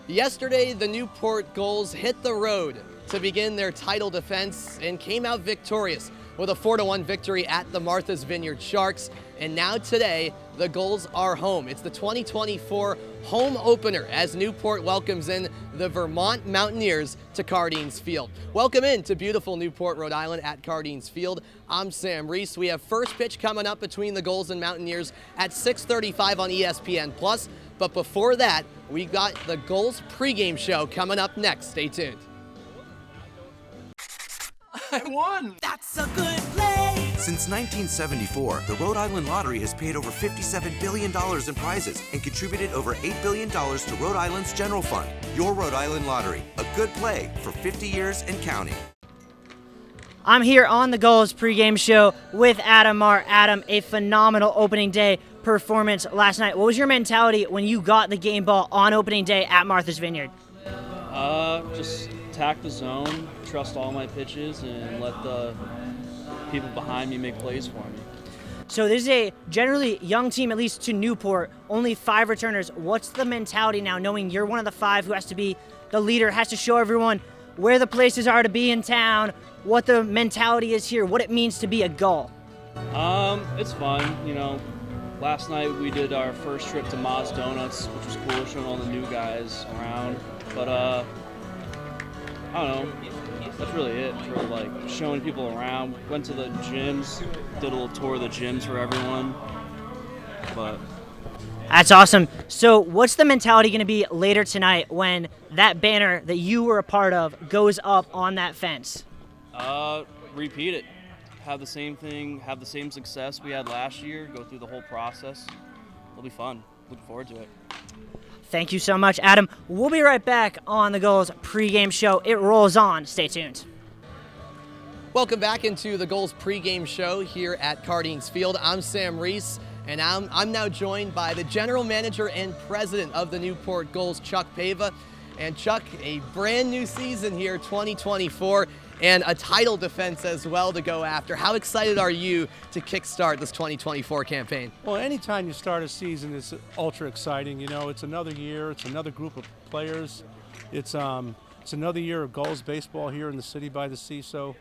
Yesterday, the Newport Gulls hit the road to begin their title defense and came out victorious with a 4-1 victory at the Martha's Vineyard Sharks. And now today, the Gulls are home. It's the 2024 home opener as Newport welcomes in the Vermont Mountaineers to Cardines Field. Welcome in to beautiful Newport, Rhode Island at Cardines Field. I'm Sam Reese. We have first pitch coming up between the Gulls and Mountaineers at 6:35 on ESPN+. But before that, we got the Gulls pregame show coming up next. Stay tuned. I won! That's a good play! Since 1974, the Rhode Island Lottery has paid over $57 billion in prizes and contributed over $8 billion to Rhode Island's general fund. Your Rhode Island Lottery, a good play for 50 years and counting. I'm here on the Gulls pregame show with Adam Marr. Adam, a phenomenal opening day performance last night. What was your mentality when you got the game ball on opening day at Martha's Vineyard? Just attack the zone, trust all my pitches, and let the people behind me make plays for me. So this is a generally young team, at least to Newport, only 5 returners. What's the mentality now, knowing you're one of the 5 who has to be the leader, has to show everyone where the places are to be in town, what the mentality is here, what it means to be a Gull? It's fun, you know. Last night we did our first trip to Ma's Donuts, which was cool, showing all the new guys around. But I don't know, that's really it for like showing people around. Went to the gyms, did a little tour of the gyms for everyone. But that's awesome. So what's the mentality going to be later tonight when that banner that you were a part of goes up on that fence? Repeat it. Have the same thing, have the same success we had last year, go through the whole process. It'll be fun. Looking forward to it. Thank you so much, Adam. We'll be right back on the Gulls pregame show. It rolls on. Stay tuned. Welcome back into the Gulls pregame show here at Cardines Field. I'm Sam Reese, and I'm now joined by the general manager and president of the Newport Gulls, Chuck Pava. And Chuck, a brand new season here, 2024, and a title defense as well to go after. How excited are you to kickstart this 2024 campaign? Well, anytime you start a season, it's ultra exciting. You know, it's another year, it's another group of players. It's another year of Gulls baseball here in the city by the sea. So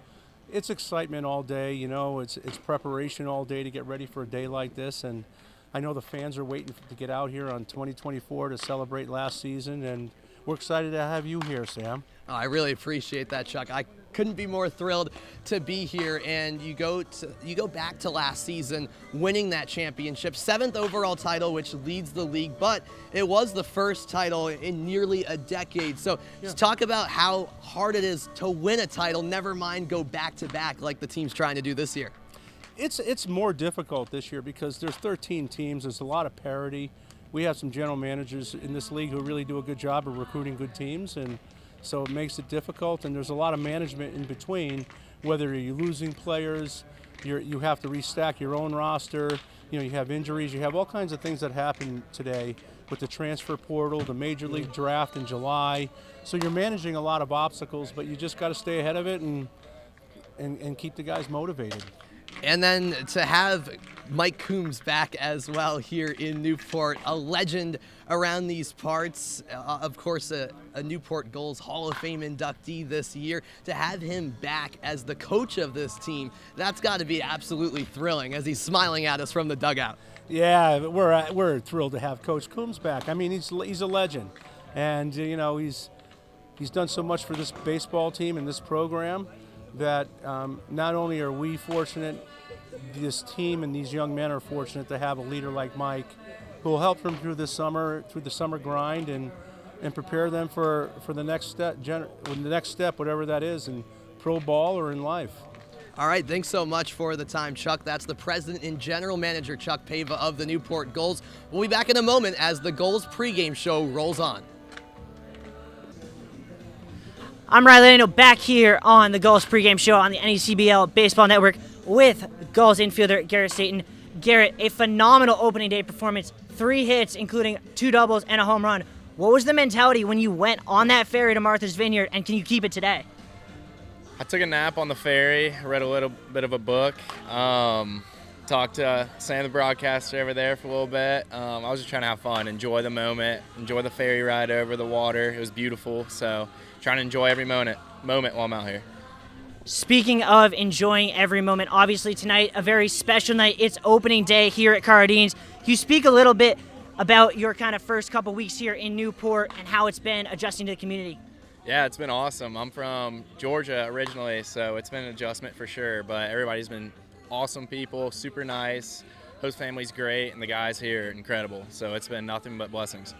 it's excitement all day. You know, it's preparation all day to get ready for a day like this. And I know the fans are waiting to get out here on 2024 to celebrate last season. And we're excited to have you here, Sam. Oh, I really appreciate that, Chuck. I couldn't be more thrilled to be here. And you go back to last season, winning that championship, 7th overall title, which leads the league, but it was the first title in nearly a decade. So just talk about how hard it is to win a title, never mind go back to back like the team's trying to do this year. It's more difficult this year because there's 13 teams. There's a lot of parity. We have some general managers in this league who really do a good job of recruiting good teams, and so it makes it difficult. And there's a lot of management in between. Whether you're losing players, you have to restack your own roster. You know, you have injuries. You have all kinds of things that happen today with the transfer portal, the major league draft in July. So you're managing a lot of obstacles, but you just got to stay ahead of it and keep the guys motivated. And then to have Mike Coombs back as well here in Newport, a legend around these parts, of course a Newport Gulls Hall of Fame inductee this year. To have him back as the coach of this team, that's got to be absolutely thrilling as he's smiling at us from the dugout. Yeah, we're thrilled to have Coach Coombs back. I mean, he's a legend, and you know he's done so much for this baseball team and this program that not only are we fortunate, this team and these young men are fortunate to have a leader like Mike who will help them through the summer grind and prepare them for the next step, whatever that is, in pro ball or in life. All right, thanks so much for the time, Chuck. That's the president and general manager, Chuck Pava of the Newport Gulls. We'll be back in a moment as the Gulls pregame show rolls on. I'm Riley Lano, back here on the Gulls pregame show on the NECBL Baseball Network with Gulls infielder Garrett Staton. Garrett, a phenomenal opening day performance, 3 hits, including 2 doubles and a home run. What was the mentality when you went on that ferry to Martha's Vineyard, and can you keep it today? I took a nap on the ferry, read a little bit of a book. talked to Sam, the broadcaster, over there for a little bit. I was just trying to have fun, enjoy the moment, enjoy the ferry ride over the water. It was beautiful, so trying to enjoy every moment while I'm out here. Speaking of enjoying every moment, obviously tonight, a very special night. It's opening day here at Cardines. Can you speak a little bit about your kind of first couple weeks here in Newport and how it's been adjusting to the community? Yeah, it's been awesome. I'm from Georgia originally, so it's been an adjustment for sure, but everybody's been awesome people, super nice. Host family's great, and the guys here, incredible. So it's been nothing but blessings.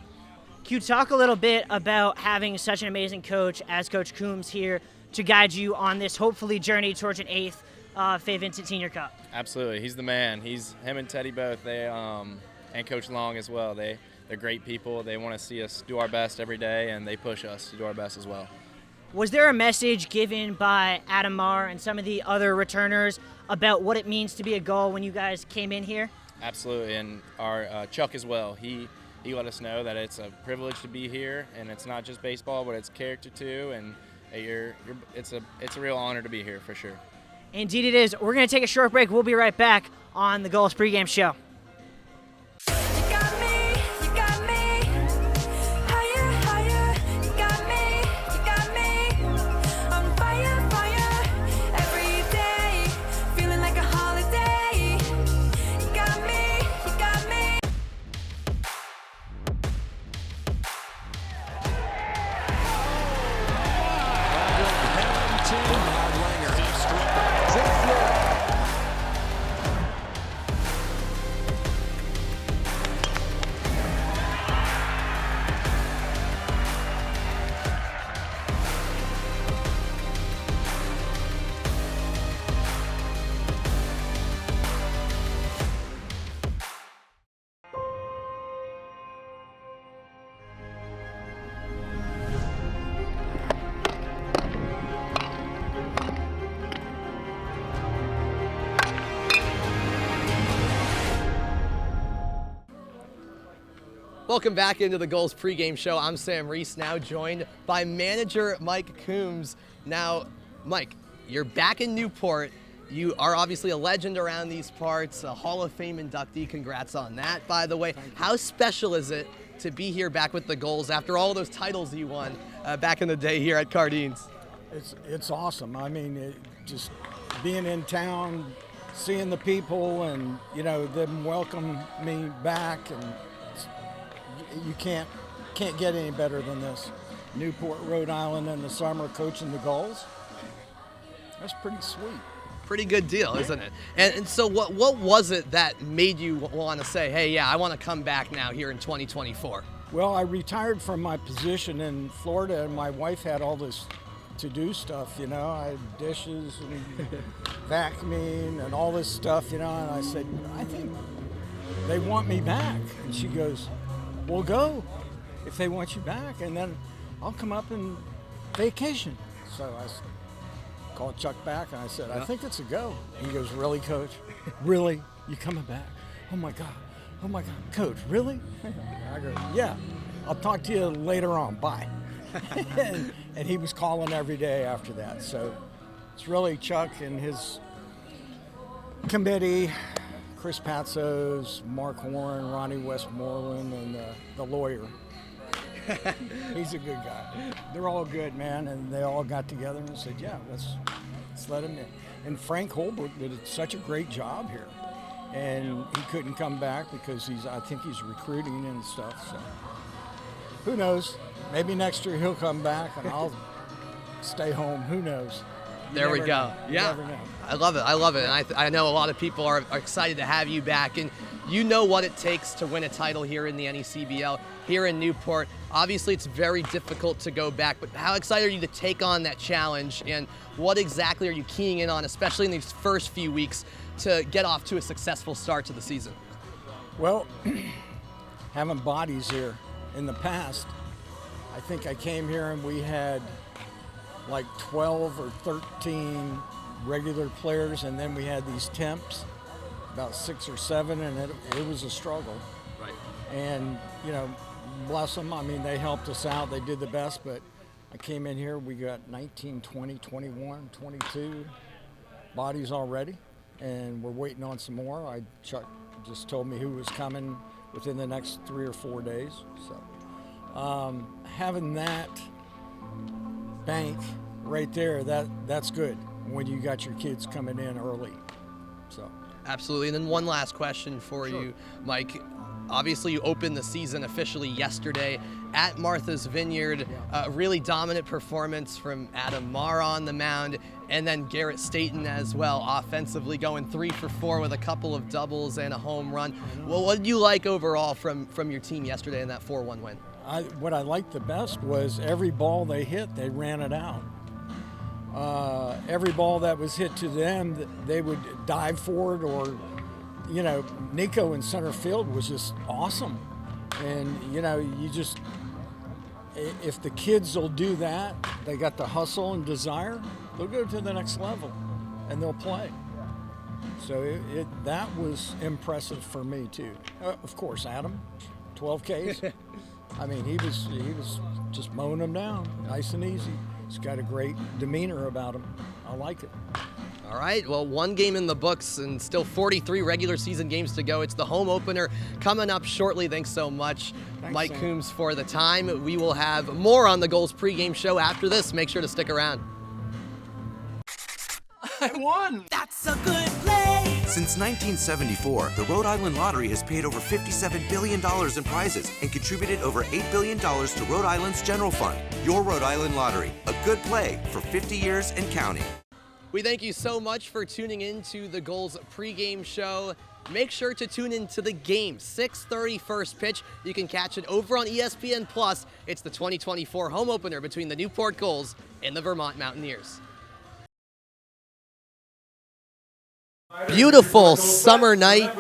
Can you talk a little bit about having such an amazing coach as Coach Coombs here to guide you on this hopefully journey towards an 8th Fay Vincent Senior Cup? Absolutely, he's the man. Him and Teddy both. They and Coach Long as well. They're great people. They want to see us do our best every day, and they push us to do our best as well. Was there a message given by Adam Marr and some of the other returners about what it means to be a Gull when you guys came in here? Absolutely, and our Chuck as well. He let us know that it's a privilege to be here, and it's not just baseball, but it's character too, and it's a real honor to be here for sure. Indeed it is. We're going to take a short break. We'll be right back on the Gulls pregame show. Welcome back into the Gulls pregame show. I'm Sam Reese, now joined by manager Mike Coombs. Now, Mike, you're back in Newport. You are obviously a legend around these parts, a Hall of Fame inductee. Congrats on that, by the way. How special is it to be here back with the Gulls after all those titles you won back in the day here at Cardines? It's awesome. I mean, just being in town, seeing the people, and them welcome me back, and you can't get any better than this. Newport, Rhode Island in the summer, coaching the Gulls. That's pretty sweet. Pretty good deal, isn't it? And so what was it that made you want to say, hey, yeah, I want to come back now here in 2024? Well, I retired from my position in Florida, and my wife had all this to-do stuff, I had dishes and vacuuming and all this stuff, and I said, I think they want me back. And she goes, well, go if they want you back, and then I'll come up and vacation. So I called Chuck back, and I said, I think it's a go. He goes, really, Coach? Really? You coming back? Oh, my God. Coach, really? I go, yeah, I'll talk to you later on. Bye. and he was calling every day after that. So it's really Chuck and his committee, Chris Patzos, Mark Warren, Ronnie Westmoreland, and the lawyer. He's a good guy. They're all good, man, and they all got together and said, yeah, let's let him in. And Frank Holbrook did such a great job here. And he couldn't come back because I think he's recruiting and stuff. So who knows? Maybe next year he'll come back and I'll stay home. Who knows? There we go. Yeah, I love it. And I know a lot of people are excited to have you back. And you know what it takes to win a title here in the NECBL, here in Newport. Obviously, it's very difficult to go back, but how excited are you to take on that challenge? And what exactly are you keying in on, especially in these first few weeks, to get off to a successful start to the season? Well, having bodies here in the past, I think I came here and we had like 12 or 13 regular players, and then we had these temps, about 6 or 7, and it was a struggle. Right. And, bless them. I mean, they helped us out. They did the best, but I came in here, we got 19, 20, 21, 22 bodies already. and we're waiting on some more. Chuck just told me who was coming within the next 3 or 4 days. So having that bank right there, that's good when you got your kids coming in early. So Absolutely. And then one last question for you, Mike. Obviously, you opened the season officially yesterday at Martha's Vineyard. Really dominant performance from Adam Marr on the mound, and then Garrett Staten as well, offensively going 3 for 4 with a couple of doubles and a home run. Well, what did you like overall from your team yesterday in that 4-1 win? What I liked the best was every ball they hit, they ran it out. Every ball that was hit to them, they would dive for it, or, you know, Nico in center field was just awesome. And, you know, if the kids will do that, they got the hustle and desire, they'll go to the next level and they'll play. So that was impressive for me too. Of course, Adam, 12 Ks. I mean, he was just mowing them down, nice and easy. He's got a great demeanor about him. I like it. All right, well, 1 game in the books and still 43 regular season games to go. It's the home opener coming up shortly. Thanks so much, Mike Sam. Coombs, for the time. We will have more on the Gulls pregame show after this. Make sure to stick around. I won. That's a good play. Since 1974, the Rhode Island Lottery has paid over $57 billion in prizes and contributed over $8 billion to Rhode Island's general fund. Your Rhode Island Lottery, a good play for 50 years and counting. We thank you so much for tuning in to the Gulls pregame show. Make sure to tune in to the game, 6:30 first pitch. You can catch it over on ESPN+. It's the 2024 home opener between the Newport Gulls and the Vermont Mountaineers. Beautiful summer night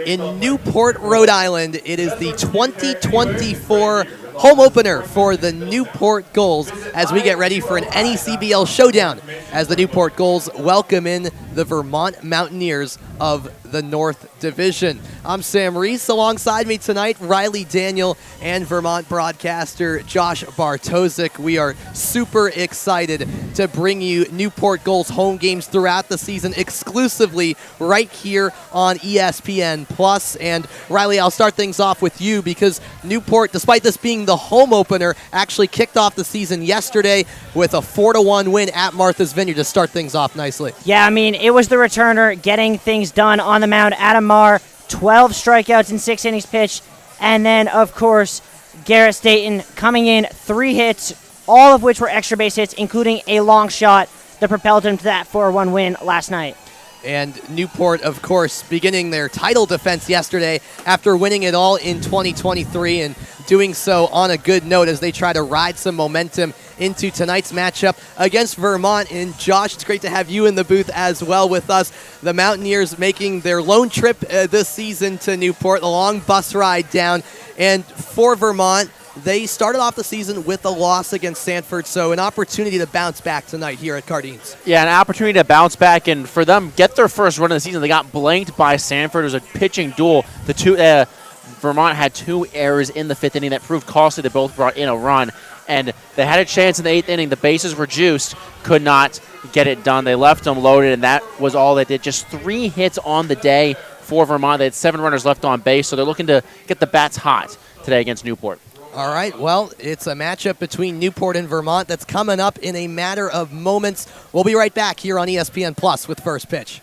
in Newport, Rhode Island. It is the 2024 home opener for the Newport Gulls as we get ready for an NECBL showdown as the Newport Gulls welcome in the Vermont Mountaineers of the North Division. I'm Sam Reese. Alongside me tonight, Riley Daniel and Vermont broadcaster Josh Bartosik. We are super excited to bring you Newport Gulls home games throughout the season exclusively right here on ESPN+. And Riley, I'll start things off with you because Newport, despite this being the home opener, actually kicked off the season yesterday with a 4-1 win at Martha's Vineyard to start things off nicely. Yeah, I mean, it was the returner getting things done on the mound. Adam Marr, 12 strikeouts in 6 innings pitched. And then, of course, Garrett Staten coming in 3 hits, all of which were extra base hits, including a long shot that propelled him to that 4-1 win last night. And Newport, of course, beginning their title defense yesterday after winning it all in 2023 and doing so on a good note as they try to ride some momentum into tonight's matchup against Vermont. And Josh, it's great to have you in the booth as well with us. The Mountaineers making their lone trip this season to Newport, a long bus ride down. And for Vermont, they started off the season with a loss against Sanford, so an opportunity to bounce back tonight here at Cardines. Yeah, an opportunity to bounce back and for them get their first run of the season. They got blanked by Sanford. It was a pitching duel. Vermont had 2 errors in the 5th inning that proved costly. They both brought in a run, and they had a chance in the 8th inning. The bases were juiced, could not get it done. They left them loaded, and that was all they did. Just 3 hits on the day for Vermont. They had 7 runners left on base, so they're looking to get the bats hot today against Newport. All right, well, it's a matchup between Newport and Vermont that's coming up in a matter of moments. We'll be right back here on ESPN Plus with First Pitch.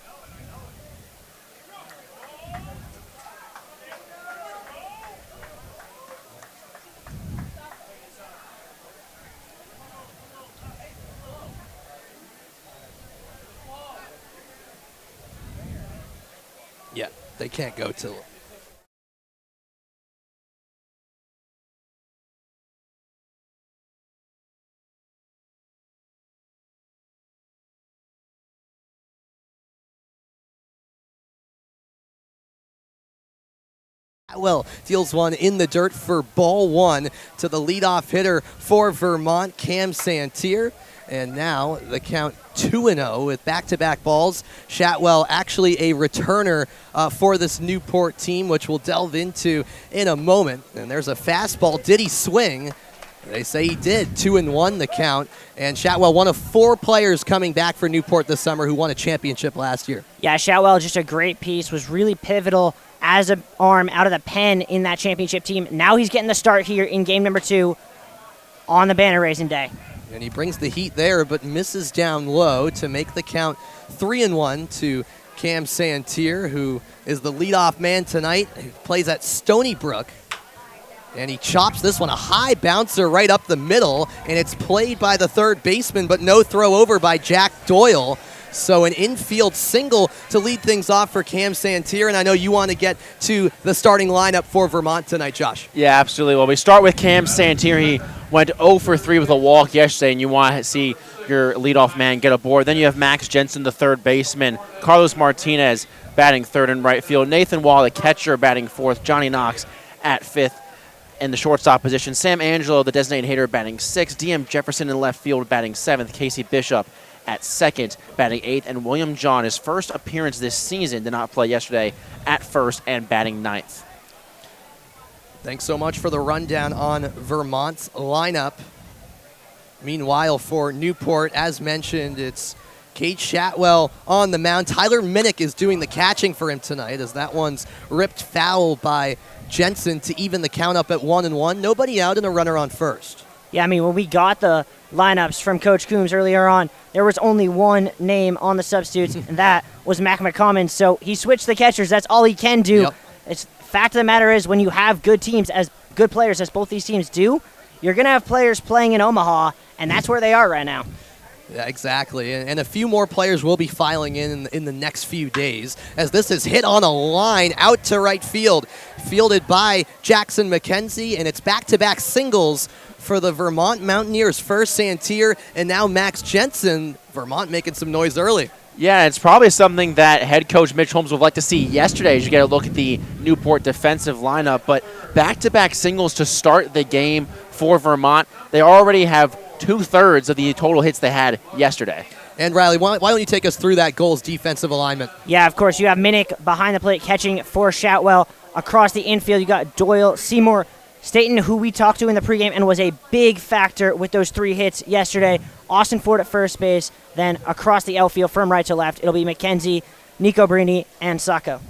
Yeah, they can't go till... Well, deals one in the dirt for ball 1 to the leadoff hitter for Vermont, Cam Santier. And now the count 2-0 with back-to-back balls. Shatwell actually a returner for this Newport team, which we'll delve into in a moment. And there's a fastball. Did he swing? They say he did. 2-1 the count. And Shatwell, one of 4 players coming back for Newport this summer who won a championship last year. Yeah, Shatwell, just a great piece, was really pivotal as an arm out of the pen in that championship team. Now he's getting the start here in game number 2 on the banner raising day. And he brings the heat there, but misses down low to make the count 3-1 to Cam Santier, who is the leadoff man tonight. He plays at Stony Brook. And he chops this one, a high bouncer right up the middle, and it's played by the third baseman, but no throw over by Jack Doyle. So an infield single to lead things off for Cam Santier, and I know you want to get to the starting lineup for Vermont tonight, Josh. Yeah, absolutely. Well, we start with Cam Santier. He went 0 for 3 with a walk yesterday, and you want to see your leadoff man get aboard. Then you have Max Jensen, the third baseman, Carlos Martinez batting third and right field, Nathan Wall, the catcher, batting fourth, Johnny Knox at fifth in the shortstop position, Sam Angelo, the designated hitter, batting sixth, DM Jefferson in left field, batting seventh, Casey Bishop at second, batting eighth, and William John, his first appearance this season, did not play yesterday, at first and batting ninth. Thanks so much for the rundown on Vermont's lineup. Meanwhile, for Newport, as mentioned, it's Cade Shatwell on the mound. Tyler Minnick is doing the catching for him tonight, as that one's ripped foul by Jensen to even the count up at 1-1. Nobody out and a runner on first. Yeah, I mean, when we got the lineups from Coach Coombs earlier on, there was only one name on the substitutes, and that was Mac McCommon. So he switched the catchers. That's all he can do. Yep. It's fact of the matter is, when you have good teams, as good players as both these teams do, you're going to have players playing in Omaha, and that's where they are right now. Yeah, exactly. And a few more players will be filing in the next few days, as this is hit on a line out to right field, fielded by Jackson McKenzie, and it's back-to-back singles for the Vermont Mountaineers. First Santier, and now Max Jensen. Vermont making some noise early. Yeah, it's probably something that head coach Mitch Holmes would like to see yesterday as you get a look at the Newport defensive lineup. But back-to-back singles to start the game for Vermont. They already have 2/3 of the total hits they had yesterday. And Riley, why don't you take us through that Gulls defensive alignment? Yeah, of course. You have Minnick behind the plate catching for Shatwell. Across the infield, you got Doyle, Seymour, Staten, who we talked to in the pregame and was a big factor with those 3 hits yesterday. Austin Ford at first base. Then across the outfield from right to left, it'll be McKenzie, Nico Brini, and Sacco.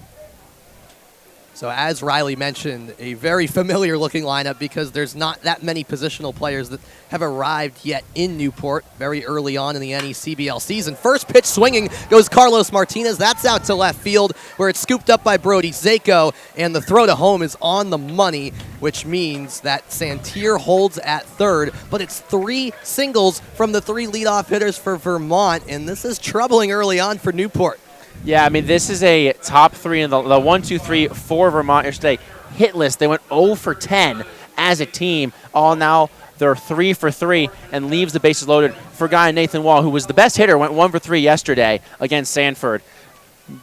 So as Riley mentioned, a very familiar-looking lineup because there's not that many positional players that have arrived yet in Newport very early on in the NECBL season. First pitch swinging goes Carlos Martinez. That's out to left field where it's scooped up by Brody Zako, and the throw to home is on the money, which means that Santier holds at third, but it's 3 singles from the 3 leadoff hitters for Vermont, and this is troubling early on for Newport. Yeah, I mean, this is a top 3 in the 1, 2, 3 for Vermont yesterday. Hit list, they went 0 for 10 as a team. All now they're 3 for 3 and leaves the bases loaded for guy Nathan Wall, who was the best hitter, went 1 for 3 yesterday against Sanford.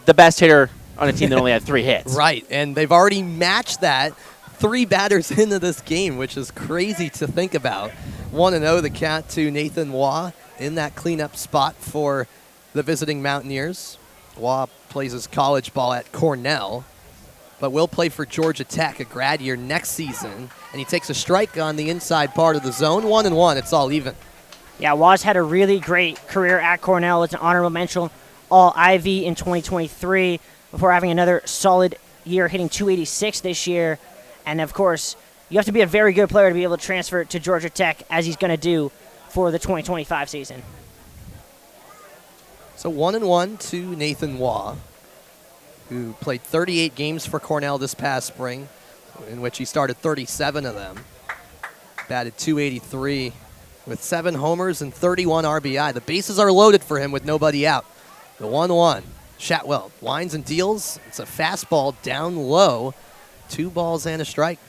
The best hitter on a team that only had 3 hits. Right, and they've already matched that 3 batters into this game, which is crazy to think about. 1-0 the count to Nathan Waugh in that cleanup spot for the visiting Mountaineers. Waugh plays his college ball at Cornell, but will play for Georgia Tech, a grad year next season, and he takes a strike on the inside part of the zone. 1-1, it's all even. Yeah, Waugh's had a really great career at Cornell. It's an honorable mention All-Ivy in 2023 before having another solid year, hitting .286 this year. And, of course, you have to be a very good player to be able to transfer to Georgia Tech, as he's going to do for the 2025 season. So 1-1 to Nathan Waugh, who played 38 games for Cornell this past spring, in which he started 37 of them. Batted .283 with 7 homers and 31 RBI. The bases are loaded for him with nobody out. The 1-1. Shatwell winds and deals. It's a fastball down low. 2 balls and a strike.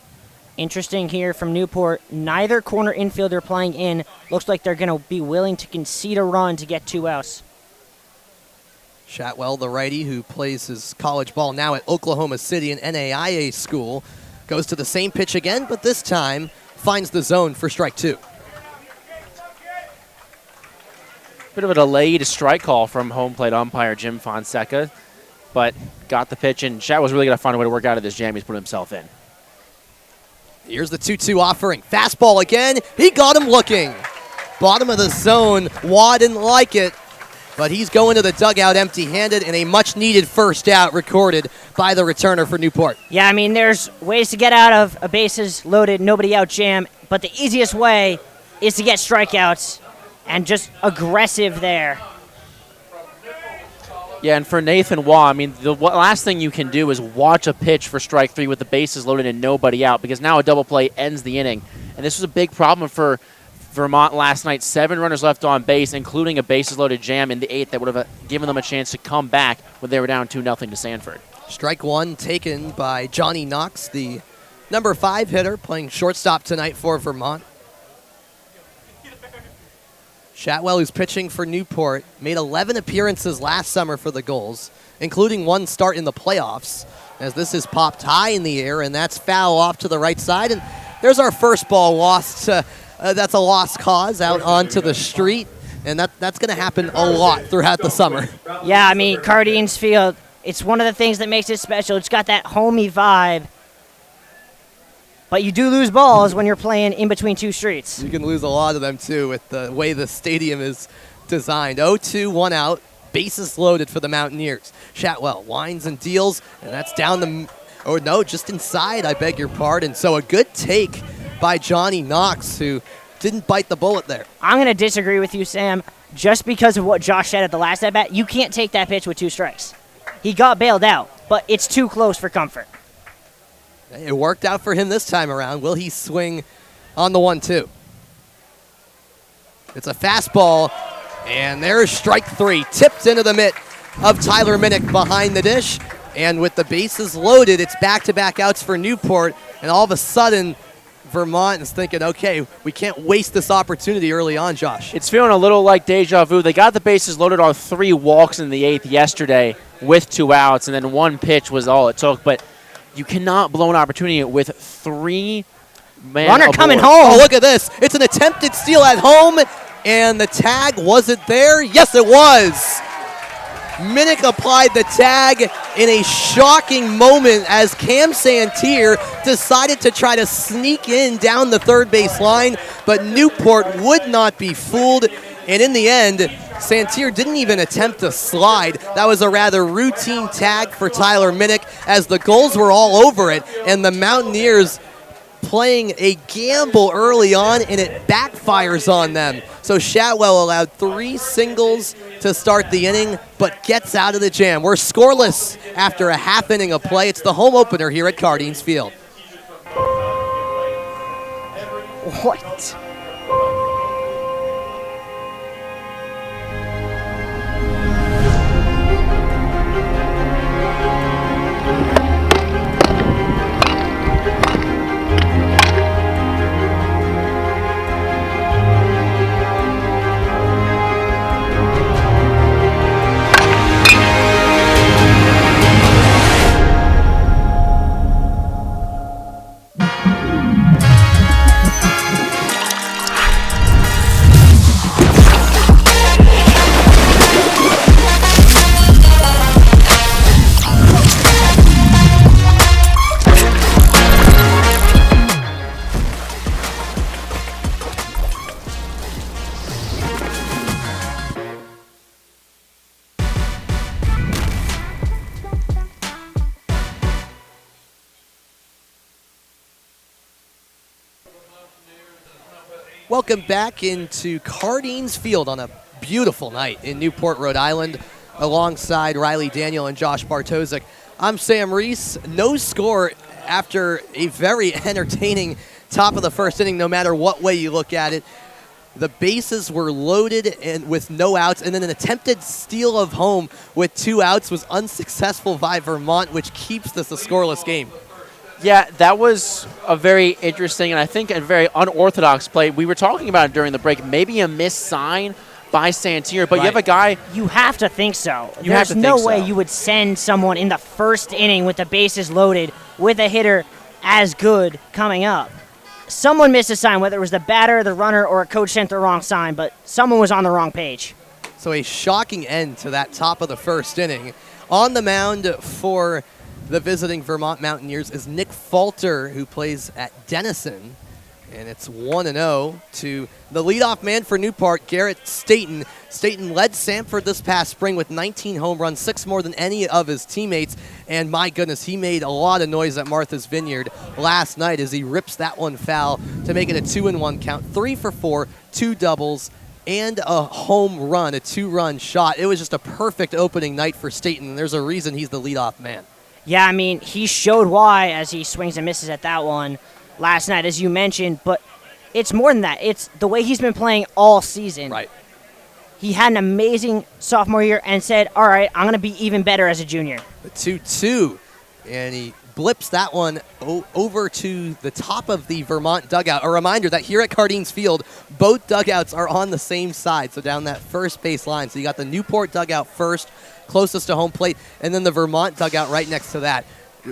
Interesting here from Newport. Neither corner infielder playing in looks like they're going to be willing to concede a run to get 2 outs. Shatwell, the righty, who plays his college ball now at Oklahoma City, an NAIA school, goes to the same pitch again, but this time finds the zone for strike 2. Bit of a delayed strike call from home plate umpire Jim Fonseca, but got the pitch, and Shat was really going to find a way to work out of this jam he's put himself in. Here's the 2-2 offering. Fastball again. He got him looking. Bottom of the zone. Waugh didn't like it, but he's going to the dugout empty-handed, and a much-needed first out recorded by the returner for Newport. Yeah, I mean, there's ways to get out of a bases-loaded, nobody-out jam, but the easiest way is to get strikeouts and just aggressive there. Yeah, and for Nathan Waugh, I mean, the last thing you can do is watch a pitch for strike 3 with the bases loaded and nobody out, because now a double play ends the inning. And this was a big problem for Vermont last night. 7 runners left on base, including a bases-loaded jam in the 8th that would have given them a chance to come back when they were down 2-0 to Sanford. Strike 1 taken by Johnny Knox, the number 5 hitter, playing shortstop tonight for Vermont. Chatwell, who's pitching for Newport, made 11 appearances last summer for the Gulls, including 1 start in the playoffs, as this is popped high in the air, and that's foul off to the right side. And there's our first ball lost. That's a lost cause out onto the street, and that's going to happen a lot throughout the summer. Yeah, I mean, Cardines Field, it's one of the things that makes it special. It's got that homey vibe. But you do lose balls when you're playing in between 2 streets. You can lose a lot of them, too, with the way the stadium is designed. 0-2, 1 out, bases loaded for the Mountaineers. Chatwell winds and deals, and that's down the – oh, no, just inside, I beg your pardon. So a good take by Johnny Knox, who didn't bite the bullet there. I'm going to disagree with you, Sam. Just because of what Josh said at the last at-bat, you can't take that pitch with 2 strikes. He got bailed out, but it's too close for comfort. It worked out for him this time around. Will he swing on the 1-2? It's a fastball, and there's strike 3. Tipped into the mitt of Tyler Minnick behind the dish. And with the bases loaded, it's back-to-back outs for Newport. And all of a sudden, Vermont is thinking, okay, we can't waste this opportunity early on, Josh. It's feeling a little like deja vu. They got the bases loaded on 3 walks in the 8th yesterday with 2 outs, and then 1 pitch was all it took. But you cannot blow an opportunity with 3 men Runner aboard. coming home. Oh, look at this. It's an attempted steal at home, and the tag, was it there? Yes, it was. Minnick applied the tag in a shocking moment as Cam Santier decided to try to sneak in down the third base line, but Newport would not be fooled, and in the end, Santier didn't even attempt to slide. That was a rather routine tag for Tyler Minnick as the Gulls were all over it, and the Mountaineers playing a gamble early on, and it backfires on them. So Chatwell allowed 3 singles to start the inning, but gets out of the jam. We're scoreless after a half inning of play. It's the home opener here at Cardines Field. What? Welcome back into Cardines Field on a beautiful night in Newport, Rhode Island, alongside Riley Daniel and Josh Bartosik. I'm Sam Reese. No score after a very entertaining top of the first inning, no matter what way you look at it. The bases were loaded and with no outs, and then an attempted steal of home with 2 outs was unsuccessful by Vermont, which keeps this a scoreless game. Yeah, that was a very interesting and I think a very unorthodox play. We were talking about it during the break. Maybe a missed sign by Santier, but right. You have a guy. You have to think so. You have There's to no think way so. you would send someone in the first inning with the bases loaded with a hitter as good coming up. Someone missed a sign, whether it was the batter, the runner, or a coach sent the wrong sign, but someone was on the wrong page. So a shocking end to that top of the first inning. On the mound for the visiting Vermont Mountaineers is Nick Falter, who plays at Denison. And it's 1-0 to the leadoff man for Newport, Garrett Staten. Staten led Sanford this past spring with 19 home runs, 6 more than any of his teammates. And my goodness, he made a lot of noise at Martha's Vineyard last night as he rips that one foul to make it a 2-1 count. 3 for 4, 2 doubles, and a home run, a 2-run shot. It was just a perfect opening night for Staten, and there's a reason he's the leadoff man. Yeah, I mean, he showed why as he swings and misses at that one last night, as you mentioned, but it's more than that. It's the way he's been playing all season. Right. He had an amazing sophomore year and said, all right, I'm going to be even better as a junior. The 2-2, and he blips that one over to the top of the Vermont dugout. A reminder that here at Cardines Field, both dugouts are on the same side, so down that first base line. So you got the Newport dugout first, closest to home plate, and then the Vermont dugout right next to that.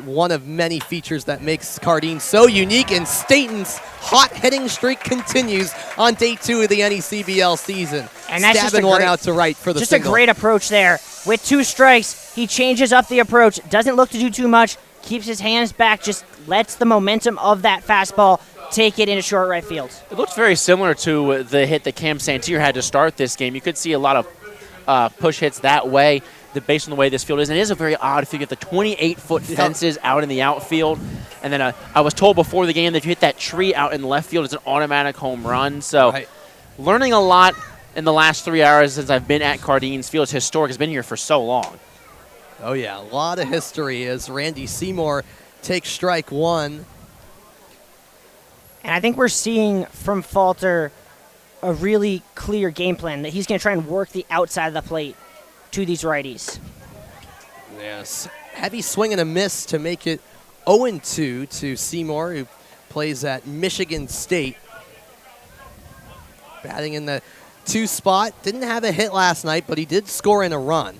One of many features that makes Cardines so unique, and Staten's hot hitting streak continues on day 2 of the NECBL season. And that's stabbing one out to right for the single. Just a great approach there. With 2 strikes, he changes up the approach, doesn't look to do too much, keeps his hands back, just lets the momentum of that fastball take it into short right field. It looks very similar to the hit that Cam Santier had to start this game. You could see a lot of push hits that way, based on the way this field is. And it is a very odd field. You get the 28-foot fences out in the outfield. And then I was told before the game that if you hit that tree out in left field, it's an automatic home run. So learning a lot in the last 3 hours since I've been at Cardines Field. It's historic. It's been here for so long. Oh, yeah, a lot of history as Randy Seymour takes strike 1. And I think we're seeing from Falter a really clear game plan that he's going to try and work the outside of the plate to these righties. Yes, heavy swing and a miss to make it 0-2 to Seymour, who plays at Michigan State. Batting in the 2 spot. Didn't have a hit last night, but he did score in a run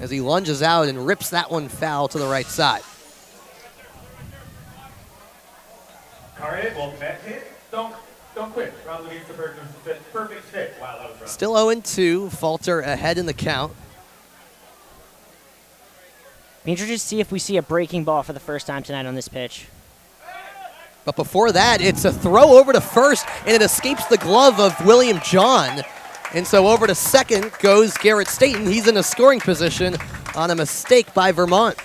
as he lunges out and rips that one foul to the right side. All right, welcome back. Don't quit. Round against the perfect fit. Wow, that was rough. Still 0-2. Falter ahead in the count. Be interested to see if we see a breaking ball for the first time tonight on this pitch. But before that, it's a throw over to first, and it escapes the glove of William John. And so over to second goes Garrett Staten. He's in a scoring position on a mistake by Vermont.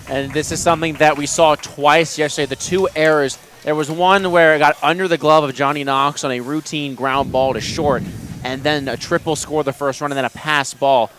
And this is something that we saw twice yesterday, the 2 errors. There was one where it got under the glove of Johnny Knox on a routine ground ball to short, and then a triple score the first run, and then a pass ball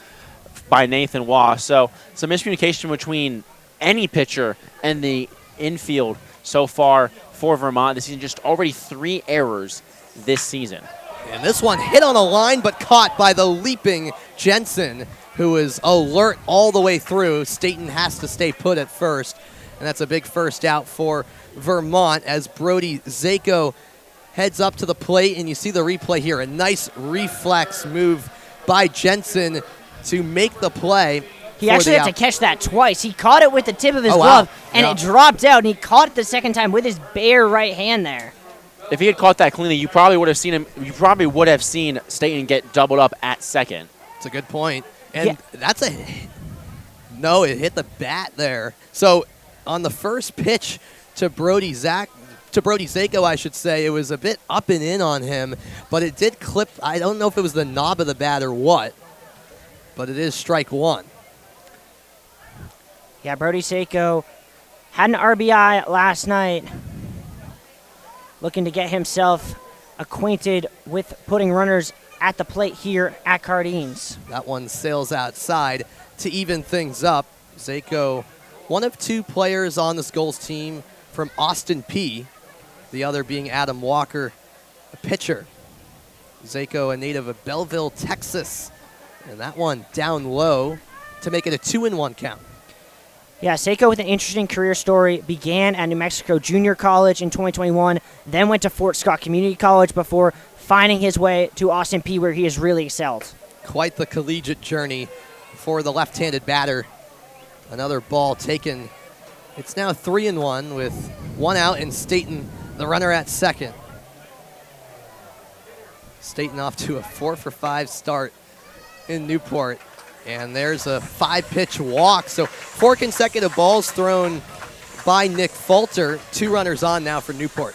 by Nathan Waugh. So some miscommunication between any pitcher and the infield so far for Vermont this season. Just already 3 errors this season. And this one hit on a line, but caught by the leaping Jensen, who is alert all the way through. Staten has to stay put at first, and that's a big first out for Vermont as Brody Zako heads up to the plate, and you see the replay here. A nice reflex move by Jensen to make the play. He actually had to catch that twice. He caught it with the tip of his glove, and it dropped out, and he caught it the second time with his bare right hand there. If he had caught that cleanly, you probably would have seen him. You probably would have seen Staten get doubled up at second. That's a good point. And that's no, it hit the bat there. So on the first pitch to Brody Zako, I should say, it was a bit up and in on him, but it did clip. I don't know if it was the knob of the bat or what, but it is strike 1. Yeah, Brody Zako had an RBI last night, looking to get himself acquainted with putting runners at the plate here at Cardines. That one sails outside to even things up. Zako, one of 2 players on this Gulls team from Austin P, the other being Adam Walker, a pitcher. Zako, a native of Belleville, Texas. And that one down low to make it a 2-1 count. Yeah, Zako with an interesting career story. Began at New Mexico Junior College in 2021, then went to Fort Scott Community College before finding his way to Austin P, where he has really excelled. Quite the collegiate journey for the left-handed batter. Another ball taken. It's now 3-1 with 1 out, and Staten, the runner at second. Staten off to a 4-for-5 start in Newport. And there's a 5-pitch walk. So 4 consecutive balls thrown by Nick Falter. 2 runners on now for Newport.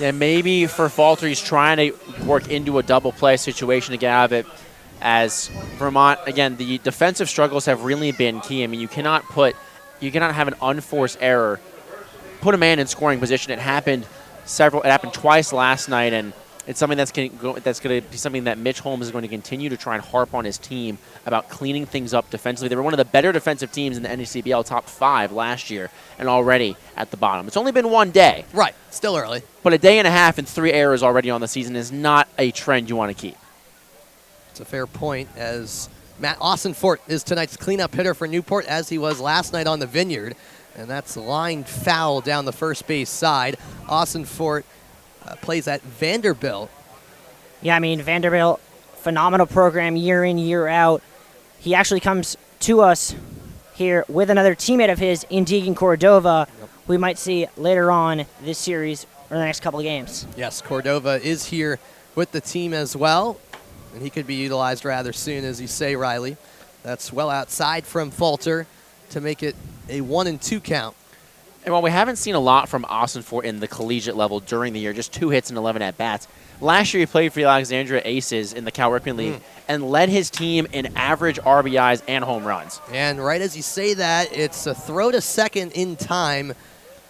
Yeah, maybe for Falter, he's trying to work into a double play situation to get out of it. As Vermont, again, the defensive struggles have really been key. I mean, you cannot have an unforced error, put a man in scoring position. It happened twice last night, and it's something that's going to be something that Mitch Holmes is going to continue to try and harp on his team about cleaning things up defensively. They were one of the better defensive teams in the NECBL top 5 last year, and already at the bottom. It's only been one day. Right, still early. But a day and a half and 3 errors already on the season is not a trend you want to keep. It's a fair point, as Matt Austinfort is tonight's cleanup hitter for Newport, as he was last night on the Vineyard. And that's lined foul down the first base side. Austinfort plays at Vanderbilt. Yeah, I mean, Vanderbilt, phenomenal program year in, year out. He actually comes to us here with another teammate of his in Deegan Cordova, we might see later on this series or the next couple of games. Yes, Cordova is here with the team as well, and he could be utilized rather soon, as you say, Riley. That's well outside from Falter to make it a 1-2 count. And while we haven't seen a lot from Austinfort in the collegiate level during the year, just 2 hits and 11 at-bats, last year he played for the Alexandria Aces in the Cal Ripken League and led his team in average RBIs and home runs. And right as you say that, it's a throw to second in time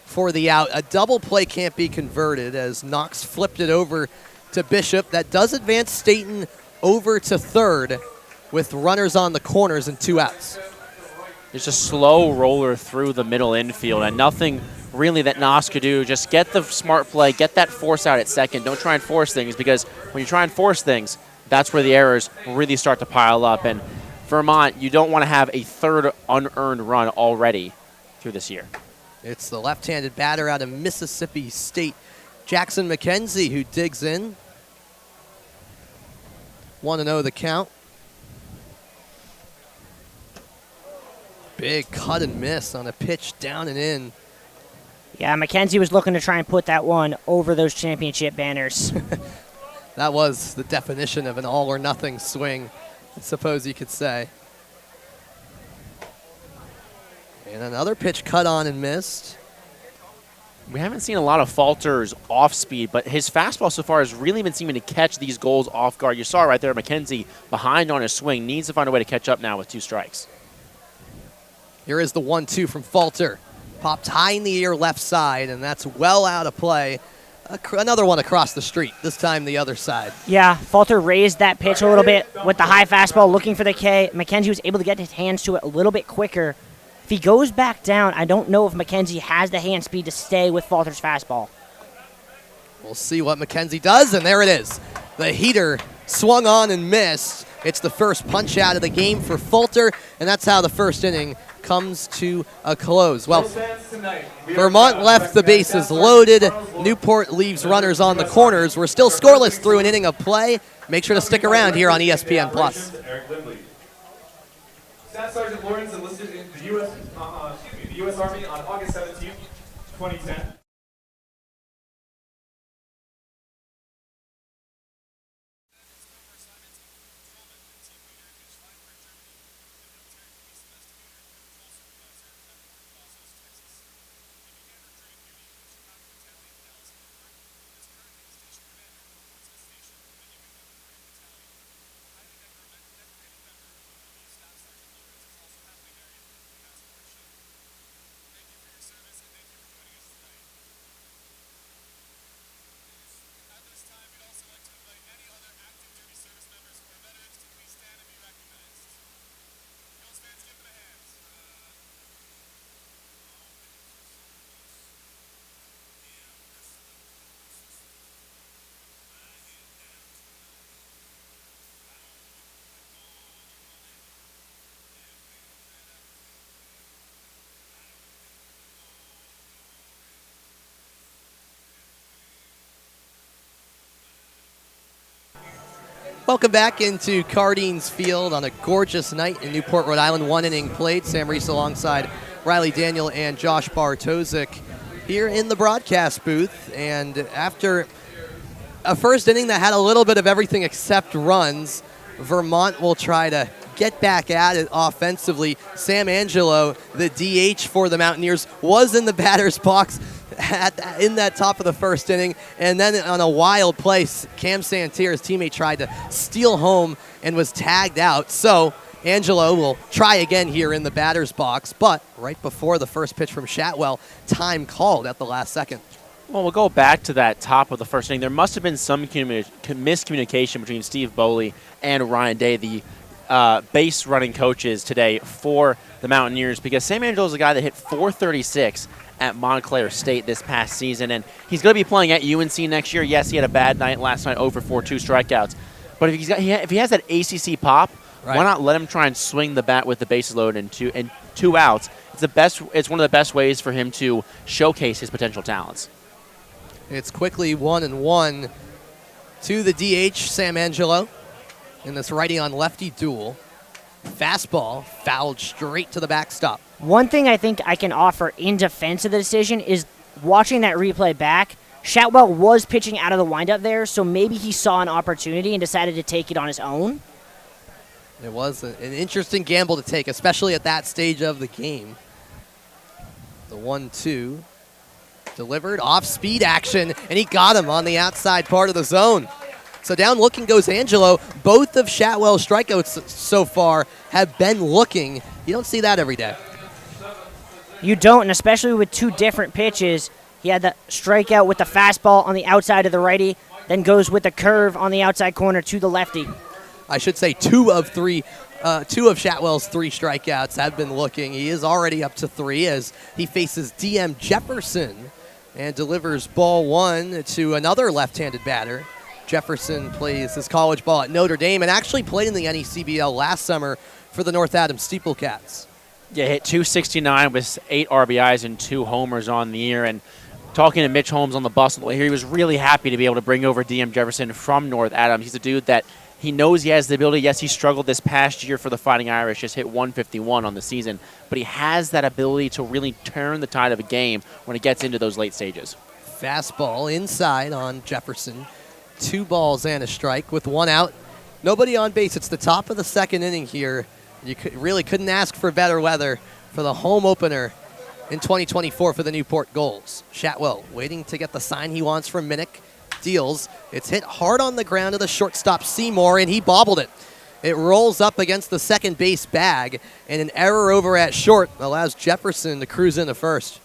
for the out. A double play can't be converted as Knox flipped it over to Bishop. That does advance Staten over to third with runners on the corners and 2 outs. Just a slow roller through the middle infield, and nothing really that Knox could do. Just get the smart play, get that force out at second. Don't try and force things, because when you try and force things, that's where the errors really start to pile up. And Vermont, you don't want to have a third unearned run already through this year. It's the left-handed batter out of Mississippi State, Jackson McKenzie, who digs in. 1-0 the count. Big cut and miss on a pitch down and in. Yeah, McKenzie was looking to try and put that one over those championship banners. That was the definition of an all-or-nothing swing, I suppose you could say. And another pitch cut on and missed. We haven't seen a lot of Falter's off speed, but his fastball so far has really been seeming to catch these goals off guard. You saw right there, McKenzie behind on his swing, needs to find a way to catch up now with 2 strikes. Here is the 1-2 from Falter. Popped high in the air left side, and that's well out of play. Another one across the street, this time the other side. Yeah, Falter raised that pitch a little bit with the high fastball, looking for the K. McKenzie was able to get his hands to it a little bit quicker. If he goes back down, I don't know if McKenzie has the hand speed to stay with Falter's fastball. We'll see what McKenzie does, and there it is. The heater swung on and missed. It's the first punch out of the game for Falter, and that's how the first inning comes to a close. Well, Vermont left the bases loaded. Newport leaves runners on the corners. We're still scoreless through an inning of play. Make sure to stick around here on ESPN+. Staff Sergeant Lawrence enlisted in the U.S. Army on August 17, 2010. Welcome back into Cardines Field on a gorgeous night in Newport, Rhode Island. 1 inning played. Sam Reese alongside Riley Daniel and Josh Bartosik here in the broadcast booth. And after a first inning that had a little bit of everything except runs, Vermont will try to get back at it offensively. Sam Angelo, the DH for the Mountaineers, was in the batter's box in that top of the first inning, and then on a wild play, Cam Santier, his teammate, tried to steal home and was tagged out. So Angelo will try again here in the batter's box, but right before the first pitch from Shatwell, time called at the last second. Well, we'll go back to that top of the first inning. There must have been some miscommunication between Steve Boley and Ryan Day, the base running coaches today for the Mountaineers, because Sam Angelo is a guy that hit .436 at Montclair State this past season, and he's going to be playing at UNC next year. Yes, he had a bad night last night, 0 for 4, 2 strikeouts. But if he has that ACC pop, why not let him try and swing the bat with the bases loaded and two outs? It's one of the best ways for him to showcase his potential talents. It's quickly 1-1 to the DH, Sam Angelo, in this righty on lefty duel. Fastball fouled straight to the backstop. One thing I think I can offer in defense of the decision is watching that replay back. Shatwell was pitching out of the windup there, so maybe he saw an opportunity and decided to take it on his own. It was an interesting gamble to take, especially at that stage of the game. The 1-2 delivered off speed action, and he got him on the outside part of the zone. So down looking goes Angelo. Both of Shatwell's strikeouts so far have been looking. You don't see that every day. You don't, and especially with two different pitches. He had the strikeout with the fastball on the outside of the righty, then goes with the curve on the outside corner to the lefty. I should say two of Shatwell's 3 strikeouts have been looking. He is already up to 3 as he faces DM Jefferson and delivers ball 1 to another left-handed batter. Jefferson plays his college ball at Notre Dame and actually played in the NECBL last summer for the North Adams Steeplecats. Yeah, hit .269 with 8 RBIs and 2 homers on the year. And talking to Mitch Holmes on the bus on the way here, he was really happy to be able to bring over DM Jefferson from North Adams. He's a dude that he knows he has the ability. Yes, he struggled this past year for the Fighting Irish, just hit .151 on the season. But he has that ability to really turn the tide of a game when it gets into those late stages. Fastball inside on Jefferson. 2 balls and a strike with 1 out. Nobody on base. It's the top of the second inning here. You really couldn't ask for better weather for the home opener in 2024 for the Newport Gulls. Shatwell waiting to get the sign he wants from Minnick. Deals. It's hit hard on the ground to the shortstop Seymour, and he bobbled it. It rolls up against the second base bag, and an error over at short allows Jefferson to cruise into first.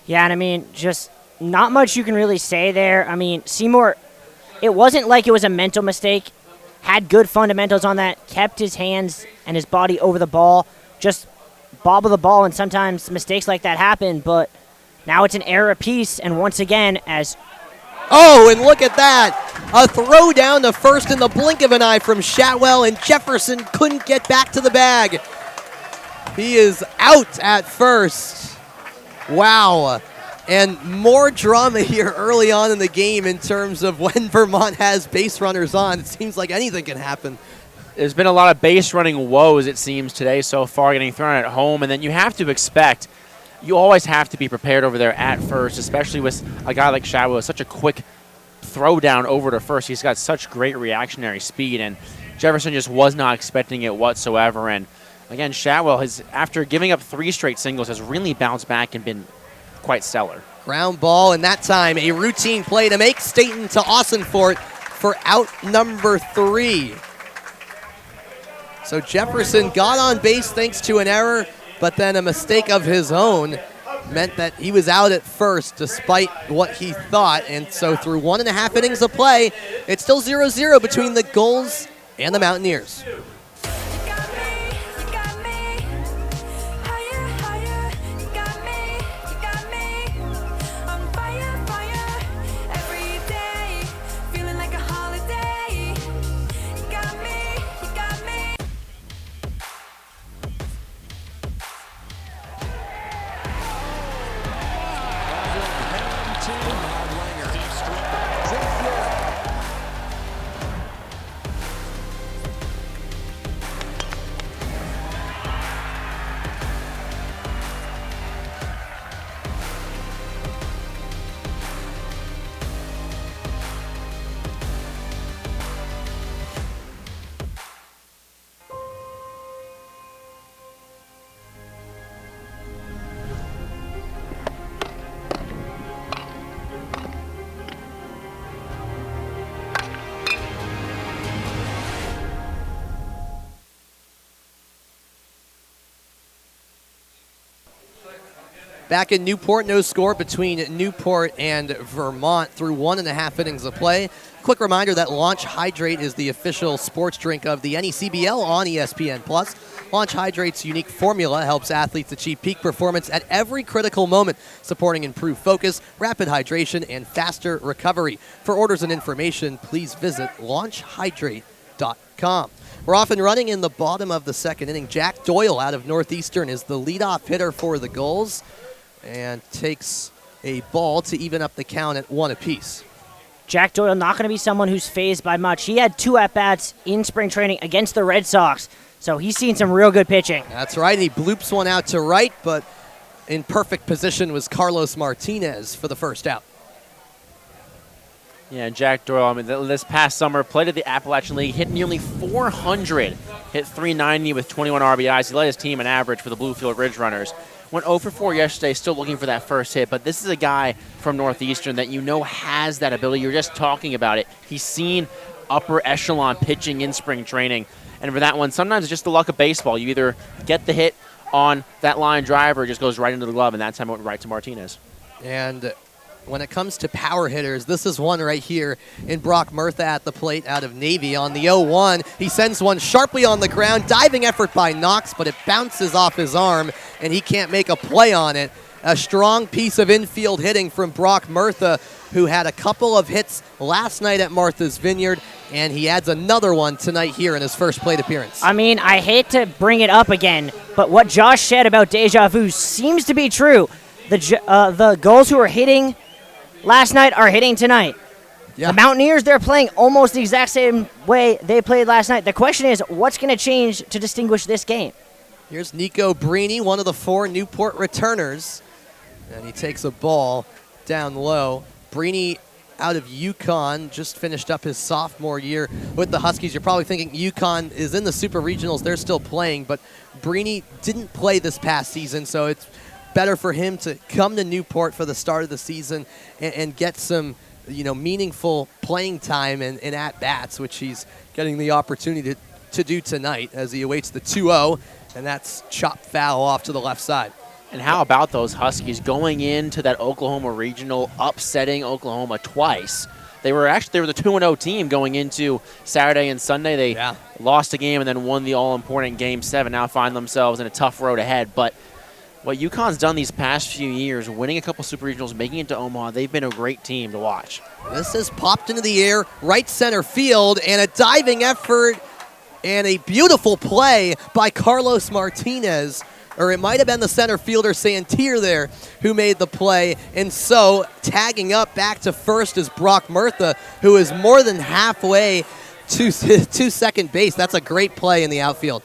Yeah, and I mean, just not much you can really say there. I mean, Seymour, it wasn't like it was a mental mistake. Had good fundamentals on that, kept his hands and his body over the ball, just bobble the ball, and sometimes mistakes like that happen, but now it's an error apiece, and once again, as... Oh, and look at that. A throw down to first in the blink of an eye from Shatwell, and Jefferson couldn't get back to the bag. He is out at first. Wow. And more drama here early on in the game in terms of when Vermont has base runners on. It seems like anything can happen. There's been a lot of base running woes, it seems, today so far, getting thrown at home. And then you have to expect, you always have to be prepared over there at first, especially with a guy like Shatwell, such a quick throw down over to first. He's got such great reactionary speed, and Jefferson just was not expecting it whatsoever. And again, Shatwell, after giving up 3 straight singles, has really bounced back and been quite stellar. Ground ball, and that time a routine play to make Staten to Austinfort for out number 3. So Jefferson got on base thanks to an error, but then a mistake of his own meant that he was out at first despite what he thought. And so through 1.5 innings of play, it's still 0-0 between the Gulls and the Mountaineers. Back in Newport, no score between Newport and Vermont through 1.5 innings of play. Quick reminder that Launch Hydrate is the official sports drink of the NECBL on ESPN+. Launch Hydrate's unique formula helps athletes achieve peak performance at every critical moment, supporting improved focus, rapid hydration, and faster recovery. For orders and information, please visit launchhydrate.com. We're off and running in the bottom of the second inning. Jack Doyle out of Northeastern is the leadoff hitter for the Gulls and takes a ball to even up the count at 1 apiece. Jack Doyle not going to be someone who's phased by much. He had 2 at-bats in spring training against the Red Sox, so he's seen some real good pitching. That's right. He bloops one out to right, but in perfect position was Carlos Martinez for the first out. Yeah, Jack Doyle, I mean, this past summer, played at the Appalachian League, hit nearly 400, hit 390 with 21 RBIs. He led his team in average for the Bluefield Ridge Runners. Went 0 for 4 yesterday, still looking for that first hit, but this is a guy from Northeastern that you know has that ability. You're just talking about it. He's seen upper echelon pitching in spring training, and for that one, sometimes it's just the luck of baseball. You either get the hit on that line drive or it just goes right into the glove, and that time it went right to Martinez. And when it comes to power hitters, this is one right here in Brock Murtha at the plate out of Navy on the 0-1. He sends one sharply on the ground. Diving effort by Knox, but it bounces off his arm, and he can't make a play on it. A strong piece of infield hitting from Brock Murtha, who had a couple of hits last night at Martha's Vineyard, and he adds another one tonight here in his first plate appearance. I mean, I hate to bring it up again, but what Josh said about deja vu seems to be true. The Gulls who are hitting last night are hitting tonight. Yeah. The Mountaineers, they're playing almost the exact same way they played last night. The question is, what's going to change to distinguish this game? Here's Nico Brini, one of the 4 Newport returners, and he takes a ball down low. Brini out of UConn, just finished up his sophomore year with the Huskies. You're probably thinking UConn is in the Super Regionals. They're still playing, but Brini didn't play this past season, so it's better for him to come to Newport for the start of the season and get some, meaningful playing time and at-bats, which he's getting the opportunity to do tonight as he awaits the 2-0, and that's chopped foul off to the left side. And how about those Huskies going into that Oklahoma Regional, upsetting Oklahoma twice? They were the 2-0 team going into Saturday and Sunday. They lost a game and then won the all-important Game 7. Now find themselves in a tough road ahead. But what UConn's done these past few years, winning a couple Super Regionals, making it to Omaha, they've been a great team to watch. This is popped into the air, right center field, and a diving effort and a beautiful play by Carlos Martinez. Or it might have been the center fielder Santier there who made the play. And so tagging up back to first is Brock Murtha, who is more than halfway to second base. That's a great play in the outfield.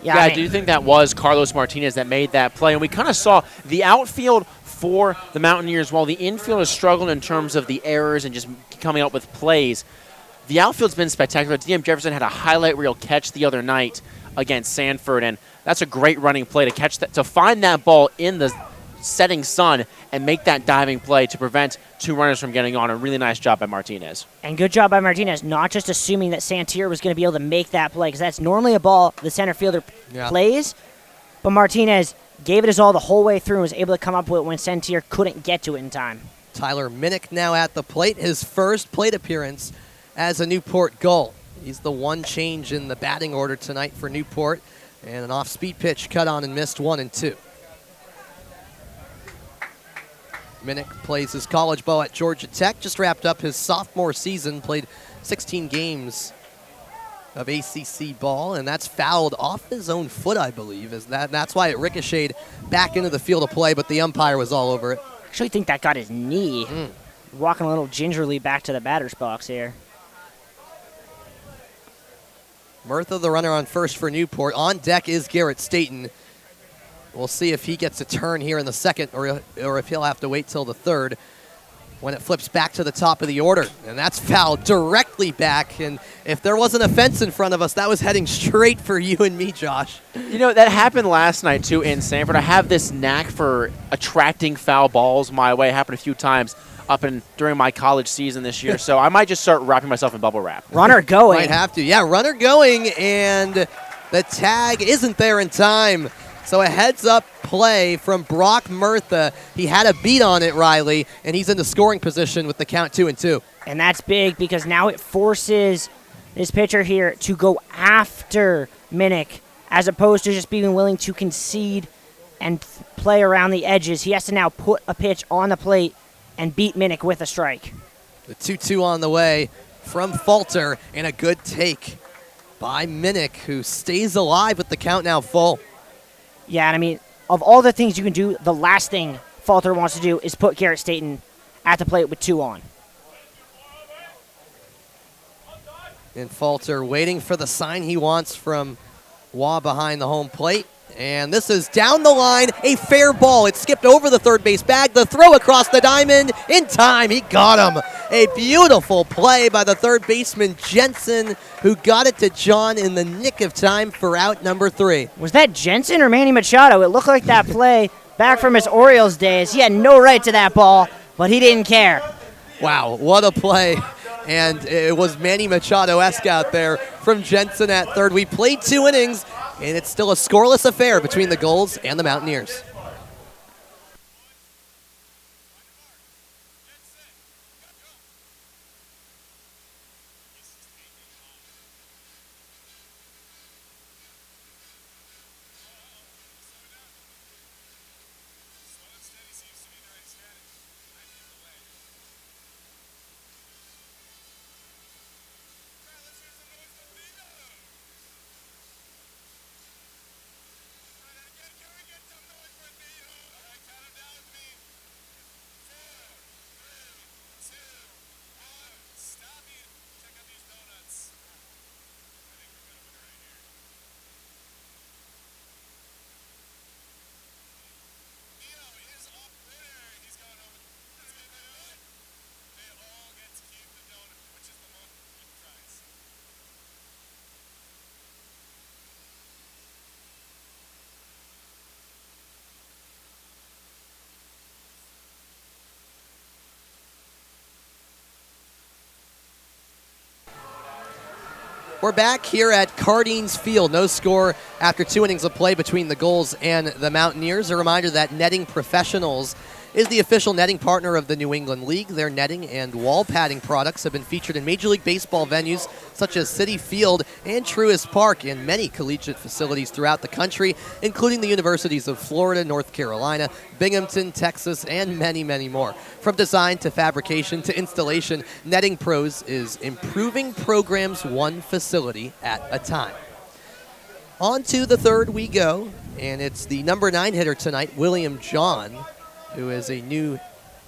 Yeah, I do think that was Carlos Martinez that made that play. And we kind of saw the outfield for the Mountaineers, while the infield has struggled in terms of the errors and just coming up with plays. The outfield's been spectacular. DM Jefferson had a highlight reel catch the other night against Sanford, and that's a great running play to catch that, to find that ball in the setting sun and make that diving play to prevent 2 runners from getting on. A really nice job by Martinez. And good job by Martinez, not just assuming that Santier was going to be able to make that play, because that's normally a ball the center fielder plays, but Martinez gave it his all the whole way through and was able to come up with it when Santier couldn't get to it in time. Tyler Minnick now at the plate, his first plate appearance as a Newport Gull. He's the one change in the batting order tonight for Newport, and an off-speed pitch cut on and missed 1-2. Minnick plays his college ball at Georgia Tech, just wrapped up his sophomore season, played 16 games of ACC ball, and that's fouled off his own foot, I believe. That's why it ricocheted back into the field of play, but the umpire was all over it. I actually think that got his knee. Walking a little gingerly back to the batter's box here. Murtha, the runner on first for Newport. On deck is Garrett Staten. We'll see if he gets a turn here in the second or if he'll have to wait till the third when it flips back to the top of the order. And that's fouled directly back. And if there wasn't a fence in front of us, that was heading straight for you and me, Josh. That happened last night, too, in Sanford. I have this knack for attracting foul balls my way. It happened a few times during my college season this year. So I might just start wrapping myself in bubble wrap. Runner going. Might have to. Yeah, runner going, and the tag isn't there in time. So a heads-up play from Brock Murtha. He had a beat on it, Riley, and he's in the scoring position with the count 2-2. And that's big because now it forces this pitcher here to go after Minnick as opposed to just being willing to concede and play around the edges. He has to now put a pitch on the plate and beat Minnick with a strike. The 2-2 on the way from Falter, and a good take by Minnick, who stays alive with the count now full. Yeah, and I mean, of all the things you can do, the last thing Falter wants to do is put Garrett Staten at the plate with 2 on. And Falter waiting for the sign he wants from Waugh behind the home plate. And this is down the line, a fair ball. It skipped over the third base bag. The throw across the diamond in time. He got him. A beautiful play by the third baseman, Jensen, who got it to John in the nick of time for out number 3. Was that Jensen or Manny Machado? It looked like that play back from his Orioles days. He had no right to that ball, but he didn't care. Wow, what a play. And it was Manny Machado-esque out there from Jensen at third. We played 2 innings, and it's still a scoreless affair between the Gulls and the Mountaineers. We're back here at Cardines Field. No score after 2 innings of play between the Gulls and the Mountaineers. A reminder that Netting Professionals is the official netting partner of the New England League. Their netting and wall padding products have been featured in Major League Baseball venues such as Citi Field and Truist Park and many collegiate facilities throughout the country, including the universities of Florida, North Carolina, Binghamton, Texas, and many, many more. From design to fabrication to installation, Netting Pros is improving programs one facility at a time. On to the third we go, and it's the number 9 hitter tonight, William John, who is a new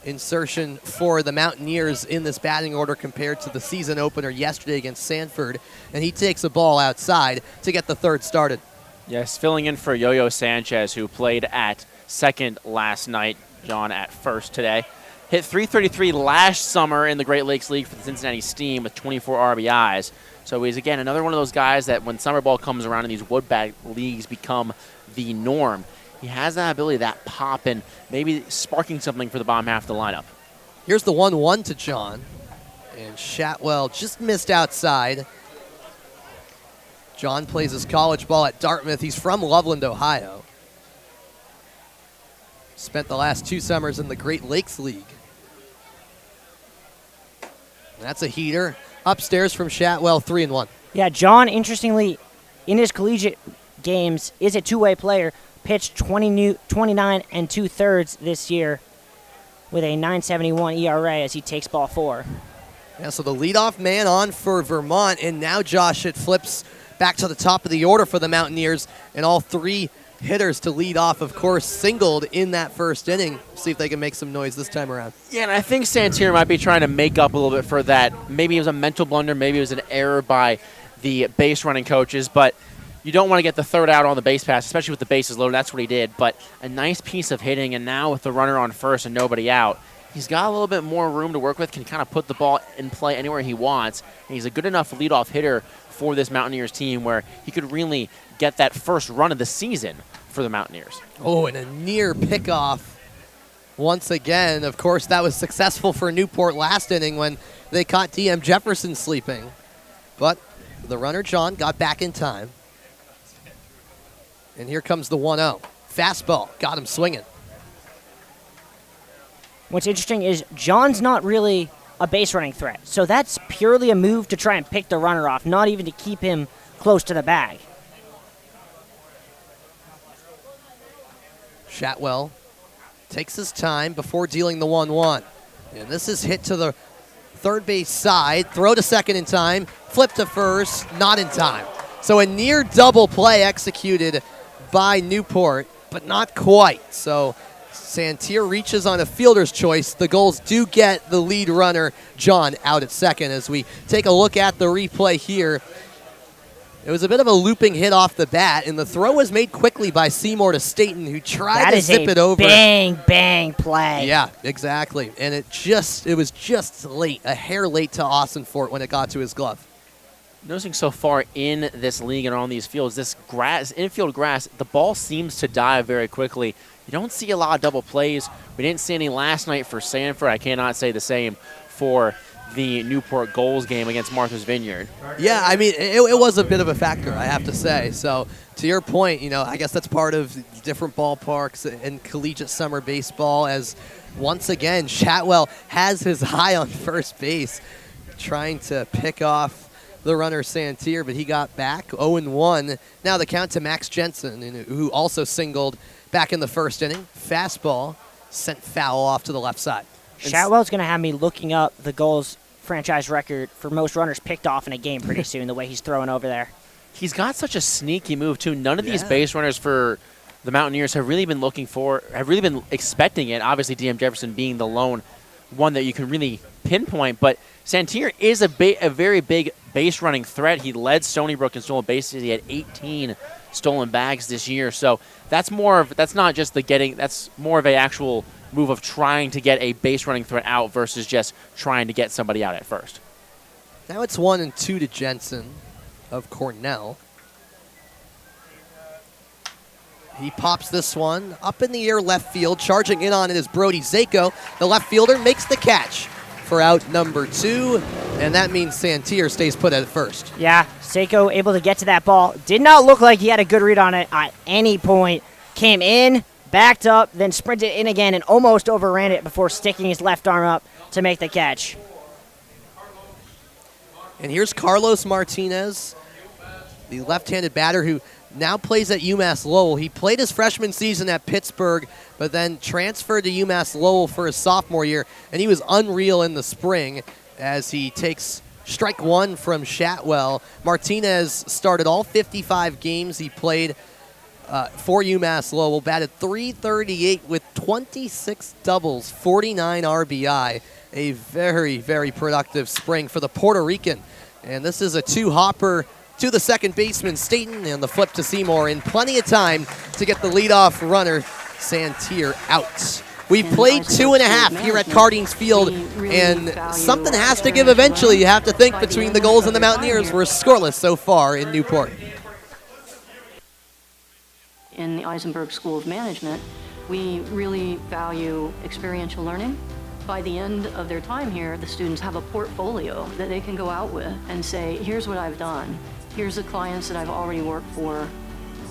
insertion for the Mountaineers in this batting order compared to the season opener yesterday against Sanford. And he takes a ball outside to get the third started. Yes, filling in for Yo-Yo Sanchez, who played at second last night. John at first today. Hit .333 last summer in the Great Lakes League for the Cincinnati Steam with 24 RBIs. So he's, again, another one of those guys that when summer ball comes around and these wood bag leagues become the norm, he has that ability, that pop, and maybe sparking something for the bottom half of the lineup. Here's the 1-1 to John. And Shatwell just missed outside. John plays his college ball at Dartmouth. He's from Loveland, Ohio. Spent the last 2 summers in the Great Lakes League. And that's a heater. Upstairs from Shatwell, 3-1. Yeah, John, interestingly, in his collegiate games, is a two-way player. Pitched 29 2/3 this year with a 9.71 ERA as he takes ball 4. Yeah, so the leadoff man on for Vermont, and now, Josh, it flips back to the top of the order for the Mountaineers, and all 3 hitters to lead off, of course, singled in that first inning. See if they can make some noise this time around. Yeah, and I think Santier might be trying to make up a little bit for that. Maybe it was a mental blunder, maybe it was an error by the base running coaches, but you don't want to get the third out on the base pass, especially with the bases loaded. That's what he did. But a nice piece of hitting, and now with the runner on first and nobody out, he's got a little bit more room to work with, can kind of put the ball in play anywhere he wants. And he's a good enough leadoff hitter for this Mountaineers team where he could really get that first run of the season for the Mountaineers. Oh, and a near pickoff once again. Of course, that was successful for Newport last inning when they caught D.M. Jefferson sleeping. But the runner, John, got back in time. And here comes the 1-0. fastball got him swinging. What's interesting is John's not really a base running threat. So that's purely a move to try and pick the runner off, not even to keep him close to the bag. Shatwell takes his time before dealing the 1-1. And this is hit to the third base side, throw to second in time, flip to first, not in time. So a near double play executed by Newport, but not quite. So Santier reaches on a fielder's choice. The Gulls do get the lead runner, John, out at second. As we take a look at the replay here, it was a bit of a looping hit off the bat, and the throw was made quickly by Seymour to Staten, who tried to zip it over. Bang, bang play. Yeah, exactly. And it was just late, a hair late to Austin Fort when it got to his glove. Noticing so far in this league and on these fields, this grass, infield grass, the ball seems to die very quickly. You don't see a lot of double plays. We didn't see any last night for Sanford. I cannot say the same for the Newport Gulls game against Martha's Vineyard. Yeah, I mean, it was a bit of a factor, I have to say. So to your point, I guess that's part of different ballparks and collegiate summer baseball, as once again, Shatwell has his eye on first base, trying to pick off the runner Santier, but he got back 0-1. Now the count to Max Jensen, who also singled back in the first inning. Fastball sent foul off to the left side. Shatwell's going to have me looking up the Gulls franchise record for most runners picked off in a game pretty soon, the way he's throwing over there. He's got such a sneaky move, too. None of these base runners for the Mountaineers have really been expecting it. Obviously, D.M. Jefferson being the lone one that you can really pinpoint, but Santier is a very big base running threat. He led Stony Brook in stolen bases. He had 18 stolen bags this year. So that's more of an actual move of trying to get a base running threat out versus just trying to get somebody out at first. Now it's 1-2 to Jensen of Cornell. He pops this one up in the air left field. Charging in on it is Brody Zako. The left fielder makes the catch for out number 2, and that means Santier stays put at first. Yeah, Zako able to get to that ball. Did not look like he had a good read on it at any point. Came in, backed up, then sprinted in again and almost overran it before sticking his left arm up to make the catch. And here's Carlos Martinez, the left-handed batter who now plays at UMass Lowell. He played his freshman season at Pittsburgh, but then transferred to UMass Lowell for his sophomore year, and he was unreal in the spring as he takes strike one from Shatwell. Martinez started all 55 games he played for UMass Lowell, batted .338 with 26 doubles, 49 RBI. A very, very productive spring for the Puerto Rican. And this is a two-hopper to the second baseman, Staten, and the flip to Seymour in plenty of time to get the leadoff runner, Santier, out. We've played 2.5 here at Cardines Field, and something has to give eventually. You have to think between the Gulls and the Mountaineers. We're scoreless so far in Newport. In the Eisenberg School of Management, we really value experiential learning. By the end of their time here, the students have a portfolio that they can go out with and say, here's what I've done. Here's the clients that I've already worked for.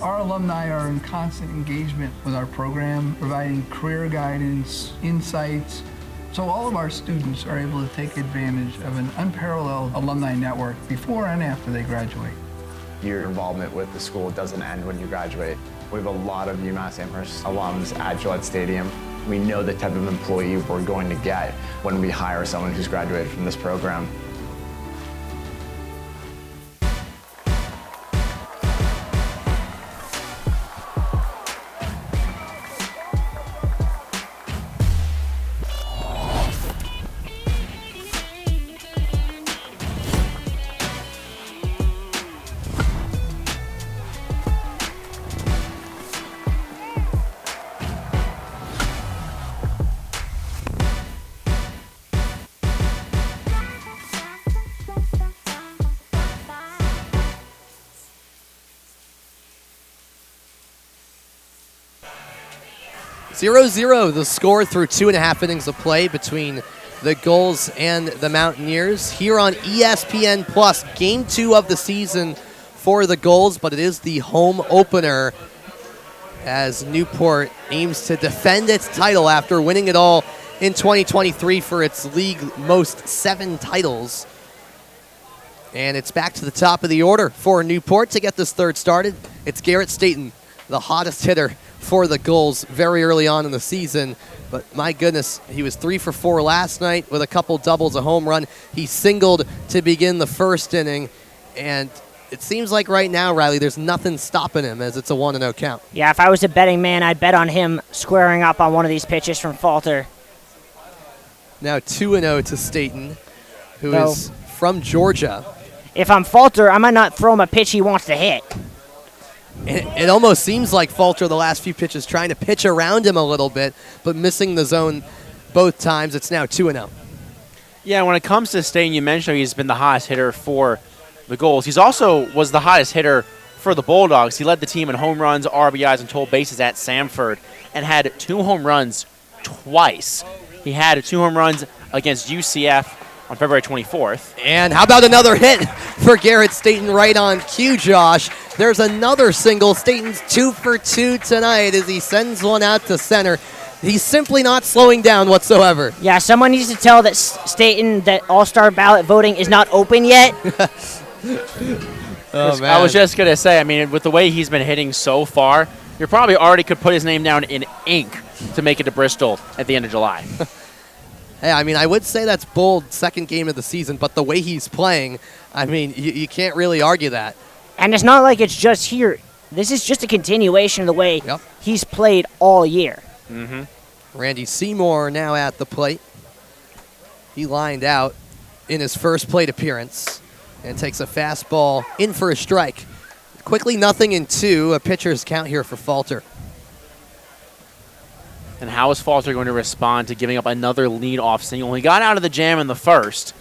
Our alumni are in constant engagement with our program, providing career guidance, insights. So all of our students are able to take advantage of an unparalleled alumni network before and after they graduate. Your involvement with the school doesn't end when you graduate. We have a lot of UMass Amherst alums at Gillette Stadium. We know the type of employee we're going to get when we hire someone who's graduated from this program. .0-0 the score through 2.5 innings of play between the Gulls and the Mountaineers here on ESPN Plus. Game 2 of the season for the Gulls, but it is the home opener as Newport aims to defend its title after winning it all in 2023 for its league most 7 titles. And it's back to the top of the order for Newport to get this third started. It's Garrett Staten, the hottest hitter for the Gulls very early on in the season. But my goodness, he was 3 for 4 last night with a couple doubles, a home run. He singled to begin the first inning. And it seems like right now, Riley, there's nothing stopping him as it's a 1-0 count. Yeah, if I was a betting man, I'd bet on him squaring up on one of these pitches from Falter. Now 2-0 to Staten, who is from Georgia. If I'm Falter, I might not throw him a pitch he wants to hit. It almost seems like Falter the last few pitches trying to pitch around him a little bit, but missing the zone both times. It's now 2-0. Yeah, when it comes to Staten, you mentioned he's been the hottest hitter for the Gulls. He's also was the hottest hitter for the Bulldogs. He led the team in home runs, RBIs, and total bases at Samford and had 2 home runs twice. He had 2 home runs against UCF on February 24th. And how about another hit for Garrett Staten right on cue, Josh? There's another single. Staten's 2 for 2 tonight as he sends one out to center. He's simply not slowing down whatsoever. Yeah, someone needs to tell that Staten that all-star ballot voting is not open yet. Oh, man. I was just going to say, I mean, with the way he's been hitting so far, you probably already could put his name down in ink to make it to Bristol at the end of July. Hey, I mean, I would say that's bold, second game of the season, but the way he's playing, I mean, you can't really argue that. And it's not like it's just here. This is just a continuation of the way he's played all year. Mm-hmm. Randy Seymour now at the plate. He lined out in his first plate appearance and takes a fastball in for a strike. Quickly 0-2, a pitcher's count here for Falter. And how is Falter going to respond to giving up another lead-off single? He got out of the jam in the first.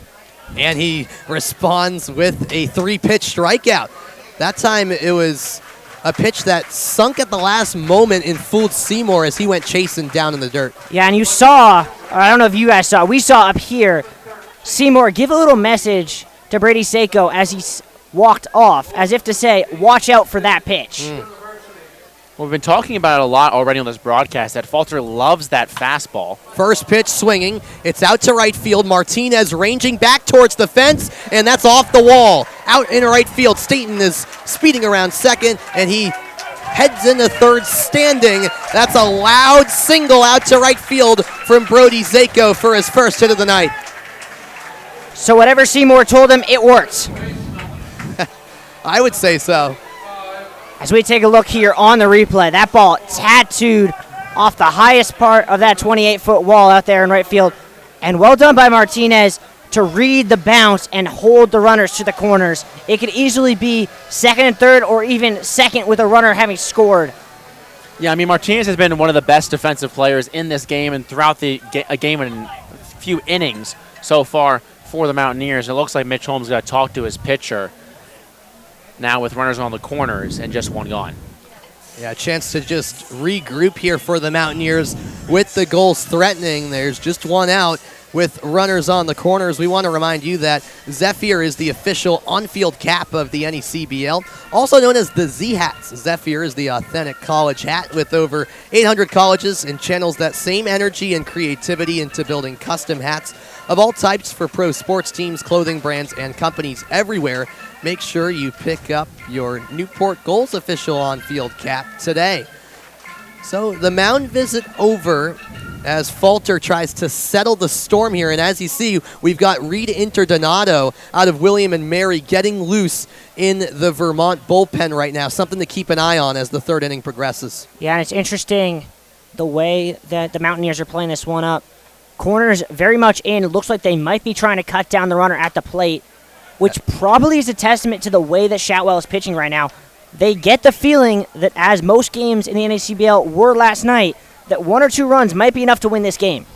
And he responds with a 3-pitch strikeout. That time it was a pitch that sunk at the last moment and fooled Seymour as he went chasing down in the dirt. Yeah, and you saw, I don't know if you guys saw, we saw up here, Seymour give a little message to Brady Seiko as he walked off, as if to say, watch out for that pitch. Well, we've been talking about it a lot already on this broadcast, that Falter loves that fastball. First pitch swinging. It's out to right field. Martinez ranging back towards the fence, and that's off the wall. Out in right field. Staten is speeding around second, and he heads into third standing. That's a loud single out to right field from Brody Zako for his first hit of the night. So whatever Seymour told him, it worked. I would say so. As we take a look here on the replay, that ball tattooed off the highest part of that 28-foot wall out there in right field. And well done by Martinez to read the bounce and hold the runners to the corners. It could easily be second and third or even second with a runner having scored. Yeah, I mean, Martinez has been one of the best defensive players in this game and throughout the game in a few innings so far for the Mountaineers. It looks like Mitch Holmes got to talk to his pitcher now with runners on the corners and just one gone. Yeah, a chance to just regroup here for the Mountaineers with the Gulls threatening. There's just one out with runners on the corners. We want to remind you that Zephyr is the official on-field cap of the NECBL, also known as the Z-Hats. Zephyr is the authentic college hat with over 800 colleges and channels that same energy and creativity into building custom hats of all types for pro sports teams, clothing brands, and companies everywhere. Make sure you pick up your Newport Gulls official on-field cap today. So the mound visit over as Falter tries to settle the storm here. And as you see, we've got Reed Interdonato out of William and Mary getting loose in the Vermont bullpen right now. Something to keep an eye on as the third inning progresses. Yeah, and it's interesting the way that the Mountaineers are playing this one up. Corners very much in. It looks like they might be trying to cut down the runner at the plate, which probably is a testament to the way that Shotwell is pitching right now. They get the feeling that, as most games in the NACBL were last night, that 1 or 2 runs might be enough to win this game.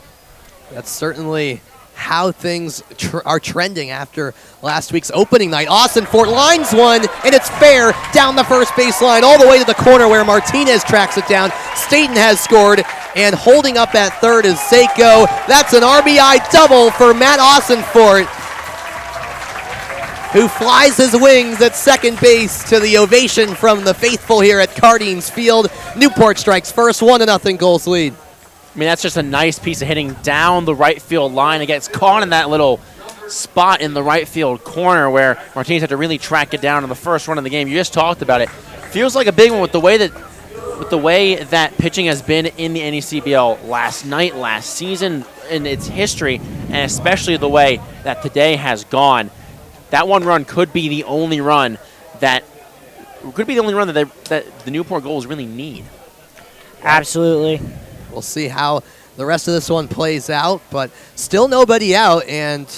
That's certainly how things are trending after last week's opening night. Austin Fort lines one, and it's fair down the first baseline all the way to the corner where Martinez tracks it down. Staten has scored, and holding up at third is Seiko. That's an RBI double for Matt Austin Fort. who flies his wings at second base to the ovation from the faithful here at Cardines Field. Newport strikes first, 1-0 Gulls lead. I mean, that's just a nice piece of hitting down the right field line. It gets caught in that little spot in the right field corner where Martinez had to really track it down in the first run of the game. You just talked about it. Feels like a big one with the way that pitching has been in the NECBL last night, last season, in its history, and especially the way that today has gone. That one run could be the only run that the Newport Gulls really need. Absolutely. We'll see how the rest of this one plays out, but still nobody out and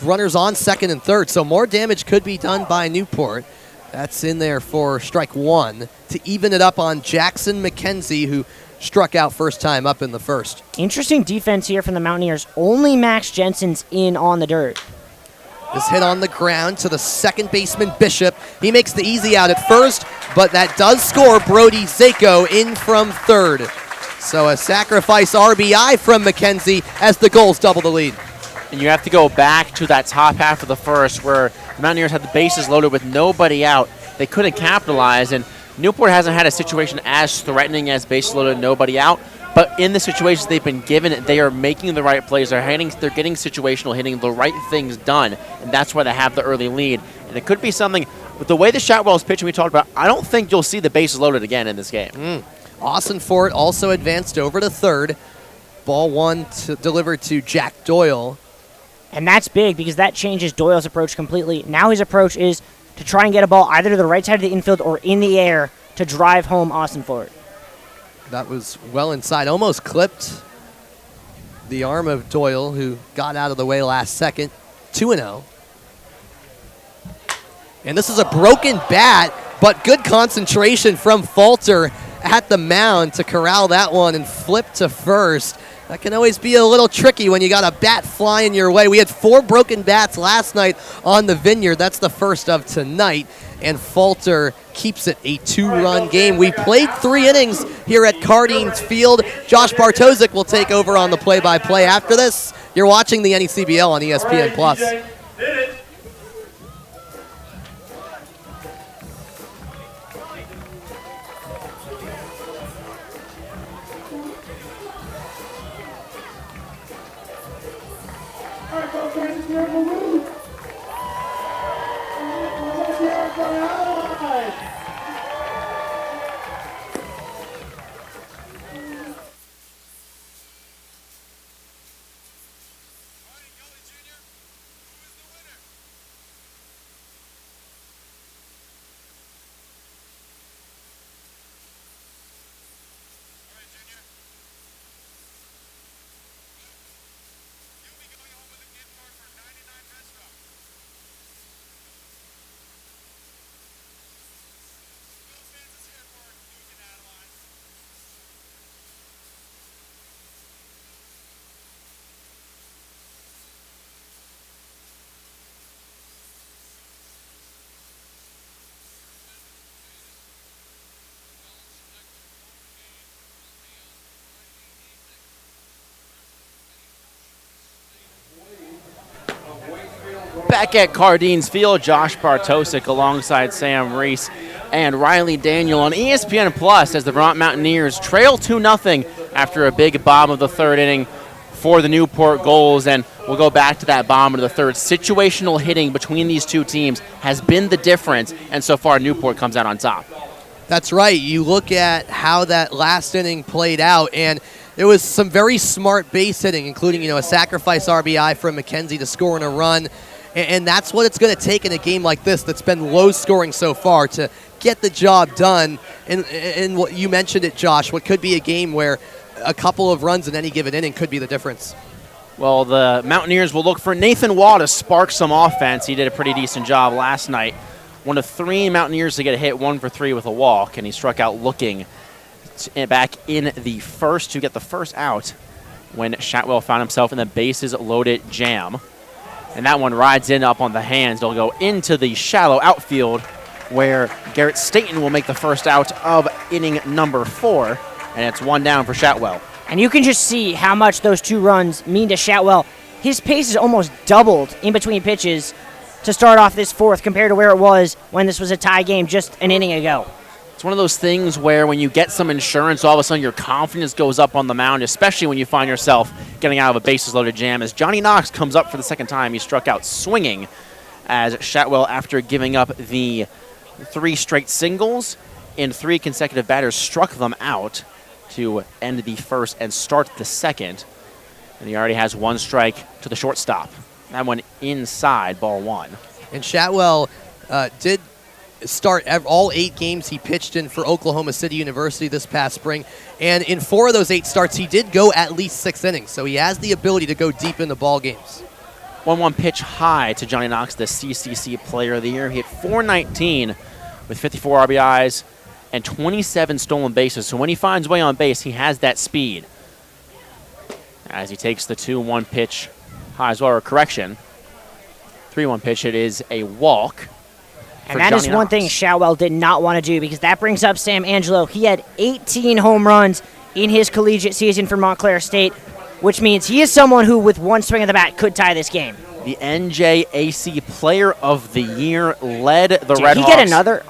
runners on second and third, so more damage could be done by Newport. That's in there for strike one to even it up on Jackson McKenzie, who struck out first time up in the first. Interesting defense here from the Mountaineers. Only Max Jensen's in on the dirt. This hit on the ground to the second baseman, Bishop. He makes the easy out at first, but that does score Brody Zako in from third. So a sacrifice RBI from McKenzie as the Gulls double the lead. And you have to go back to that top half of the first where the Mountaineers had the bases loaded with nobody out. They couldn't capitalize, and Newport hasn't had a situation as threatening as bases loaded, nobody out. But in the situations they've been given, they are making the right plays. They're getting situational hitting, the right things done, and that's why they have the early lead. And it could be something, with the way the Shotwell is pitching we talked about, I don't think you'll see the bases loaded again in this game. Austin Ford also advanced over to third. Ball one delivered to Jack Doyle. And that's big because that changes Doyle's approach completely. Now his approach is to try and get a ball either to the right side of the infield or in the air to drive home Austin Ford. That was well inside, almost clipped the arm of Doyle, who got out of the way last second. 2-0. And this is a broken bat, but good concentration from Falter at the mound to corral that one and flip to first. That can always be a little tricky when you got a bat flying your way. We had 4 broken bats last night on the Vineyard. That's the first of tonight. And Falter keeps it a 2-run game. We played 3 innings here at Cardines Field. Josh Bartosik will take over on the play-by-play after this. You're watching the NECBL on ESPN+. Back at Cardines Field, Josh Bartosik alongside Sam Reese and Riley Daniel on ESPN Plus as the Vermont Mountaineers trail 2-0 after a big bomb of the third inning for the Newport Gulls. And we'll go back to that bomb of the third. Situational hitting between these two teams has been the difference, and so far Newport comes out on top. That's right. You look at how that last inning played out, and it was some very smart base hitting, including a sacrifice RBI from McKenzie to score in a run. And that's what it's going to take in a game like this that's been low scoring so far to get the job done. And what you mentioned it, Josh, what could be a game where a couple of runs in any given inning could be the difference. Well, the Mountaineers will look for Nathan Waugh to spark some offense. He did a pretty decent job last night. One of 3 Mountaineers to get a hit, 1 for 3 with a walk, and he struck out looking back in the first to get the first out when Shotwell found himself in the bases loaded jam. And that one rides in up on the hands. It'll go into the shallow outfield where Garrett Staten will make the first out of inning number 4. And it's 1 down for Shotwell. And you can just see how much those 2 runs mean to Shotwell. His pace is almost doubled in between pitches. to start off this fourth compared to where it was when this was a tie game just an inning ago. It's one of those things where when you get some insurance, all of a sudden your confidence goes up on the mound, especially when you find yourself getting out of a bases-loaded jam. As Johnny Knox comes up for the second time, he struck out swinging as Shatwell, after giving up the 3 straight singles in 3 consecutive batters, struck them out to end the first and start the second. And he already has 1 strike to the shortstop. That one inside, ball 1. And Shatwell did start all 8 games he pitched in for Oklahoma City University this past spring. And in 4 of those 8 starts, he did go at least 6 innings. So he has the ability to go deep in the ball games. 1-1 pitch high to Johnny Knox, the CCC Player of the Year. He hit .419 with 54 RBIs and 27 stolen bases. So when he finds way on base, he has that speed. As he takes the 2-1 pitch high as well, or correction. 3-1 pitch, it is a walk. And that is one thing Shatwell did not want to do, because that brings up Sam Angelo. He had 18 home runs in his collegiate season for Montclair State, which means he is someone who, with 1 swing of the bat, could tie this game. The NJAC Player of the Year led the Red Hawks. Did he get another?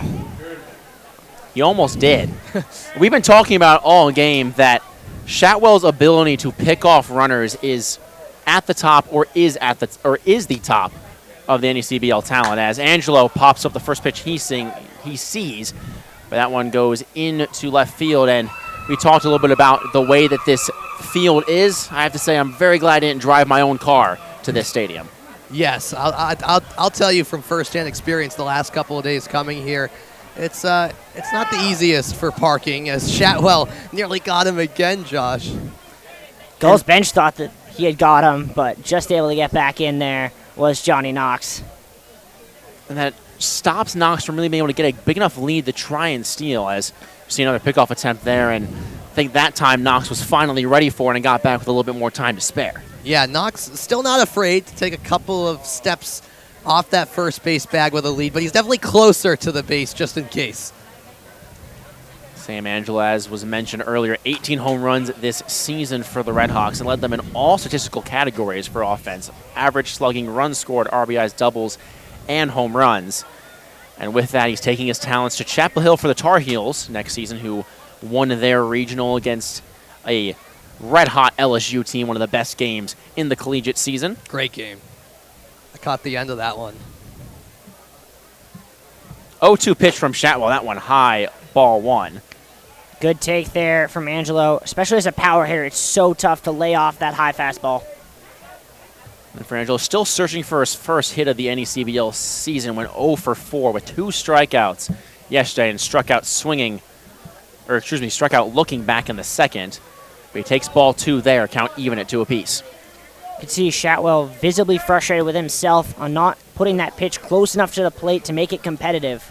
He almost did. We've been talking about all game that Shatwell's ability to pick off runners is at the top, or is the top of the NECBL talent, as Angelo pops up the first pitch he sees, but that one goes into left field. And we talked a little bit about the way that this field is. I have to say I'm very glad I didn't drive my own car to this stadium. Yes, I'll tell you from firsthand experience the last couple of days coming here, it's not the easiest for parking, as Shatwell nearly got him again, Josh. Gulls bench thought that he had got him, but just able to get back in there was Johnny Knox. And that stops Knox from really being able to get a big enough lead to try and steal, as you see another pickoff attempt there, and I think that time Knox was finally ready for it and got back with a little bit more time to spare. Yeah, Knox still not afraid to take a couple of steps off that first base bag with a lead, but he's definitely closer to the base just in case. Sam Angelo, as was mentioned earlier, 18 home runs this season for the Red Hawks, and led them in all statistical categories for offense: average, slugging, runs scored, RBIs, doubles, and home runs. And with that, he's taking his talents to Chapel Hill for the Tar Heels next season, who won their regional against a red-hot LSU team, one of the best games in the collegiate season. Great game. I caught the end of that one. 0-2 pitch from Shatwell, that one high, ball 1. Good take there from Angelo, especially as a power hitter. It's so tough to lay off that high fastball. And for Angelo, still searching for his first hit of the NECBL season, went 0 for 4 with 2 strikeouts yesterday and struck out looking back in the second. But he takes ball 2 there, count even at 2 apiece. You can see Shatwell visibly frustrated with himself on not putting that pitch close enough to the plate to make it competitive.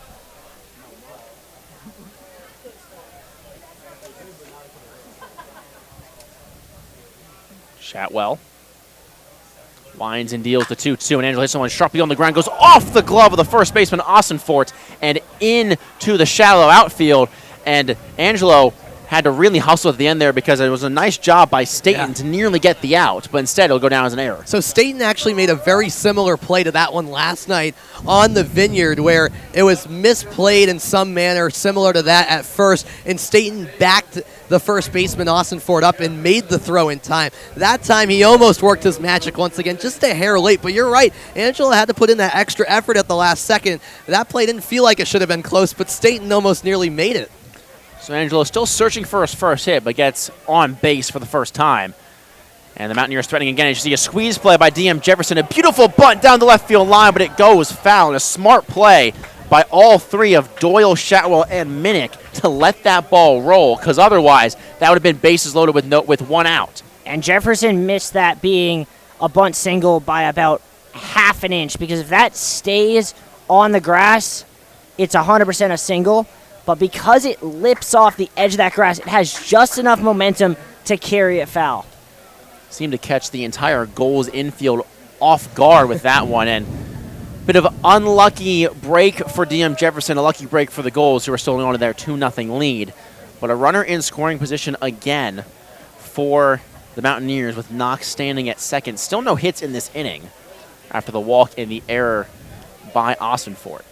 Shatwell winds and deals the 2-2, and Angelo hits someone sharply on the ground, goes off the glove of the first baseman, Austin and into the shallow outfield. And Angelo had to really hustle at the end there, because it was a nice job by Staten to nearly get the out, but instead it'll go down as an error. So Staten actually made a very similar play to that one last night on the Vineyard, where it was misplayed in some manner similar to that at first, and Staten backed the first baseman Austin Ford up and made the throw in time. That time he almost worked his magic once again, just a hair late, but you're right, Angelo had to put in that extra effort at the last second. That play didn't feel like it should have been close, but Staten almost nearly made it. So Angelo still searching for his first hit, but gets on base for the first time. And the Mountaineers threatening again. As you see a squeeze play by DM Jefferson. A beautiful bunt down the left field line, but it goes foul. And a smart play by all 3 of Doyle, Shatwell, and Minnick to let that ball roll, because otherwise that would have been bases loaded with 1 out. And Jefferson missed that being a bunt single by about half an inch, because if that stays on the grass, it's 100% a single. But because it lips off the edge of that grass, it has just enough momentum to carry it foul. Seemed to catch the entire Gulls infield off guard with that one. And bit of unlucky break for DM Jefferson, a lucky break for the Gulls, who are still on to their 2-0 lead. But a runner in scoring position again for the Mountaineers, with Knox standing at second. Still no hits in this inning after the walk and the error by Ossenfort.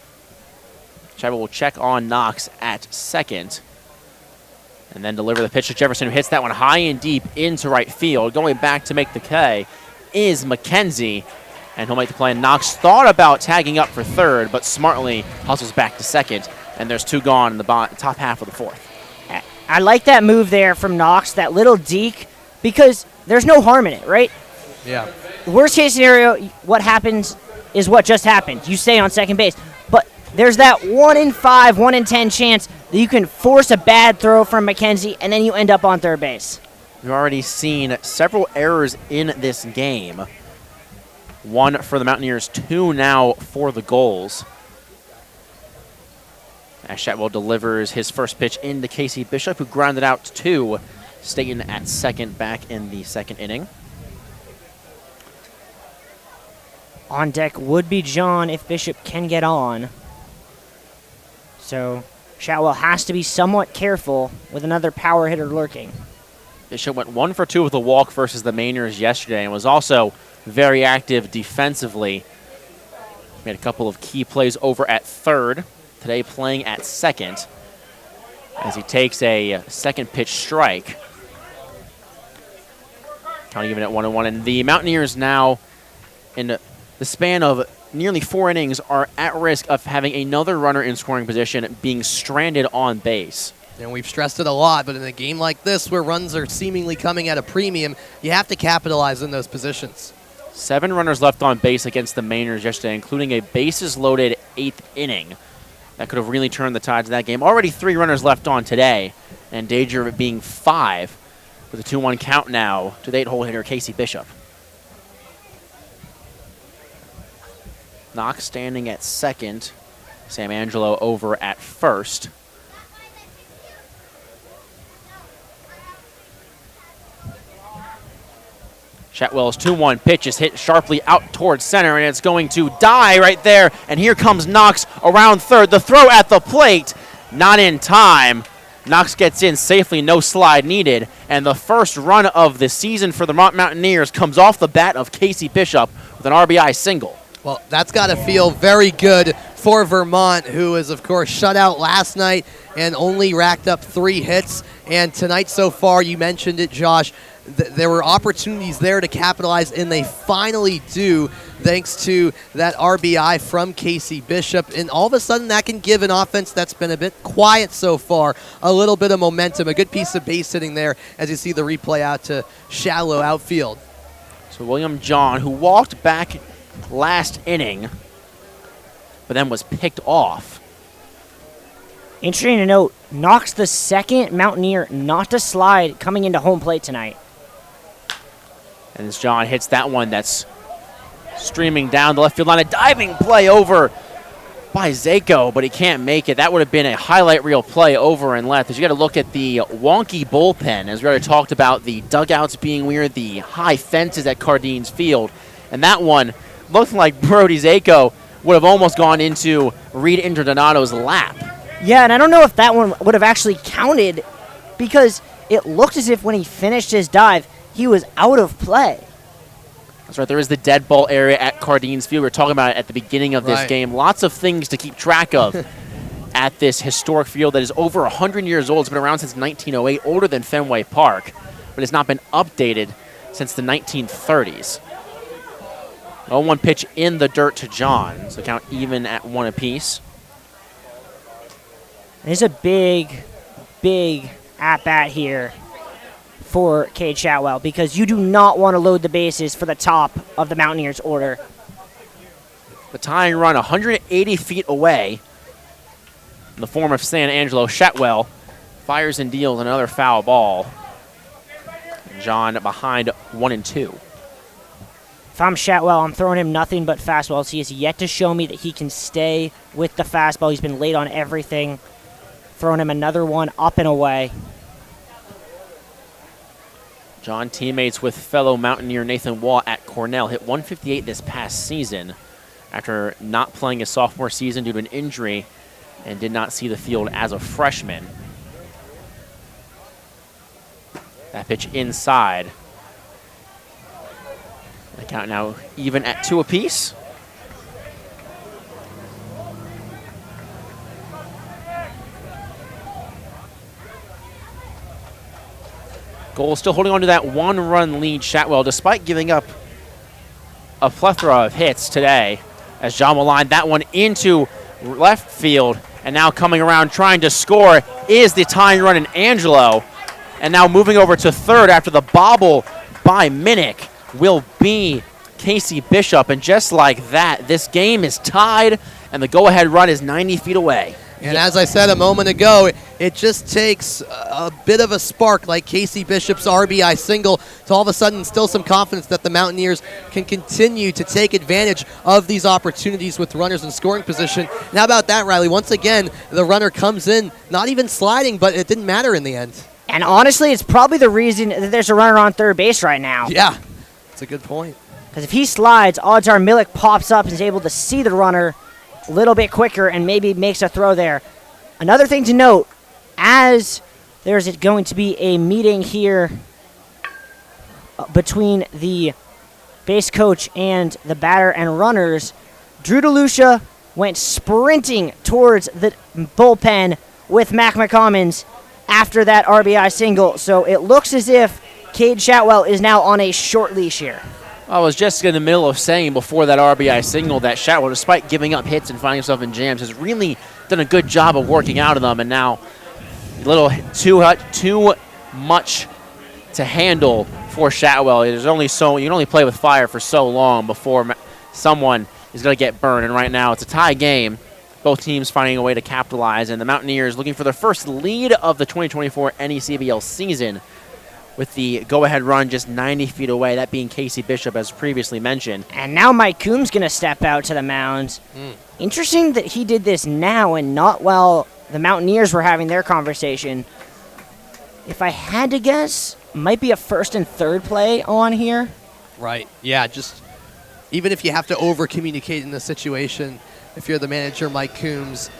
Shadwell will check on Knox at second and then deliver the pitch to Jefferson, who hits that one high and deep into right field. Going back to make the K is McKenzie, and he'll make the play. Knox thought about tagging up for third, but smartly hustles back to second, and there's two gone in the top half of the fourth. I like that move there from Knox, that little deke, because there's no harm in it, right? Yeah. Worst case scenario, what happens is what just happened. You stay on second base. But there's that 1 in 5, 1 in 10 chance that you can force a bad throw from McKenzie, and then you end up on third base. We've already seen several errors in this game. 1 for the Mountaineers, 2 now for the Gulls. As Shadwell delivers his first pitch into Casey Bishop, who grounded out to Staten at second back in the second inning. On deck would be John if Bishop can get on. So Shadwell has to be somewhat careful with another power hitter lurking. Bishop went 1 for 2 with a walk versus the Mainers yesterday and was also very active defensively. Made a couple of key plays over at third. Today playing at second as he takes a second pitch strike. Count even at 1-1. And the Mountaineers now, in the span of nearly 4 innings, are at risk of having another runner in scoring position being stranded on base. And we've stressed it a lot, but in a game like this where runs are seemingly coming at a premium, you have to capitalize in those positions. 7 runners left on base against the Mainers yesterday, including a bases-loaded 8th inning. That could have really turned the tides of that game. Already 3 runners left on today, and danger of it being 5 with a 2-1 count now to the 8-hole hitter Casey Bishop. Knox standing at second. Sam Angelo over at first. Shadwell's 2-1 pitch is hit sharply out towards center, and it's going to die right there. And here comes Knox around third. The throw at the plate, not in time. Knox gets in safely, no slide needed. And the first run of the season for the Vermont Mountaineers comes off the bat of Casey Bishop with an RBI single. Well, that's got to feel very good for Vermont, who is, of course, shut out last night and only racked up 3 hits. And tonight so far, you mentioned it, Josh, there were opportunities there to capitalize, and they finally do, thanks to that RBI from Casey Bishop. And all of a sudden, that can give an offense that's been a bit quiet so far a little bit of momentum. A good piece of base hitting there as you see the replay out to shallow outfield. So William John, who walked back last inning, but then was picked off. Interesting to note, Knox the second Mountaineer not to slide coming into home plate tonight. And as John hits that one, that's streaming down the left field line. A diving play over by Zako, but he can't make it. That would have been a highlight reel play over and left. As you got to look at the wonky bullpen, as we already talked about, the dugouts being weird, the high fences at Cardines Field. And that one looked like Brody Zako would have almost gone into Reed Interdonato's lap. Yeah, and I don't know if that one would have actually counted because it looked as if when he finished his dive, he was out of play. That's right. There is the dead ball area at Cardines Field. We were talking about it at the beginning of this game. Lots of things to keep track of at this historic field that is over 100 years old. It's been around since 1908, older than Fenway Park, but it's not been updated since the 1930s. 0-1 pitch in the dirt to John, so count even at 1 apiece. There's a big, big at-bat here for Cade Shadwell because you do not want to load the bases for the top of the Mountaineers order. The tying run 180 feet away in the form of San Angelo. Shadwell fires and deals another foul ball. John behind 1-2. If I'm Shadwell, I'm throwing him nothing but fastballs. He has yet to show me that he can stay with the fastball. He's been late on everything. Throwing him another one up and away. John teammates with fellow Mountaineer Nathan Waugh at Cornell. Hit 158 this past season after not playing his sophomore season due to an injury and did not see the field as a freshman. That pitch inside. The count now even at 2 apiece. Gulls still holding on to that 1-run lead. Shatwell, despite giving up a plethora of hits today, as John will line that one into left field, and now coming around trying to score is the tying run in Angelo, and now moving over to third after the bobble by Minnick will be Casey Bishop, and just like that, this game is tied, and the go-ahead run is 90 feet away. And as I said a moment ago, it just takes a bit of a spark like Casey Bishop's RBI single to all of a sudden instill some confidence that the Mountaineers can continue to take advantage of these opportunities with runners in scoring position. And how about that, Riley? Once again, the runner comes in, not even sliding, but it didn't matter in the end. And honestly, it's probably the reason that there's a runner on third base right now. Yeah, that's a good point. Because if he slides, odds are Millick pops up and is able to see the runner a little bit quicker and maybe makes a throw there. Another thing to note, as there's going to be a meeting here between the base coach and the batter and runners, Drew DeLucia went sprinting towards the bullpen with Mac McCommons after that RBI single. So it looks as if Cade Shatwell is now on a short leash here. I was just in the middle of saying before that RBI signal that Shatwell, despite giving up hits and finding himself in jams, has really done a good job of working out of them, and now a little too much to handle for Shatwell. There's only you can only play with fire for so long before someone is going to get burned, and right now it's a tie game. Both teams finding a way to capitalize, and the Mountaineers looking for their first lead of the 2024 NECBL season, with the go-ahead run just 90 feet away, that being Casey Bishop, as previously mentioned. And now Mike Coombs going to step out to the mound. Interesting that he did this now and not while the Mountaineers were having their conversation. If I had to guess, might be a first and third play on here. Right, yeah, just even if you have to over-communicate in the situation, if you're the manager, Mike Coombs,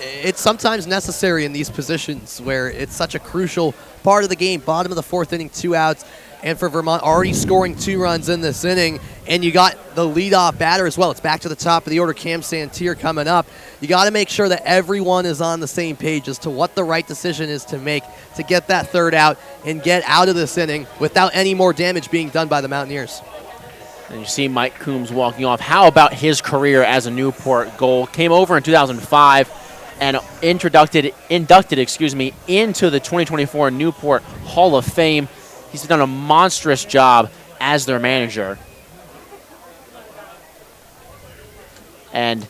it's sometimes necessary in these positions where it's such a crucial part of the game. Bottom of the fourth inning, 2 outs, and for Vermont already scoring 2 runs in this inning, and you got the leadoff batter as well. It's back to the top of the order, Cam Santier coming up. You got to make sure that everyone is on the same page as to what the right decision is to make to get that third out and get out of this inning without any more damage being done by the Mountaineers. And you see Mike Coombs walking off. How about his career as a Newport Gull? Came over in 2005. And inducted into the 2024 Newport Hall of Fame. He's done a monstrous job as their manager, and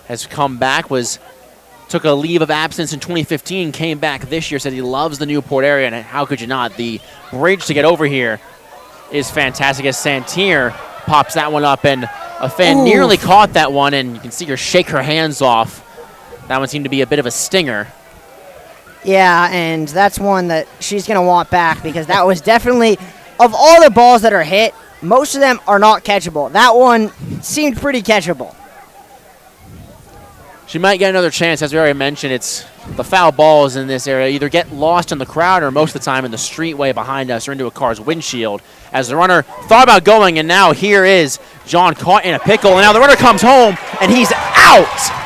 has come back. Took a leave of absence in 2015, came back this year, said he loves the Newport area, and how could you not? The bridge to get over here is fantastic, as Santier pops that one up, and a fan nearly caught that one, and you can see her shake her hands off. That one seemed to be a bit of a stinger. Yeah, and that's one that she's going to want back, because that was definitely, of all the balls that are hit, most of them are not catchable. That one seemed pretty catchable. She might get another chance. As we already mentioned, it's the foul balls in this area either get lost in the crowd or most of the time in the streetway behind us or into a car's windshield. As the runner thought about going, and now here is John caught in a pickle, and now the runner comes home, and he's out.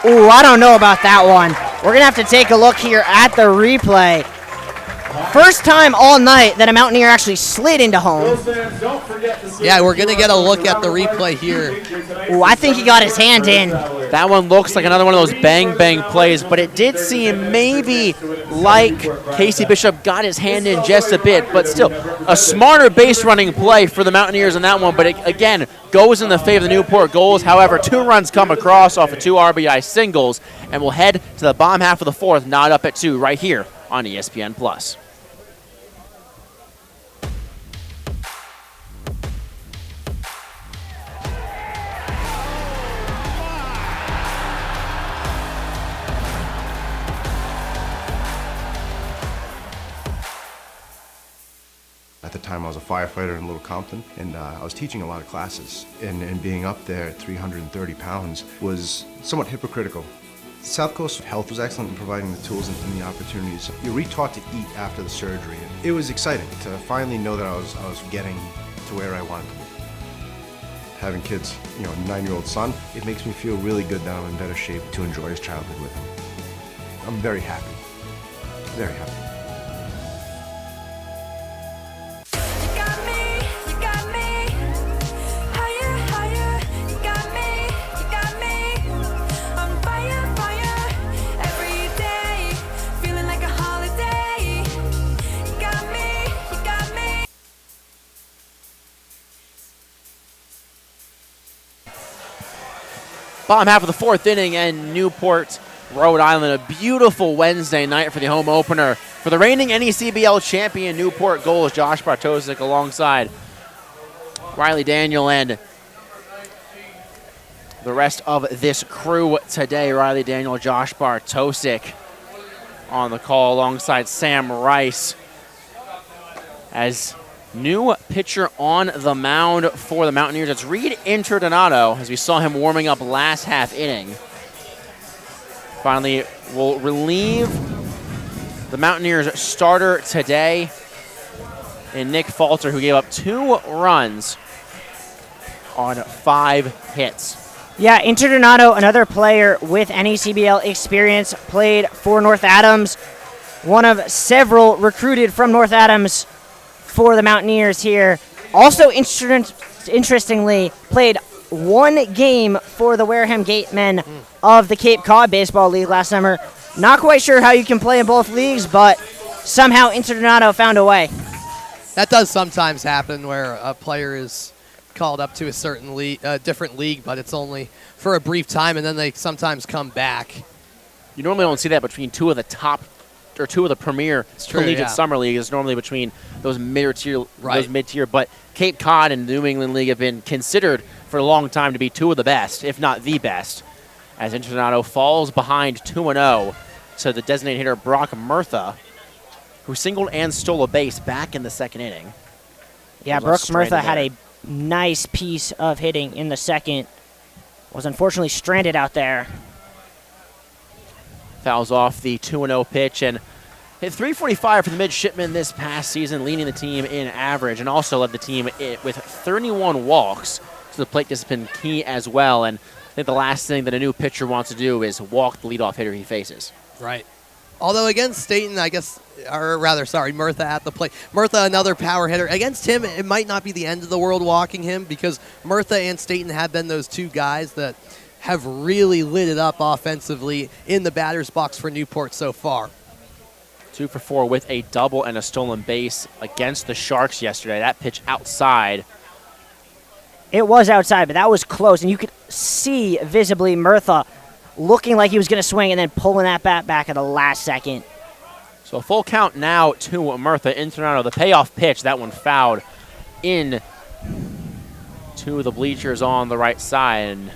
Ooh, I don't know about that one. We're going to have to take a look here at the replay. First time all night that a Mountaineer actually slid into home. Yeah, we're going to get a look at the replay here. Ooh, I think he got his hand in. That one looks like another one of those bang-bang plays, but it did seem maybe like Casey Bishop got his hand in just a bit, but still a smarter base-running play for the Mountaineers in that one, but it, again, goes in the favor of the Newport Gulls. However, 2 runs come across off of 2 RBI singles, and we'll head to the bottom half of the fourth, not up at 2 right here on ESPN+. At the time, I was a firefighter in Little Compton, and I was teaching a lot of classes. And being up there at 330 pounds was somewhat hypocritical. South Coast Health was excellent in providing the tools and the opportunities. You're retaught to eat after the surgery. It was exciting to finally know that I was getting to where I wanted to be. Having kids, a 9-year-old son, it makes me feel really good that I'm in better shape to enjoy his childhood with him. I'm very happy. Very happy. Bottom half of the fourth inning, and Newport, Rhode Island, a beautiful Wednesday night for the home opener for the reigning NECBL champion Newport Gulls. Josh Bartosik alongside Riley Daniel and the rest of this crew today. Riley Daniel, Josh Bartosik on the call alongside Sam Rice as new pitcher on the mound for the Mountaineers. It's Reed Interdonato, as we saw him warming up last half inning. Finally, will relieve the Mountaineers starter today in Nick Falter, who gave up 2 runs on 5 hits. Yeah, Interdonato, another player with NECBL experience, played for North Adams, one of several recruited from North Adams for the Mountaineers here. Also, interestingly, played 1 game for the Wareham Gatemen of the Cape Cod Baseball League last summer. Not quite sure how you can play in both leagues, but somehow Interdonato found a way. That does sometimes happen where a player is called up to a certain league, different league, but it's only for a brief time, and then they sometimes come back. You normally don't see that between 2 of the top or 2 of the premier collegiate summer leagues. It's normally between those mid-tier, but Cape Cod and the New England League have been considered for a long time to be 2 of the best, if not the best, as Interdonato falls behind 2-0 to the designated hitter Brock Murtha, who singled and stole a base back in the second inning. Yeah, Brock Murtha had a nice piece of hitting in the second. Was unfortunately stranded out there. Fouls off the 2-0 pitch and hit .345 for the midshipman this past season, leading the team in average, and also led the team with 31 walks. So the plate discipline key as well. And I think the last thing that a new pitcher wants to do is walk the leadoff hitter he faces. Right. Although against Staten, I guess, or rather, sorry, Murtha at the plate. Murtha, another power hitter. Against him, it might not be the end of the world walking him, because Murtha and Staten have been those 2 guys that have really lit it up offensively in the batter's box for Newport so far. 2 for 4 with a double and a stolen base against the Sharks yesterday. That pitch outside. It was outside, but that was close, and you could see visibly Murtha looking like he was going to swing and then pulling that bat back at the last second. So a full count now to Murtha. Interdonato, the payoff pitch, that one fouled in to the bleachers on the right side. And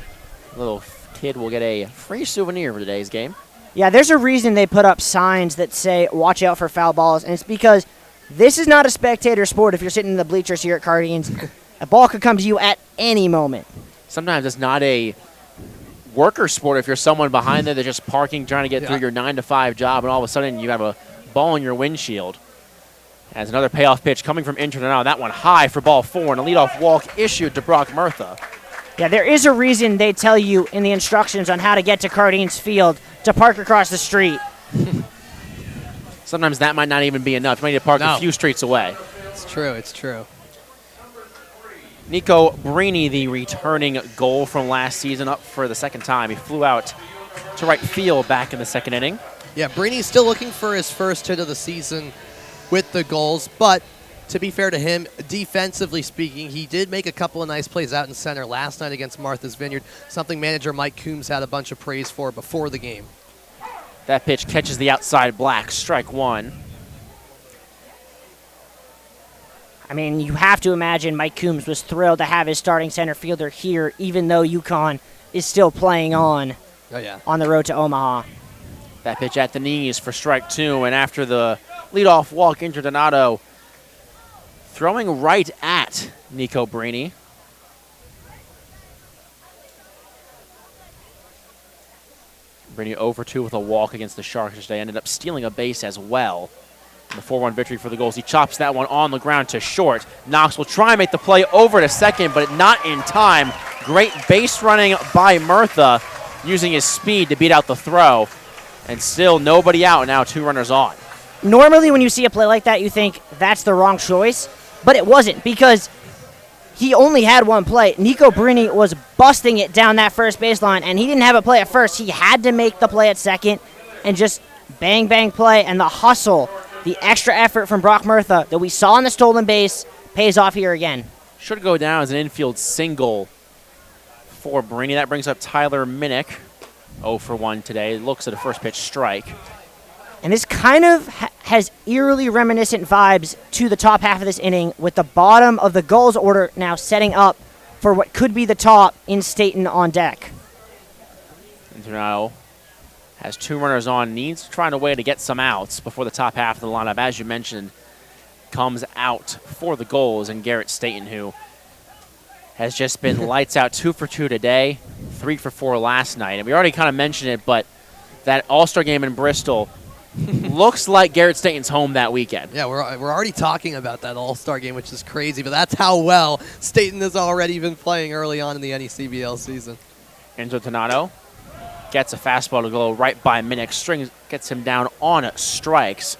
little kid will get a free souvenir for today's game. Yeah, there's a reason they put up signs that say, watch out for foul balls, and it's because this is not a spectator sport if you're sitting in the bleachers here at Guardians. A ball could come to you at any moment. Sometimes it's not a worker sport if you're someone behind there that's just parking, trying to get through your 9-to-5 job, and all of a sudden you have a ball in your windshield. As another payoff pitch coming from Interdonato, that one high for ball 4, and a leadoff walk issued to Brock Murtha. Yeah, there is a reason they tell you in the instructions on how to get to Guardians Field to park across the street. Sometimes that might not even be enough. You might need to park a few streets away. It's true, it's true. Nico Brini, the returning goal from last season, up for the second time. He flew out to right field back in the second inning. Yeah, Brini's still looking for his first hit of the season with the Gulls, but to be fair to him, defensively speaking, he did make a couple of nice plays out in center last night against Martha's Vineyard, something manager Mike Coombs had a bunch of praise for before the game. That pitch catches the outside black, strike 1. I mean, you have to imagine Mike Coombs was thrilled to have his starting center fielder here, even though UConn is still playing on the road to Omaha. That pitch at the knees for strike 2, and after the leadoff walk, Interdonato throwing right at Nico Brini. Brini 0-for-2 with a walk against the Sharks today. Ended up stealing a base as well. The 4-1 victory for the Gulls. He chops that one on the ground to short. Knox will try and make the play over to second, but not in time. Great base running by Murtha, using his speed to beat out the throw. And still nobody out, now 2 runners on. Normally when you see a play like that, you think that's the wrong choice, but it wasn't, because he only had 1 play. Nico Brini was busting it down that first baseline, and he didn't have a play at first. He had to make the play at second and just bang, bang play, and the hustle, the extra effort from Brock Murtha that we saw on the stolen base pays off here again. Should go down as an infield single for Brini. That brings up Tyler Minnick, 0 for 1 today. Looks at a first pitch strike. And this kind of has eerily reminiscent vibes to the top half of this inning, with the bottom of the Gulls order now setting up for what could be the top in Staten on deck. Now has 2 runners on, needs to find a way to get some outs before the top half of the lineup, as you mentioned, comes out for the Gulls, and Garrett Staten, who has just been lights out, 2 for 2 today, 3 for 4 last night. And we already kind of mentioned it, but that All-Star game in Bristol looks like Garrett Staten's home that weekend. Yeah, we're already talking about that All-Star game, which is crazy, but that's how well Staten has already been playing early on in the NECBL season. Enzo Donato gets a fastball to go right by Minnick. Gets him down on strikes.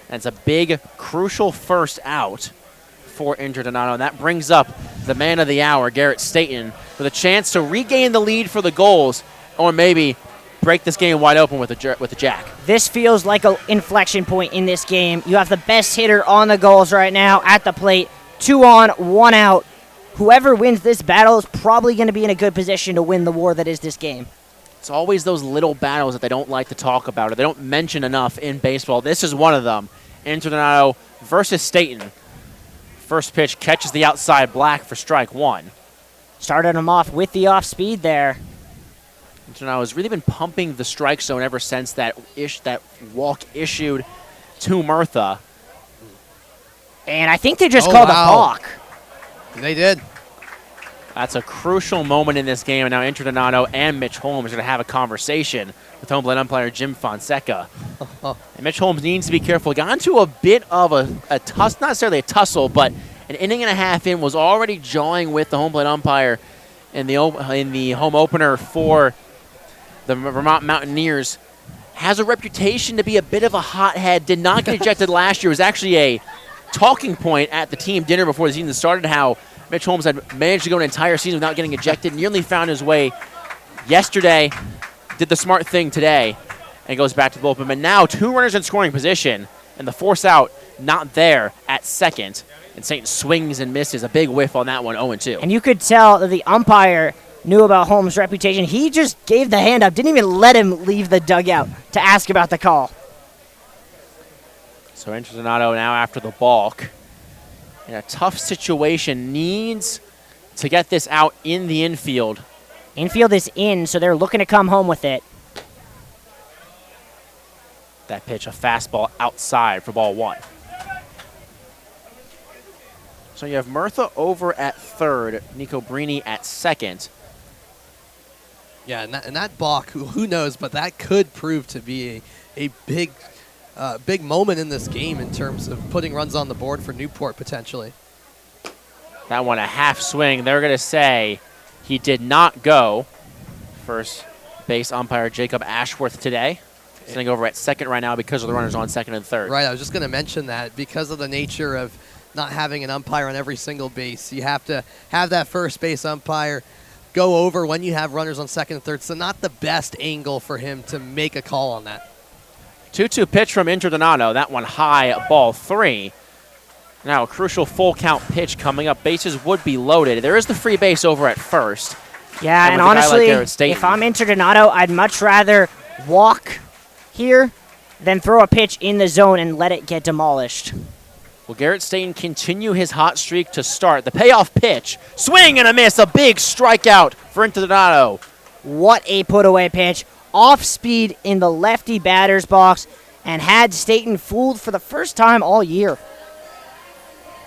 And it's a big, crucial first out for Enzo Donato, and that brings up the man of the hour, Garrett Staten, with a chance to regain the lead for the Gulls, or maybe break this game wide open with a jack. This feels like an inflection point in this game. You have the best hitter on the Gulls right now at the plate. 2 on, 1 out. Whoever wins this battle is probably going to be in a good position to win the war that is this game. It's always those little battles that they don't like to talk about or they don't mention enough in baseball. This is one of them. Enzo Donato versus Staten. First pitch catches the outside black for strike 1. Started him off with the off speed there. Donato has really been pumping the strike zone ever since that walk issued to Murtha. And I think they just called a balk. They did. That's a crucial moment in this game, and now Enzo Donato and Mitch Holmes are going to have a conversation with home plate umpire Jim Fonseca. And Mitch Holmes needs to be careful. Got into a bit of a tussle, not necessarily a tussle, but an inning and a half in, was already jawing with the home plate umpire in the home opener for the Vermont Mountaineers. Has a reputation to be a bit of a hothead. Did not get ejected last year. It was actually a talking point at the team dinner before the season started, how Mitch Holmes had managed to go an entire season without getting ejected. Nearly found his way yesterday. Did the smart thing today and goes back to the bullpen. But now 2 runners in scoring position, and the force out not there at second. And Staten swings and misses. A big whiff on that one, 0-2. And you could tell that the umpire knew about Holmes' reputation. He just gave the hand up, didn't even let him leave the dugout to ask about the call. So Enzo Donato now after the balk. In a tough situation, needs to get this out in the infield. Infield is in, so they're looking to come home with it. That pitch, a fastball outside for ball 1. So you have Murtha over at third, Nico Brini at second. Yeah, and that balk, who knows, but that could prove to be a big moment in this game in terms of putting runs on the board for Newport potentially. That one a half swing. They're going to say he did not go. First base umpire Jacob Ashworth today. Sitting over at second right now because of the runners on second and third. Right, I was just going to mention that because of the nature of not having an umpire on every single base, you have to have that first base umpire go over when you have runners on second and third, so not the best angle for him to make a call on that. 2-2 pitch from Enzo Donato. That one high, ball 3. Now a crucial full count pitch coming up. Bases would be loaded. There is the free base over at first. Yeah, and honestly, if I'm Enzo Donato, I'd much rather walk here than throw a pitch in the zone and let it get demolished. Will Garrett Staten continue his hot streak to start? The payoff pitch. Swing and a miss. A big strikeout for Enzo Donato. What a put-away pitch. Off speed in the lefty batter's box and had Staten fooled for the first time all year.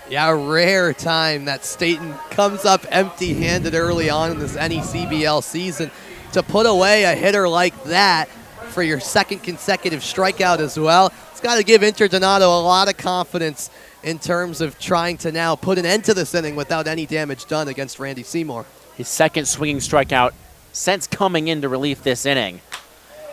Yeah, a rare time that Staten comes up empty-handed early on in this NECBL season. To put away a hitter like that for your second consecutive strikeout as well, it's got to give Enzo Donato a lot of confidence in terms of trying to now put an end to this inning without any damage done against Randy Seymour. His second swinging strikeout since coming in to relief this inning.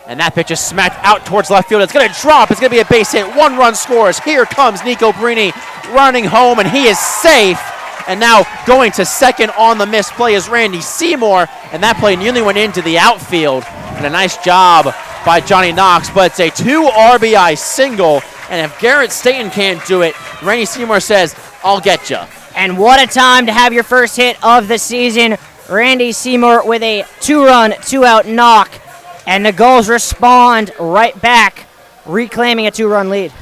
And that pitch is smacked out towards left field. It's going to drop. It's going to be a base hit. 1 run scores. Here comes Nico Brini running home, and he is safe. And now going to second on the missed play is Randy Seymour. And that play nearly went into the outfield. And a nice job by Johnny Knox. But it's a 2 RBI single. And if Garrett Staten can't do it, Randy Seymour says, I'll get you. And what a time to have your first hit of the season. Randy Seymour with a 2-run, 2-out knock, and the Gulls respond right back, reclaiming a 2-run lead.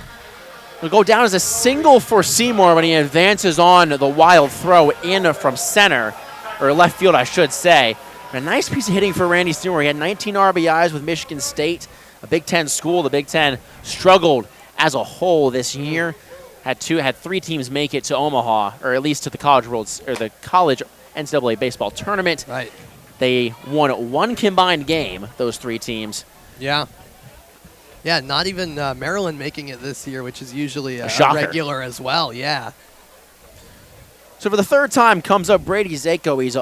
Will go down as a single for Seymour when he advances on the wild throw in from center, or left field, I should say. And a nice piece of hitting for Randy Seymour. He had 19 RBIs with Michigan State, a Big Ten school. The Big Ten struggled as a whole this year. Had 3 teams make it to Omaha, or at least to the College NCAA baseball tournament. Right. They won 1 combined game, those 3 teams. Yeah. Yeah, not even Maryland making it this year, which is usually a regular as well. Yeah. So for the 3rd time comes up Brady Zako. He's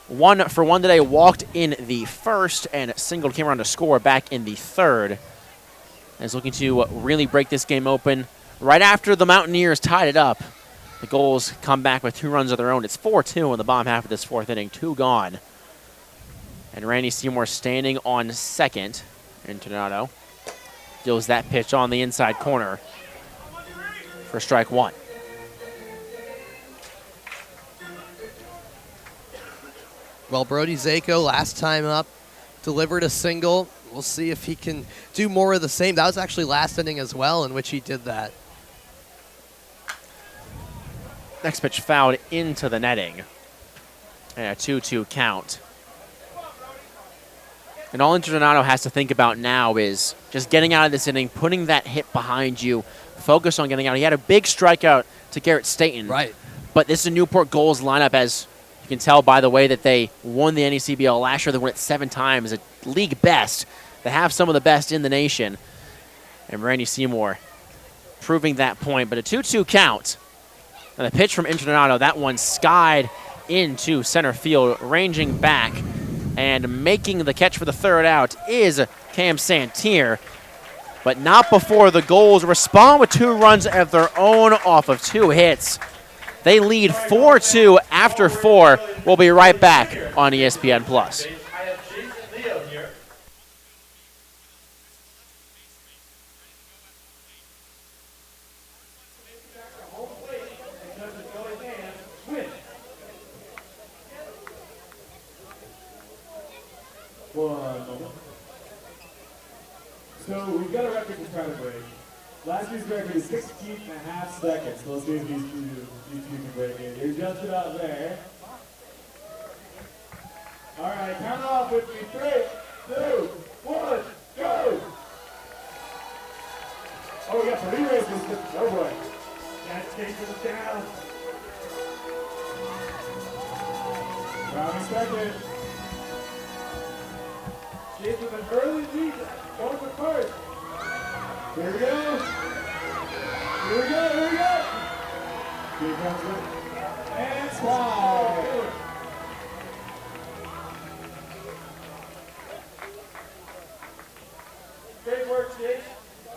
1 for 1 today, walked in the first and singled, came around to score back in the 3rd. And is looking to really break this game open. Right after the Mountaineers tied it up, the Gulls come back with 2 runs of their own. It's 4-2 in the bottom half of this 4th inning, 2 gone. And Randy Seymour standing on second. Internado deals that pitch on the inside corner for strike 1. Well, Brody Zako, last time up, delivered a single. We'll see if he can do more of the same. That was actually last inning as well in which he did that. Next pitch fouled into the netting. And a 2-2 count. And all Internado has to think about now is just getting out of this inning, putting that hit behind you, focus on getting out. He had a big strikeout to Garrett Staten. Right. But this is a Newport Gulls lineup, as you can tell by the way that they won the NECBL last year. They won it 7 times, a league best. They have some of the best in the nation. And Randy Seymour proving that point. But a 2-2 count. And the pitch from Internado, that one skied into center field, ranging back. And making the catch for the 3rd out is Cam Santier. But not before the Gulls respond with 2 runs of their own off of 2 hits. They lead 4-2 after 4. We'll be right back on ESPN+. So we've got a record to try to break. Last year's record is 16.5 seconds. So let's see if these two can break it. You're just about there. All right, count off with me. 3, 2, 1, go! Oh, we got some re-races. Oh boy. That takes us down. Round second. Chase with an early lead. Going for first. Here we go. Here we go. Here we go. Here comes it. And slide. Great work, Chase.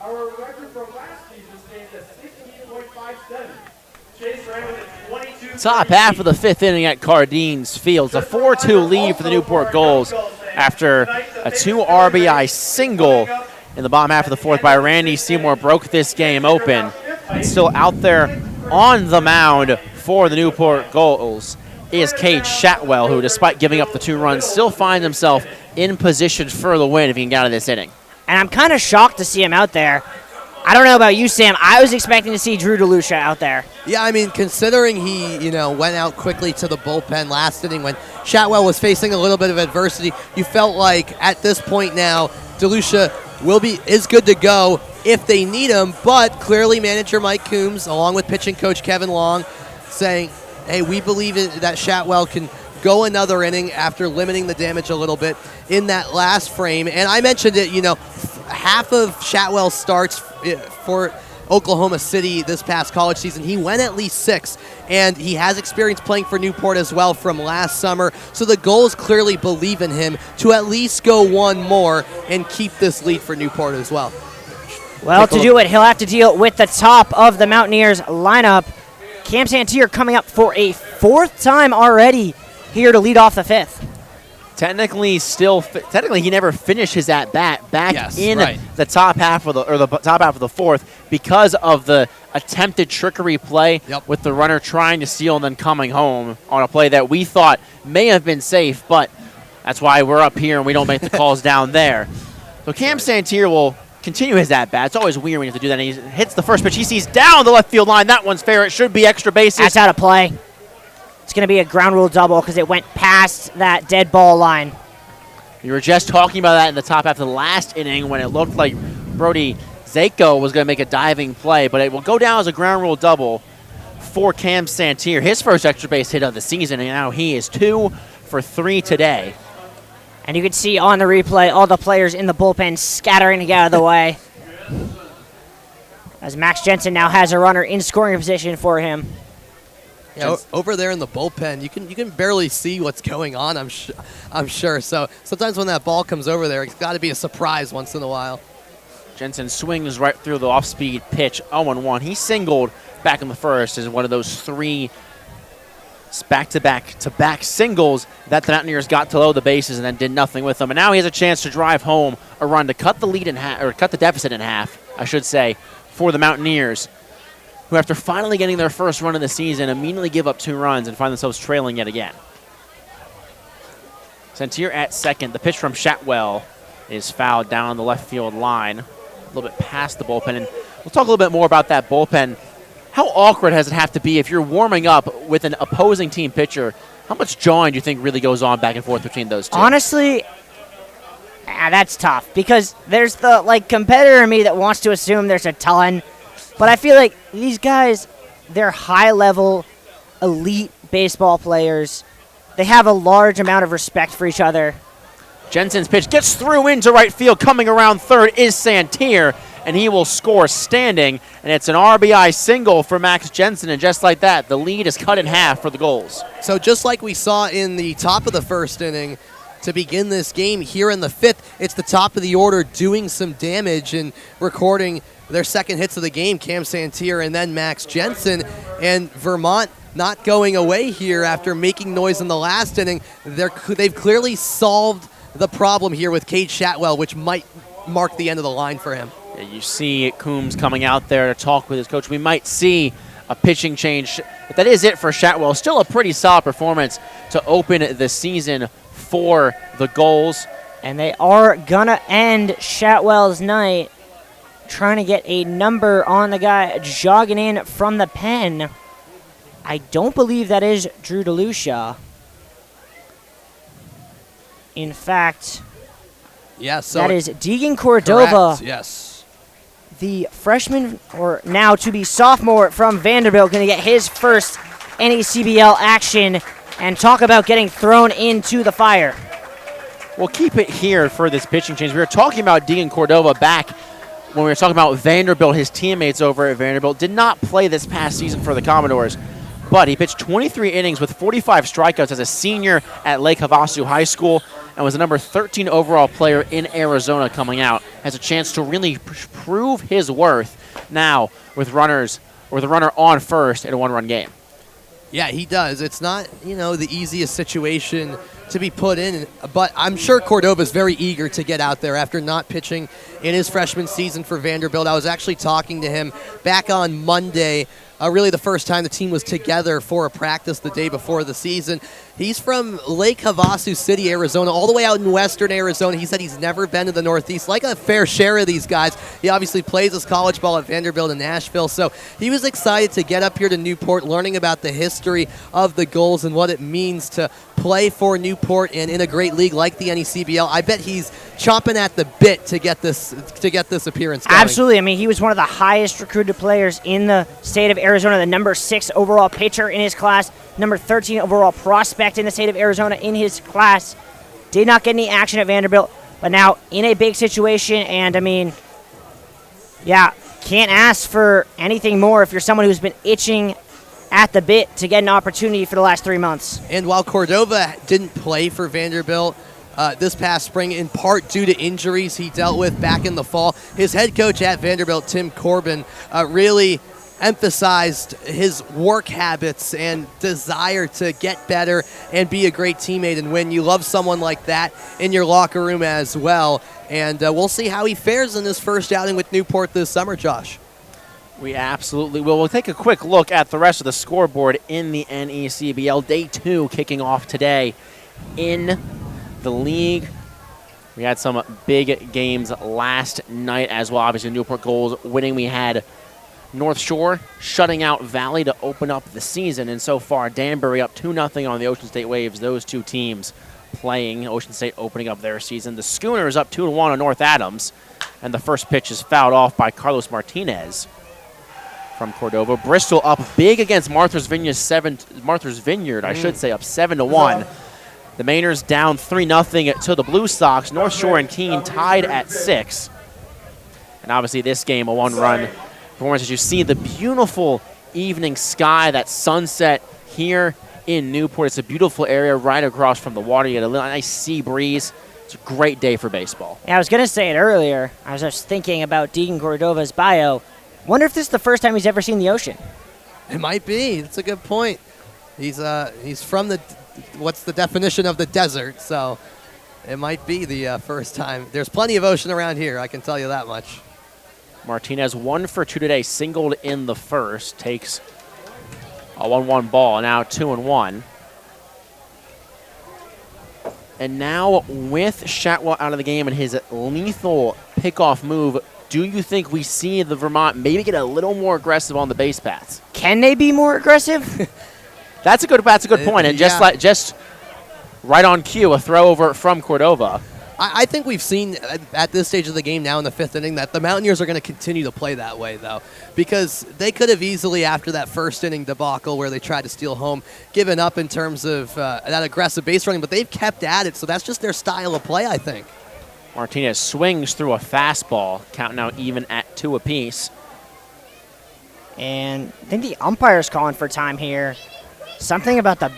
Our record from last season stands at 16.57. Chase ran with a 22. Top half of the 5th inning at Cardines Field. It's a 4-2 lead for the Newport Gulls after a 2 RBI single in the bottom half of the 4th by Randy Seymour. Broke this game open. And still out there on the mound for the Newport Gulls is Cade Shatwell, who, despite giving up the 2 runs, still finds himself in position for the win if he can get out of this inning. And I'm kind of shocked to see him out there. I don't know about you, Sam. I was expecting to see Drew DeLucia out there. Yeah, I mean, considering he, went out quickly to the bullpen last inning when Shatwell was facing a little bit of adversity, you felt like at this point now, DeLucia is good to go if they need him. But clearly, manager Mike Coombs, along with pitching coach Kevin Long, saying, "Hey, we believe that Shatwell can go another inning after limiting the damage a little bit in that last frame." And I mentioned it, half of Shatwell's starts for Oklahoma City this past college season, he went at least 6, and he has experience playing for Newport as well from last summer. So the Gulls clearly believe in him to at least go 1 more and keep this lead for Newport as well. Well, to do it, he'll have to deal with the top of the Mountaineers lineup. Cam Santier coming up for a 4th time already here to lead off the 5th. Technically, he never finished his at bat back the top half of the fourth because of the attempted trickery play with the runner trying to steal and then coming home on a play that we thought may have been safe, but that's why we're up here and we don't make the calls down there. So Cam Santier will continue his at bat. It's always weird when you have to do that. And he hits the first pitch. He sees down the left field line. That one's fair. It should be extra bases. That's out of play. It's going to be a ground rule double because it went past that dead ball line. You were just talking about that in the top half of the last inning when it looked like Brody Zako was going to make a diving play, but it will go down as a ground rule double for Cam Santier. His first extra base hit of the season, and now he is 2 for 3 today. And you can see on the replay all the players in the bullpen scattering to get out of the way. As Max Jensen now has a runner in scoring position for him. Yeah, over there in the bullpen, you can barely see what's going on, I'm sure. So sometimes when that ball comes over there, it's got to be a surprise once in a while. Jensen swings right through the off-speed pitch, 0-1. He singled back in the first as one of those 3 back-to-back singles that the Mountaineers got to load the bases and then did nothing with them. And now he has a chance to drive home a run to cut the lead in half, or cut the deficit in half, I should say, for the Mountaineers, who after finally getting their first run of the season immediately give up 2 runs and find themselves trailing yet again. Santier at second. The pitch from Shatwell is fouled down the left field line, a little bit past the bullpen. And we'll talk a little bit more about that bullpen. How awkward does it have to be if you're warming up with an opposing team pitcher? How much jawing do you think really goes on back and forth between those two? Honestly, that's tough because there's the competitor in me that wants to assume there's a ton. But I feel like these guys, they're high-level, elite baseball players. They have a large amount of respect for each other. Jensen's pitch gets through into right field. Coming around third is Santier, and he will score standing. And it's an RBI single for Max Jensen, and just like that, the lead is cut in half for the Gulls. So just like we saw in the top of the first inning, to begin this game here in the 5th, it's the top of the order doing some damage and recording their second hits of the game, Cam Santier and then Max Jensen. And Vermont not going away here after making noise in the last inning. They've clearly solved the problem here with Cade Shatwell, which might mark the end of the line for him. Yeah, you see Coombs coming out there to talk with his coach. We might see a pitching change. But that is it for Shatwell. Still a pretty solid performance to open the season for the Gulls. And they are going to end Shatwell's night trying to get a number on the guy jogging in from the pen. I don't believe that is Drew DeLucia. In fact, that is Deegan Cordova. Correct, yes. The freshman, or now to be sophomore from Vanderbilt, going to get his first NACBL action and talk about getting thrown into the fire. We'll keep it here for this pitching change. We were talking about Deegan Cordova back when we were talking about Vanderbilt. His teammates over at Vanderbilt did not play this past season for the Commodores, but he pitched 23 innings with 45 strikeouts as a senior at Lake Havasu High School and was the number 13 overall player in Arizona coming out. Has a chance to really prove his worth now with the runner on first in a 1-run game. Yeah, he does. It's not, the easiest situation to be put in, but I'm sure Cordova's very eager to get out there after not pitching in his freshman season for Vanderbilt. I was actually talking to him back on Monday, really the first time the team was together for a practice the day before the season. He's from Lake Havasu City, Arizona, all the way out in western Arizona. He said he's never been to the Northeast, like a fair share of these guys. He obviously plays his college ball at Vanderbilt in Nashville, so he was excited to get up here to Newport, learning about the history of the Gulls and what it means to play for Newport and in a great league like the NECBL. I bet he's chomping at the bit to get this appearance going. Absolutely. I mean, he was one of the highest recruited players in the state of Arizona, the number 6 overall pitcher in his class, number 13 overall prospect in the state of Arizona in his class. Did not get any action at Vanderbilt, but now in a big situation, and I mean, yeah, can't ask for anything more if you're someone who's been itching at the bit to get an opportunity for the last 3 months. And while Cordova didn't play for Vanderbilt this past spring, in part due to injuries he dealt with back in the fall, his head coach at Vanderbilt, Tim Corbin, really emphasized his work habits and desire to get better and be a great teammate and win. You love someone like that in your locker room as well. And we'll see how he fares in his first outing with Newport this summer, Josh. We absolutely will. We'll take a quick look at the rest of the scoreboard in the NECBL. Day 2 kicking off today in the league. We had some big games last night as well. Obviously, Newport Gulls winning. We had North Shore shutting out Valley to open up the season. And so far, Danbury up 2-0 on the Ocean State Waves. Those two teams playing. Ocean State opening up their season. The Schooners up 2-1 on North Adams. And the first pitch is fouled off by Carlos Martinez from Cordova. Bristol up big against Martha's Vineyard, I should say, up 7-1. The Mainers down 3-0 to the Blue Sox. North Shore and Keene tied at 6. And obviously this game, a one-run performance. As you see the beautiful evening sky, that sunset here in Newport. It's a beautiful area right across from the water. You get a little nice sea breeze. It's a great day for baseball. Yeah, I was going to say it earlier. I was just thinking about Deegan Cordova's bio. Wonder if this is the first time he's ever seen the ocean. It might be. That's a good point. He's from the, what's the definition of the desert? So it might be the first time. There's plenty of ocean around here, I can tell you that much. Martinez 1 for 2 today, singled in the first, takes a 1-1 ball, now 2-1. And now with Shatwell out of the game and his lethal pickoff move, do you think we see the Vermont maybe get a little more aggressive on the base paths? Can they be more aggressive? That's a good point. And just right on cue, a throw over from Cordova. I think we've seen at this stage of the game now in the 5th inning that the Mountaineers are going to continue to play that way, though, because they could have easily, after that first inning debacle where they tried to steal home, given up in terms of that aggressive base running, but they've kept at it, so that's just their style of play, I think. Martinez swings through a fastball, count now even at 2 apiece. And I think the umpire's calling for time here. Something about the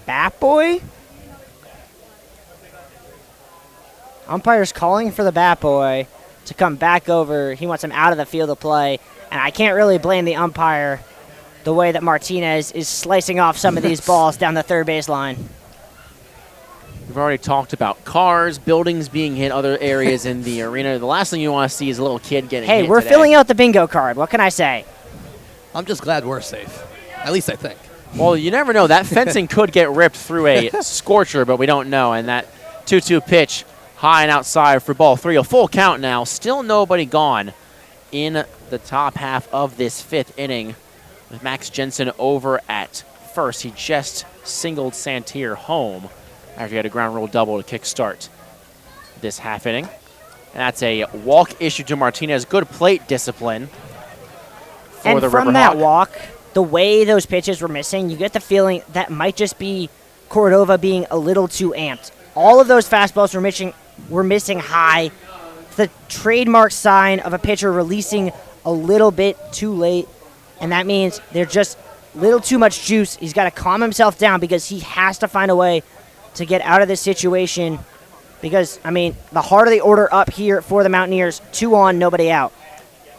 bat boy? Umpire's calling for the bat boy to come back over. He wants him out of the field of play. And I can't really blame the umpire the way that Martinez is slicing off some of these balls down the third base line. We've already talked about cars, buildings being hit, other areas in the arena. The last thing you want to see is a little kid getting hit. Hey, we're filling out the bingo card. What can I say? I'm just glad we're safe. At least I think. Well, you never know. That fencing could get ripped through a scorcher, but we don't know. And that 2-2 pitch high and outside for ball 3. A full count now. Still nobody gone in the top half of this 5th inning with Max Jensen over at first. He just singled Santier home after he had a ground rule double to kickstart this half inning. And that's a walk issue to Martinez. Good plate discipline for the Riverhawk. And from that walk, the way those pitches were missing, you get the feeling that might just be Cordova being a little too amped. All of those fastballs were missing high. The trademark sign of a pitcher releasing a little bit too late, and that means they're just a little too much juice. He's got to calm himself down because he has to find a way to get out of this situation because, I mean, the heart of the order up here for the Mountaineers, 2 on, nobody out.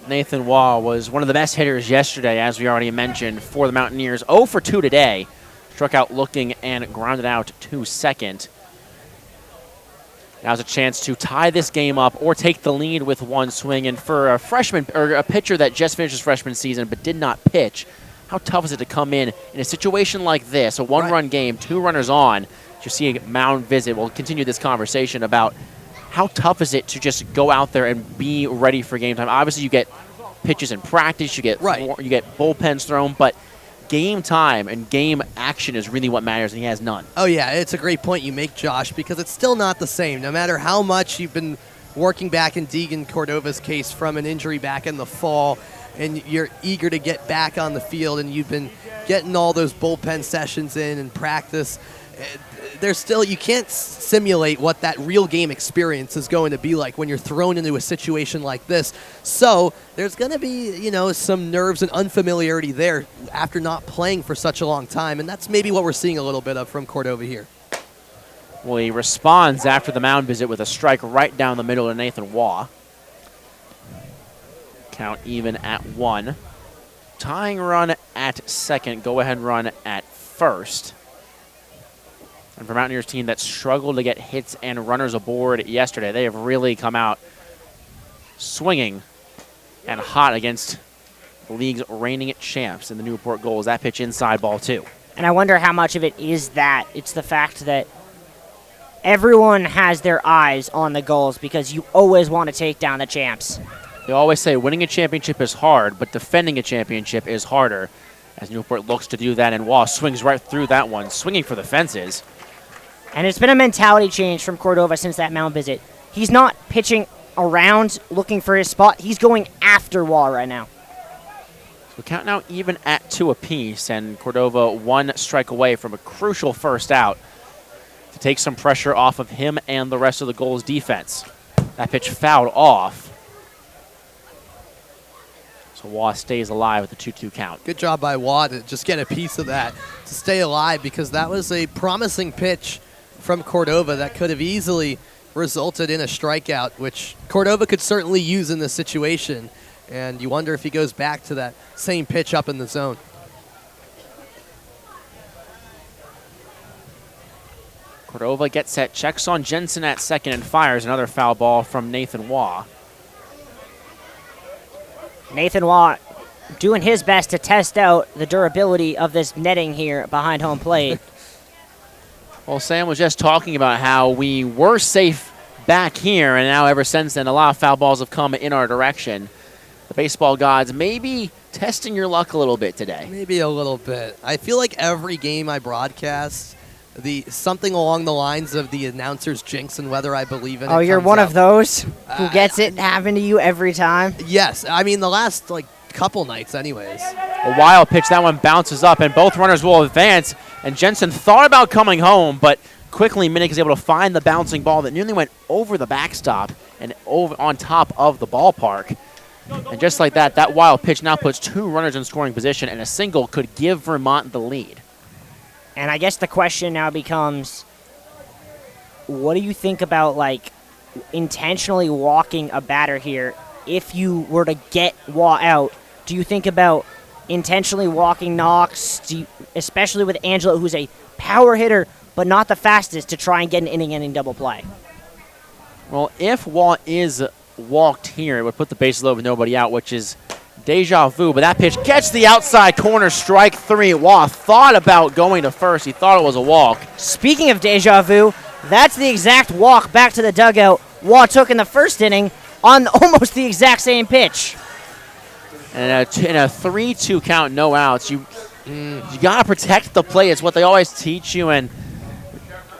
Nathan Waugh was one of the best hitters yesterday, as we already mentioned, for the Mountaineers. 0 for 2 today. Struck out looking and grounded out to second. Now's a chance to tie this game up or take the lead with one swing. And for a freshman or a pitcher that just finished his freshman season but did not pitch, how tough is it to come in a situation like this, a one-run game, 2 runners on? You see a mound visit. We'll continue this conversation about how tough is it to just go out there and be ready for game time. Obviously, you get pitches in practice, you get bullpens thrown, but game time and game action is really what matters, and he has none. Oh, yeah, it's a great point you make, Josh, because it's still not the same. No matter how much you've been working back in Deegan Cordova's case from an injury back in the fall, and you're eager to get back on the field, and you've been getting all those bullpen sessions in and practice, there's still, you can't simulate what that real game experience is going to be like when you're thrown into a situation like this. So there's going to be, you know, some nerves and unfamiliarity there after not playing for such a long time, and that's maybe what we're seeing a little bit of from Cordova here. Well, he responds after the mound visit with a strike right down the middle to Nathan Waugh. Count even at 1. tying run at second, go-ahead run at first. And for Mountaineers team that struggled to get hits and runners aboard yesterday, they have really come out swinging and hot against the league's reigning champs in the Newport Gulls. That pitch inside, ball 2. And I wonder how much of it is that. It's the fact that everyone has their eyes on the Gulls because you always want to take down the champs. They always say winning a championship is hard, but defending a championship is harder, as Newport looks to do that, and Waugh swings right through that one, swinging for the fences. And it's been a mentality change from Cordova since that mound visit. He's not pitching around looking for his spot. He's going after Waugh right now. So count now even at 2 apiece, and Cordova 1 strike away from a crucial first out to take some pressure off of him and the rest of the Gulls defense. That pitch fouled off. So Waugh stays alive with the 2-2 count. Good job by Waugh to just get a piece of that, to stay alive, because that was a promising pitch from Cordova that could have easily resulted in a strikeout, which Cordova could certainly use in this situation. And you wonder if he goes back to that same pitch up in the zone. Cordova gets set, checks on Jensen at second, and fires another foul ball from Nathan Waugh. Nathan Waugh doing his best to test out the durability of this netting here behind home plate. Well, Sam was just talking about how we were safe back here, and now ever since then, a lot of foul balls have come in our direction. The baseball gods maybe testing your luck a little bit today. Maybe a little bit. I feel like every game I broadcast, something along the lines of the announcer's jinx and whether I believe in it. Oh, you're comes one up. of those who gets it happen to you every time? Yes. I mean, the last couple nights anyways. A wild pitch. That one bounces up, and both runners will advance. And Jensen thought about coming home, but quickly Minnick is able to find the bouncing ball that nearly went over the backstop and over on top of the ballpark. And just like that, that wild pitch now puts 2 runners in scoring position, and a single could give Vermont the lead. And I guess the question now becomes, what do you think about, intentionally walking a batter here? If you were to get Waugh out, do you think about intentionally walking Knox, especially with Angelo, who's a power hitter, but not the fastest, to try and get an inning-ending double play? Well, if Waugh is walked here, it would put the bases loaded with nobody out, which is deja vu. But that pitch gets the outside corner, strike 3. Waugh thought about going to first. He thought it was a walk. Speaking of deja vu, that's the exact walk back to the dugout Waugh took in the first inning on almost the exact same pitch. And in a 3-2 count, no outs, you got to protect the play. It's what they always teach you, and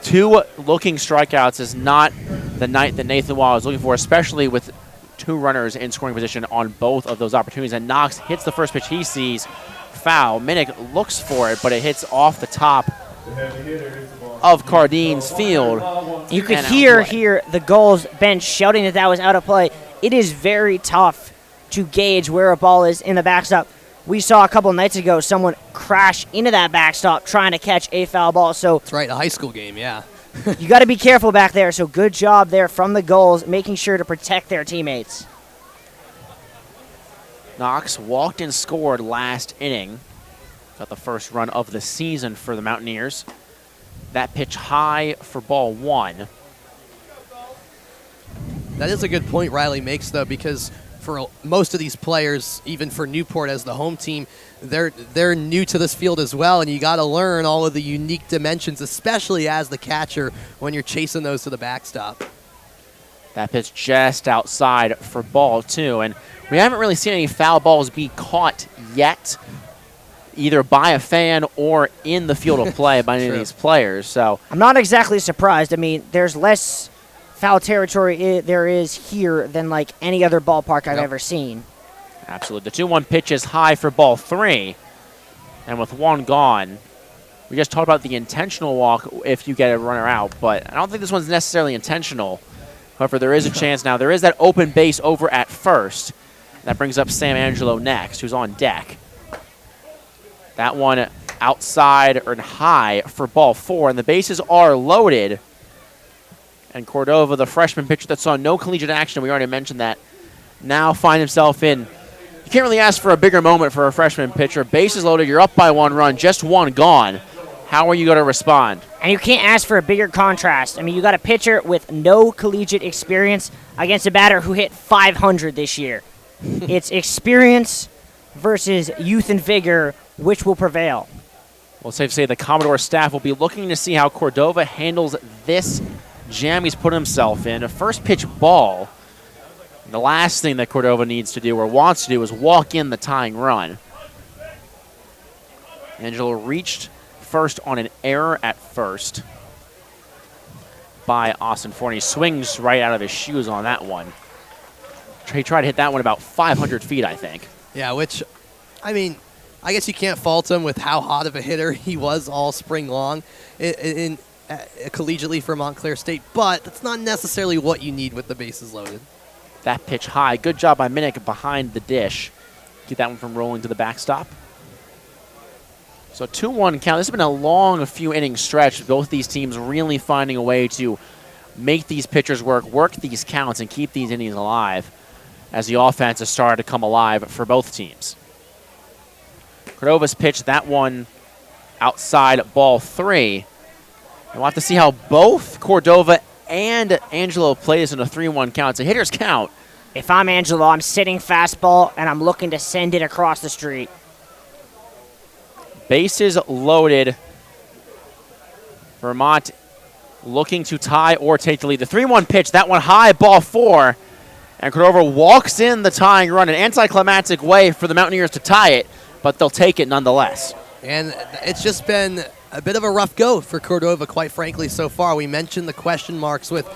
2 looking strikeouts is not the night that Nathan Waugh was looking for, especially with 2 runners in scoring position on both of those opportunities. And Knox hits the first pitch he sees, foul. Minnick looks for it, but it hits off the top of Cardine's field. You could hear the Gulls bench shouting that was out of play. It is very tough to gauge where a ball is in the backstop. We saw a couple nights ago someone crash into that backstop trying to catch a foul ball. So that's right, a high school game, yeah. You got to be careful back there. So good job there from the Gulls, making sure to protect their teammates. Knox walked and scored last inning. Got the first run of the season for the Mountaineers. That pitch high for ball 1. That is a good point Riley makes, though, because for most of these players, even for Newport as the home team, they're new to this field as well, and you got to learn all of the unique dimensions, especially as the catcher when you're chasing those to the backstop. That pitch just outside for ball 2, and we haven't really seen any foul balls be caught yet, either by a fan or in the field of play by any of these players. So I'm not exactly surprised. I mean, there's less foul territory there is here than any other ballpark I've ever seen. Absolutely. The 2-1 pitch is high for ball 3. And with 1 gone, we just talked about the intentional walk if you get a runner out, but I don't think this one's necessarily intentional. However, there is a chance now. There is that open base over at first. That brings up Sam Angelo next, who's on deck. That one outside or high for ball 4, and the bases are loaded. And Cordova, the freshman pitcher that saw no collegiate action, we already mentioned that, now find himself in can't really ask for a bigger moment for a freshman pitcher. Bases loaded, you're up by 1 run, just 1 gone. How are you going to respond? And you can't ask for a bigger contrast. I mean, you got a pitcher with no collegiate experience against a batter who hit 500 this year. It's experience versus youth and vigor, which will prevail. Well, it's safe to say the Commodore staff will be looking to see how Cordova handles this jam he's put himself in. A first pitch ball. The last thing that Cordova needs to do or wants to do is walk in the tying run. Angelo reached first on an error at first by Austin Forney. Swings right out of his shoes on that one. He tried to hit that one about 500 feet, I think. Yeah, which, I mean, I guess you can't fault him with how hot of a hitter he was all spring long collegiately for Montclair State, but that's not necessarily what you need with the bases loaded. That pitch high. Good job by Minnick behind the dish. Keep that one from rolling to the backstop. So 2-1 count. This has been a long few inning stretch. Both these teams really finding a way to make these pitchers work these counts, and keep these innings alive as the offense has started to come alive for both teams. Cordova's pitched that one outside ball 3. And we'll have to see how both Cordova and Angelo play this in a 3-1 count. It's a hitter's count. If I'm Angelo, I'm sitting fastball, and I'm looking to send it across the street. Bases loaded. Vermont looking to tie or take the lead. The 3-1 pitch, that one high, ball 4. And Cordova walks in the tying run, an anticlimactic way for the Mountaineers to tie it, but they'll take it nonetheless. And it's just been a bit of a rough go for Cordova, quite frankly, so far. We mentioned the question marks with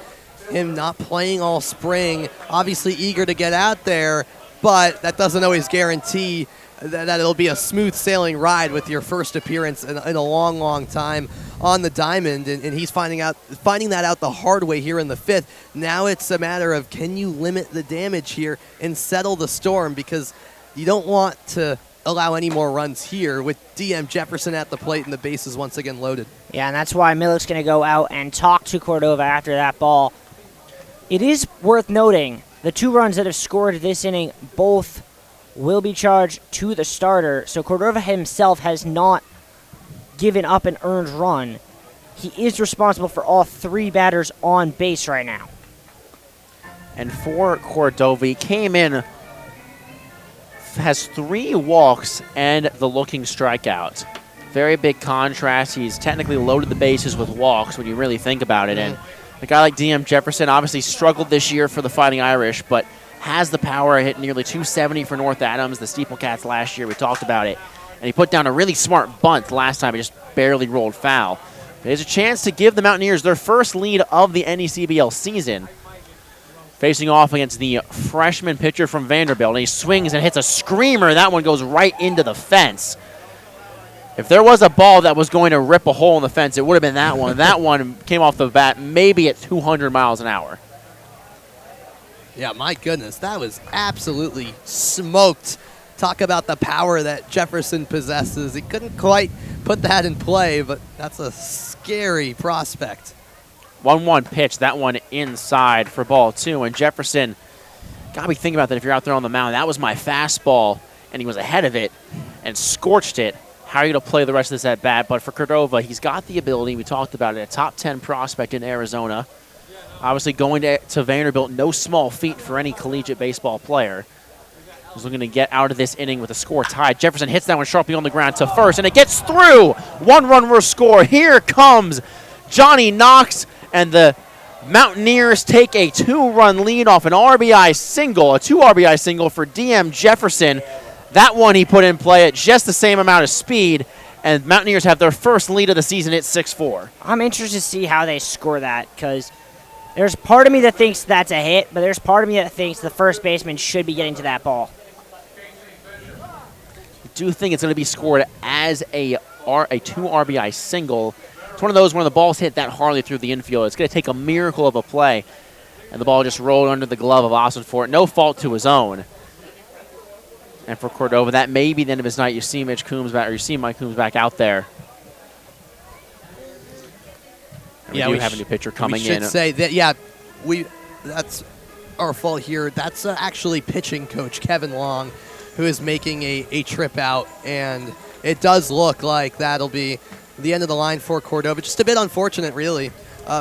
him not playing all spring, obviously eager to get out there, but that doesn't always guarantee that it'll be a smooth sailing ride with your first appearance in a long, long time on the diamond, and he's finding that out the hard way here in the 5th. Now it's a matter of, can you limit the damage here and settle the storm, because you don't want to allow any more runs here with DM Jefferson at the plate and the bases once again loaded. Yeah, and that's why Millick's going to go out and talk to Cordova after that ball. It is worth noting the 2 runs that have scored this inning both will be charged to the starter, so Cordova himself has not given up an earned run. He is responsible for all 3 batters on base right now. And for Cordova, he came in, has 3 walks and the looking strikeout. Very big contrast. He's technically loaded the bases with walks when you really think about it. And a guy like DM Jefferson obviously struggled this year for the Fighting Irish, but has the power, hit nearly 270 for North Adams, the Steeple Cats last year. We talked about it. And he put down a really smart bunt last time. He just barely rolled foul. There's a chance to give the Mountaineers their first lead of the NECBL season. Facing off against the freshman pitcher from Vanderbilt. And he swings and hits a screamer. That one goes right into the fence. If there was a ball that was going to rip a hole in the fence, it would have been that one. That one came off the bat maybe at 200 miles an hour. Yeah, my goodness, that was absolutely smoked. Talk about the power that Jefferson possesses. He couldn't quite put that in play, but that's a scary prospect. 1-1 pitch, that one inside for ball 2. And Jefferson, got to be thinking about that if you're out there on the mound. That was my fastball, and he was ahead of it and scorched it. How are you going to play the rest of this at bat? But for Cordova, he's got the ability. We talked about it, a top 10 prospect in Arizona. Obviously going to Vanderbilt, no small feat for any collegiate baseball player. He's looking to get out of this inning with a score tied. Jefferson hits that one sharply on the ground to first, and it gets through. 1-run will score. Here comes Johnny Knox, and the Mountaineers take a 2-run lead off an RBI single, a 2 RBI single for DM Jefferson. That one he put in play at just the same amount of speed, and Mountaineers have their first lead of the season at 6-4. I'm interested to see how they score that, because there's part of me that thinks that's a hit, but there's part of me that thinks the first baseman should be getting to that ball. I do think it's going to be scored as a 2 RBI single. It's one of those when the ball's hit that hardly through the infield. It's going to take a miracle of a play, and the ball just rolled under the glove of Austin Fort. No fault to his own. And for Cordova, that may be the end of his night. You see Mitch Coombs back, or you see Mike Coombs back out there. And we do have a new pitcher coming in. We should say that, that's our fault here. That's actually pitching coach Kevin Long, who is making a trip out, and it does look like that'll be the end of the line for Cordova. Just a bit unfortunate, really,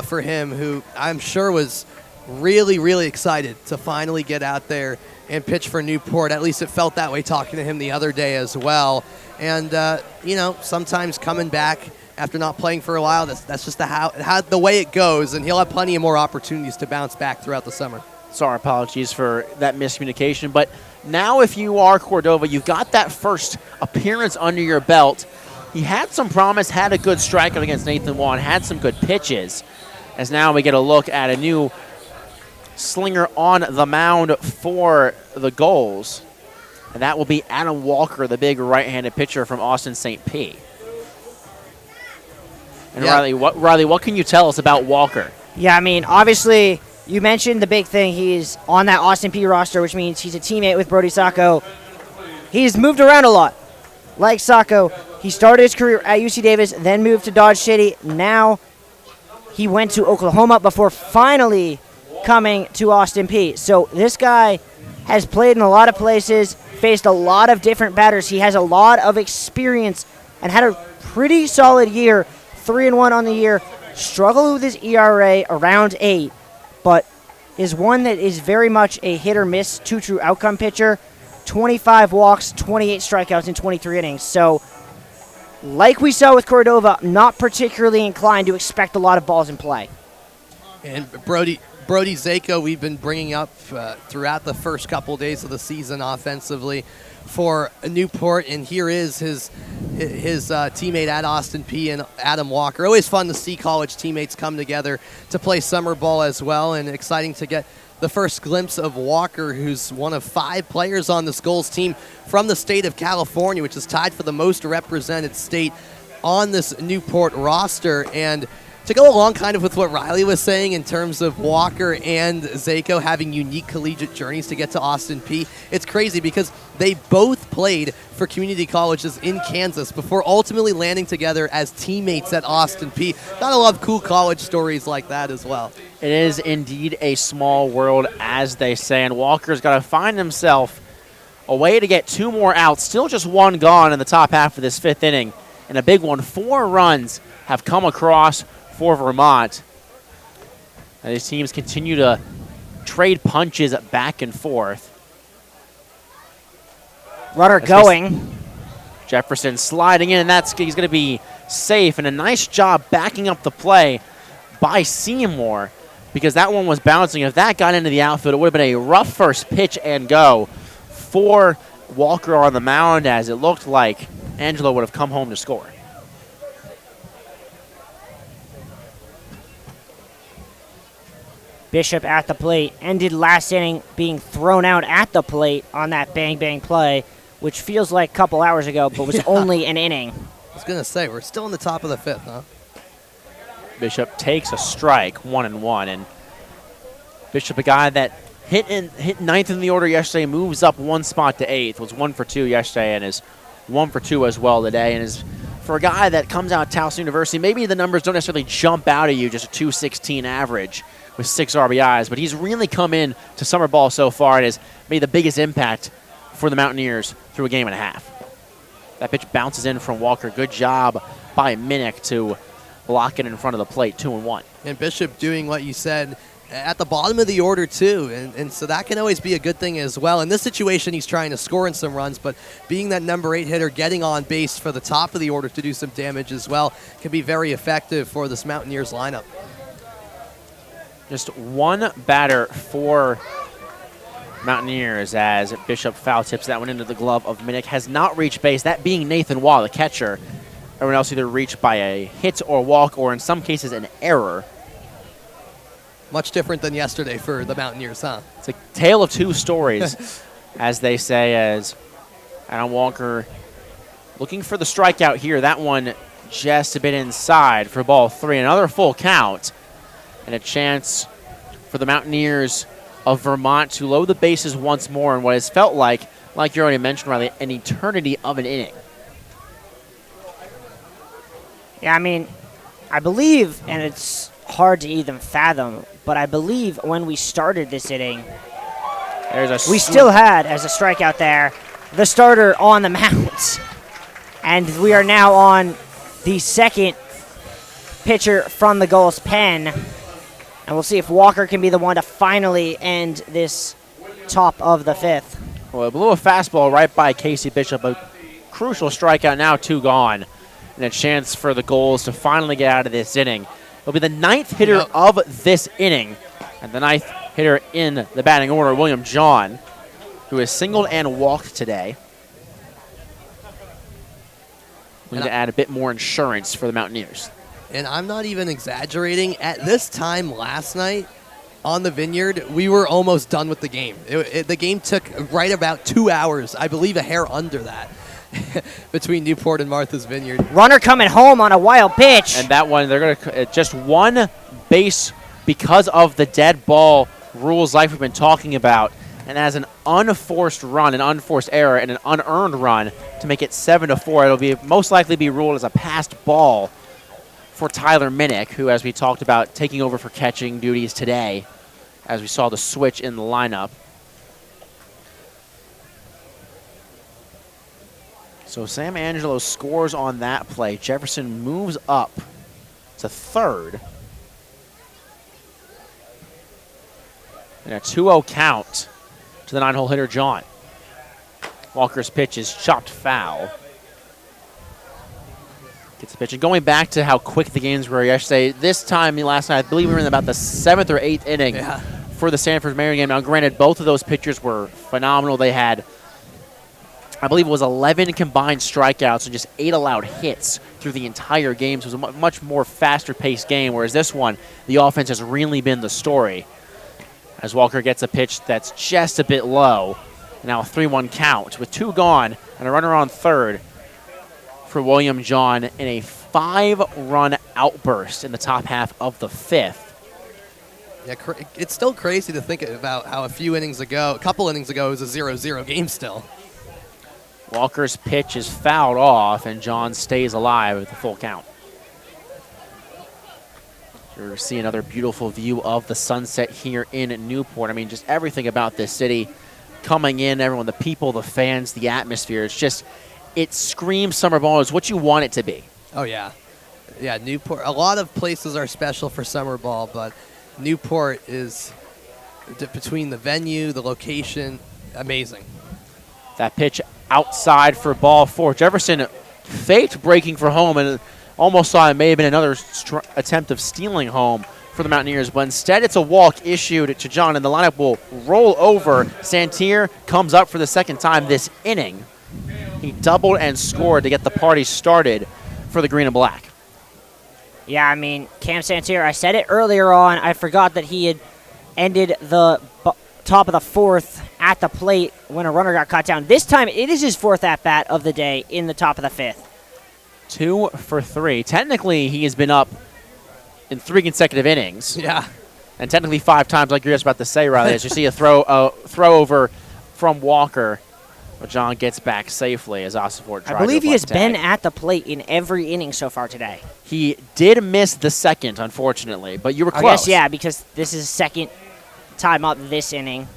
for him, who I'm sure was really, really excited to finally get out there and pitch for Newport. At least it felt that way talking to him the other day as well. And, you know, sometimes coming back after not playing for a while, that's just the way it goes, and he'll have plenty of more opportunities to bounce back throughout the summer. So our apologies for that miscommunication. But now if you are Cordova, you've got that first appearance under your belt. He had some promise, had a good strikeout against Nathan Wan, had some good pitches. As now we get a look at a new slinger on the mound for the Gulls. And that will be Adam Walker, the big right-handed pitcher from Austin St. P. And yeah. Riley, what can you tell us about Walker? Yeah, I mean, obviously, you mentioned the big thing. He's on that Austin P roster, which means he's a teammate with Brody Sacco. He's moved around a lot. Like Sacco, he started his career at UC Davis, then moved to Dodge City. Now he went to Oklahoma before finally coming to Austin P. So this guy has played in a lot of places, faced a lot of different batters. He has a lot of experience and had a pretty solid year, 3-1 on the year. Struggled with his ERA around 8, but is one that is very much a hit-or-miss, two-true outcome pitcher. 25 walks, 28 strikeouts in 23 innings. So, like we saw with Cordova, not particularly inclined to expect a lot of balls in play. And Brody Zako, we've been bringing up throughout the first couple days of the season offensively for Newport, and here is his teammate at Austin P and Adam Walker. Always fun to see college teammates come together to play summer ball as well, and exciting to get the first glimpse of Walker, who's one of 5 players on this Gulls team from the state of California, which is tied for the most represented state on this Newport roster. And to go along kind of with what Riley was saying in terms of Walker and Zako having unique collegiate journeys to get to Austin P, it's crazy because they both played for community colleges in Kansas before ultimately landing together as teammates at Austin P. Gotta love cool college stories like that as well. It is indeed a small world, as they say, and Walker's got to find himself a way to get 2 more outs. Still just 1 gone in the top half of this 5th inning, and a big one. 4 runs have come across for Vermont. And these teams continue to trade punches back and forth. Runner going. Jefferson sliding in, and he's going to be safe. And a nice job backing up the play by Seymour, because that one was bouncing. If that got into the outfield, it would have been a rough first pitch and go for Walker on the mound, as it looked like Angelo would have come home to score. Bishop at the plate, ended last inning being thrown out at the plate on that bang-bang play, which feels like a couple hours ago, but was only an inning. I was going to say, we're still in the top of the 5th, huh? Bishop takes a strike, 1-1, and Bishop, a guy that hit 9th in the order yesterday, moves up 1 spot to 8th, was 1 for 2 yesterday, and is 1 for 2 as well today, and is for a guy that comes out of Towson University, maybe the numbers don't necessarily jump out at you, just a .216 average with 6 RBIs, but he's really come in to summer ball so far and has made the biggest impact for the Mountaineers through a game and a half. That pitch bounces in from Walker. Good job by Minnick to block it in front of the plate, 2-1. And Bishop doing what you said at the bottom of the order, too, and so that can always be a good thing as well. In this situation, he's trying to score in some runs, but being that number 8 hitter, getting on base for the top of the order to do some damage as well can be very effective for this Mountaineers lineup. Just 1 batter for Mountaineers as Bishop foul tips that one into the glove of Minnick. Has not reached base, that being Nathan Waugh, the catcher. Everyone else either reached by a hit or walk, or in some cases an error. Much different than yesterday for the Mountaineers, huh? It's a tale of 2 stories, as they say, as Adam Walker looking for the strikeout here. That one just a bit inside for ball 3. Another full count. And a chance for the Mountaineers of Vermont to load the bases once more in what has felt like you already mentioned, Riley, an eternity of an inning. Yeah, I mean, I believe, and it's hard to even fathom, but I believe when we started this inning, we still had, as a strikeout there, the starter on the mound. And we are now on the second pitcher from the Gulls pen. And we'll see if Walker can be the one to finally end this top of the fifth. Well, it blew a fastball right by Casey Bishop. A crucial strikeout, now 2 gone. And a chance for the Gulls to finally get out of this inning. It'll be the 9th hitter of this inning. And the 9th hitter in the batting order, William John, who has singled and walked today. We need to add a bit more insurance for the Mountaineers. And I'm not even exaggerating. At this time last night on the Vineyard, we were almost done with the game. The game took right about 2 hours, I believe a hair under that, between Newport and Martha's Vineyard. Runner coming home on a wild pitch. And that one, they're going to just one base because of the dead ball rules like we've been talking about. And as an unforced run, an unforced error, and an unearned run to make it 7-4, it'll be most likely be ruled as a passed ball for Tyler Minnick, who, as we talked about, taking over for catching duties today, as we saw the switch in the lineup. So Sam Angelo scores on that play. Jefferson moves up to third. And a 2-0 count to the 9-hole hitter, John. Walker's pitch is chopped foul. Gets the pitch. And going back to how quick the games were yesterday, this time last night, I believe we were in about the 7th or 8th inning for the Sanford Marion game. Now, granted, both of those pitchers were phenomenal. They had, I believe it was 11 combined strikeouts and just 8 allowed hits through the entire game. So it was a much more faster-paced game, whereas this one, the offense has really been the story. As Walker gets a pitch that's just a bit low. Now a 3-1 count with 2 gone and a runner on third for William John in a 5-run outburst in the top half of the 5th. Yeah, it's still crazy to think about how a couple innings ago, it was a 0-0 game still. Walker's pitch is fouled off, and John stays alive with the full count. You're seeing another beautiful view of the sunset here in Newport. I mean, just everything about this city coming in, everyone, the people, the fans, the atmosphere. It's just, it screams summer ball. It's what you want it to be. Oh, yeah. Yeah, Newport. A lot of places are special for summer ball, but Newport is, between the venue, the location, amazing. That pitch outside for ball 4. Jefferson faked breaking for home and almost saw it may have been another attempt of stealing home for the Mountaineers, but instead it's a walk issued to John, and the lineup will roll over. Santier comes up for the second time this inning. He doubled and scored to get the party started for the green and black. Yeah, I mean, Cam Santier, I said it earlier on. I forgot that he had ended the top of the 4th at the plate when a runner got caught down. This time, it is his 4th at-bat of the day in the top of the 5th. 2 for 3. Technically, he has been up in 3 consecutive innings. Yeah. And technically 5 times, like you're just about to say, Riley, as you see a throw over from Walker. But John gets back safely as Osafort tried to I believe he has tag. been at the plate in every inning so far today. He did miss the second, unfortunately, but you were close. I guess, yeah, because this is his second time up this inning.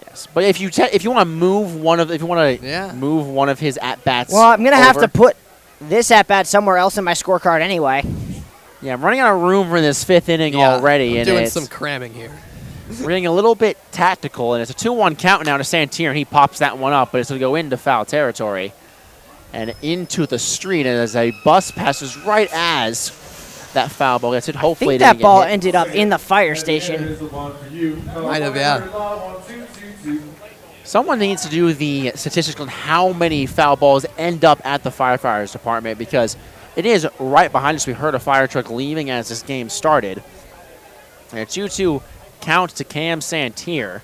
Yes, but if you want to move one of his at bats, well, I'm gonna have to put this at bat somewhere else in my scorecard anyway. Yeah, I'm running out of room for this 5th inning already. I'm doing some cramming here. We're getting a little bit tactical, and it's a 2-1 count now to Santier, and he pops that one up, but it's going to go into foul territory and into the street, and as a bus passes right as that foul ball gets hit. Hopefully, I think that ball ended up in the fire station. Might have, yeah. Someone needs to do the statistics on how many foul balls end up at the firefighters department, because it is right behind us. We heard a fire truck leaving as this game started. And a 2-2 count to Cam Santier,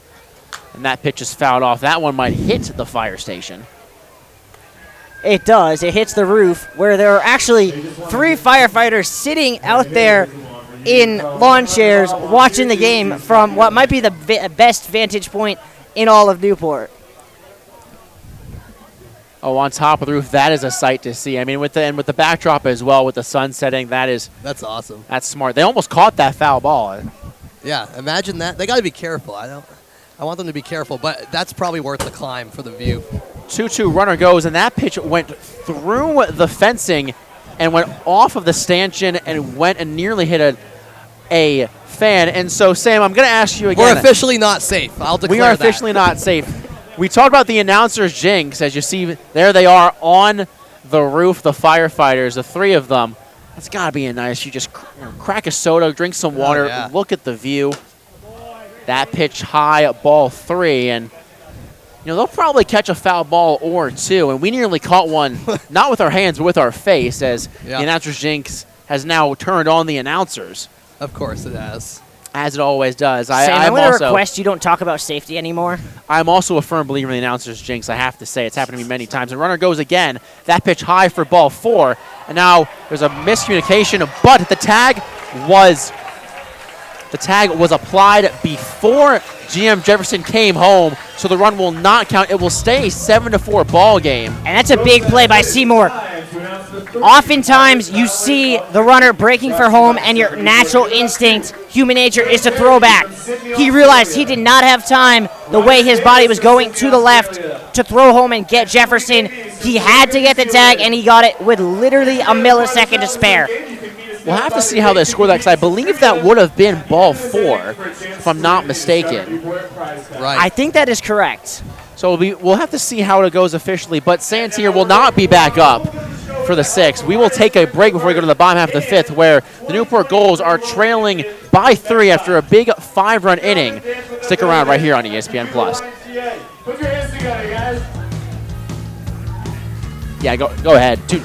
and that pitch is fouled off. That one might hit the fire station. It does. It hits the roof, where there are actually 3 firefighters sitting out there in lawn chairs watching the game from what might be the best vantage point in all of Newport. Oh, on top of the roof, that is a sight to see. I mean, with the backdrop as well, with the sun setting, that's awesome. That's smart. They almost caught that foul ball. Yeah, imagine that. They got to be careful. I I want them to be careful, but that's probably worth the climb for the view. 2-2 runner goes, and that pitch went through the fencing and went off of the stanchion and went and nearly hit a fan. And so, Sam, I'm going to ask you again. We're officially not safe. I'll declare We are officially not safe. We talked about the announcer's jinx. As you see, there they are on the roof, the firefighters, the three of them. That's got to be a nice. You just crack a soda, drink some water, look at the view. That pitch high, ball 3, and they'll probably catch a foul ball or two. And we nearly caught one, not with our hands, but with our face, as the announcer's jinx has now turned on the announcers. Of course it has. As it always does. Sam, I'm going to request you don't talk about safety anymore. I'm also a firm believer in the announcer's jinx, I have to say. It's happened to me many times. And runner goes again. That pitch high for ball 4. And now there's a miscommunication, but the tag was applied before GM Jefferson came home, so the run will not count. It will stay a 7-4 ball game. And that's a big play by Seymour. Oftentimes, you see the runner breaking for home, and your natural instinct, human nature, is to throw back. He realized he did not have time, the way his body was going to the left, to throw home and get Jefferson. He had to get the tag, and he got it with literally a millisecond to spare. We'll have to see how they score that, because I believe that would have been ball 4, if I'm not mistaken. Right. I think that is correct. So we'll have to see how it goes officially, but Santier will not be back up for the 6th. We will take a break before we go to the bottom half of the 5th, where the Newport Gulls are trailing by 3 after a big 5-run inning. Stick around right here on ESPN+. Put your hands together, guys. Yeah, go ahead. Dude.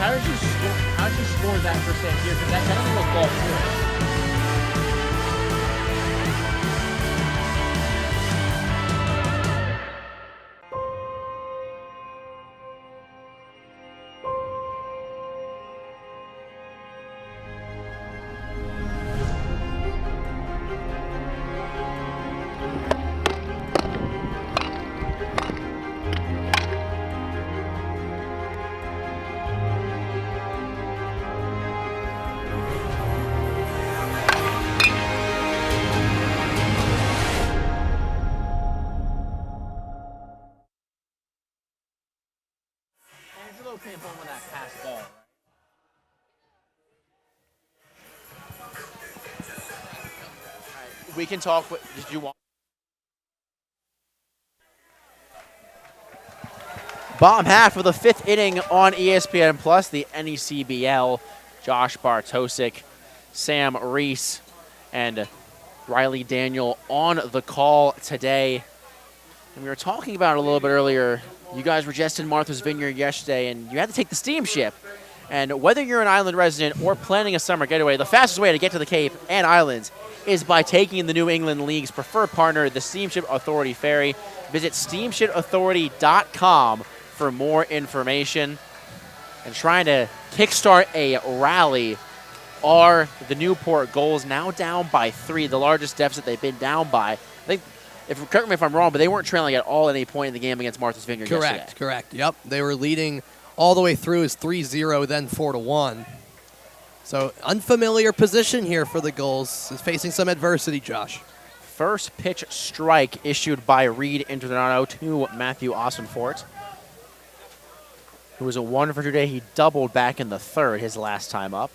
How did you score that percent here? Because that technically was ball 4. Came home with that pass ball. Right. We can talk. Did you want? Bottom half of the 5th inning on ESPN Plus, the NECBL. Josh Bartosik, Sam Reese, and Riley Daniel on the call today. And we were talking about it a little bit earlier. You guys were just in Martha's Vineyard yesterday, and you had to take the steamship. And whether you're an island resident or planning a summer getaway, the fastest way to get to the Cape and Islands is by taking the New England League's preferred partner, the Steamship Authority Ferry. Visit steamshipauthority.com for more information. And trying to kickstart a rally are the Newport Gulls, now down by 3, the largest deficit they've been down by. I think, correct me if I'm wrong, but they weren't trailing at all at any point in the game against Martha's Vineyard yesterday. Correct. Yep, they were leading all the way through as 3-0, then 4-1. So unfamiliar position here for the Gulls, is facing some adversity, Josh. First pitch strike issued by Reed Internado to Matthew Austinfort, who was a 1 for today. He doubled back in the 3rd his last time up.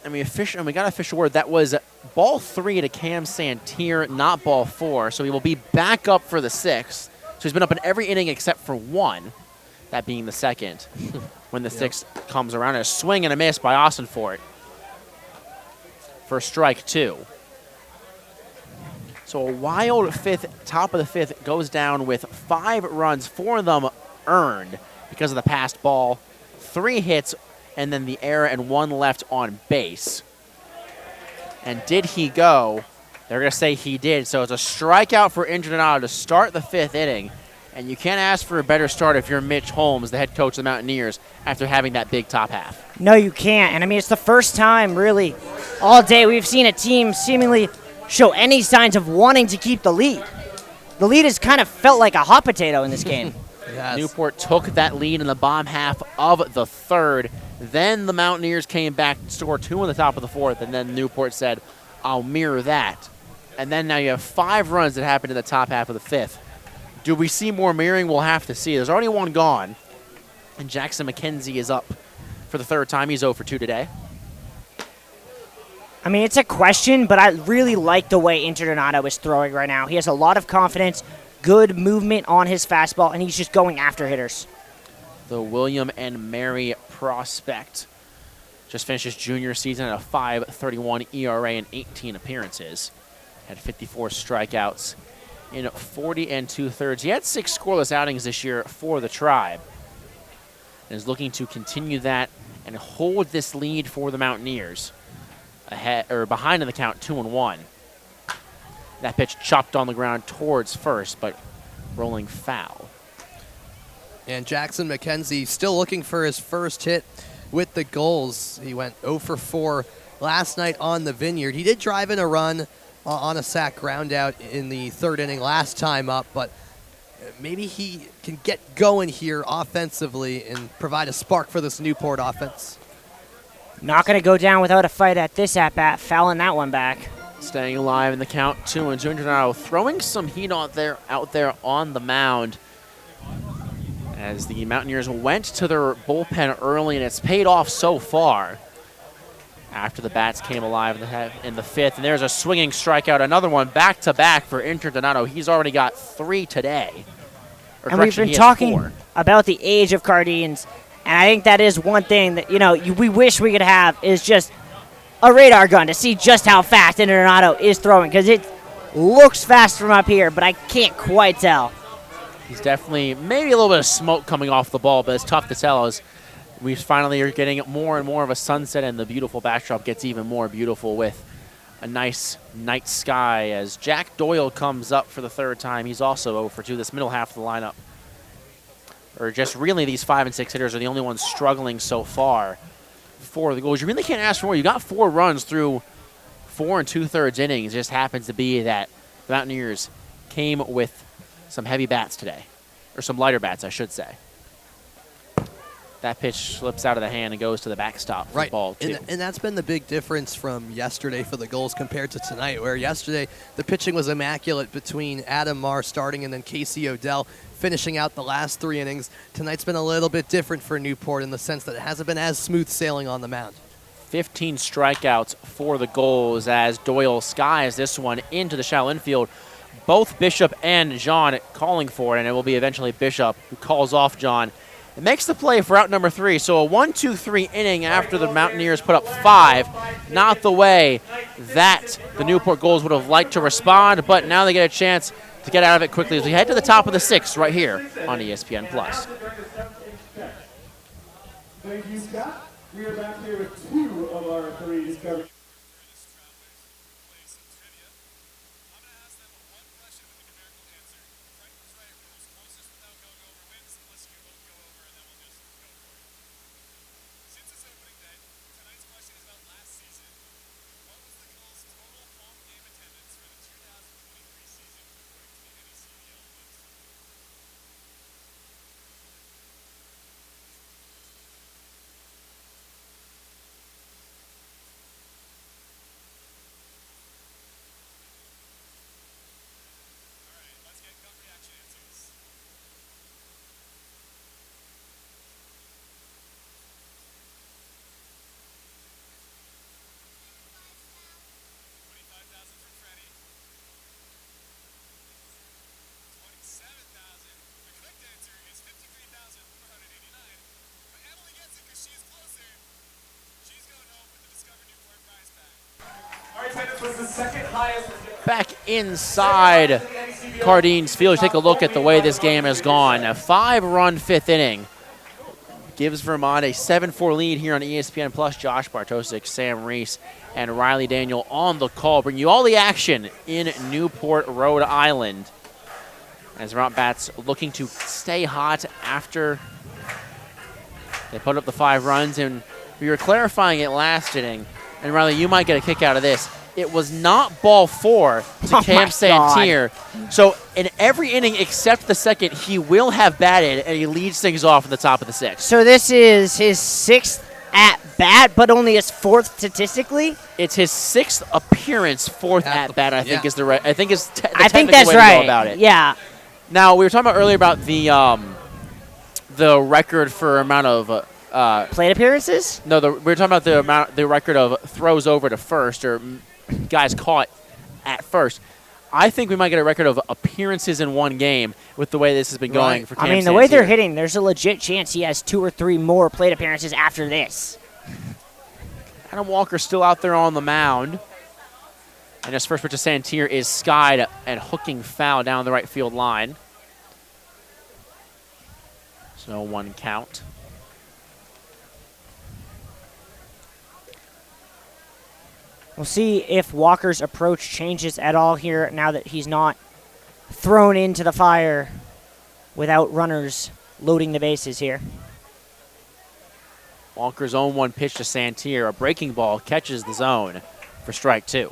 And we got official word that was ball 3 to Cam Santier, not ball 4. So he will be back up for the 6th. So he's been up in every inning except for 1, that being the 2nd, when the 6th comes around. A swing and a miss by Austinfort for strike 2. So a wild 5th, top of the 5th, goes down with 5 runs, 4 of them earned because of the passed ball, 3 hits, and then the error, and 1 left on base. And did he go? They're going to say he did. So it's a strikeout for Internado to start the 5th inning. And you can't ask for a better start if you're Mitch Holmes, the head coach of the Mountaineers, after having that big top half. No, you can't. And, I mean, it's the first time, really, all day we've seen a team seemingly show any signs of wanting to keep the lead. The lead has kind of felt like a hot potato in this game. Yes. Newport took that lead in the bottom half of the third. Then the Mountaineers came back, scored 2 in the top of the fourth, and then Newport said, I'll mirror that. And then now you have 5 runs that happened in the top half of the fifth. Do we see more mirroring? We'll have to see. There's already one gone. And Jackson McKenzie is up for the third time. He's 0 for 2 today. I mean, it's a question, but I really like the way Interdonato is throwing right now. He has a lot of confidence, good movement on his fastball, and he's just going after hitters. The William and Mary prospect just finished his junior season at a 5.31 ERA and 18 appearances. Had 54 strikeouts in 40 2/3. He had 6 scoreless outings this year for the Tribe, and is looking to continue that and hold this lead for the Mountaineers. Ahead or behind in the count, 2-1. That pitch chopped on the ground towards first, but rolling foul. And Jackson McKenzie still looking for his first hit with the Gulls. He went 0 for 4 last night on the Vineyard. He did drive in a run on a sac ground out in the third inning last time up, but maybe he can get going here offensively and provide a spark for this Newport offense. Not going to go down without a fight at this at-bat, fouling that one back. Staying alive in the count, 2-2. Interdonato throwing some heat out there on the mound as the Mountaineers went to their bullpen early, and it's paid off so far. After the bats came alive in the fifth, and there's a swinging strikeout, another one back-to-back for Interdonato. He's already got 3 today. And we've been talking about the age of Cardines, and I think that is one thing that, we wish we could have is just a radar gun to see just how fast Interdonato is throwing, because it looks fast from up here, but I can't quite tell. He's definitely maybe a little bit of smoke coming off the ball, but it's tough to tell as we finally are getting more and more of a sunset, and the beautiful backdrop gets even more beautiful with a nice night sky as Jack Doyle comes up for the third time. He's also 0 for 2 this middle half of the lineup. Or just really these 5 and 6 hitters are the only ones struggling so far for the Gulls. You really can't ask for more. You got 4 runs through 4 2/3 innings. It just happens to be that the Mountaineers came with some heavy bats today, or some lighter bats, I should say. That pitch slips out of the hand and goes to the backstop for ball 2. And that's been the big difference from yesterday for the Gulls compared to tonight, where yesterday the pitching was immaculate between Adam Marr starting and then Casey Odell finishing out the last 3 innings. Tonight's been a little bit different for Newport in the sense that it hasn't been as smooth sailing on the mound. 15 strikeouts for the Gulls as Doyle skies this one into the shallow infield. Both Bishop and John calling for it, and it will be eventually Bishop who calls off John. It makes the play for out number 3. So a 1-2-3 inning after the Mountaineers put up 5. Not the way that the Newport Gulls would have liked to respond, but now they get a chance to get out of it quickly as we head to the top of the 6th right here on ESPN+. Thank you, Scott. We are back here with 2 of our 3 discoveries. Back inside Cardines Field, take a look at the way this game has gone. A 5-run 5th inning gives Vermont a 7-4 lead here on ESPN+. Josh Bartosik, Sam Reese, and Riley Daniel on the call. Bring you all the action in Newport, Rhode Island. As Vermont bats looking to stay hot after they put up the 5 runs. And we were clarifying it last inning. And Riley, you might get a kick out of this. It was not ball 4 to Cam Santier. So in every inning except the second, he will have batted, and he leads things off in the top of the 6th. So this is his 6th at bat, but only his 4th statistically. It's his 6th appearance, 4th at bat. I think is the right. I think is the I think technical that's way to right. go about it. Yeah. Now we were talking about earlier about the record for amount of plate appearances. No, we were talking about the record of throws over to first or guys caught at first. I think we might get a record of appearances in one game with the way this has been going for Cam I mean, the way they're hitting, there's a legit chance he has 2 or 3 more plate appearances after this. Adam Walker's still out there on the mound. And his first pitch to Santier is skied and hooking foul down the right field line. So 1 count. We'll see if Walker's approach changes at all here now that he's not thrown into the fire without runners loading the bases here. Walker's 0-1 pitch to Santier. A breaking ball catches the zone for strike 2.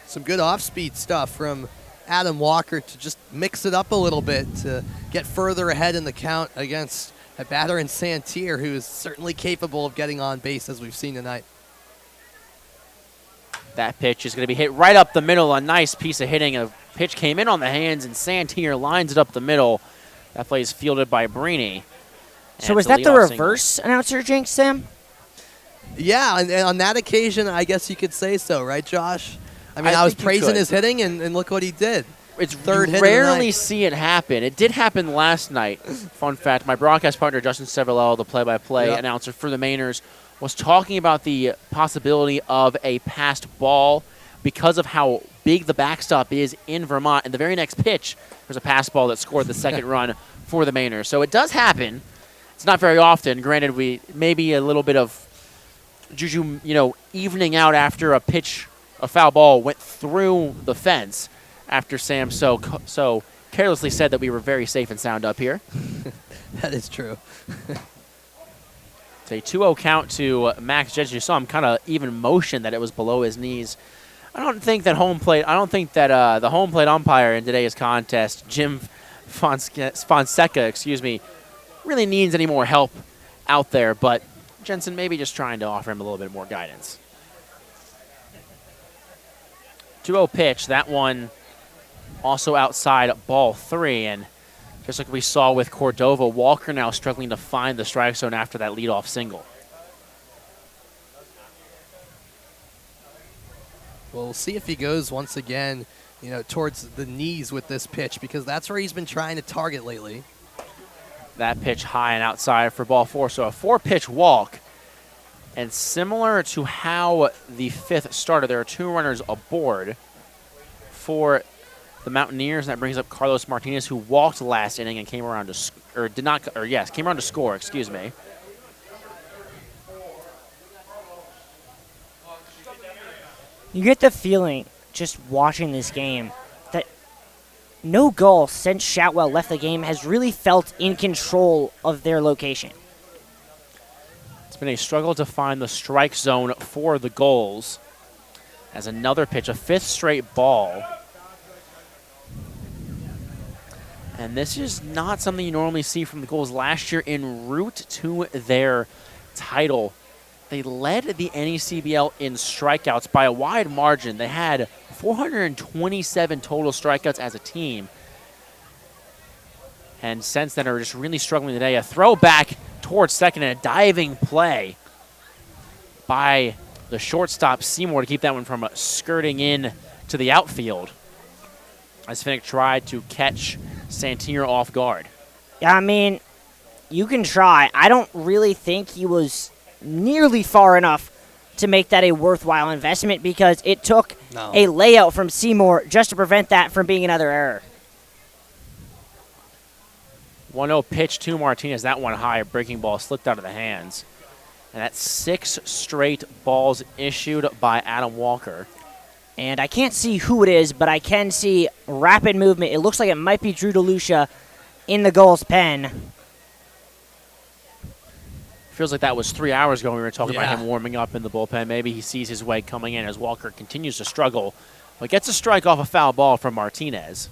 Some good off-speed stuff from Adam Walker to just mix it up a little bit to get further ahead in the count against a batter in Santier, who is certainly capable of getting on base, as we've seen tonight. That pitch is going to be hit right up the middle. A nice piece of hitting. A pitch came in on the hands, and Santier lines it up the middle. That play is fielded by Brini. So was that the reverse announcer jinx, Sam? Yeah, and on that occasion, I guess you could say so, right, Josh? I mean, I was praising his hitting, and look what he did. It's third hit. Rarely see it happen. It did happen last night. Fun fact, my broadcast partner, Justin Severell, the play-by-play announcer for the Mainers, was talking about the possibility of a passed ball because of how big the backstop is in Vermont. And the very next pitch, there's a pass ball that scored the second run for the Mainers. So it does happen. It's not very often. Granted, we maybe a little bit of juju, evening out after a foul ball went through the fence after Sam so carelessly said that we were very safe and sound up here. That is true. It's a 2-0 count to Max Jensen. You saw him kind of even motion that it was below his knees. I don't think that the home plate umpire in today's contest, Jim Fonseca, really needs any more help out there, but Jensen maybe just trying to offer him a little bit more guidance. 2-0 pitch. That one also outside ball 3, and just like we saw with Cordova, Walker now struggling to find the strike zone after that leadoff single. Well, we'll see if he goes once again, towards the knees with this pitch, because that's where he's been trying to target lately. That pitch high and outside for ball 4, so a 4-pitch walk. And similar to how the 5th started, there are 2 runners aboard for the Mountaineers, and that brings up Carlos Martinez, who walked last inning and came around to score, excuse me. You get the feeling, just watching this game, that no Gull since Shoutwell left the game has really felt in control of their location. It's been a struggle to find the strike zone for the Gulls. As another pitch, a 5th straight ball. And this is not something you normally see from the Gulls. Last year, en route to their title, they led the NECBL in strikeouts by a wide margin. They had 427 total strikeouts as a team. And since then are just really struggling today. A throw back towards second and a diving play by the shortstop Seymour to keep that one from skirting in to the outfield, as Finnick tried to catch Santier off guard. Yeah, I mean, you can try. I don't really think he was nearly far enough to make that a worthwhile investment, because it took a layout from Seymour just to prevent that from being another error. 1-0 pitch to Martinez. That one high, a breaking ball slipped out of the hands. And that's 6 straight balls issued by Adam Walker. And I can't see who it is, but I can see rapid movement. It looks like it might be Drew DeLucia in the Gulls' pen. Feels like that was 3 hours ago when we were talking about Yeah. him warming up in the bullpen. Maybe he sees his way coming in as Walker continues to struggle, but gets a strike off a foul ball from Martinez.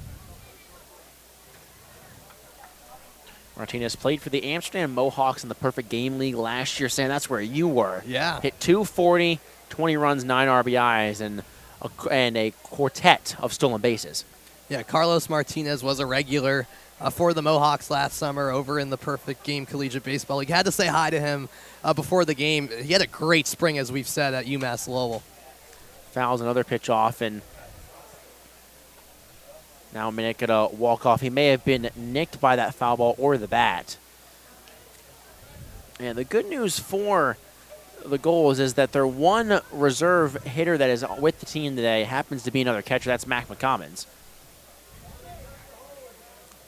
Martinez played for the Amsterdam Mohawks in the Perfect Game League last year. Sam, that's where you were. Yeah. Hit 240, 20 runs, 9 RBIs, and a quartet of stolen bases. Yeah, Carlos Martinez was a regular for the Mohawks last summer over in the Perfect Game Collegiate Baseball League. Had to say hi to him before the game. He had a great spring, as we've said, at UMass Lowell. Fouls another pitch off, and now Minnick at a walk-off. He may have been nicked by that foul ball or the bat. And the good news for the Gulls is that their one reserve hitter that is with the team today happens to be another catcher. That's Mac McCommons.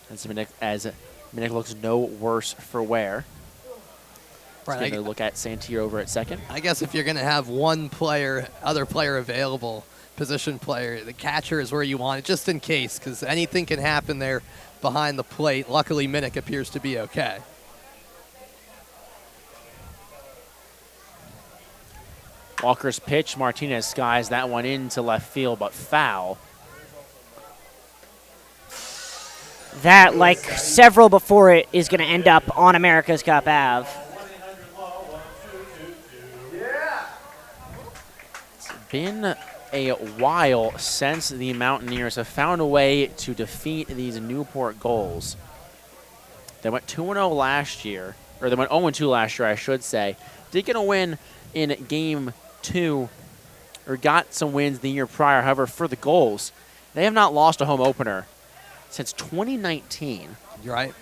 As Minnick looks no worse for wear. Right, Taking a look at Santier over at second. I guess if you're going to have one player, other player available, position player, the catcher is where you want it, just in case, because anything can happen there behind the plate. Luckily, Minnick appears to be okay. Walker's pitch, Martinez skies that one into left field, but foul. That, like several before it, is going to end up on America's Cup Ave. It's been a while since the Mountaineers have found a way to defeat these Newport Gulls. They went 2-0 last year, or they went 0-2 last year, I should say. Did get a win in Game 2, or got some wins the year prior. However, for the Gulls, they have not lost a home opener since 2019. You're right.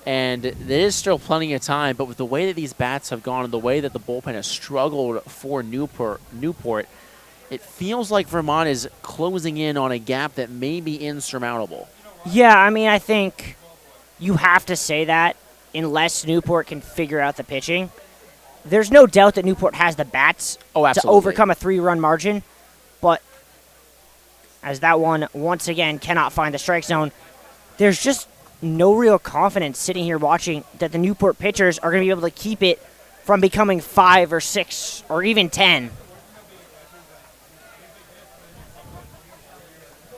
And there is still plenty of time, but with the way that these bats have gone and the way that the bullpen has struggled for Newport, it feels like Vermont is closing in on a gap that may be insurmountable. Yeah, I mean, I think you have to say that unless Newport can figure out the pitching. There's no doubt that Newport has the bats to overcome a 3-run margin, but as that one once again cannot find the strike zone, there's just no real confidence sitting here watching that the Newport pitchers are going to be able to keep it from becoming 5 or 6 or even 10.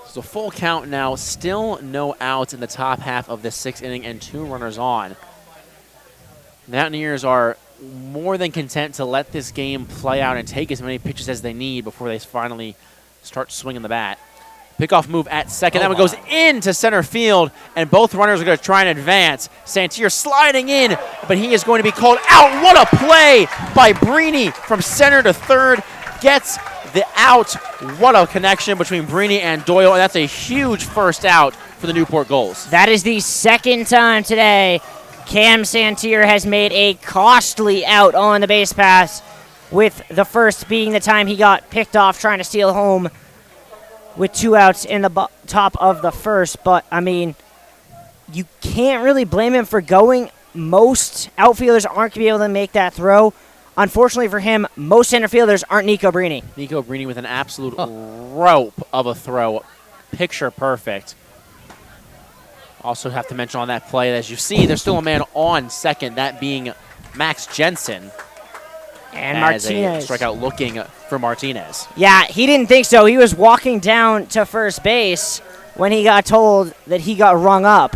So full count now, still no outs in the top half of the 6th inning and 2 runners on. Mountaineers are more than content to let this game play out and take as many pitches as they need before they finally start swinging the bat. Pickoff move at second. That one goes into center field, and both runners are going to try and advance. Santier sliding in, but he is going to be called out. What a play by Brini from center to third. Gets the out. What a connection between Brini and Doyle, and that's a huge first out for the Newport Gulls. That is the second time today Cam Santier has made a costly out on the base pass, with the first being the time he got picked off trying to steal home with 2 outs in the top of the first. But, I mean, you can't really blame him for going. Most outfielders aren't going to be able to make that throw. Unfortunately for him, most center fielders aren't Nico Brini. Nico Brini with an absolute rope of a throw. Picture perfect. Also have to mention on that play, as you see, there's still a man on second, that being Max Jensen. And as Martinez. a strikeout looking for Martinez. Yeah, he didn't think so. He was walking down to first base when he got told that he got rung up.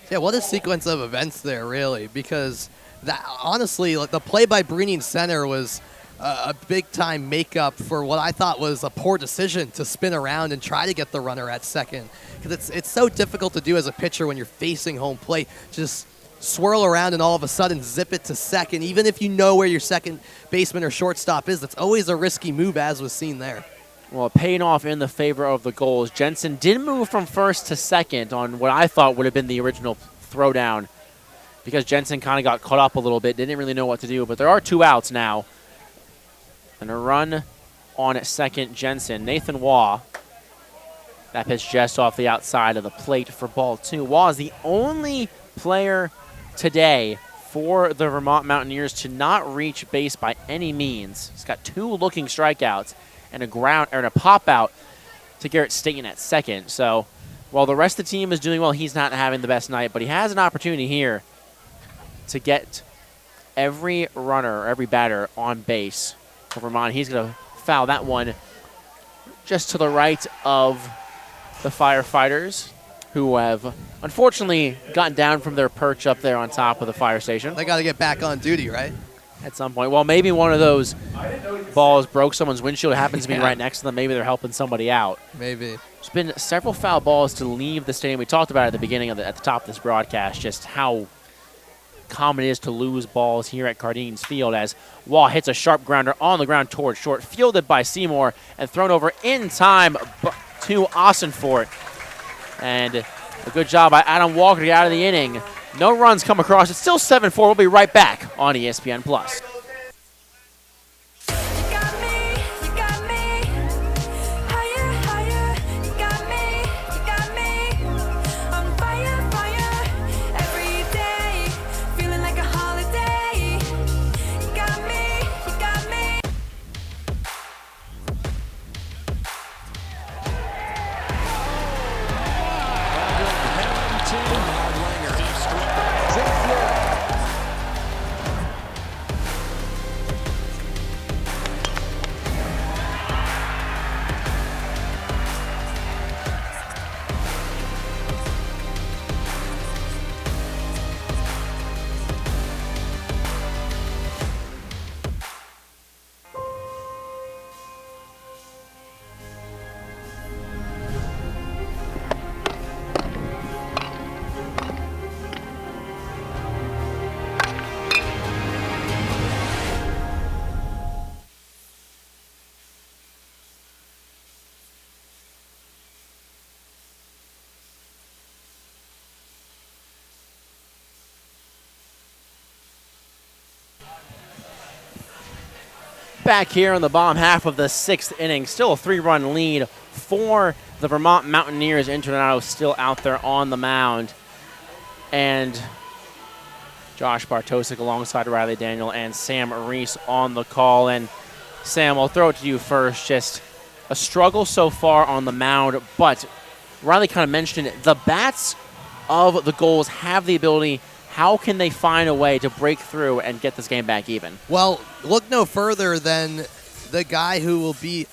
Yeah, what a sequence of events there, really, because that honestly, like, the play by Brini in center was a big-time makeup for what I thought was a poor decision to spin around and try to get the runner at second, because it's so difficult to do as a pitcher when you're facing home plate. Just swirl around and all of a sudden zip it to second, even if you know where your second baseman or shortstop is. That's always a risky move, as was seen there. Well, paying off in the favor of the Gulls. Jensen did move from first to second on what I thought would have been the original throwdown, because Jensen kind of got caught up a little bit, didn't really know what to do. But there are 2 outs now. And a run on at second, Jensen. Nathan Waugh. That pitch just off the outside of the plate for ball 2. Waugh is the only player today for the Vermont Mountaineers to not reach base by any means. He's got 2 looking strikeouts and a pop out to Garrett Staten at second. So while the rest of the team is doing well, he's not having the best night, but he has an opportunity here to get every runner or every batter on base for Vermont. He's going to foul that one just to the right of the firefighters, who have unfortunately gotten down from their perch up there on top of the fire station. They got to get back on duty, right? At some point. Well, maybe one of those balls broke someone's windshield. It happens to be right next to them. Maybe they're helping somebody out. Maybe. There's been several foul balls to leave the stadium. We talked about it at the beginning of at the top of this broadcast, just how common it is to lose balls here at Cardines Field, as Wall hits a sharp grounder on the ground towards short, fielded by Seymour and thrown over in time to Ossenfort. And a good job by Adam Walker to get out of the inning. No runs come across. It's still 7-4. We'll be right back on ESPN+. Back here in the bottom half of the 6th inning, still a 3-run lead for the Vermont Mountaineers. Internado still out there on the mound. And Josh Bartosik alongside Riley Daniel and Sam Reese on the call. And Sam, I'll throw it to you first. Just a struggle so far on the mound, but Riley kind of mentioned it. The bats of the Gulls have the ability. How can they find a way to break through and get this game back even? Well, look no further than the guy who will be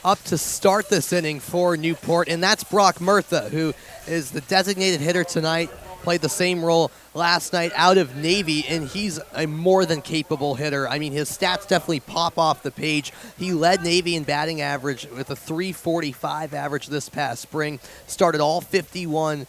up to start this inning for Newport, and that's Brock Murtha, who is the designated hitter tonight, played the same role last night out of Navy, and he's a more than capable hitter. I mean, his stats definitely pop off the page. He led Navy in batting average with a .345 average this past spring, started all 51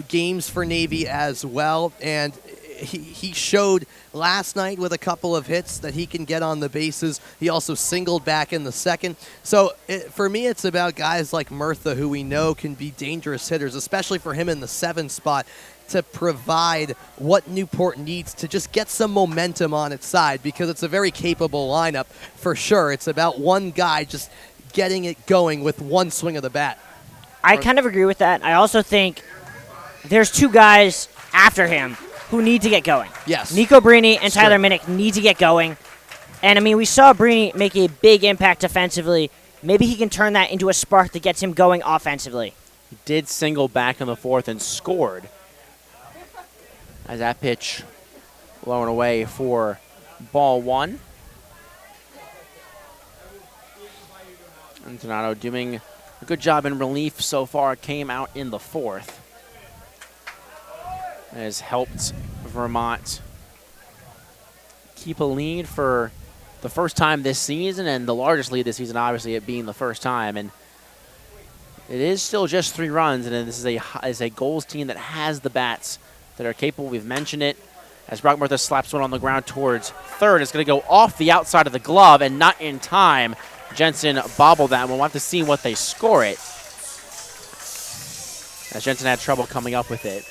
games for Navy as well, and he showed last night with a couple of hits that he can get on the bases. He also singled back in the second. So for me, it's about guys like Murtha, who we know can be dangerous hitters, especially for him in the 7 spot, to provide what Newport needs to just get some momentum on its side, because it's a very capable lineup for sure. It's about one guy just getting it going with one swing of the bat. I kind of agree with that. I also think there's 2 guys after him who need to get going. Yes. Nico Brini and Tyler Minnick need to get going. And, I mean, we saw Brini make a big impact offensively. Maybe he can turn that into a spark that gets him going offensively. He did single back in the 4th and scored. As that pitch blown away for ball 1. And Donato doing a good job in relief so far. Came out in the 4th. Has helped Vermont keep a lead for the first time this season, and the largest lead this season, obviously, it being the first time. And it is still just 3 runs, and this is a Gulls team that has the bats that are capable. We've mentioned it. As Brock Murtha slaps one on the ground towards third, it's going to go off the outside of the glove and not in time. Jensen bobbled that one. We'll have to see what they score it, as Jensen had trouble coming up with it.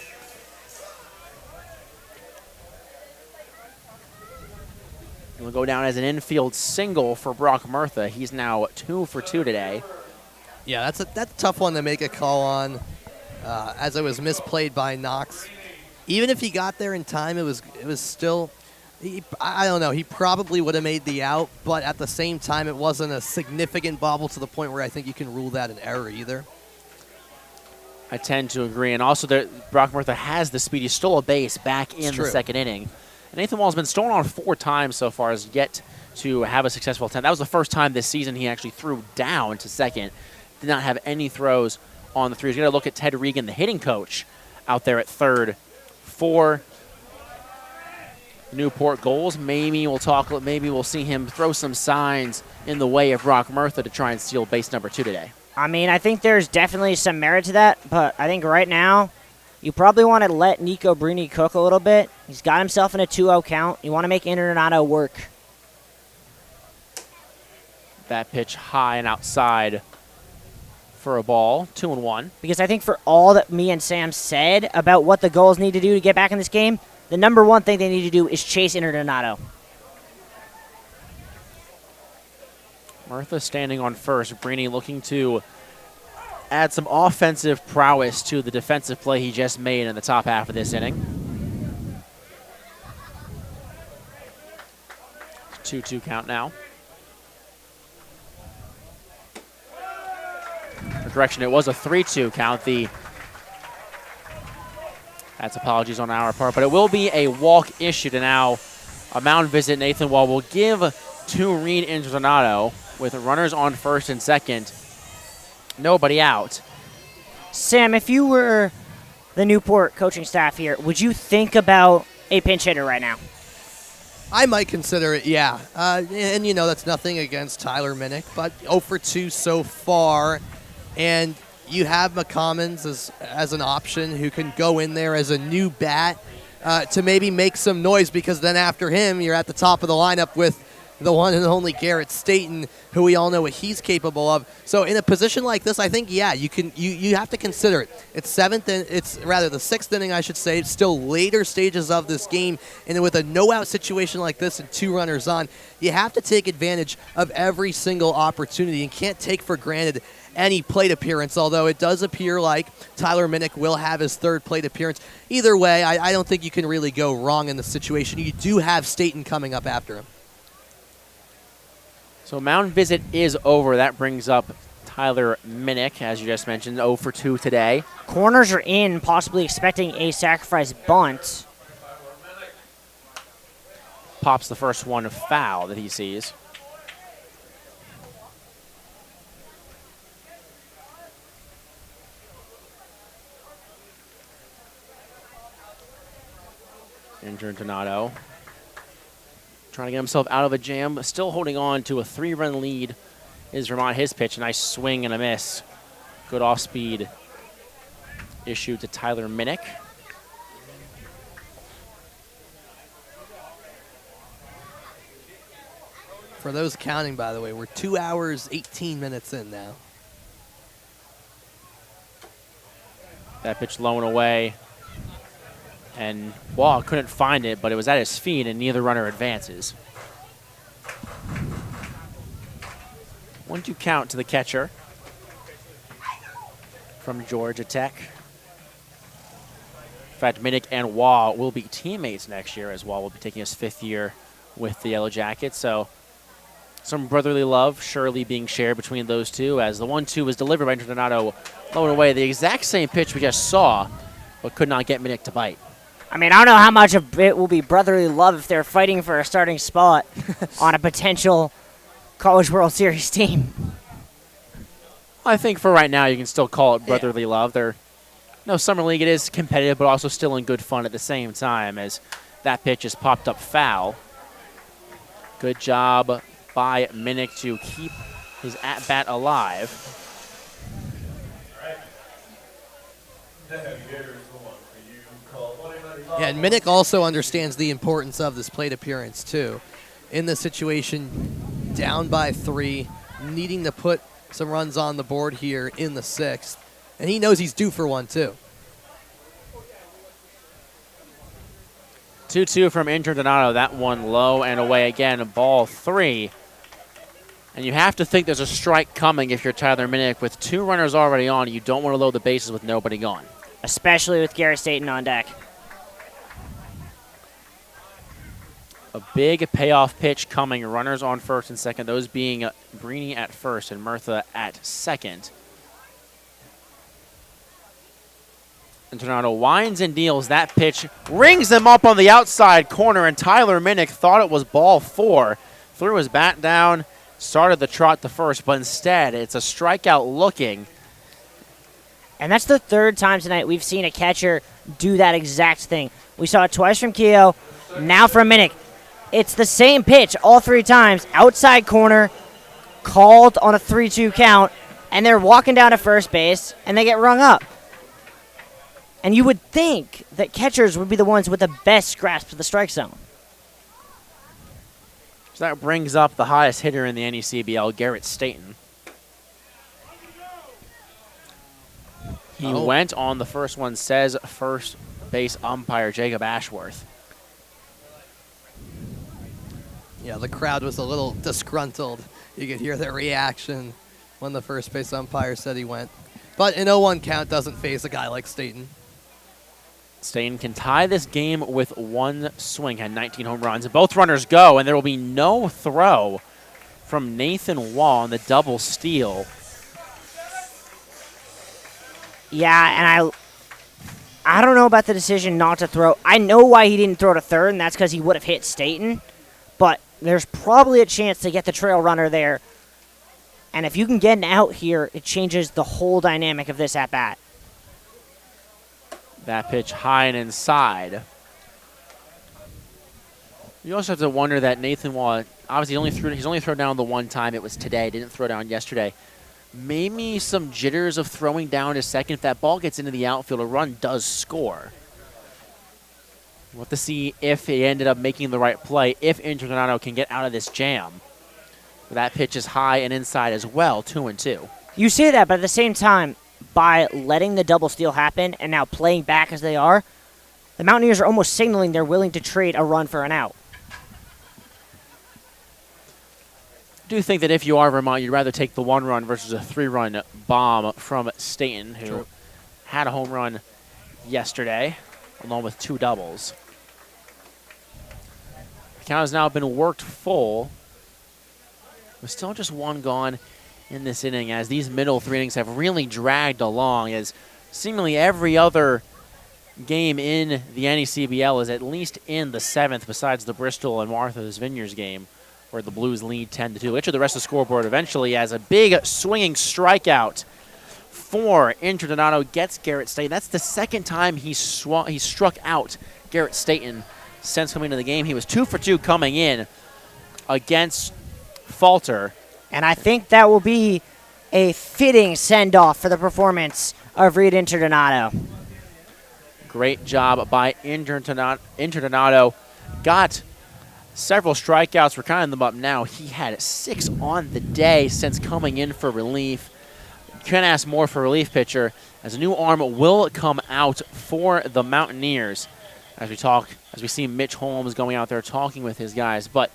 Will go down as an infield single for Brock Murtha. He's now 2 for 2 today. Yeah, that's a tough one to make a call on, as it was misplayed by Knox. Even if he got there in time, it was still, I don't know, he probably would have made the out, but at the same time, it wasn't a significant bobble to the point where I think you can rule that an error either. I tend to agree. And also, Brock Murtha has the speed. He stole a base back in the 2nd inning. Nathan Wall's been stolen on 4 times so far, has yet to have a successful attempt. That was the first time this season he actually threw down to second. Did not have any throws on the threes. You're going to look at Ted Regan, the hitting coach, out there at third for Newport Gulls. Maybe we'll see him throw some signs in the way of Brock Murtha to try and steal base number 2 today. I mean, I think there's definitely some merit to that, but I think right now you probably want to let Nico Brini cook a little bit. He's got himself in a 2-0 count. You want to make Internato work. That pitch high and outside for a ball, 2-1. Because I think for all that me and Sam said about what the Gulls need to do to get back in this game, the number one thing they need to do is chase Internato. Murtha standing on first. Brini looking to add some offensive prowess to the defensive play he just made in the top half of this inning. 2-2 count now. Correction, it was a 3-2 count. That's apologies on our part, but it will be a walk issued, and now a mound visit. Nathan Wall will give to Reed Internato with runners on first and second. Nobody out. Sam, if you were the Newport coaching staff here, would you think about a pinch hitter right now? I might consider it, yeah. And, you know, that's nothing against Tyler Minnick, but 0 for 2 so far. And you have McCommons as an option who can go in there as a new bat to maybe make some noise, because then after him, you're at the top of the lineup with the one and only Garrett Staten, who we all know what he's capable of. So in a position like this, I think, yeah, you have to consider it. It's the 6th inning, I should say. It's still later stages of this game, and with a no-out situation like this and 2 runners on, you have to take advantage of every single opportunity and can't take for granted any plate appearance, although it does appear like Tyler Minnick will have his 3rd plate appearance. Either way, I don't think you can really go wrong in this situation. You do have Staten coming up after him. So mound visit is over. That brings up Tyler Minnick, as you just mentioned, 0 for 2 today. Corners are in, possibly expecting a sacrifice bunt. Pops the first one foul that he sees. Internato trying to get himself out of a jam, still holding on to a 3-run lead is Vermont. His pitch, a nice swing and a miss. Good off-speed issue to Tyler Minnick. For those counting, by the way, we're 2 hours, 18 minutes in now. That pitch low and away. And Wall couldn't find it, but it was at his feet, and neither runner advances. 1-2 count to the catcher from Georgia Tech. In fact, Minnick and Wall will be teammates next year, as Wall will be taking his 5th year with the Yellow Jackets. So some brotherly love surely being shared between those two, as the 1-2 was delivered by Internato low and away. The exact same pitch we just saw, but could not get Minnick to bite. I mean, I don't know how much of it will be brotherly love if they're fighting for a starting spot on a potential College World Series team. I think for right now you can still call it brotherly love. No, Summer League, it is competitive, but also still in good fun at the same time, as that pitch is popped up foul. Good job by Minnick to keep his at-bat alive. Yeah, and Minnick also understands the importance of this plate appearance, too. In the situation, down by 3, needing to put some runs on the board here in the 6th. And he knows he's due for one, too. 2-2 from Internato. That one low and away again. Ball 3. And you have to think there's a strike coming if you're Tyler Minnick. With 2 runners already on, you don't want to load the bases with nobody gone. Especially with Garrett Staten on deck. A big payoff pitch coming. Runners on first and second. Those being Brini at first and Murtha at second. Internado winds and deals. That pitch rings him up on the outside corner, and Tyler Minnick thought it was ball 4. Threw his bat down, started the trot to first, but instead it's a strikeout looking. And that's the 3rd time tonight we've seen a catcher do that exact thing. We saw it twice from Keogh, now from Minnick. It's the same pitch all 3 times, outside corner, called on a 3-2 count, and they're walking down to first base, and they get rung up. And you would think that catchers would be the ones with the best grasp of the strike zone. So that brings up the highest hitter in the NECBL, Garrett Staten. He went on the first one, says first base umpire Jacob Ashworth. Yeah, the crowd was a little disgruntled. You could hear their reaction when the first base umpire said he went. But an 0-1 count doesn't faze a guy like Staten. Staten can tie this game with 1 swing, had 19 home runs. And both runners go, and there will be no throw from Nathan Wall on the double steal. Yeah, and I don't know about the decision not to throw. I know why he didn't throw to third, and that's because he would have hit Staten. But there's probably a chance to get the trail runner there. And if you can get an out here, it changes the whole dynamic of this at-bat. That pitch high and inside. You also have to wonder that Nathan Wall, obviously he's only thrown down the 1 time. It was today. Didn't throw down yesterday. Maybe some jitters of throwing down to second. If that ball gets into the outfield, a run does score. We'll have to see if he ended up making the right play, if Internado can get out of this jam. That pitch is high and inside as well, 2-2. You say that, but at the same time, by letting the double steal happen and now playing back as they are, the Mountaineers are almost signaling they're willing to trade a run for an out. I do think that if you are Vermont, you'd rather take the 1 run versus a 3-run bomb from Staten, who had a home run yesterday, along with 2 doubles. The count has now been worked full. With still just 1 gone in this inning, as these middle 3 innings have really dragged along, as seemingly every other game in the NECBL is at least in the 7th, besides the Bristol and Martha's Vineyards game, where the Blues lead 10-2. We'll get to the rest of the scoreboard eventually, as a big swinging strikeout for Internado gets Garrett Staten. That's the 2nd time he struck out Garrett Staten since coming into the game. He was 2 for 2 coming in against Falter. And I think that will be a fitting send-off for the performance of Reed Internado. Great job by Internado. Got several strikeouts. We're counting them up now. He had 6 on the day since coming in for relief. Can't ask more for a relief pitcher, as a new arm will come out for the Mountaineers as we see Mitch Holmes going out there talking with his guys. But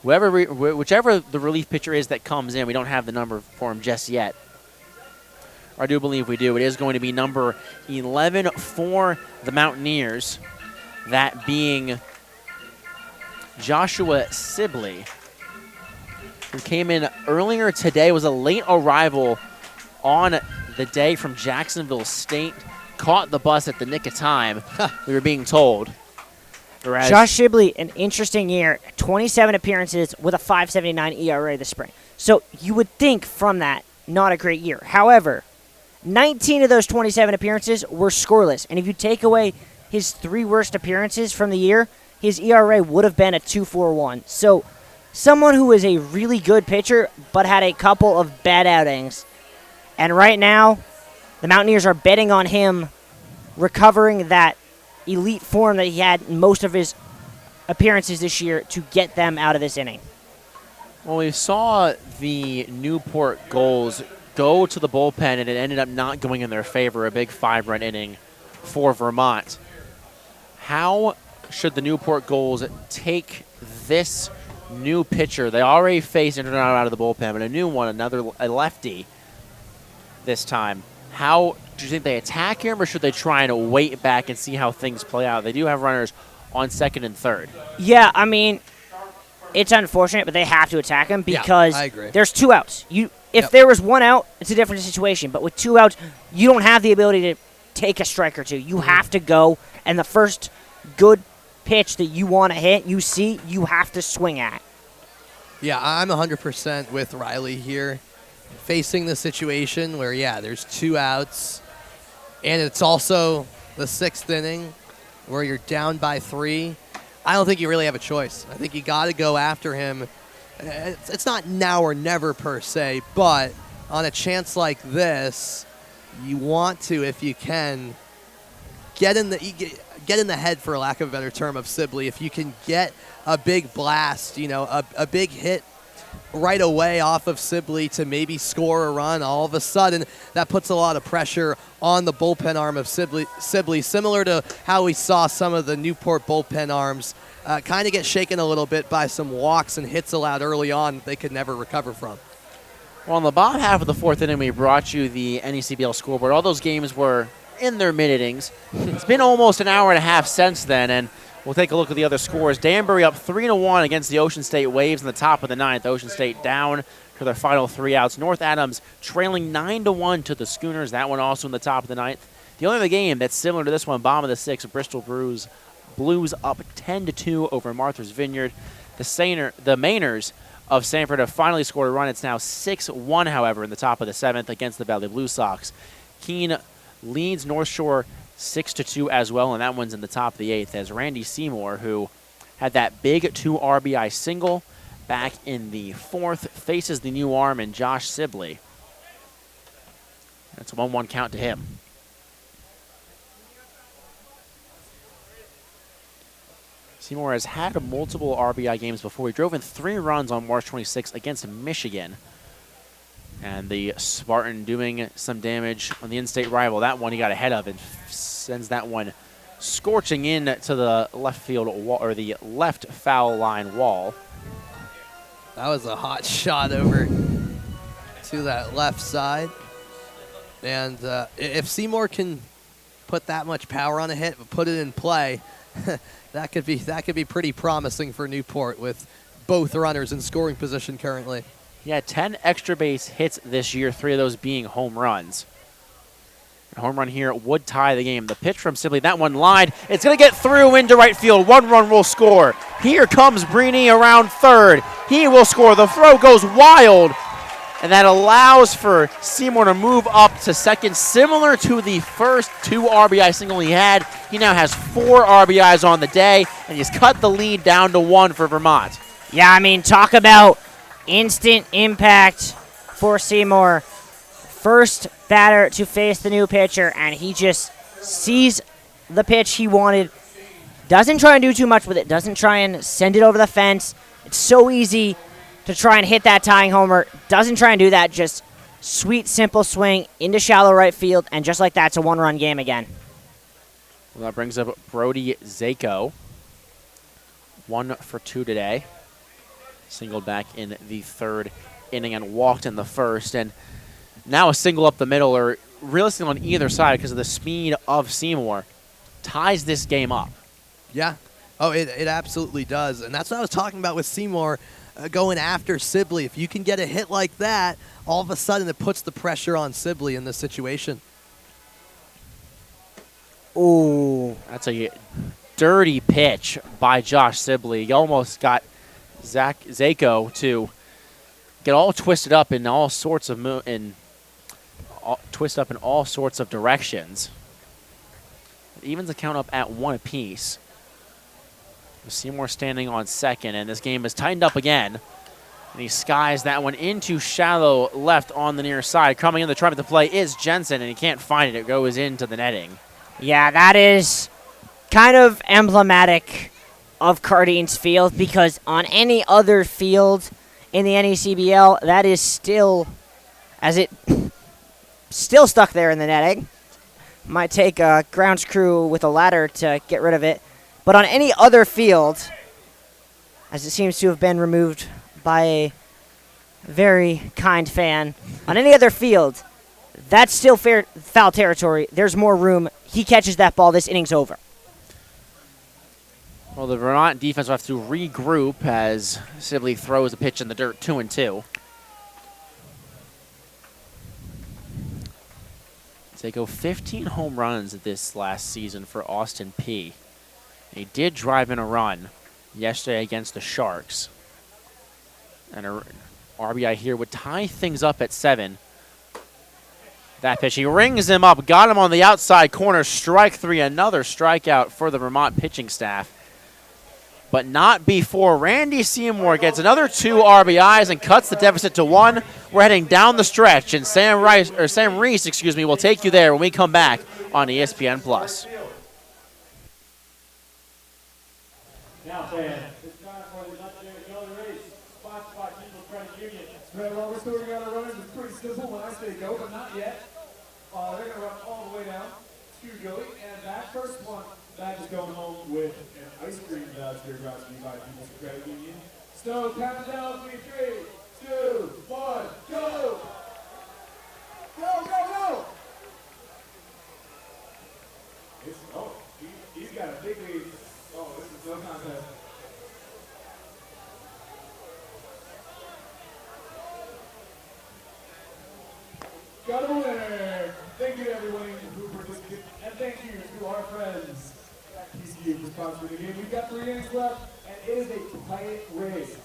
whichever the relief pitcher is that comes in, we don't have the number for him just yet. I do believe we do. It is going to be number 11 for the Mountaineers, that being Joshua Sibley, who came in earlier today, was a late arrival on the day from Jacksonville State, caught the bus at the nick of time, we were being told. Whereas Josh Shibley, an interesting year, 27 appearances with a 5.79 ERA this spring. So you would think from that, not a great year. However, 19 of those 27 appearances were scoreless. And if you take away his 3 worst appearances from the year, his ERA would have been a 2.41. So someone who is a really good pitcher but had a couple of bad outings. And right now, the Mountaineers are betting on him recovering that elite form that he had in most of his appearances this year to get them out of this inning. Well, we saw the Newport Gulls go to the bullpen, and it ended up not going in their favor, a big 5-run inning for Vermont. How should the Newport Gulls take this new pitcher? They already faced Internado out of the bullpen, but a new one, a lefty this time. How do you think they attack him, or should they try and wait back and see how things play out? They do have runners on 2nd and 3rd. Yeah, I mean, it's unfortunate, but they have to attack him because there's 2 outs. If there was 1 out, it's a different situation. But with 2 outs, you don't have the ability to take a strike or two. You have to go, and the first good pitch that you want to hit, you see, you have to swing at. Yeah, I'm 100% with Riley here. Facing the situation where, yeah, there's 2 outs, and it's also the 6th inning where you're down by 3. I don't think you really have a choice. I think you got to go after him. It's not now or never per se, but on a chance like this, you want to, if you can, get in the head, for lack of a better term, of Sibley. If you can get a big blast, a big hit right away off of Sibley to maybe score a run, all of a sudden that puts a lot of pressure on the bullpen arm of Sibley, similar to how we saw some of the Newport bullpen arms kind of get shaken a little bit by some walks and hits allowed early on that they could never recover from. Well, in the bottom half of the 4th inning, we brought you the NECBL scoreboard. All those games were in their mid-innings. It's been almost an hour and a half since then, and we'll take a look at the other scores. Danbury up 3-1 against the Ocean State Waves in the top of the 9th. Ocean State down to their final 3 outs. North Adams trailing 9-1 to the Schooners. That one also in the top of the 9th. The only other game that's similar to this one, bottom of the 6th, Bristol Blues up 10-2 over Martha's Vineyard. The Mainers of Sanford have finally scored a run. It's now 6-1, however, in the top of the 7th against the Valley Blue Sox. Keene leads North Shore 6-2 as well, and that one's in the top of the 8th as Randy Seymour, who had that big 2 RBI single back in the 4th, faces the new arm and Josh Sibley. That's a 1-1 count to him. Seymour has had multiple RBI games before. He drove in 3 runs on March 26th against Michigan. And the Spartan doing some damage on the in-state rival. That one he got ahead of and sends that one scorching in to the left field wall, or the left foul line wall. That was a hot shot over to that left side. And if Seymour can put that much power on a hit, but put it in play, that could be pretty promising for Newport with both runners in scoring position currently. He had 10 extra base hits this year, 3 of those being home runs. A home run here would tie the game. The pitch from Sibley, that one lined. It's going to get through into right field. 1 run will score. Here comes Brini around 3rd. He will score. The throw goes wild, and that allows for Seymour to move up to 2nd, similar to the first 2 RBI single he had. He now has 4 RBIs on the day, and he's cut the lead down to 1 for Vermont. Yeah, I mean, talk about instant impact for Seymour. First batter to face the new pitcher, and he just sees the pitch he wanted. Doesn't try and do too much with it. Doesn't try and send it over the fence. It's so easy to try and hit that tying homer. Doesn't try and do that. Just sweet, simple swing into shallow right field, and just like that, it's a 1-run game again. Well, that brings up Brody Zako. 1 for 2 today. Singled back in the 3rd inning and walked in the 1st. And now a single up the middle, or realistically on either side because of the speed of Seymour, ties this game up. Yeah. Oh, it absolutely does. And that's what I was talking about with Seymour going after Sibley. If you can get a hit like that, all of a sudden it puts the pressure on Sibley in this situation. Ooh. That's a dirty pitch by Josh Sibley. He almost got Zako to get all twisted up in all sorts of directions. It evens the count up at 1 apiece. Seymour standing on 2nd, and this game is tightened up again. And he skies that one into shallow left on the near side. Coming in the try to play is Jensen, and he can't find it. It goes into the netting. Yeah, that is kind of emblematic of Cardines Field, because on any other field in the NECBL, that is still stuck there in the netting. Might take a grounds crew with a ladder to get rid of it. But on any other field, as it seems to have been removed by a very kind fan, on any other field, that's still foul territory. There's more room. He catches that ball, this inning's over. Well, the Vermont defense will have to regroup as Sibley throws a pitch in the dirt, 2-2. They go 15 home runs this last season for Austin P. He did drive in a run yesterday against the Sharks. And a RBI here would tie things up at 7. That pitch, he rings him up, got him on the outside corner, strike 3, another strikeout for the Vermont pitching staff. But not before Randy Seymour gets another 2 RBIs and cuts the deficit to 1. We're heading down the stretch, and Sam Reese, will take you there when we come back on ESPN+. Now, fans, it's time for the Legendary Gully Race, sponsored by People's Credit Union. Red Rover Stewart got to run. It's pretty simple when I say go, but not yet. They're going to run all the way down to Gully, and that first one, that is going home with an ice cream voucher brought to you by People's Credit Union. So, count it down, 3, 2, 1, go! Go, go, go! He's got a big lead. Oh, this is no contest. Got a winner! Thank you to everyone who participated, and thank you to our friends at TCU for sponsoring the game. We've got 3 innings left, and it is a tight race.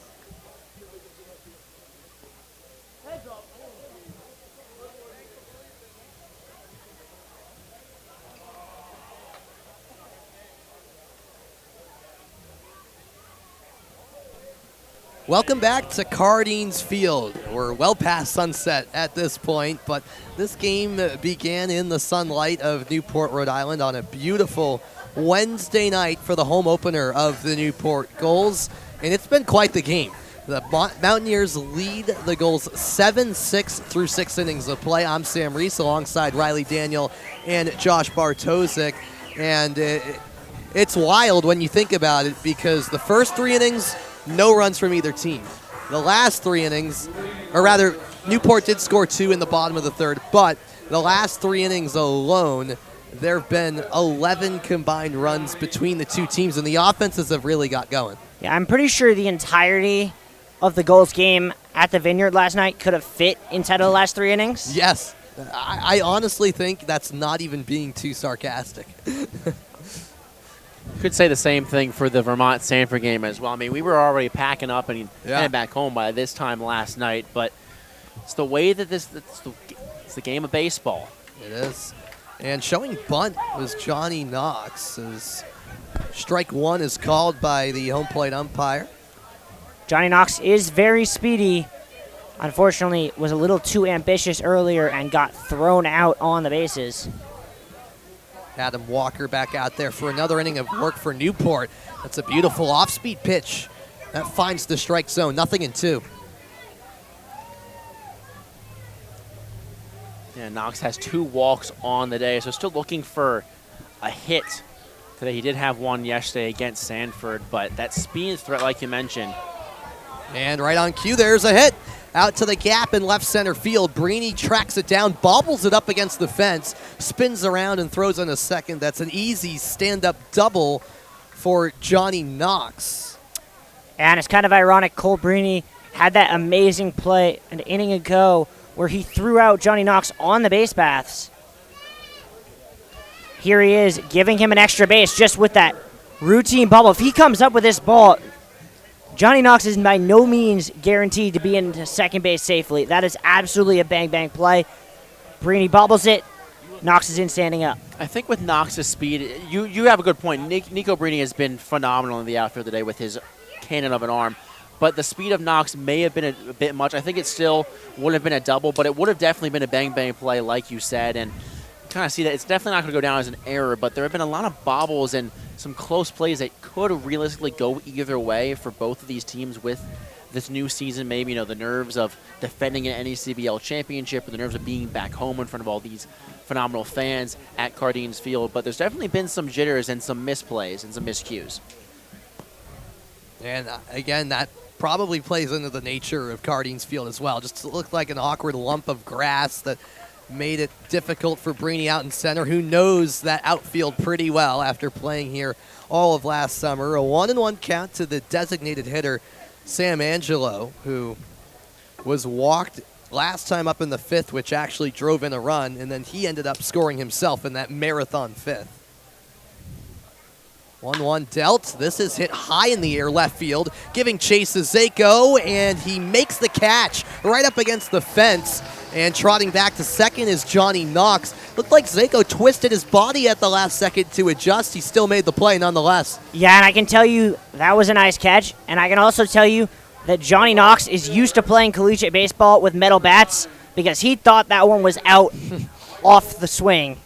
Welcome back to Cardines Field. We're well past sunset at this point, but this game began in the sunlight of Newport, Rhode Island on a beautiful Wednesday night for the home opener of the Newport Gulls, and it's been quite the game. The Mountaineers lead the Gulls 7-6 through 6 innings of play. I'm Sam Reese alongside Riley Daniel and Josh Bartosik, and it's wild when you think about it because the first 3 innings, no runs from either team. The last 3 innings, or rather, Newport did score 2 in the bottom of the 3rd, but the last 3 innings alone, there have been 11 combined runs between the 2 teams, and the offenses have really got going. Yeah, I'm pretty sure the entirety of the Gulls game at the Vineyard last night could have fit inside of the last 3 innings. Yes. I honestly think that's not even being too sarcastic. Could say the same thing for the Vermont-Sanford game as well. I mean, we were already packing up and heading back home by this time last night, but it's the way that it's the game of baseball. It is. And showing bunt was Johnny Knox, as strike 1 is called by the home plate umpire. Johnny Knox is very speedy. Unfortunately, was a little too ambitious earlier and got thrown out on the bases. Adam Walker back out there for another inning of work for Newport. That's a beautiful off-speed pitch that finds the strike zone. 0-2. Yeah, Knox has 2 walks on the day, so still looking for a hit today. He did have one yesterday against Sanford, but that speed threat, like you mentioned. And right on cue, there's a hit. Out to the gap in left center field. Brini tracks it down, bobbles it up against the fence, spins around and throws in a second. That's an easy stand-up double for Johnny Knox. And it's kind of ironic, Cole Brini had that amazing play an inning ago where he threw out Johnny Knox on the base paths. Here he is, giving him an extra base just with that routine bubble. If he comes up with this ball, Johnny Knox is by no means guaranteed to be into second base safely. That is absolutely a bang-bang play. Brini bobbles it. Knox is in standing up. I think with Knox's speed, you have a good point. Nico Brini has been phenomenal in the outfield today with his cannon of an arm. But the speed of Knox may have been a bit much. I think it still would have been a double, but it would have definitely been a bang-bang play like you said. And you kind of see that it's definitely not going to go down as an error, but there have been a lot of bobbles and some close plays that could realistically go either way for both of these teams with this new season. Maybe, the nerves of defending an NECBL championship or the nerves of being back home in front of all these phenomenal fans at Cardines Field. But there's definitely been some jitters and some misplays and some miscues. And again, that probably plays into the nature of Cardines Field as well. Just looked like an awkward lump of grass that made it difficult for Brini out in center, who knows that outfield pretty well after playing here all of last summer. A 1-1 count to the designated hitter, Sam Angelo, who was walked last time up in the 5th, which actually drove in a run, and then he ended up scoring himself in that marathon 5th. 1-1 dealt. This is hit high in the air left field, giving chase to Zako, and he makes the catch right up against the fence. And trotting back to second is Johnny Knox. Looked like Zako twisted his body at the last second to adjust. He still made the play nonetheless. Yeah, and I can tell you that was a nice catch. And I can also tell you that Johnny Knox is used to playing collegiate baseball with metal bats because he thought that one was out off the swing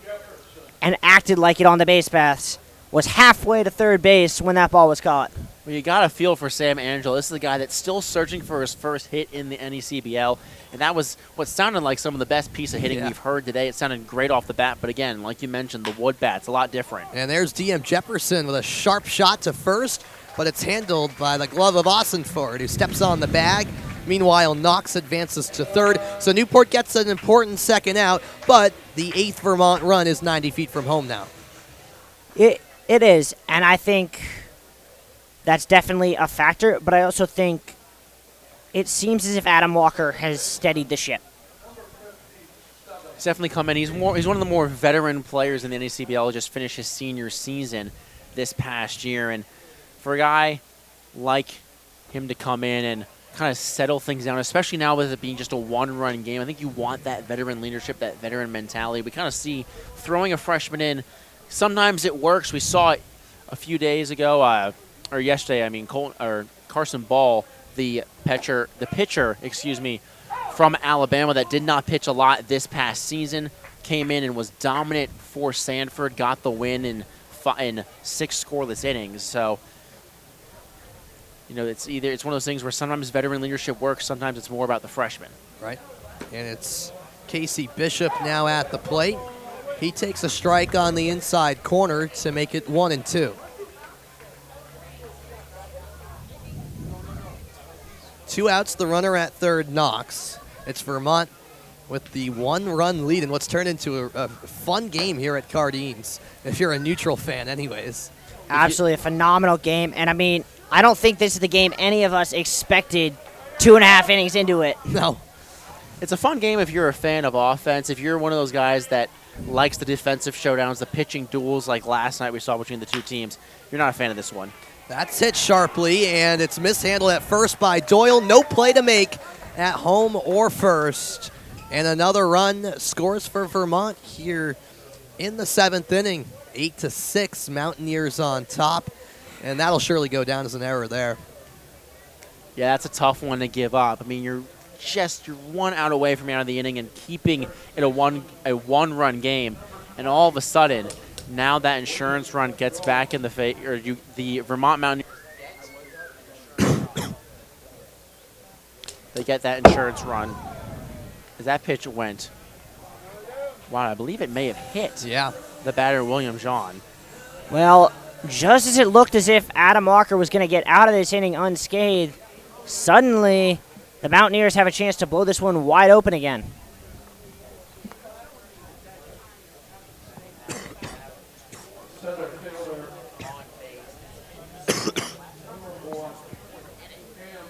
and acted like it on the base paths. Was halfway to third base when that ball was caught. Well, you got to feel for Sam Angelo. This is a guy that's still searching for his first hit in the NECBL, and that was what sounded like some of the best piece of hitting we've heard today. It sounded great off the bat, but again, like you mentioned, the wood bat's a lot different. And there's DM Jefferson with a sharp shot to first, but it's handled by the glove of Austin Ford, who steps on the bag. Meanwhile, Knox advances to third, so Newport gets an important second out, but the 8th Vermont run is 90 feet from home now. It is, and I think that's definitely a factor, but I also think it seems as if Adam Walker has steadied the ship. He's definitely come in. He's one of the more veteran players in the NECBL. Just finished his senior season this past year, and for a guy like him to come in and kind of settle things down, especially now with it being just a one-run game, I think you want that veteran leadership, that veteran mentality. We kind of see throwing a freshman in. Sometimes it works. We saw it a few days ago, or yesterday. I mean, Carson Ball, the pitcher, from Alabama that did not pitch a lot this past season, came in and was dominant for Sanford. Got the win in 6 scoreless innings. So, you know, it's one of those things where sometimes veteran leadership works. Sometimes it's more about the freshman. Right, and it's Casey Bishop now at the plate. He takes a strike on the inside corner to make it 1-2. 2 outs, the runner at third, Knox. It's Vermont with the 1-run lead in what's turned into a fun game here at Cardines, if you're a neutral fan anyways. Absolutely a phenomenal game, and I mean, I don't think this is the game any of us expected 2.5 innings into it. No. It's a fun game if you're a fan of offense, if you're one of those guys that likes the defensive showdowns, the pitching duels like last night we saw between the two teams. You're not a fan of this one. That's hit sharply, and it's mishandled at first by Doyle. No play to make at home or first. And another run scores for Vermont here in the 7th inning. 8-6, Mountaineers on top. And that'll surely go down as an error there. Yeah, that's a tough one to give up. I mean, you're 1 out away from out of the inning and keeping it a one-run game, and all of a sudden, now that insurance run gets back in the Vermont Mountaineers. They get that insurance run as that pitch went. Wow, I believe it may have hit. The batter, William John. Well, just as it looked as if Adam Walker was going to get out of this inning unscathed, suddenly the Mountaineers have a chance to blow this one wide open again.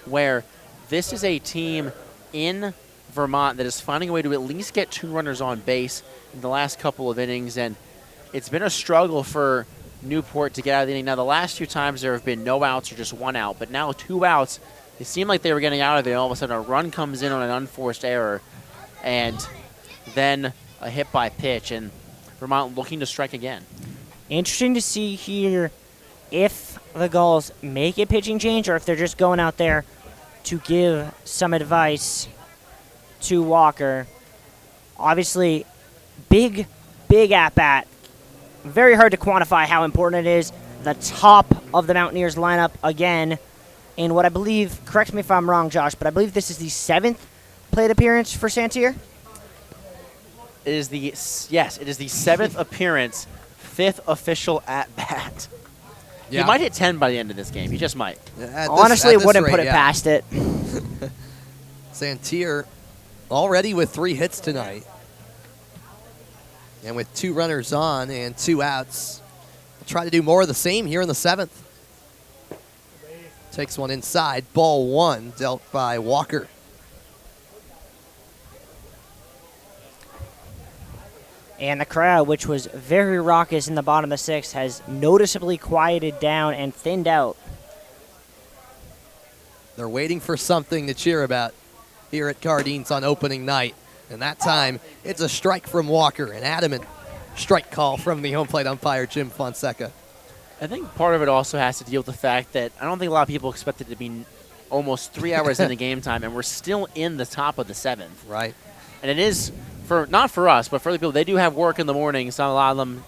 Where this is a team in Vermont that is finding a way to at least get 2 runners on base in the last couple of innings, and it's been a struggle for Newport to get out of the inning. Now, the last 2 times there have been no outs or just 1 out, but now 2 outs. It seemed like they were getting out of there. All of a sudden, a run comes in on an unforced error, and then a hit by pitch, and Vermont looking to strike again. Interesting to see here if the Gulls make a pitching change or if they're just going out there to give some advice to Walker. Obviously, big at-bat. Very hard to quantify how important it is. The top of the Mountaineers lineup again. In what I believe, correct me if I'm wrong, Josh, but I believe this is the 7th plate appearance for Santier. It is the 7th appearance, 5th official at bat. Yeah. He might hit 10 by the end of this game. He just might. Honestly, wouldn't put it past it. Santier already with 3 hits tonight. And with 2 runners on and 2 outs, we'll try to do more of the same here in the 7th. Takes one inside. Ball 1 dealt by Walker. And the crowd, which was very raucous in the bottom of the sixth, has noticeably quieted down and thinned out. They're waiting for something to cheer about here at Cardines on opening night. And that time, it's a strike from Walker, an adamant strike call from the home plate umpire, Jim Fonseca. I think part of it also has to deal with the fact that I don't think a lot of people expected it to be almost 3 hours into game time, and we're still in the top of the seventh. Right. And it is, not for us, but for other people, they do have work in the morning. So a lot of them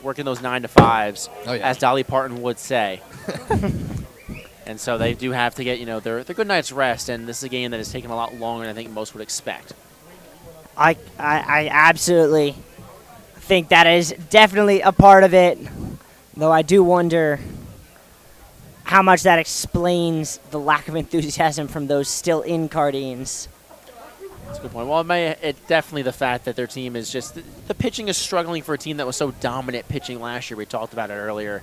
working those 9 to 5s, as Dolly Parton would say. And so they do have to get, their good night's rest, and this is a game that has taken a lot longer than I think most would expect. I absolutely think that is definitely a part of it, though I do wonder how much that explains the lack of enthusiasm from those still in Cardines. That's a good point. Well, it's definitely the fact that their team is just – the pitching is struggling for a team that was so dominant pitching last year. We talked about it earlier.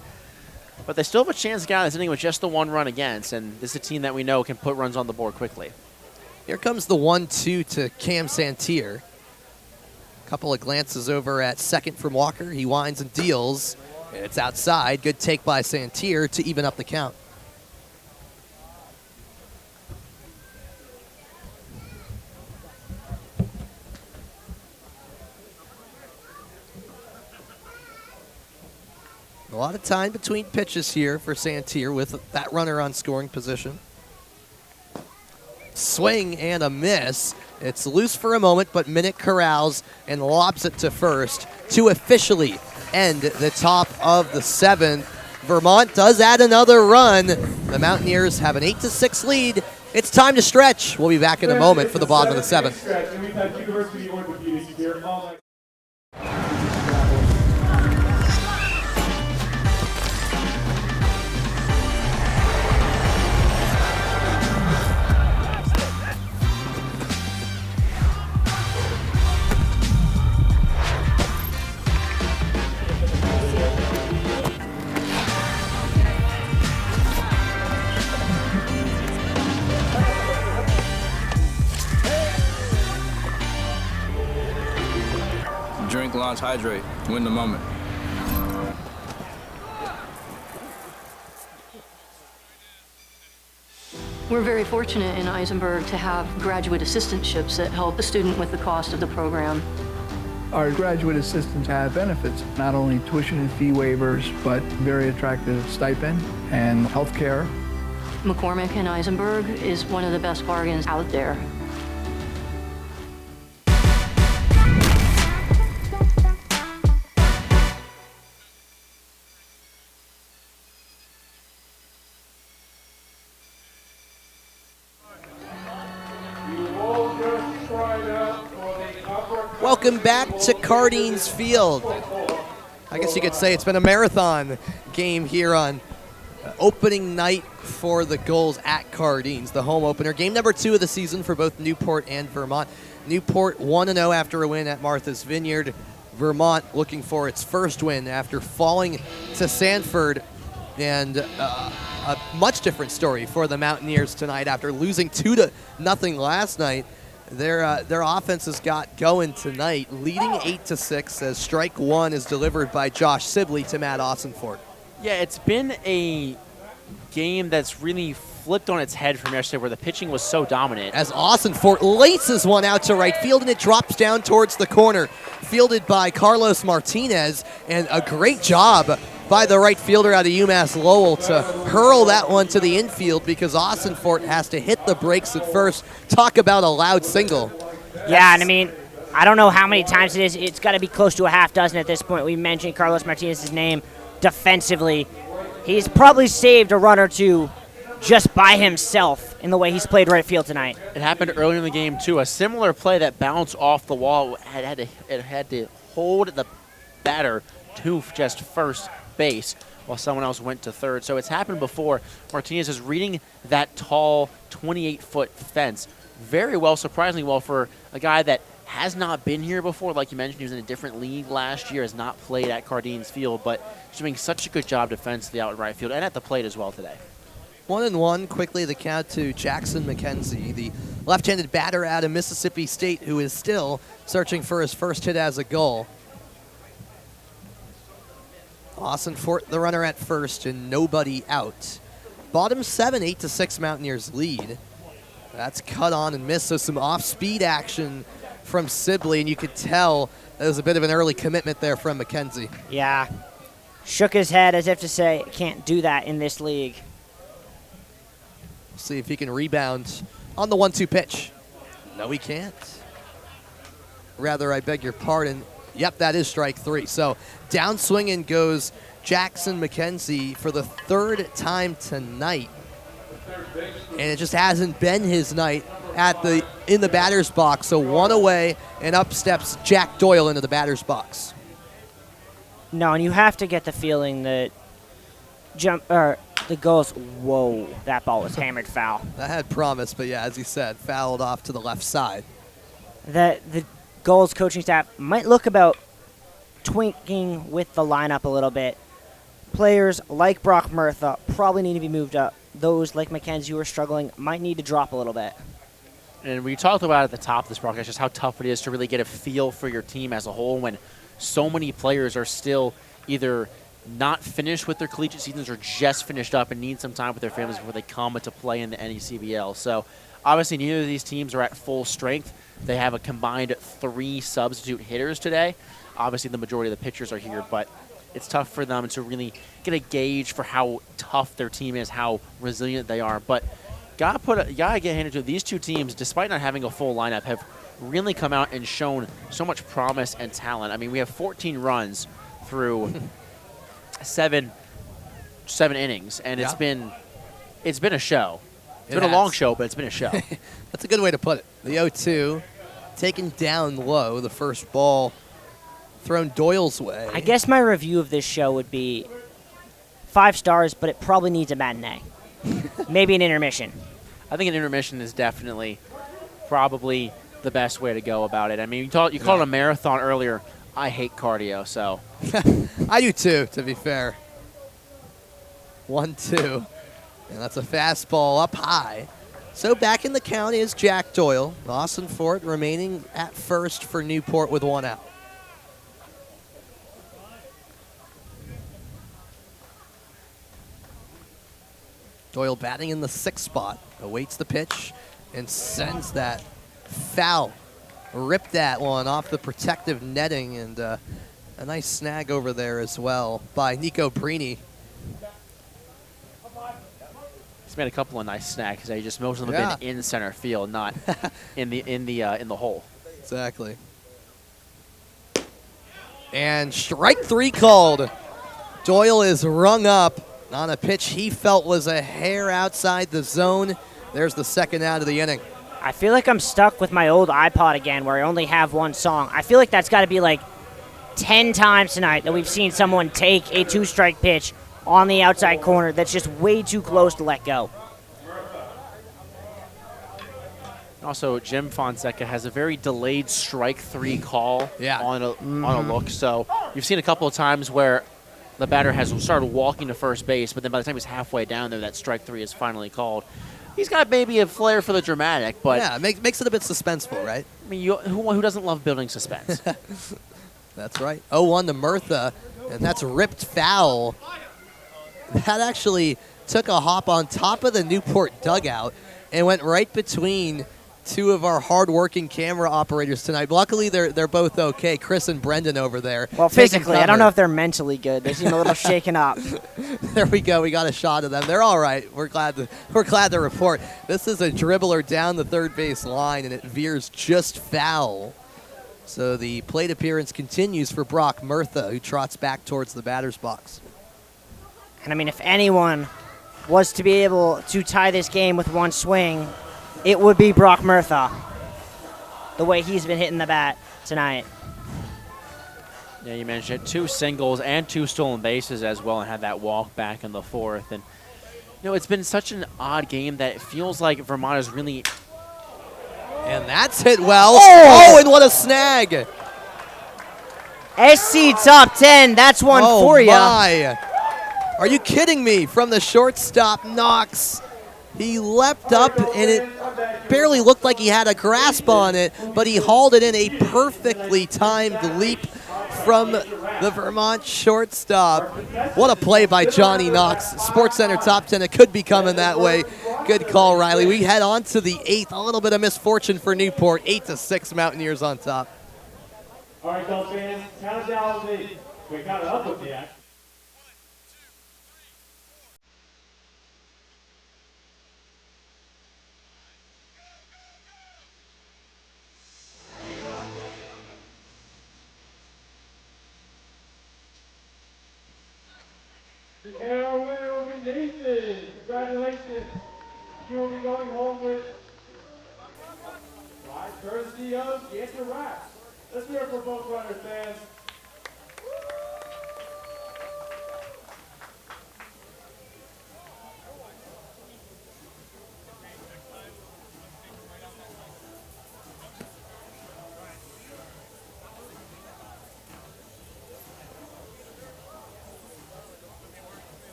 But they still have a chance to get out of this inning with just the 1 run against, and this is a team that we know can put runs on the board quickly. Here comes the 1-2 to Cam Santier. Couple of glances over at second from Walker. He winds and deals. It's outside. Good take by Santier to even up the count. A lot of time between pitches here for Santier with that runner on scoring position. Swing and a miss. It's loose for a moment, but Minnick corrals and lobs it to first to officially end the top of the 7th. Vermont does add another run. The Mountaineers have an 8-6 lead. It's time to stretch. We'll be back in a moment for the bottom of the 7th. Drink, launch, hydrate, win the moment. We're very fortunate in Eisenberg to have graduate assistantships that help the student with the cost of the program. Our graduate assistants have benefits, not only tuition and fee waivers, but very attractive stipend and health care. McCormick and Eisenberg is one of the best bargains out there. Welcome back to Cardines Field. I guess you could say it's been a marathon game here on opening night for the Gulls at Cardines, the home opener. Game number 2 of the season for both Newport and Vermont. Newport 1-0 after a win at Martha's Vineyard. Vermont looking for its first win after falling to Sanford. And a much different story for the Mountaineers tonight after losing 2-0 last night. Their offense has got going tonight, leading 8-6 as strike 1 is delivered by Josh Sibley to Matt Ossenfort. Yeah, it's been a game that's really flipped on its head from yesterday where the pitching was so dominant. As Ossenfort laces one out to right field and it drops down towards the corner, fielded by Carlos Martinez, and a great job by the right fielder out of UMass Lowell to hurl that one to the infield because Ossenfort has to hit the brakes at first. Talk about a loud single. Yeah, and I mean, I don't know how many times it is. It's got to be close to a half dozen at this point. We mentioned Carlos Martinez's name defensively. He's probably saved a run or two just by himself in the way he's played right field tonight. It happened earlier in the game, too. A similar play that bounced off the wall had to hold the batter to just first base while someone else went to third. So it's happened before. Martinez is reading that tall 28-foot fence very well, surprisingly well for a guy that has not been here before. Like you mentioned, he was in a different league last year, has not played at Cardines Field, but he's doing such a good job defensively out in right field and at the plate as well today. 1-1, quickly the count to Jackson McKenzie, the left-handed batter out of Mississippi State who is still searching for his first hit as a Gull. Austin Fort, the runner at first, and nobody out. Bottom 7, 8-6 Mountaineers lead. That's cut on and missed, so some off-speed action from Sibley, and you could tell there was a bit of an early commitment there from McKenzie. Yeah. Shook his head as if to say, can't do that in this league. See if he can rebound on the 1-2 pitch. No, he can't. Rather, I beg your pardon. Yep, that is strike 3. So down swinging goes Jackson McKenzie for the 3rd time tonight. And it just hasn't been his night in the batter's box. So 1 away, and up steps Jack Doyle into the batter's box. No, and you have to get the feeling that the Gulls, whoa, that ball was hammered foul. That had promise, but yeah, as he said, fouled off to the left side. That the Gulls coaching staff might look about twinking with the lineup a little bit. Players like Brock Murtha probably need to be moved up. Those like McKenzie who are struggling might need to drop a little bit. And we talked about at the top of this broadcast just how tough it is to really get a feel for your team as a whole when so many players are still either not finished with their collegiate seasons or just finished up and need some time with their families before they come to play in the NECBL. So obviously neither of these teams are at full strength. They have a combined 3 substitute hitters today. Obviously the majority of the pitchers are here, but it's tough for them to really get a gauge for how tough their team is, how resilient they are. But gotta get handed to these two teams, despite not having a full lineup, have really come out and shown so much promise and talent. I mean, we have 14 runs through seven innings, and it's been a show. It's been a long show, but it's been a show. That's a good way to put it. The 0-2 taken down low, the first ball thrown Doyle's way. I guess my review of this show would be 5 stars, but it probably needs a matinee. Maybe an intermission. I think an intermission is definitely probably the best way to go about it. I mean, you called it a marathon earlier. I hate cardio, so. I do too, to be fair. 1-2. And that's a fastball up high. So back in the count is Jack Doyle. Austin Fort remaining at first for Newport with 1 out. Doyle batting in the 6th spot, awaits the pitch, and sends that foul. Ripped that one off the protective netting, and a nice snag over there as well by Nico Brini. He's made a couple of nice snags. Just most of them have been in center field, not in the hole. Exactly. And strike 3 called. Doyle is rung up on a pitch he felt was a hair outside the zone. There's the 2nd out of the inning. I feel like I'm stuck with my old iPod again where I only have one song. I feel like that's got to be like 10 times tonight that we've seen someone take a 2-strike pitch on the outside corner that's just way too close to let go. Also, Jim Fonseca has a very delayed strike 3 call on a look. So you've seen a couple of times where the batter has started walking to first base, but then by the time he's halfway down there, that strike 3 is finally called. He's got maybe a flair for the dramatic, but yeah, makes it a bit suspenseful, right? I mean, who doesn't love building suspense? That's right. 0-1 to Murtha, and that's ripped foul. That actually took a hop on top of the Newport dugout and went right between 2 of our hard-working camera operators tonight. Luckily, they're both okay. Chris and Brendan over there. Well, physically, I don't know if they're mentally good. They seem a little shaken up. There we go. We got a shot of them. They're all right. We're glad to report. This is a dribbler down the third base line, and it veers just foul. So the plate appearance continues for Brock Murtha, who trots back towards the batter's box. And, I mean, if anyone was to be able to tie this game with 1 swing, it would be Brock Murtha, the way he's been hitting the bat tonight. Yeah, you mentioned 2 singles and 2 stolen bases as well, and had that walk back in the 4th. And it's been such an odd game that it feels like Vermont is really. And that's hit well. Oh, and what a snag! SC top 10. That's one for you. My. Are you kidding me? From the shortstop, Knox. He leapt up, and it barely looked like he had a grasp on it, but he hauled it in a perfectly timed leap from the Vermont shortstop. What a play by Johnny Knox. SportsCenter top 10. It could be coming that way. Good call, Riley. We head on to the 8th. A little bit of misfortune for Newport. 8-6 Mountaineers on top. All right, Gulls fans, count us down with me. We count it up with me, actually. And our winner will be Nathan. Congratulations. You will be going home with by courtesy of Get Your Racks. Let's hear it for both runners, fans.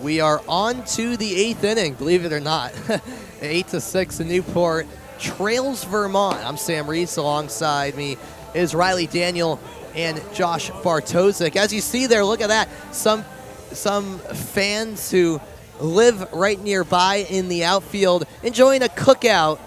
We are on to the 8th inning, believe it or not. 8-6 in Newport trails Vermont. I'm Sam Reese. Alongside me is Riley Daniel and Josh Bartosik. As you see there, look at that. Some fans who live right nearby in the outfield enjoying a cookout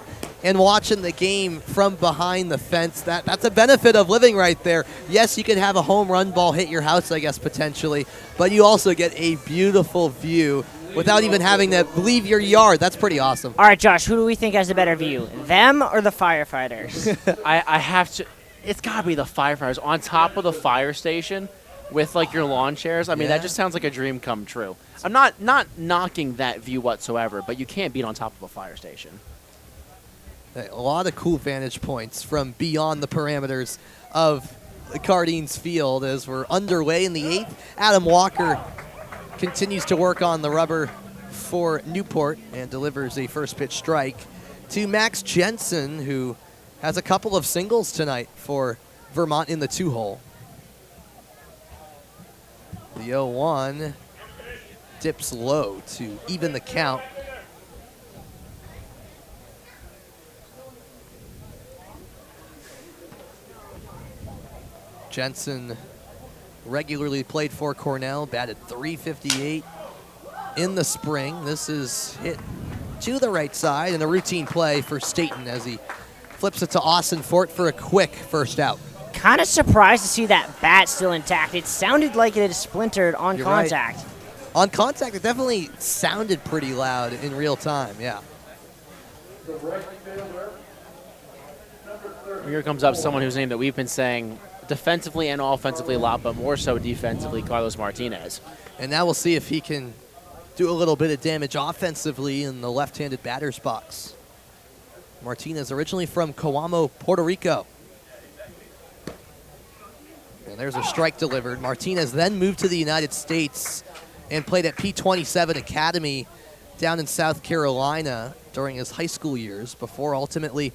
and watching the game from behind the fence. That's a benefit of living right there. Yes, you can have a home run ball hit your house, I guess, potentially, but you also get a beautiful view without even having to leave your yard. That's pretty awesome. All right, Josh, who do we think has a better view, them or the firefighters? I have to. It's got to be the firefighters on top of the fire station with like your lawn chairs. I mean, that just sounds like a dream come true. I'm not knocking that view whatsoever, but you can't beat on top of a fire station. A lot of cool vantage points from beyond the parameters of Cardines Field as we're underway in the 8th. Adam Walker continues to work on the rubber for Newport and delivers a first pitch strike to Max Jensen, who has a couple of singles tonight for Vermont in the 2-hole. The 0-1 dips low to even the count. Jensen regularly played for Cornell, batted .358 in the spring. This is hit to the right side and a routine play for Staten as he flips it to Austin Fort for a quick first out. Kind of surprised to see that bat still intact. It sounded like it had splintered on contact. Right. On contact, it definitely sounded pretty loud in real time, yeah. Here comes up someone whose name that we've been saying defensively and offensively a lot, but more so defensively, Carlos Martinez. And now we'll see if he can do a little bit of damage offensively in the left-handed batter's box. Martinez originally from Coamo, Puerto Rico. And there's a strike delivered. Martinez then moved to the United States and played at P27 Academy down in South Carolina during his high school years before ultimately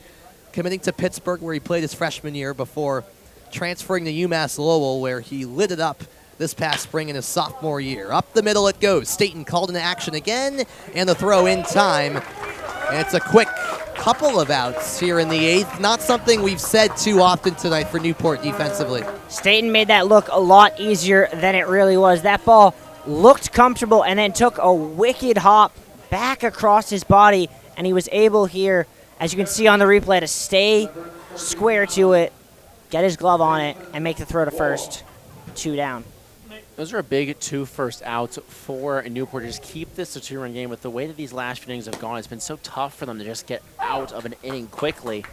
committing to Pittsburgh, where he played his freshman year before transferring to UMass Lowell, where he lit it up this past spring in his sophomore year. Up the middle it goes. Staten called into action again, and the throw in time. And it's a quick couple of outs here in the 8th. Not something we've said too often tonight for Newport defensively. Staten made that look a lot easier than it really was. That ball looked comfortable and then took a wicked hop back across his body, and he was able here, as you can see on the replay, to stay square to it, get his glove on it, and make the throw to first. 2 down. Those are a big 2 first outs for Newport to just keep this a 2-run game. With the way that these last few innings have gone, it's been so tough for them to just get out of an inning quickly.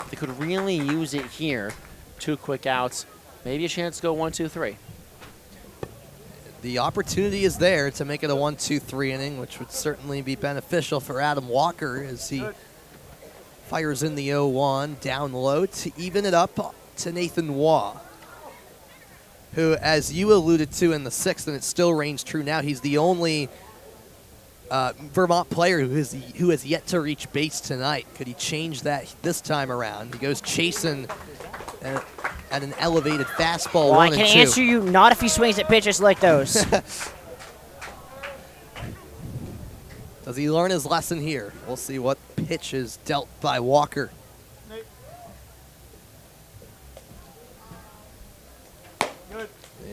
They could really use it here. 2 quick outs, maybe a chance to go 1-2-3. The opportunity is there to make it a 1-2-3 inning, which would certainly be beneficial for Adam Walker as he fires in the 0-1 down low to even it up to Nathan Waugh, who, as you alluded to in the 6th, and it still reigns true now, he's the only Vermont player who has yet to reach base tonight. Could he change that this time around? He goes chasing at an elevated fastball. Well, 1 I and can 2. answer you not if he swings at pitches like those. Does he learn his lesson here? We'll see what pitch is dealt by Walker.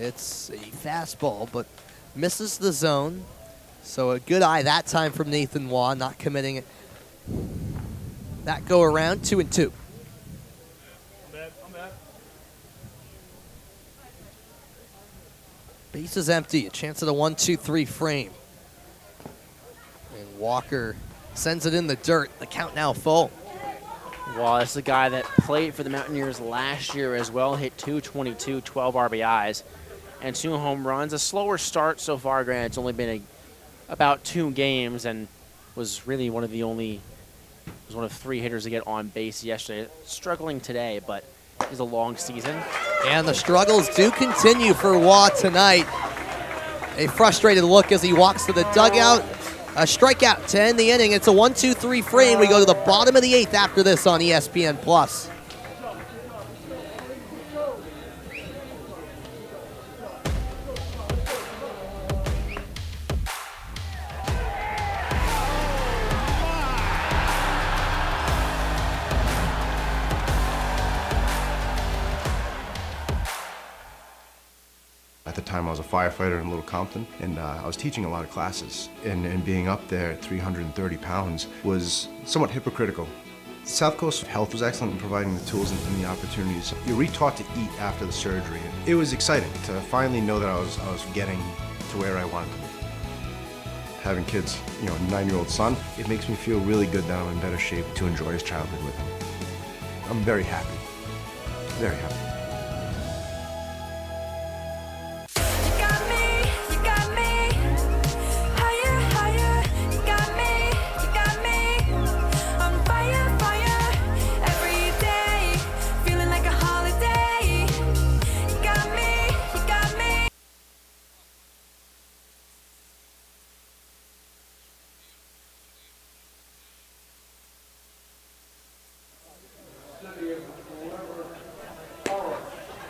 It's a fastball, but misses the zone. So a good eye that time from Nathan Waugh, not committing it. That go around, 2 and 2. Base is empty, a chance at a 1-2-3 frame. And Walker sends it in the dirt. The count now full. Well, that's the guy that played for the Mountaineers last year as well, hit 222, 12 RBIs, and 2 home runs. A slower start so far, granted. It's only been about 2 games and was really one of 3 hitters to get on base yesterday. Struggling today, but it's a long season. And the struggles do continue for Waugh tonight. A frustrated look as he walks to the dugout. A strikeout to end the inning. It's a 1-2-3 frame. We go to the bottom of the 8th after this on ESPN+. At the time, I was a firefighter in Little Compton, and I was teaching a lot of classes. And being up there at 330 pounds was somewhat hypocritical. South Coast Health was excellent in providing the tools and the opportunities. You're re-taught to eat after the surgery. It was exciting to finally know that I was getting to where I wanted to be. Having kids, a 9-year-old son, it makes me feel really good that I'm in better shape to enjoy his childhood with him. I'm very happy. Very happy.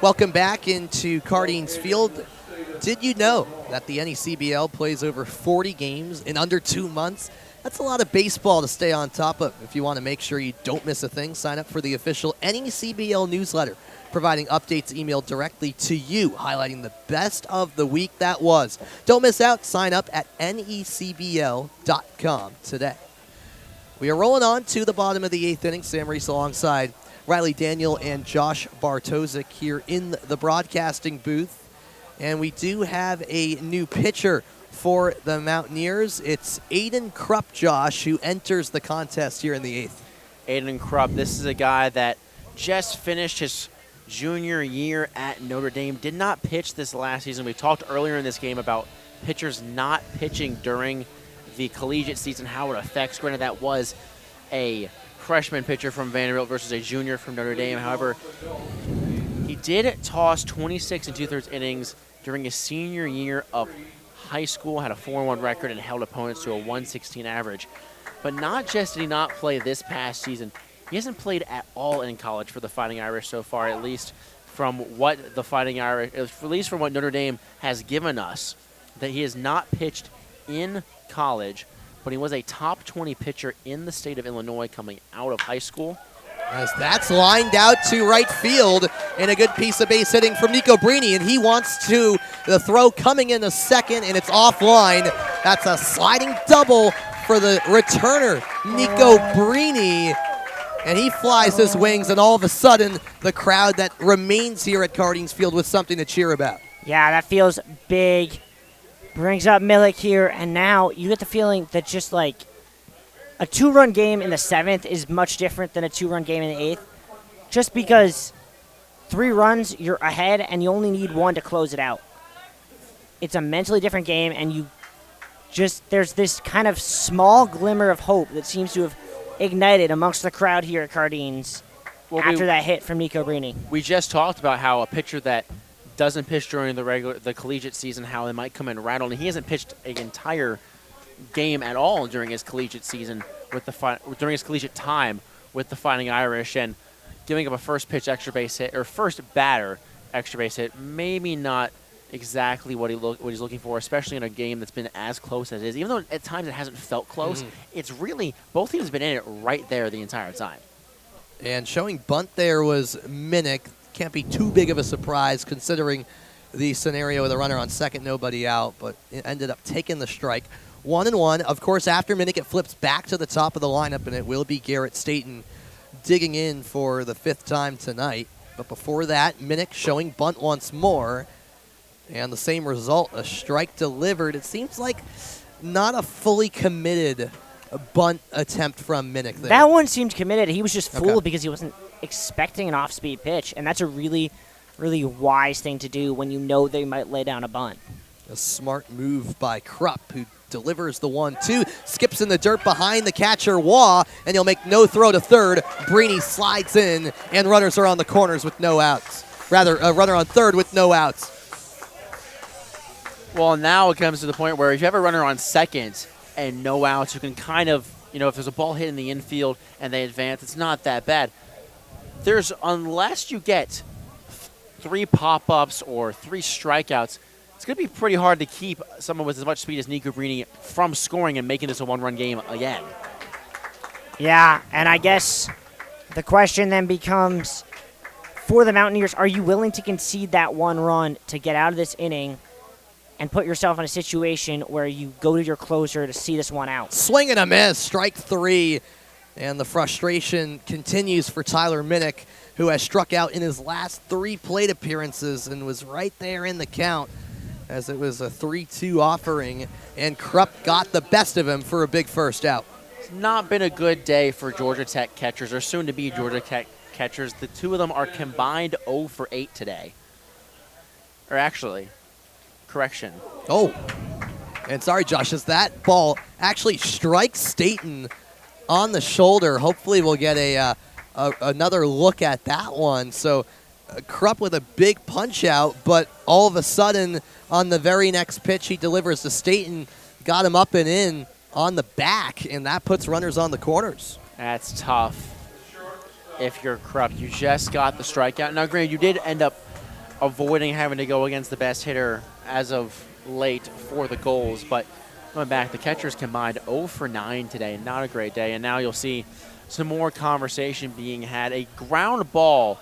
Welcome back into Cardines Field. Did you know that the NECBL plays over 40 games in under 2 months? That's a lot of baseball to stay on top of. If you want to make sure you don't miss a thing, sign up for the official NECBL newsletter, providing updates emailed directly to you, highlighting the best of the week that was. Don't miss out. Sign up at necbl.com today. We are rolling on to the bottom of the 8th inning. Sam Reese alongside Riley Daniel and Josh Bartosik here in the broadcasting booth. And we do have a new pitcher for the Mountaineers. It's Aiden Krupp, Josh, who enters the contest here in the 8th. Aiden Krupp, this is a guy that just finished his junior year at Notre Dame. Did not pitch this last season. We talked earlier in this game about pitchers not pitching during the collegiate season, how it affects. Granted, that was a freshman pitcher from Vanderbilt versus a junior from Notre Dame. However, he did toss 26 2/3 innings during his senior year of high school, had a 4-1 record, and held opponents to a 116 average. But not just did he not play this past season, he hasn't played at all in college for the Fighting Irish so far, at least from what the Fighting Irish, at least from what Notre Dame has given us, that he has not pitched in college, but he was a top 20 pitcher in the state of Illinois coming out of high school. As that's lined out to right field, and a good piece of base hitting from Nico Brini, and he wants to, the throw coming in a second, and it's offline. That's a sliding double for the returner, Nico Brini, and he flies his wings, and all of a sudden, the crowd that remains here at Cardines Field with something to cheer about. Yeah, that feels big. Brings up Milik here, and now you get the feeling that just like a 2-run game in the 7th is much different than a 2-run game in the 8th. Just because 3 runs, you're ahead, and you only need 1 to close it out. It's a mentally different game, and there's this kind of small glimmer of hope that seems to have ignited amongst the crowd here at Cardines after that hit from Nico Brini. We just talked about how a pitcher that doesn't pitch during the collegiate season, how they might come in rattled, and he hasn't pitched an entire game at all during his collegiate season during his collegiate time with the Fighting Irish, and giving up a first pitch extra base hit or first batter extra base hit, maybe not exactly what he's looking for, especially in a game that's been as close as it is. Even though at times it hasn't felt close, it's really, both teams have been in it right there the entire time. And showing bunt there was Minnick. Can't be too big of a surprise considering the scenario with a runner on second, nobody out, but it ended up taking the strike. 1-1. Of course, after Minnick, it flips back to the top of the lineup, and it will be Garrett Staten digging in for the 5th time tonight. But before that, Minnick showing bunt once more. And the same result, a strike delivered. It seems like not a fully committed bunt attempt from Minnick there. That one seemed committed. He was just fooled because he wasn't expecting an off-speed pitch, and that's a really, really wise thing to do when you know they might lay down a bunt. A smart move by Krupp, who delivers the 1-2, skips in the dirt behind the catcher, Waugh, and he'll make no throw to third. Breeny slides in, and runners are on the corners with no outs. Rather, a runner on third with no outs. Well, now it comes to the point where if you have a runner on second and no outs, you can kind of, if there's a ball hit in the infield and they advance, it's not that bad. Unless you get 3 pop-ups or 3 strikeouts, it's going to be pretty hard to keep someone with as much speed as Nico Breeny from scoring and making this a one-run game again. Yeah, and I guess the question then becomes, for the Mountaineers, are you willing to concede that 1 run to get out of this inning and put yourself in a situation where you go to your closer to see this one out? Swing and a miss, strike 3. And the frustration continues for Tyler Minnick, who has struck out in his last 3 plate appearances and was right there in the count as it was a 3-2 offering. And Krupp got the best of him for a big first out. It's not been a good day for Georgia Tech catchers, or soon-to-be Georgia Tech catchers. The 2 of them are combined 0 for 8 today. Or actually, correction. Oh, and sorry, Josh, as that ball actually strikes Staten on the shoulder. Hopefully we'll get another look at that one. So Krupp with a big punch out, but all of a sudden on the very next pitch he delivers to Staten, got him up and in on the back, and that puts runners on the corners. That's tough if you're Krupp. You just got the strikeout. Now, granted, you did end up avoiding having to go against the best hitter as of late for the Gulls, but going back, the catchers combined 0 for 9 today. Not a great day, and now you'll see some more conversation being had. A ground ball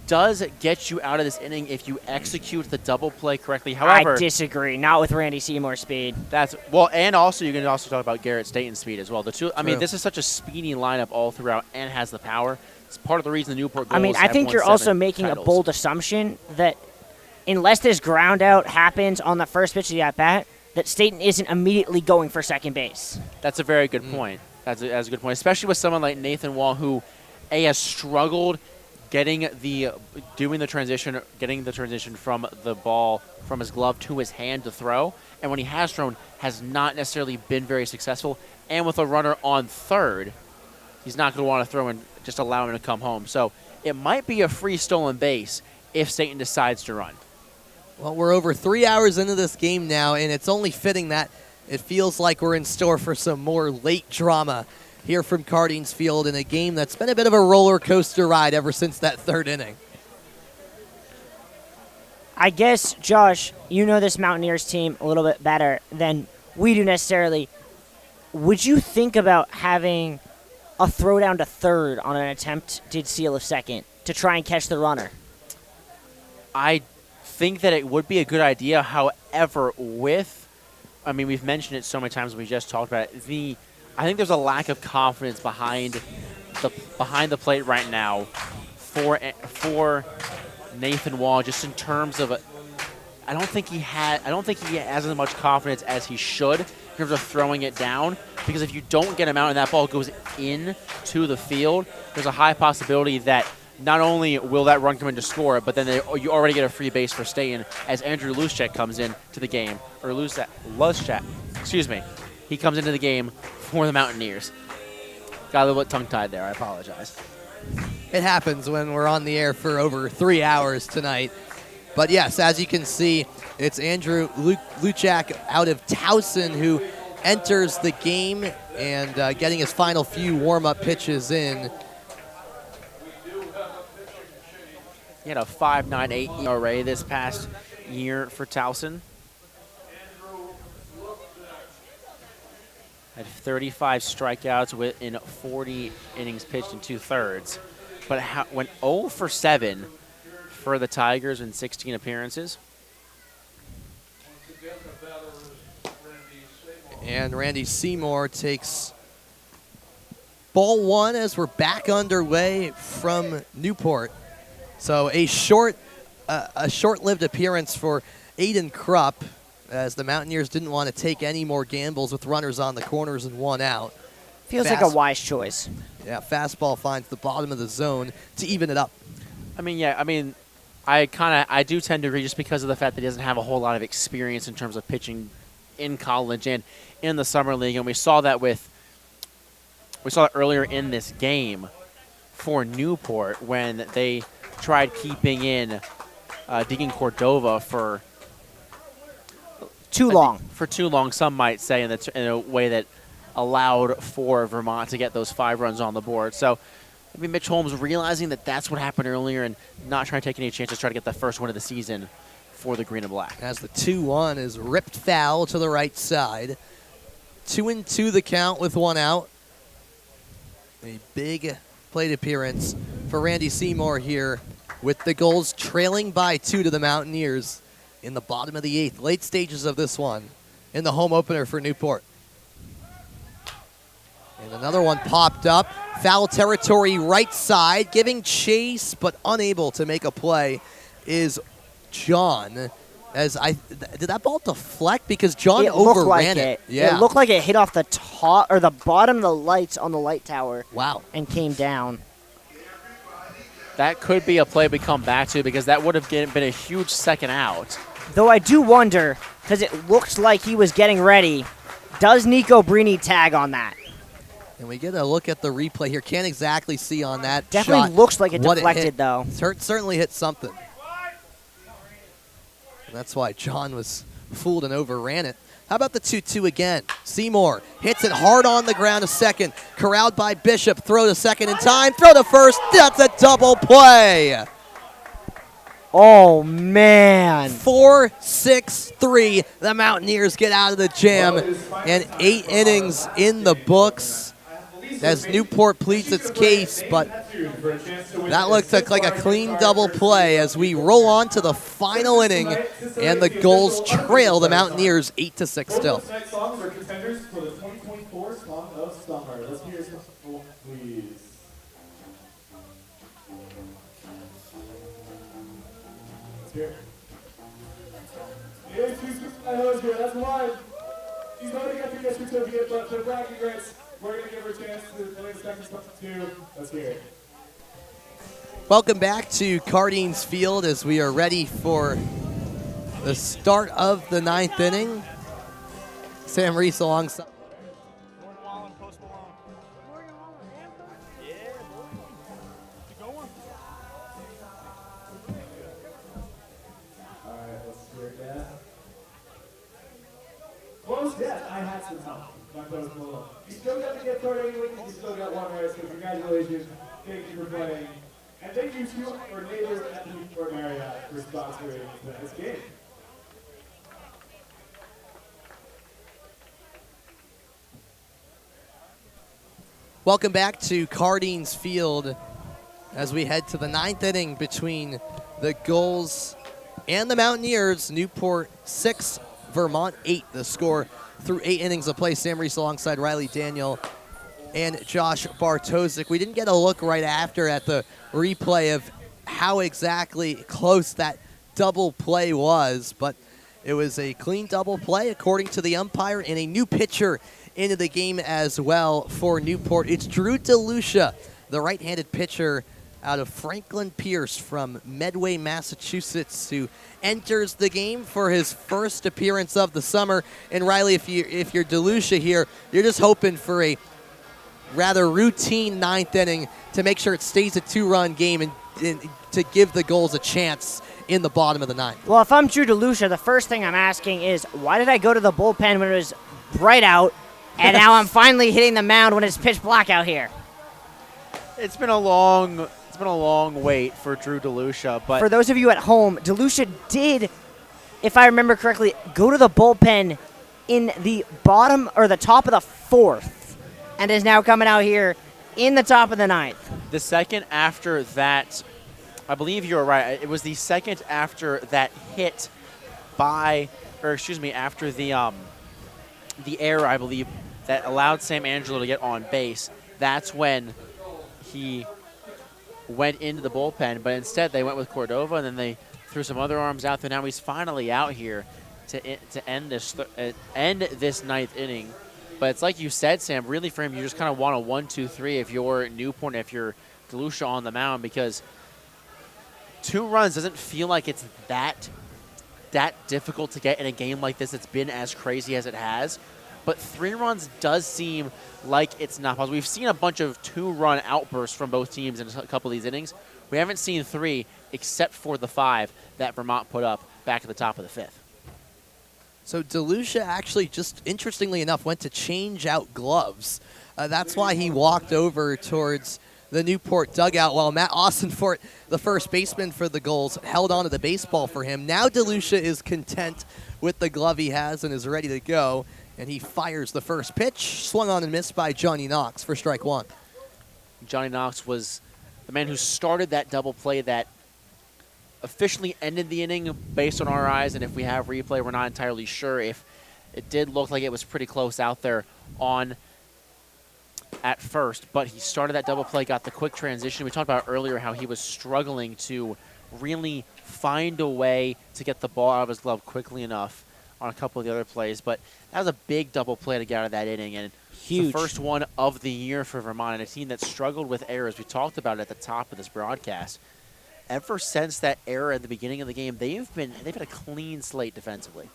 does get you out of this inning if you execute the double play correctly. However, I disagree. Not with Randy Seymour's speed. And also you can also talk about Garrett Staten's speed as well. The two, I mean, this is such a speedy lineup all throughout and has the power. It's part of the reason the Newport Gulls I think you're also making a bold assumption that unless this ground out happens on the first pitch of the at-bat, that Staten isn't immediately going for second base. That's a very good point. That's a good point, especially with someone like Nathan Wall, who has struggled getting the transition from the ball from his glove to his hand to throw, and when he has thrown, has not necessarily been very successful. And with a runner on third, he's not going to want to throw and just allow him to come home. So it might be a free stolen base if Staten decides to run. Well, we're over 3 hours into this game now, and it's only fitting that it feels like we're in store for some more late drama here from Cardines Field in a game that's been a bit of a roller coaster ride ever since that 3rd inning. I guess, Josh, you know this Mountaineers team a little bit better than we do necessarily. Would you think about having a throw down to third on an attempt to steal a second to try and catch the runner? I think that it would be a good idea. However, we've mentioned it so many times, we just talked about it. I think there's a lack of confidence behind the plate right now for Nathan Wall, just in terms of I don't think he has as much confidence as he should in terms of throwing it down, because if you don't get him out and that ball goes into the field, there's a high possibility that not only will that run come in to score, but then you already get a free base for Staten as Andrew Luschek comes in to the game, or Luschek, excuse me. He comes into the game for the Mountaineers. Got a little bit tongue-tied there. I apologize. It happens when we're on the air for over 3 hours tonight. But yes, as you can see, it's Andrew Luchak out of Towson who enters the game and getting his final few warm-up pitches in. He had a 5.98 ERA this past year for Towson. Had 35 strikeouts in 40 innings pitched in 2/3. But went 0 for 7 for the Tigers in 16 appearances. And Randy Seymour takes ball one as we're back underway from Newport. So a short-lived appearance for Aiden Krupp, as the Mountaineers didn't want to take any more gambles with runners on the corners and one out. Feels like a wise choice. Yeah, fastball finds the bottom of the zone to even it up. I mean, I do tend to agree just because of the fact that he doesn't have a whole lot of experience in terms of pitching in college and in the summer league, and we saw that earlier in this game for Newport when they tried keeping in Deacon Cordova for too long. For too long, some might say, in a way that allowed for Vermont to get those 5 runs on the board. So, I mean, Mitch Holmes realizing that that's what happened earlier and not trying to take any chances, try to get the first win of the season for the Green and Black. As the 2-1 is ripped foul to the right side. 2-2 the count with one out. A big plate appearance for Randy Seymour here with the Gulls trailing by 2 to the Mountaineers in the bottom of the 8th. Late stages of this one in the home opener for Newport. And another one popped up. Foul territory right side, giving chase but unable to make a play is John. Did that ball deflect? Because John overran it. Yeah. It looked like it hit off the top or the bottom of the lights on the light tower. Wow. And came down. That could be a play we come back to because that would have been a huge second out. Though I do wonder, because it looks like he was getting ready, does Nico Brini tag on that? And we get a look at the replay here. Can't exactly see on that Definitely shot looks like it what deflected, hit. though. Certainly hit something. And that's why John was fooled and overran it. How about the 2-2 again? Seymour hits it hard on the ground to second. Corralled by Bishop. Throw to second in time. Throw to first. That's a double play. Oh, man. 4-6-3. The Mountaineers get out of the jam. And 8 innings in the books as Newport pleads its case, but that looked like a clean double play as we roll on to the final inning, and the Gulls trail the Mountaineers 8-6 still. Tonight's songs are contenders for the 2024 Song of Summer. Let's hear some, please. Let's hear it. That's one. He's not going to get the guest certificate, but the bragging rights. We're going to give her a chance to play the second spot too. Let's hear it. Welcome back to Cardines Field as we are ready for the start of the 9th inning. Sam Reese alongside. Alright, let's hear it, yeah. Close, yes, I had some help. My post below. You still got to get card anyway, you still got one right, so congratulations. Thank you for playing. And thank you to our neighbors at the Newport area for sponsoring this game. Welcome back to Cardines Field as we head to the 9th inning between the Gulls and the Mountaineers. Newport 6, Vermont 8. The score through 8 innings of play. Sam Reese alongside Riley Daniel and Josh Bartosik. We didn't get a look right after at the replay of how exactly close that double play was, but it was a clean double play according to the umpire, and a new pitcher into the game as well for Newport. It's Drew DeLucia, the right-handed pitcher out of Franklin Pierce from Medway, Massachusetts, who enters the game for his first appearance of the summer. And Riley, if you're DeLucia here, you're just hoping for a rather routine 9th inning to make sure it stays a 2-run game and to give the Gulls a chance in the bottom of the 9th. Well, if I'm Drew DeLucia, the first thing I'm asking is, why did I go to the bullpen when it was bright out, and now I'm finally hitting the mound when it's pitch black out here. It's been a long wait for Drew DeLucia, but for those of you at home, DeLucia did, if I remember correctly, go to the bullpen in the bottom or the top of the 4th, and is now coming out here in the top of the 9th. the second after that, I believe you're right. It was the second after that hit after the error, I believe, that allowed Sam Angelo to get on base. That's when he went into the bullpen, but instead they went with Cordova, and then they threw some other arms out there. Now he's finally out here to end this 9th inning. But it's like you said, Sam, really for him, you just kind of want a 1-2-3 if you're Newport, if you're DeLucia on the mound, because 2 runs doesn't feel like it's that difficult to get in a game like this. It's been as crazy as it has. But 3 runs does seem like it's not possible. We've seen a bunch of 2-run outbursts from both teams in a couple of these innings. We haven't seen 3 except for the 5 that Vermont put up back at the top of the 5th. So DeLucia actually, just interestingly enough, went to change out gloves. That's why he walked over towards the Newport dugout while Matt Austinfort, the first baseman for the Gulls, held onto the baseball for him. Now DeLucia is content with the glove he has and is ready to go. And he fires the first pitch, swung on and missed by Johnny Knox for strike 1. Johnny Knox was the man who started that double play that officially ended the inning based on our eyes, and if we have replay, we're not entirely sure. If it did look like it was pretty close out there at first, but he started that double play, got the quick transition. We talked about earlier how he was struggling to really find a way to get the ball out of his glove quickly enough on a couple of the other plays, but that was a big double play to get out of that inning, and huge. The first one of the year for Vermont, and a team that struggled with errors. We talked about it at the top of this broadcast. Ever since that error at the beginning of the game, they've been a clean slate defensively.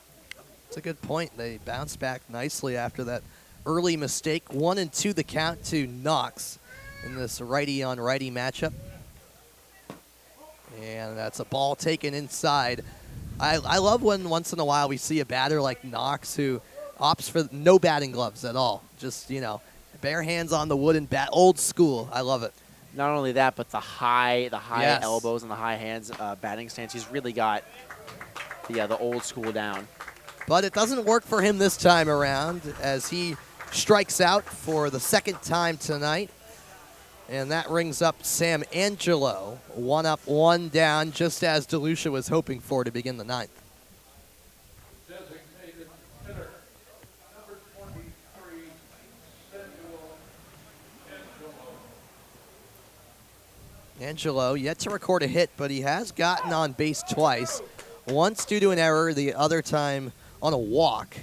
That's a good point. They bounced back nicely after that early mistake. 1-2 the count to Knox in this righty-on-righty matchup. And that's a ball taken inside. I love when once in a while we see a batter like Knox who opts for no batting gloves at all. Just, bare hands on the wood and bat. Old school. I love it. Not only that, but the high Yes. elbows and the high hands batting stance. He's really got the old school down. But it doesn't work for him this time around as he strikes out for the second time tonight. And that rings up Sam Angelo, 1 up, 1 down, just as DeLucia was hoping for to begin the 9th. Designated hitter, number 23, Samuel Angelo. Angelo yet to record a hit, but he has gotten on base twice. Once due to an error, the other time on a walk.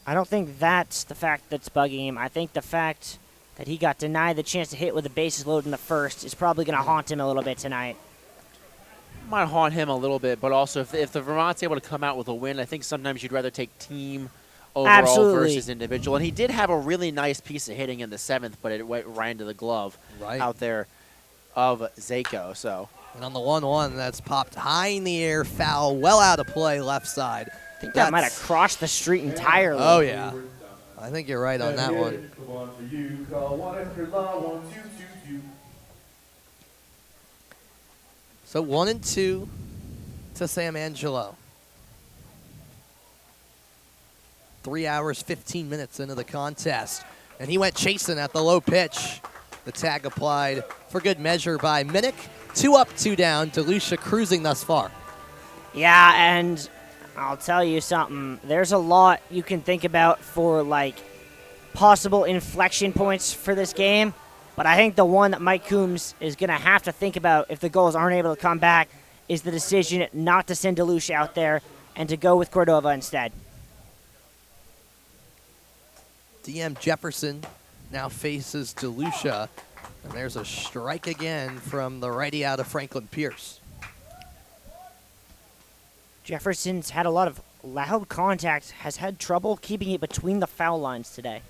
I don't think that's the fact that's bugging him. I think the fact that he got denied the chance to hit with the bases loaded in the first is probably going to haunt him a little bit tonight. Might haunt him a little bit, but also if the Vermont's able to come out with a win, I think sometimes you'd rather take team overall Absolutely. versus individual. And he did have a really nice piece of hitting in the 7th, but it went right into the glove out there of Zako. So. And on the 1-1, that's popped high in the air, foul, well out of play, left side. I think that might have crossed the street entirely. Oh, yeah. I think you're right on that one. Come on for you, call 1-800-LAW 1222. So 1-2 to Sam Angelo. 3 hours, 15 minutes into the contest. And he went chasing at the low pitch. The tag applied for good measure by Minnick. 2 up, 2 down. DeLucia cruising thus far. Yeah, and I'll tell you something. There's a lot you can think about for, possible inflection points for this game. But I think the one that Mike Coombs is going to have to think about if the Gulls aren't able to come back is the decision not to send DeLucia out there and to go with Cordova instead. DM Jefferson now faces DeLucia. And there's a strike again from the righty out of Franklin Pierce. Jefferson's had a lot of loud contact, has had trouble keeping it between the foul lines today.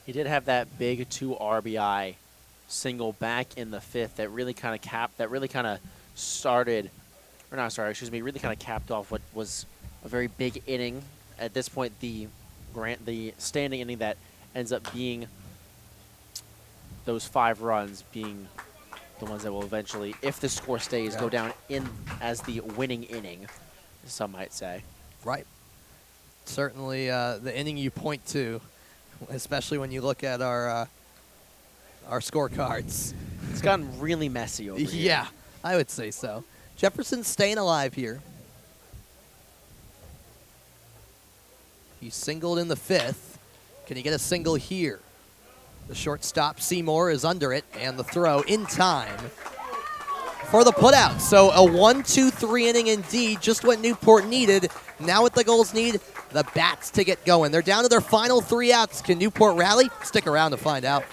He did have that big 2 RBI single back in the 5th that really kind of capped, really kind of capped off what was a very big inning. At this point, the standing inning that ends up being those 5 runs being the ones that will eventually, if the score stays, go down in as the winning inning, some might say. Right. Certainly the inning you point to, especially when you look at our scorecards. It's gotten really messy over here. Yeah, I would say so. Jefferson's staying alive here. He singled in the 5th. Can he get a single here? The shortstop, Seymour, is under it, and the throw in time for the putout. So a 1-2-3 inning indeed, just what Newport needed. Now what the Gulls need, the bats to get going. They're down to their final 3 outs. Can Newport rally? Stick around to find out.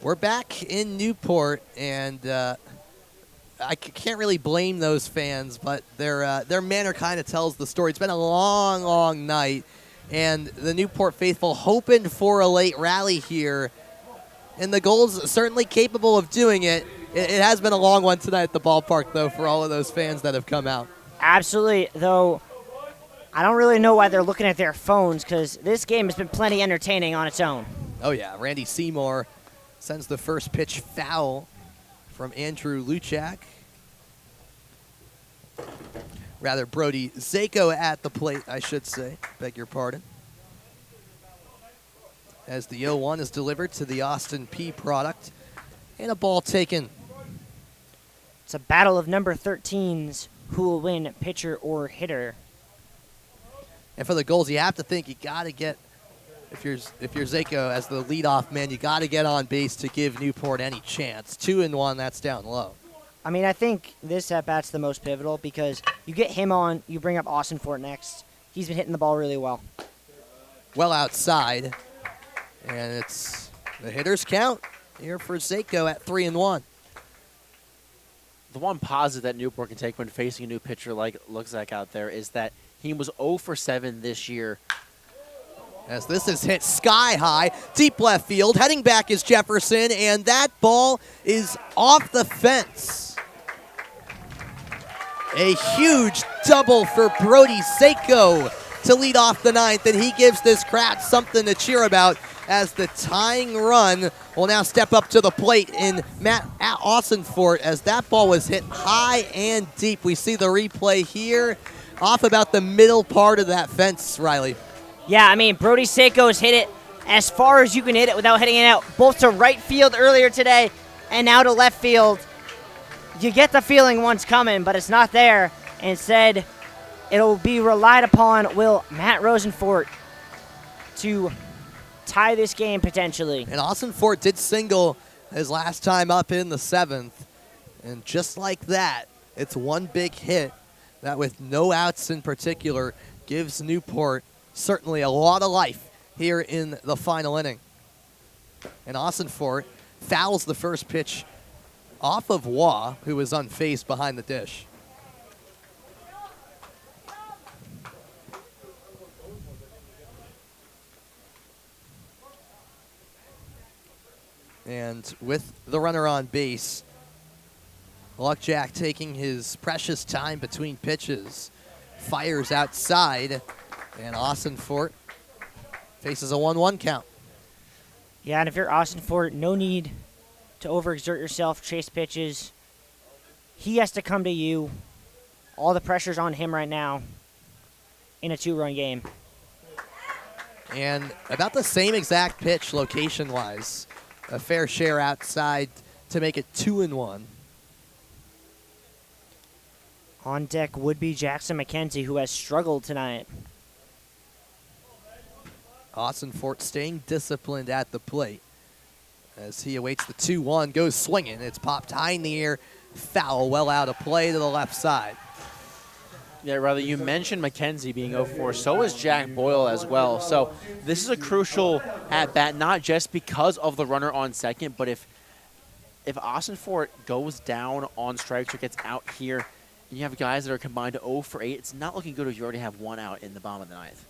We're back in Newport, and I can't really blame those fans, but their manner kind of tells the story. It's been a long, long night, and the Newport faithful hoping for a late rally here, and the Gulls certainly capable of doing it. It has been a long one tonight at the ballpark, though, for all of those fans that have come out. Absolutely, though I don't really know why they're looking at their phones, because this game has been plenty entertaining on its own. Oh, yeah. Randy Seymour sends the first pitch foul from Andrew Luchak. Rather, Brody Zako at the plate, I should say. Beg your pardon. As the 0-1 is delivered to the Austin P product. And a ball taken. It's a battle of number 13s who will win, pitcher or hitter. And for the Gulls, you have to think you got to get, if you're Zako as the leadoff man, you got to get on base to give Newport any chance. 2-1, that's down low. I mean, I think this at-bat's the most pivotal because you get him on, you bring up Austin Fort next. He's been hitting the ball really well. Well outside. And it's the hitter's count here for Zako at 3-1. The one positive that Newport can take when facing a new pitcher like looks like out there is that he was 0 for 7 this year. As this is hit sky high, deep left field. Heading back is Jefferson, and that ball is off the fence. A huge double for Brody Zako to lead off the ninth, and he gives this crowd something to cheer about as the tying run will now step up to the plate in Matt Austinfort as that ball was hit high and deep. We see the replay here off about the middle part of that fence, Riley. Yeah, I mean, Brody Sako's hit it as far as you can hit it without hitting it out, both to right field earlier today and now to left field. You get the feeling one's coming, but it's not there. Instead, it'll be relied upon will Matt Rosenfort to tie this game potentially. And Austinfort did single his last time up in the 7th. And just like that, it's one big hit that with no outs in particular gives Newport certainly a lot of life here in the final inning. And Austinfort fouls the first pitch off of Waugh, who was unfazed behind the dish. And with the runner on base, Luckjack taking his precious time between pitches, fires outside, and Austinfort faces a 1-1 count. Yeah, and if you're Austinfort, no need to overexert yourself, chase pitches. He has to come to you. All the pressure's on him right now in a 2-run game. And about the same exact pitch location-wise. A fair share outside to make it 2-1. On deck would be Jackson McKenzie, who has struggled tonight. Austin Fort staying disciplined at the plate as he awaits the 2-1, goes swinging. It's popped high in the air, foul, well out of play to the left side. Yeah, rather, you mentioned McKenzie being 0-4. So is Jack Boyle as well. So this is a crucial at-bat, not just because of the runner on second, but if Austin Fort goes down on strikes or gets out here, and you have guys that are combined to 0-for-8, it's not looking good if you already have one out in the bottom of the ninth.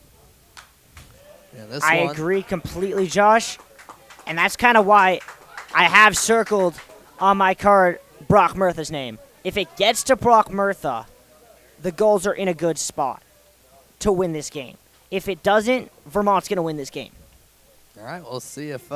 Yeah, I agree completely, Josh. And that's kind of why I have circled on my card Brock Murtha's name. If it gets to Brock Murtha, the Gulls are in a good spot to win this game. If it doesn't, Vermont's going to win this game. All right, we'll see if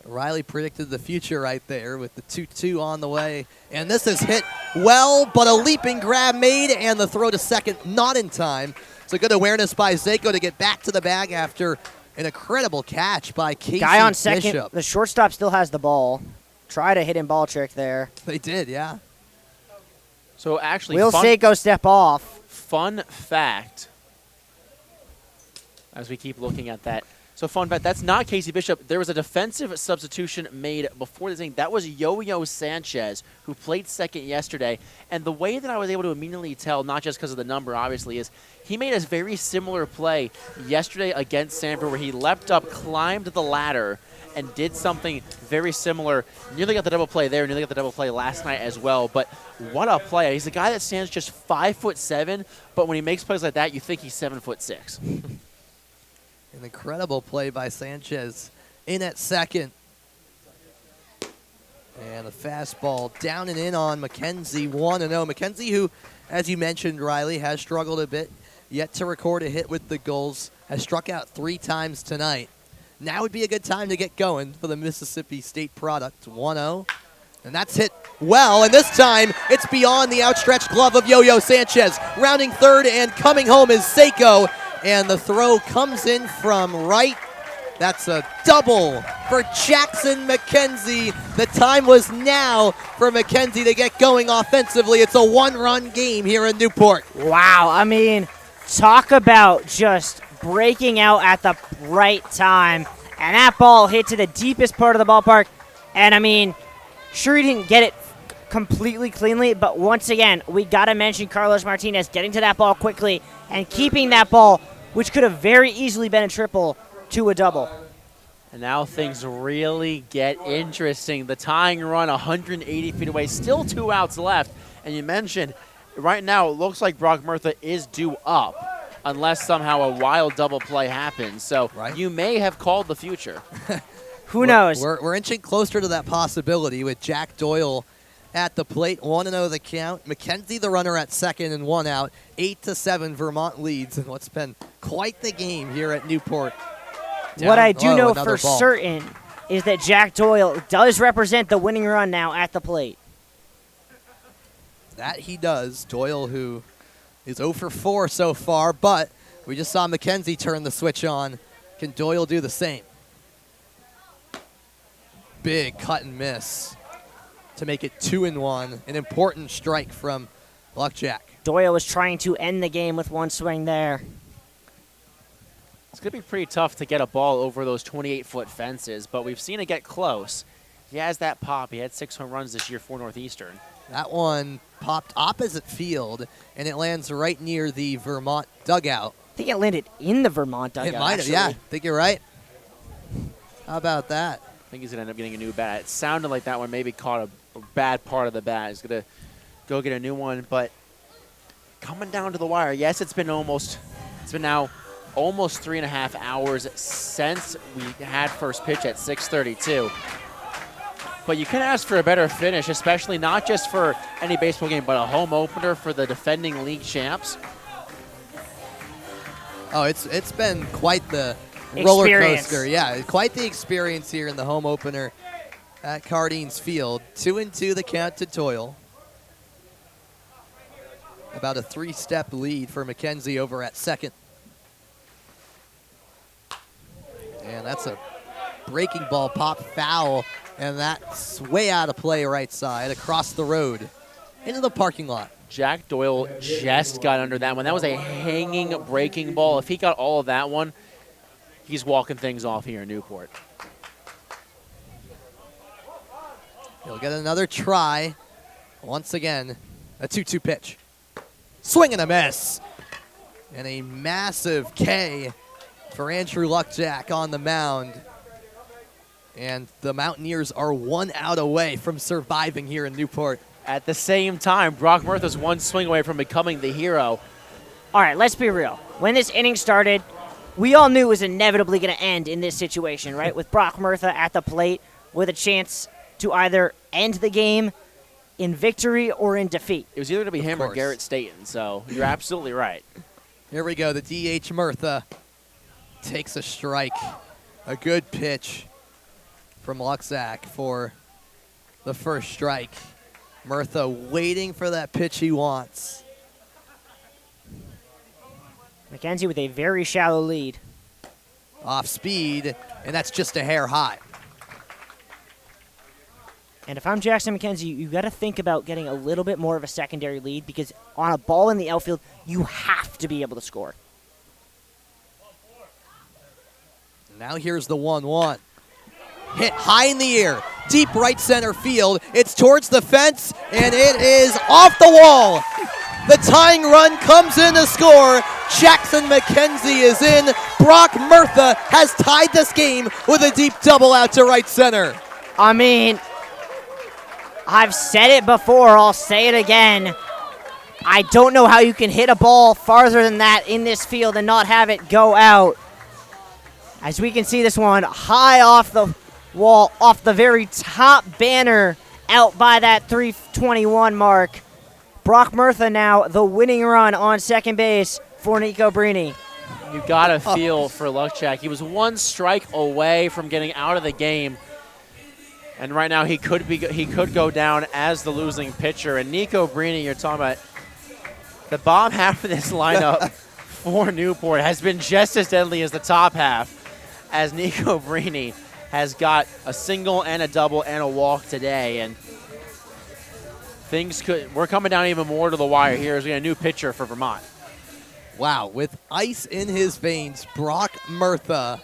Riley predicted the future right there with the 2-2 on the way. And this is hit well, but a leaping grab made, and the throw to second not in time. So good awareness by Zako to get back to the bag after an incredible catch by Casey Guy on second. Bishop. The shortstop still has the ball. Try to hit him ball trick there. They did, yeah. So actually, Will Zako step off? Fun fact, as we keep looking at that. So fun fact, that's not Casey Bishop. There was a defensive substitution made before this thing. That was Yo-Yo Sanchez, who played second yesterday. And the way that I was able to immediately tell, not just because of the number, obviously, is he made a very similar play yesterday against Sanford where he leapt up, climbed the ladder, and did something very similar. Nearly got the double play there, nearly got the double play last night as well. But what a play. He's a guy that stands just 5'7", but when he makes plays like that, you think he's 7'6". An incredible play by Sanchez in at second. And a fastball down and in on McKenzie, 1-0. McKenzie, who, as you mentioned, Riley, has struggled a bit, yet to record a hit with the Gulls, has struck out 3 times tonight. Now would be a good time to get going for the Mississippi State product, 1-0. And that's hit well, and this time it's beyond the outstretched glove of Yo-Yo Sanchez. Rounding third and coming home is Zako. And the throw comes in from right. That's a double for Jackson McKenzie. The time was now for McKenzie to get going offensively. It's a 1-run game here in Newport. Wow, I mean, talk about just breaking out at the right time. And that ball hit to the deepest part of the ballpark. And, I mean, sure he didn't get it completely cleanly, but once again, we got to mention Carlos Martinez getting to that ball quickly and keeping that ball, which could have very easily been a triple, to a double. And now things really get interesting. The tying run 180 feet away, still 2 outs left. And you mentioned, right now it looks like Brock Murtha is due up unless somehow a wild double play happens. So you may have called the future. Who knows? We're inching closer to that possibility with Jack Doyle at the plate, 1-0 the count. McKenzie the runner at second and 1 out. 8-7 Vermont leads in what's been quite the game here at Newport. What I do know for certain is that Jack Doyle does represent the winning run now at the plate. That he does. Doyle, who is 0-for-4 so far, but we just saw McKenzie turn the switch on. Can Doyle do the same? Big cut and miss to make it 2-1. An important strike from Luckjack. Doyle was trying to end the game with one swing there. It's going to be pretty tough to get a ball over those 28-foot fences, but we've seen it get close. He has that pop. He had 6 home runs this year for Northeastern. That one popped opposite field, and it lands right near the Vermont dugout. I think it landed in the Vermont dugout. It might have, yeah. I think you're right. How about that? I think he's going to end up getting a new bat. It sounded like that one maybe caught a bad part of the bat. He's going to go get a new one, but coming down to the wire. Yes, it's been now almost 3.5 hours since we had first pitch at 6:32. But you can ask for a better finish, especially not just for any baseball game, but a home opener for the defending league champs. Oh, it's been quite the roller coaster. Yeah, quite the experience here in the home opener. at Cardines Field. 2-2 the count to Toyle. About a 3-step lead for McKenzie over at second. And that's a breaking ball pop foul, and that's way out of play right side across the road into the parking lot. Jack Doyle just got under that one. That was a hanging breaking ball. If he got all of that one, he's walking things off here in Newport. He'll get another try. Once again, a 2-2 pitch. Swing and a miss. And a massive K for Andrew Luckjack on the mound. And the Mountaineers are 1 out away from surviving here in Newport. At the same time, Brock Murtha's one swing away from becoming the hero. All right, let's be real. When this inning started, we all knew it was inevitably going to end in this situation, right? With Brock Murtha at the plate with a chance to either end the game in victory or in defeat. It was either going to be him or Garrett Staten, so you're absolutely right. Here we go. The DH Murtha takes a strike. A good pitch from Lucksack for the first strike. Murtha waiting for that pitch he wants. McKenzie with a very shallow lead. Off speed, and that's just a hair high. And if I'm Jackson McKenzie, you got to think about getting a little bit more of a secondary lead because on a ball in the outfield, you have to be able to score. Now here's the 1-1. Hit high in the air, deep right center field. It's towards the fence, and it is off the wall. The tying run comes in to score. Jackson McKenzie is in. Brock Murtha has tied this game with a deep double out to right center. I mean, I've said it before, I'll say it again. I don't know how you can hit a ball farther than that in this field and not have it go out. As we can see this one high off the wall, off the very top banner, out by that 321 mark. Brock Murtha now the winning run on second base for Nico Brini. You got to feel for Luckjack. He was one strike away from getting out of the game. And right now he could go down as the losing pitcher. And Nico Brini, you're talking about the bottom half of this lineup for Newport has been just as deadly as the top half, as Nico Brini has got a single and a double and a walk today. And we're coming down even more to the wire here as we got a new pitcher for Vermont. Wow, with ice in his veins, Brock Murtha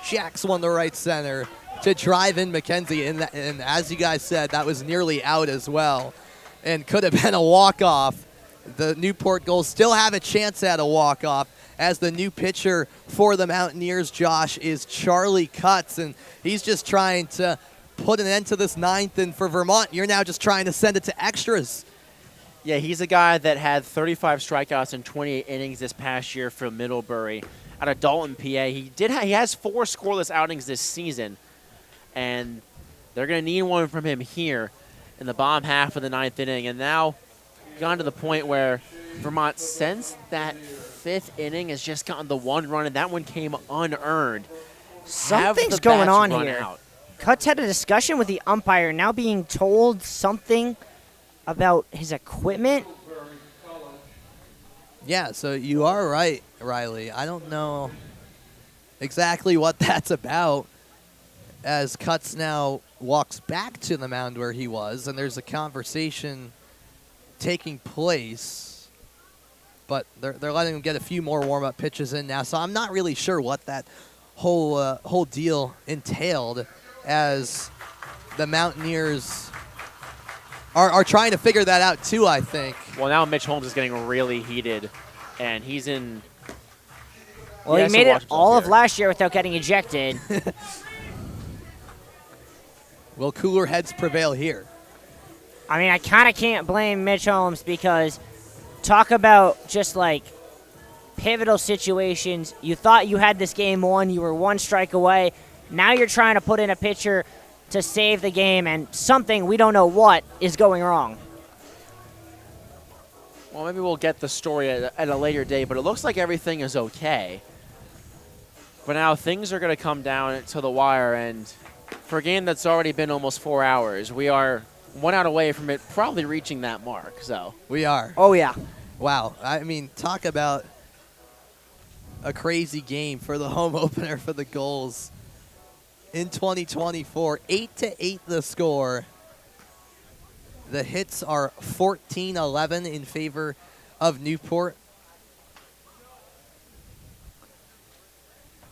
jacks one to right center to drive in McKenzie, and as you guys said, that was nearly out as well and could have been a walk-off. The Newport Gulls still have a chance at a walk-off as the new pitcher for the Mountaineers, Josh, is Charlie Cutts, and he's just trying to put an end to this ninth, and for Vermont, you're now just trying to send it to extras. Yeah, he's a guy that had 35 strikeouts in 28 innings this past year for Middlebury out of Dalton, PA. He has 4 scoreless outings this season, and they're going to need one from him here in the bottom half of the 9th inning. And now gone to the point where Vermont, since that 5th inning, has just gotten the 1 run, and that one came unearned. Something's going on here. Cutts had a discussion with the umpire, now being told something about his equipment. Yeah, so you are right, Riley. I don't know exactly what that's about, as Cutts now walks back to the mound where he was, and there's a conversation taking place, but they're letting him get a few more warm-up pitches in now, so I'm not really sure what that whole deal entailed, as the Mountaineers are trying to figure that out too, I think. Well, now Mitch Holmes is getting really heated, and he's in. Well, he made it all of last year without getting ejected. Will cooler heads prevail here? I mean, I kind of can't blame Mitch Holmes, because talk about just like pivotal situations. You thought you had this game won. You were 1 strike away. Now you're trying to put in a pitcher to save the game, and something, we don't know what, is going wrong. Well, maybe we'll get the story at a later date, but it looks like everything is okay. But now things are going to come down to the wire, and For a game that's already been almost 4 hours, we are 1 out away from it probably reaching that mark. So we are. Oh, yeah. Wow. I mean, talk about a crazy game for the home opener for the Gulls in 2024. 8-8 the score. The hits are 14-11 in favor of Newport.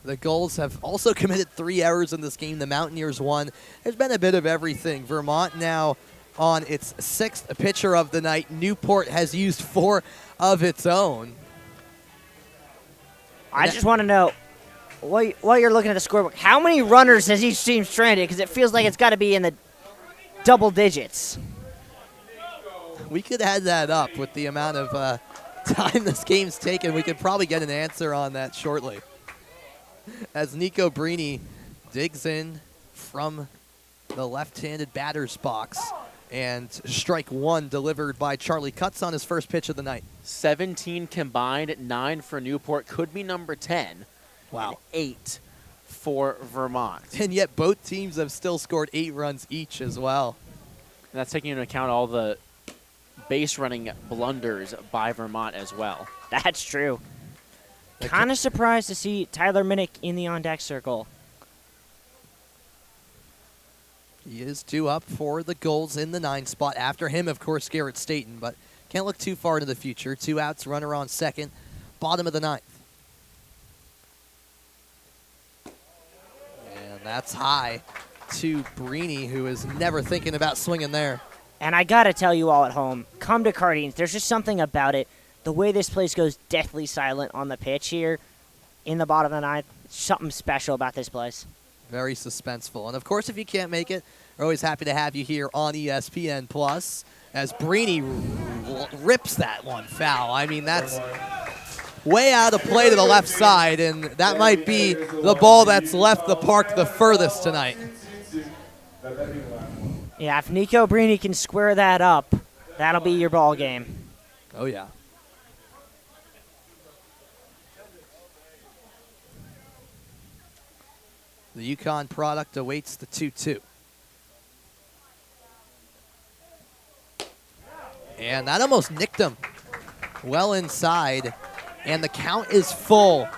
The Gulls have also committed 3 errors in this game. The Mountaineers won. There's been a bit of everything. Vermont now on its 6th pitcher of the night. Newport has used 4 of its own. I just want to know, while you're looking at the scorebook, how many runners has each team stranded? Because it feels like it's got to be in the double digits. We could add that up with the amount of time this game's taken. We could probably get an answer on that shortly. As Nico Brini digs in from the left-handed batter's box, and strike 1 delivered by Charlie Cutts on his first pitch of the night. 17 combined, 9 for Newport, could be number 10. Wow. And 8 for Vermont. And yet both teams have still scored 8 runs each as well. And that's taking into account all the base running blunders by Vermont as well. That's true. Kind of surprised to see Tyler Minnick in the on-deck circle. He is 2 up for the Gulls in the 9 spot. After him, of course, Garrett Staten, but can't look too far into the future. 2 outs, runner on second, bottom of the 9th. And that's high to Brini, who is never thinking about swinging there. And I got to tell you all at home, come to Cardines. There's just something about it. The way this place goes deathly silent on the pitch here in the bottom of the 9th, something special about this place. Very suspenseful. And, of course, if you can't make it, we're always happy to have you here on ESPN+, as Brini rips that one foul. I mean, that's way out of play to the left side, and that might be the ball that's left the park the furthest tonight. Yeah, if Nico Brini can square that up, that'll be your ball game. Oh, yeah. The Yukon product awaits the 2-2. And that almost nicked him. Well inside. And the count is full.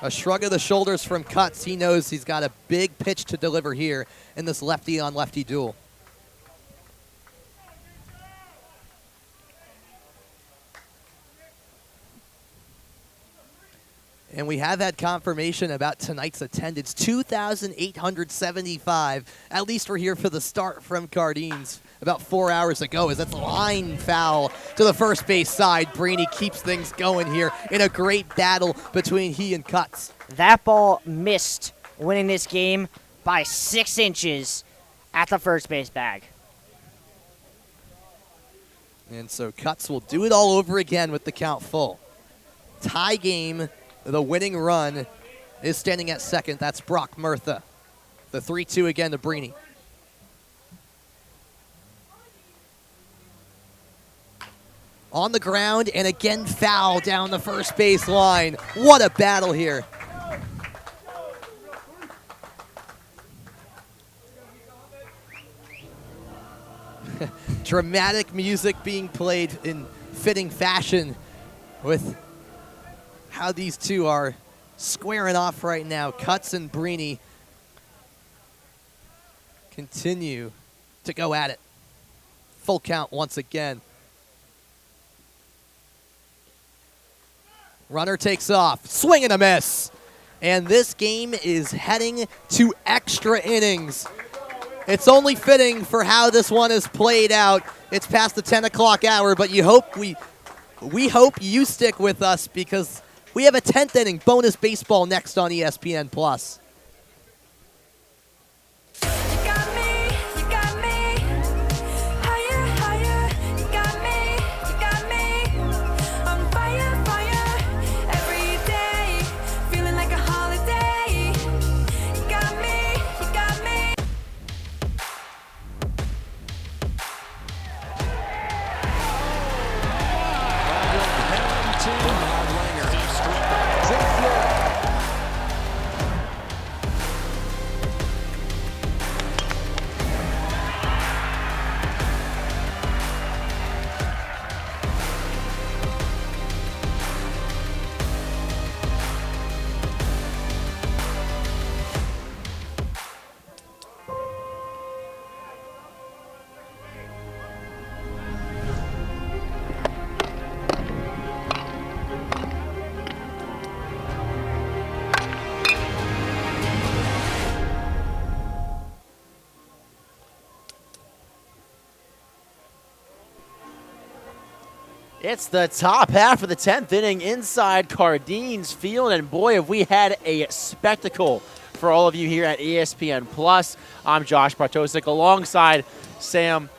A shrug of the shoulders from Cutts. He knows he's got a big pitch to deliver here in this lefty-on-lefty duel. And we have had confirmation about tonight's attendance, 2,875. At least we're here for the start from Cardines about 4 hours ago, as that's a line foul to the first base side. Brini keeps things going here in a great battle between he and Cutts. That ball missed, winning this game by 6 inches at the first base bag. And so Cutts will do it all over again with the count full. Tie game. The winning run is standing at second. That's Brock Murtha. The 3-2 again to Brini. On the ground, and again foul down the first base line. What a battle here. Dramatic music being played in fitting fashion with how these two are squaring off right now. Cutts and Brini continue to go at it. Full count once again. Runner takes off. Swing and a miss. And this game is heading to extra innings. It's only fitting for how this one is played out. It's past the 10 o'clock hour, but we hope you stick with us, because we have a 10th inning bonus baseball next on ESPN+. It's the top half of the 10th inning inside Cardines Field, and boy, have we had a spectacle for all of you here at ESPN Plus. I'm Josh Bartosik alongside Sam.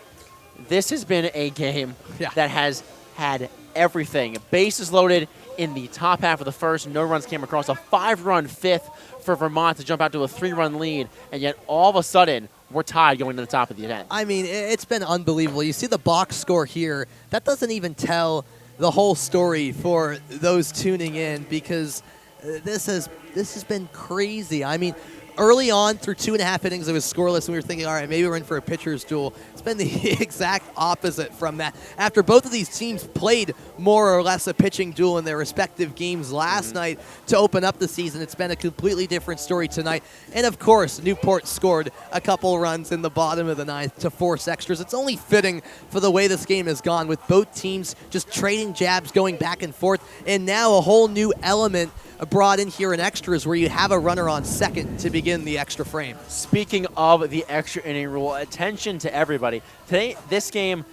This has been a game that has had everything. Bases loaded in the top half of the first. No runs came across. A 5-run fifth for Vermont to jump out to a 3-run lead, and yet all of a sudden, we're tied going to the top of the 10th. I mean, it's been unbelievable. You see the box score here. That doesn't even tell the whole story for those tuning in, because this has been crazy. I mean, early on through 2.5 innings, it was scoreless, and we were thinking, all right, maybe we're in for a pitcher's duel. It's been the exact opposite from that. After both of these teams played more or less a pitching duel in their respective games last night to open up the season, it's been a completely different story tonight. And, of course, Newport scored a couple runs in the bottom of the ninth to force extras. It's only fitting for the way this game has gone, with both teams just trading jabs, going back and forth, and now a whole new element brought in here in extras where you have a runner on second to begin the extra frame. Speaking of the extra inning rule, attention to everybody. Today, this game,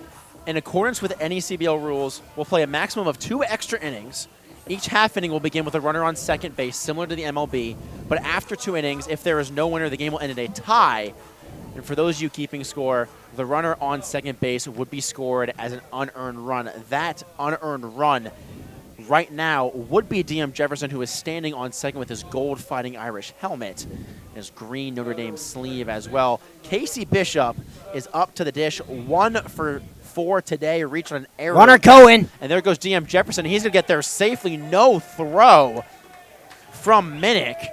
in accordance with NECBL rules, will play a maximum of 2 extra innings. Each half inning will begin with a runner on second base, similar to the MLB. But after 2 innings, if there is no winner, the game will end in a tie. And for those of you keeping score, the runner on second base would be scored as an unearned run. That unearned run right now would be DM Jefferson, who is standing on second with his gold Fighting Irish helmet and his green Notre Dame sleeve as well. Casey Bishop is up to the dish, 1 for 4 today, reached on an error. Runner going. And there goes DM Jefferson. He's going to get there safely. No throw from Minnick.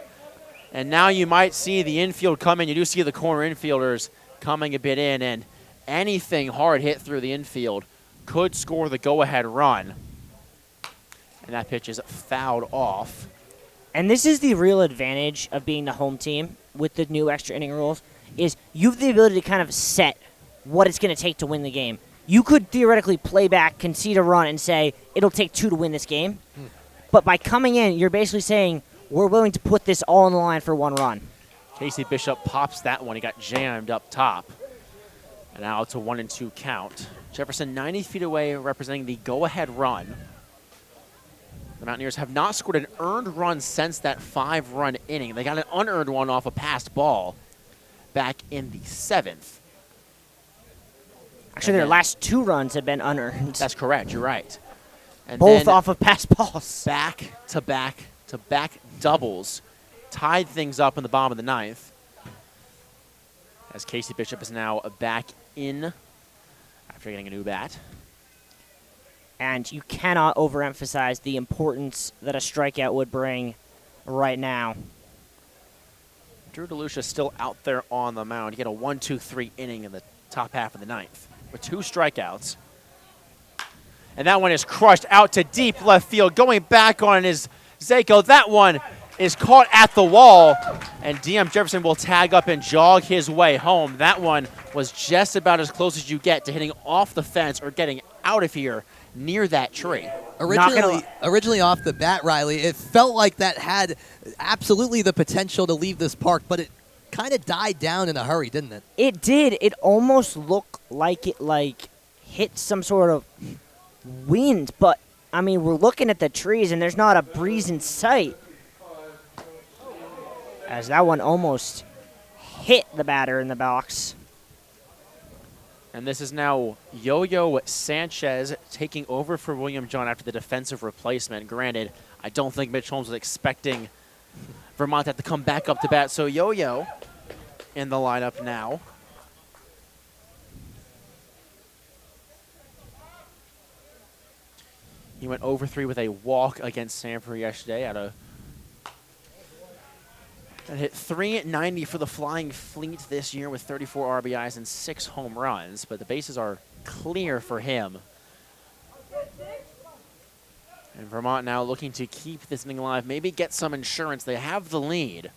And now you might see the infield come in. You do see the corner infielders coming a bit in, and anything hard hit through the infield could score the go-ahead run. And that pitch is fouled off. And this is the real advantage of being the home team with the new extra inning rules, is you have the ability to kind of set what it's going to take to win the game. You could theoretically play back, concede a run, and say, it'll take 2 to win this game. But by coming in, you're basically saying, we're willing to put this all on the line for 1 run. Casey Bishop pops that one. He got jammed up top. And now it's a 1-2 count. Jefferson 90 feet away, representing the go-ahead run. The Mountaineers have not scored an earned run since that 5-run inning. They got an unearned one off a passed ball back in the 7th. Actually, their last 2 runs have been unearned. That's correct. You're right. And both off of passed balls. Back-to-back doubles tied things up in the bottom of the 9th. As Casey Bishop is now back in after getting a new bat. And you cannot overemphasize the importance that a strikeout would bring right now. Drew DeLucia still out there on the mound. He had a 1-2-3 inning in the top half of the 9th with 2 strikeouts. And that one is crushed out to deep left field. Going back on is Zako. That one is caught at the wall. And DM Jefferson will tag up and jog his way home. That one was just about as close as you get to hitting off the fence or getting out of here near that tree. Originally off the bat, Riley, it felt like that had absolutely the potential to leave this park, but it kind of died down in a hurry, didn't it? It did. It almost looked like it hit some sort of wind, but I mean, we're looking at the trees and there's not a breeze in sight. As that one almost hit the batter in the box. And this is now Yo-Yo Sanchez taking over for William John after the defensive replacement. Granted, I don't think Mitch Holmes was expecting Vermont to have to come back up to bat. So Yo-Yo in the lineup now. He went over 3 with a walk against Sanford yesterday at a and hit .390 for the Flying Fleet this year with 34 RBIs and 6 home runs, but the bases are clear for him. And Vermont now looking to keep this inning alive, maybe get some insurance. They have the lead.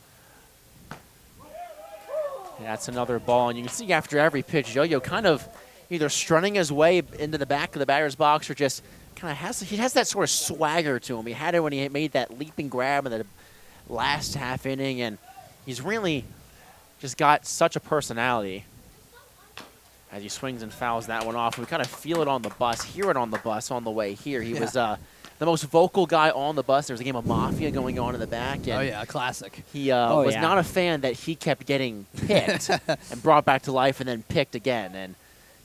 That's another ball, and you can see after every pitch, Yo-Yo kind of either strutting his way into the back of the batter's box or just kind of has that sort of swagger to him. He had it when he made that leaping grab in the last half inning, and he's really just got such a personality. as he swings and fouls that one off. We kind of feel it on the bus, hear it on the bus on the way here. He was the most vocal guy on the bus. There was a game of Mafia going on in the back. And oh, yeah, classic. He was not a fan that he kept getting picked and brought back to life and then picked again. And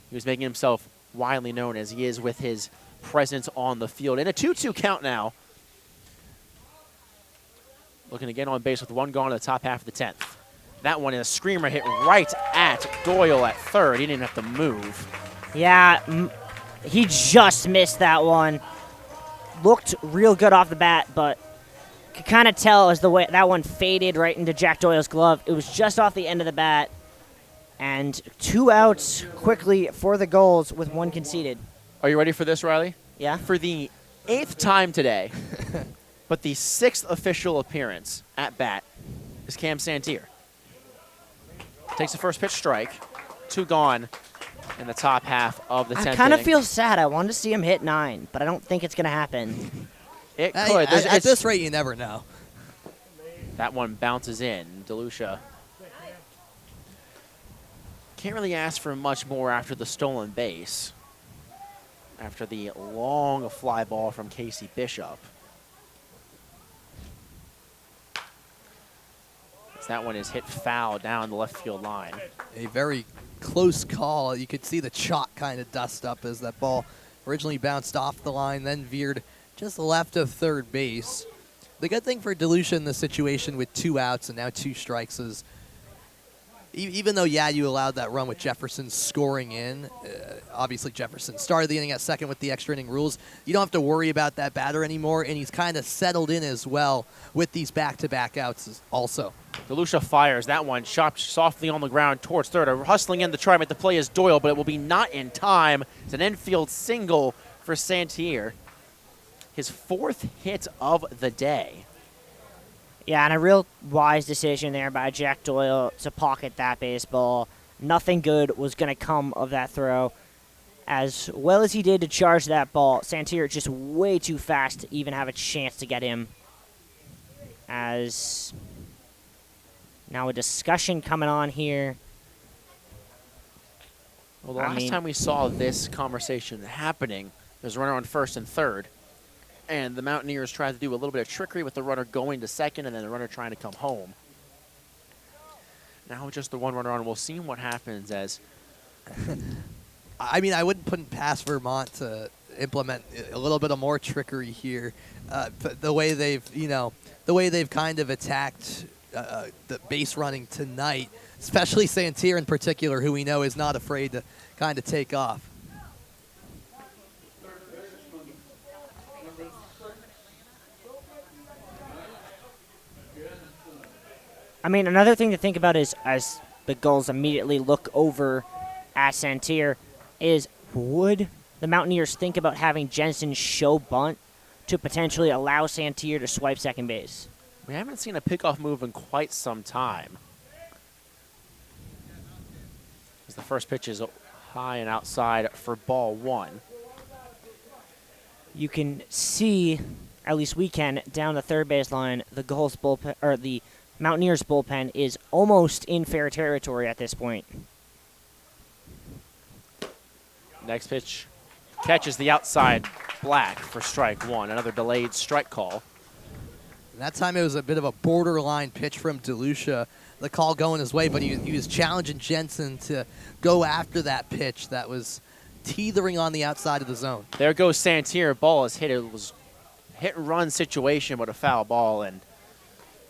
he was making himself widely known as he is with his presence on the field. In a 2-2 count now. Looking to get on base with one gone in the top half of the 10th. That one is a screamer hit right at Doyle at third. He didn't even have to move. Yeah, he just missed that one. Looked real good off the bat, but could kind of tell as the way that one faded right into Jack Doyle's glove. It was just off the end of the bat. And 2 outs quickly for the Gulls with 1 conceded. Are you ready for this, Riley? Yeah. For the 8th time today, but the 6th official appearance at bat is Cam Santier. Takes the first pitch strike. 2 gone in the top half of the 10th I kind of inning. feel sad. I wanted to see him hit 9, but I don't think it's going to happen. It could. At this rate, you never know. That one bounces in. DeLucia can't really ask for much more after the stolen base. After the long fly ball from Casey Bishop. That one is hit foul down the left field line. A very close call. You could see the chalk kind of dust up as that ball originally bounced off the line, then veered just left of third base. The good thing for DeLucia in this situation with 2 outs and now 2 strikes is even though, yeah, you allowed that run with Jefferson scoring in, obviously Jefferson started the inning at second with the extra inning rules. You don't have to worry about that batter anymore, and he's kind of settled in as well with these back-to-back outs also. DeLucia fires that one, chopped softly on the ground towards third. Hustling in to try to make the play is Doyle, but it will be not in time. It's an infield single for Santier. His 4th hit of the day. Yeah, and a real wise decision there by Jack Doyle to pocket that baseball. Nothing good was going to come of that throw. As well as he did to charge that ball, Santier just way too fast to even have a chance to get him. As now a discussion coming on here. Well, the last time we saw this conversation happening, there's a runner on first and third. And the Mountaineers tried to do a little bit of trickery with the runner going to second and then the runner trying to come home. Now just the 1 runner on. We'll see what happens as... I mean, I wouldn't put it past Vermont to implement a little bit of more trickery here. The way they've kind of attacked the base running tonight, especially Santier in particular, who we know is not afraid to kind of take off. I mean, another thing to think about is as the Gulls immediately look over at Santier is would the Mountaineers think about having Jensen show bunt to potentially allow Santier to swipe second base? We haven't seen a pickoff move in quite some time. As the first pitch is high and outside for ball 1. You can see, at least we can, down the third baseline, the Gulls bullpen, or the Mountaineers bullpen is almost in fair territory at this point. Next pitch catches the outside black for strike 1. Another delayed strike call. And that time it was a bit of a borderline pitch from DeLucia. The call going his way, but he was challenging Jensen to go after that pitch that was teetering on the outside of the zone. There goes Santier. Ball is hit. It was hit and run situation, but a foul ball, and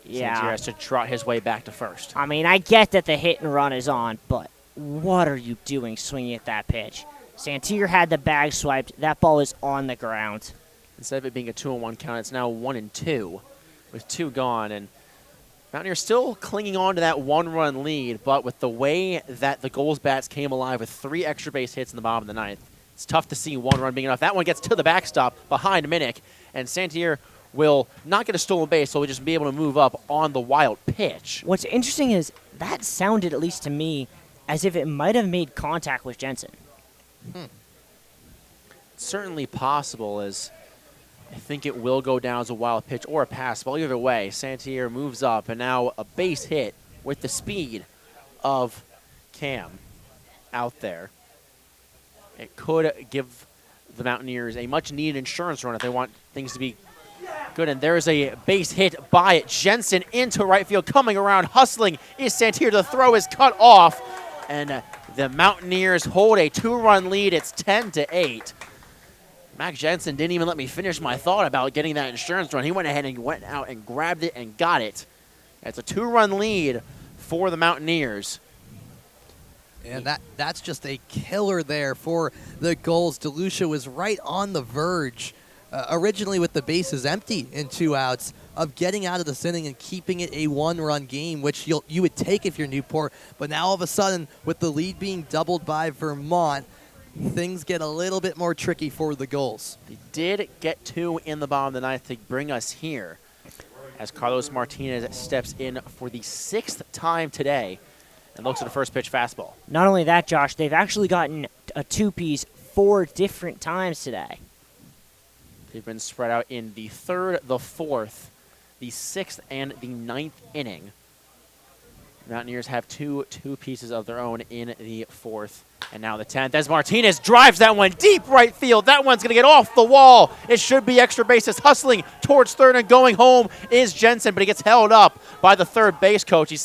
Yeah. Santier has to trot his way back to first. I mean, I get that the hit and run is on, but what are you doing swinging at that pitch? Santier had the bag swiped. That ball is on the ground. Instead of it being a 2-1 count, it's now 1-2 with 2 gone. And Mountaineers still clinging on to that 1-run lead, but with the way that the Gulls bats came alive with 3 extra base hits in the bottom of the 9th, it's tough to see 1 run being enough. That one gets to the backstop behind Minnick, and Santier will not get a stolen base, so he'll just be able to move up on the wild pitch. What's interesting is that sounded, at least to me, as if it might have made contact with Jensen. It's certainly possible, as I think it will go down as a wild pitch or a pass ball. Either way, Santier moves up, and now a base hit with the speed of Cam out there. It could give the Mountaineers a much-needed insurance run if they want things to be good. And there's a base hit by Jensen into right field. Coming around, hustling is Santier. The throw is cut off, and the Mountaineers hold a 2-run lead. It's 10-8. Mac Jensen didn't even let me finish my thought about getting that insurance run. He went ahead and went out and grabbed it and got it. It's a 2-run lead for the Mountaineers. And that's just a killer there for the Gulls. DeLucia was right on the verge, originally with the bases empty in 2 outs, of getting out of this inning and keeping it a 1-run game, which you would take if you're Newport. But now all of a sudden, with the lead being doubled by Vermont, things get a little bit more tricky for the Gulls. They did get 2 in the bottom of the ninth to bring us here, as Carlos Martinez steps in for the 6th time today and looks at the first pitch fastball. Not only that, Josh, they've actually gotten a 2-piece 4 different times today. They've been spread out in the 3rd, the 4th, the 6th, and the 9th inning. Mountaineers have two pieces of their own in the 4th. And now the 10th, as Martinez drives that one deep right field. That one's going to get off the wall. It should be extra bases. Hustling towards third and going home is Jensen, but he gets held up by the third base coach. He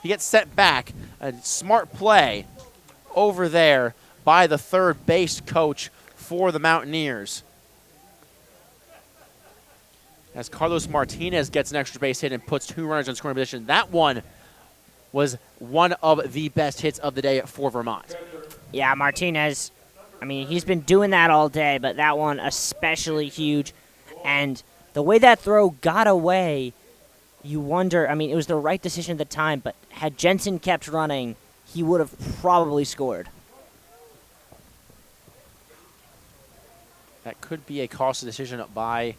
gets sent back. A smart play over there by the third base coach for the Mountaineers. As Carlos Martinez gets an extra base hit and puts 2 runners in scoring position. That one was one of the best hits of the day for Vermont. Yeah, Martinez, I mean, he's been doing that all day, but that one especially huge. And the way that throw got away, you wonder, I mean, it was the right decision at the time, but had Jensen kept running, he would have probably scored. That could be a costly decision by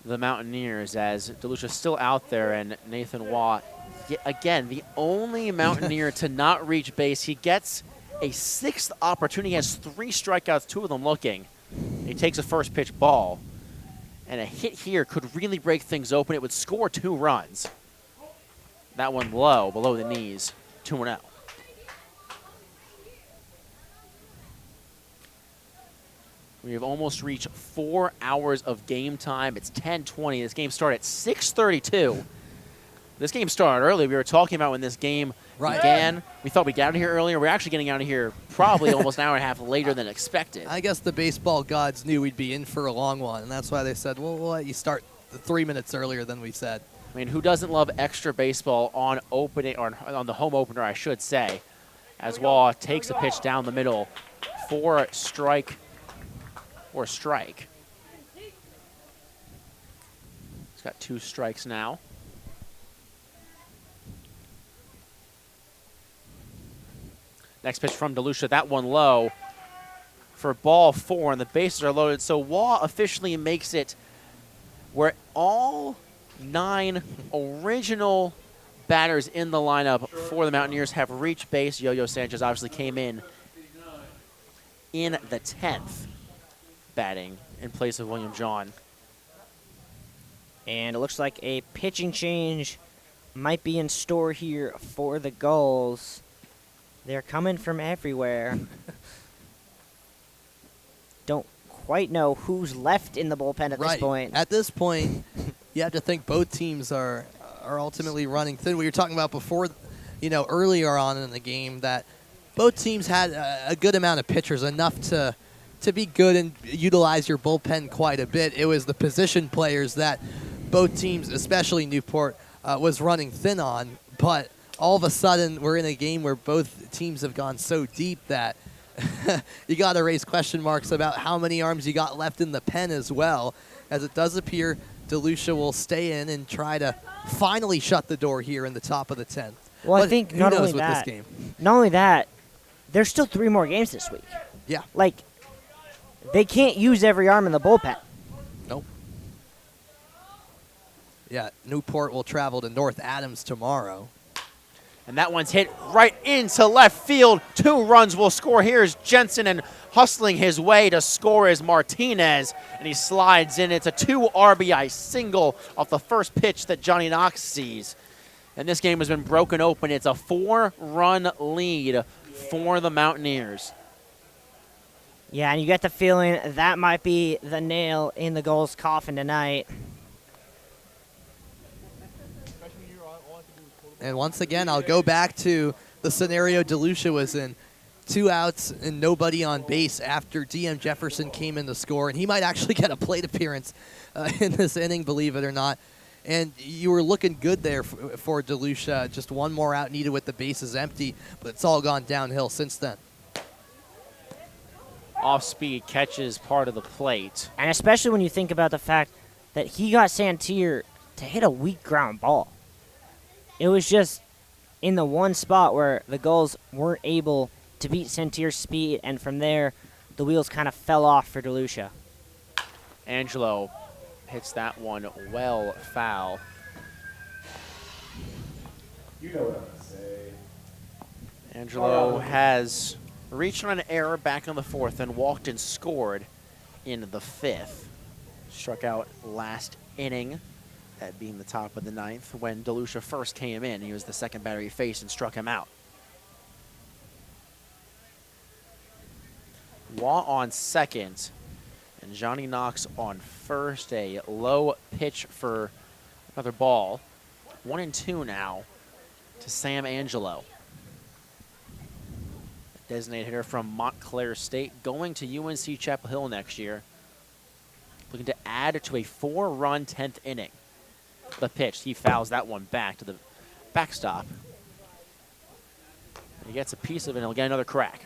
the Mountaineers, as DeLucia's still out there and Nathan Watt, again, the only Mountaineer to not reach base. He gets a 6th opportunity. He has 3 strikeouts, 2 of them looking. He takes a first pitch ball, and a hit here could really break things open. It would score 2 runs. That one low, below the knees, 2-0. We have almost reached 4 hours of game time. It's 10:20. This game started at 6:32. This game started early. We were talking about when this game began. We thought we'd get out of here earlier. We're actually getting out of here probably almost an hour and a half later than expected. I guess the baseball gods knew we'd be in for a long one, and that's why they said, well, we'll let you start 3 minutes earlier than we said. I mean, who doesn't love extra baseball on opening, or on the home opener, I should say, as Waugh takes a pitch down the middle for strike. He's got 2 strikes now. Next pitch from DeLucia, that one low for ball 4, and the bases are loaded. So Waugh officially makes it where all 9 original batters in the lineup for the Mountaineers have reached base. Yo-Yo Sanchez obviously came in the 10th. Batting in place of William John. And it looks like a pitching change might be in store here for the Gulls. They're coming from everywhere. Don't quite know who's left in the bullpen at this point. At this point, you have to think both teams are ultimately running thin. We were talking about before, earlier on in the game, that both teams had a good amount of pitchers, enough to be good and utilize your bullpen quite a bit. It was the position players that both teams, especially Newport, was running thin on. But all of a sudden, we're in a game where both teams have gone so deep that you got to raise question marks about how many arms you got left in the pen as well, as it does appear DeLucia will stay in and try to finally shut the door here in the top of the 10th. Well, but I think who not knows only with that, this game. Not only that, there's still 3 more games this week. Yeah. They can't use every arm in the bullpen. Nope. Yeah, Newport will travel to North Adams tomorrow. And that one's hit right into left field. 2 runs will score. Here's Jensen, and hustling his way to score is Martinez. And he slides in. It's a 2 RBI single off the first pitch that Johnny Knox sees. And this game has been broken open. It's a 4-run lead for the Mountaineers. Yeah, and you get the feeling that might be the nail in the Gulls' coffin tonight. And once again, I'll go back to the scenario DeLucia was in. 2 outs and nobody on base after DM Jefferson came in to score, and he might actually get a plate appearance in this inning, believe it or not. And you were looking good there for DeLucia. Just one more out needed with the bases empty, but it's all gone downhill since then. Off-speed catches part of the plate. And especially when you think about the fact that he got Santier to hit a weak ground ball. It was just in the one spot where the Gulls weren't able to beat Santier's speed, and from there, the wheels kind of fell off for DeLucia. Angelo hits that one well foul. You know what I'm going to say. Angelo has reached on an error back in the 4th and walked and scored in the 5th. Struck out last inning, that being the top of the 9th, when DeLucia first came in. He was the second batter he faced and struck him out. Waugh on second, and Johnny Knox on first. A low pitch for another ball. 1-2 now to Sam Angelo. A designated hitter from Montclair State, going to UNC Chapel Hill next year. Looking to add to a 4-run 10th inning. The pitch, he fouls that one back to the backstop. He gets a piece of it, and he'll get another crack.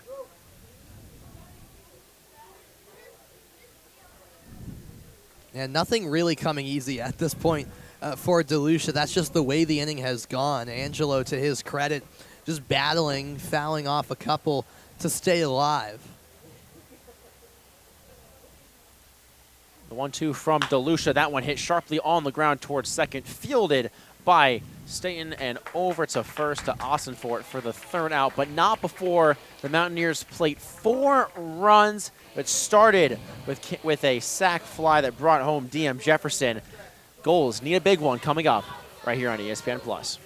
And nothing really coming easy at this point for DeLucia. That's just the way the inning has gone. Angelo, to his credit, just battling, fouling off a couple to stay alive. The 1-2 from DeLucia. That one hit sharply on the ground towards second. Fielded by Staten and over to first to Ossenfort for the 3rd out, but not before the Mountaineers plate 4 runs. It started with a sac fly that brought home DM Jefferson. Gulls need a big one coming up right here on ESPN+.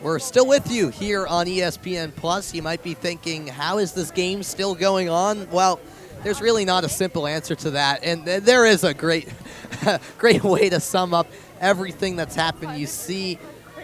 We're still with you here on ESPN Plus. You might be thinking, how is this game still going on? Well, there's really not a simple answer to that, and there is a great great way to sum up everything that's happened. You see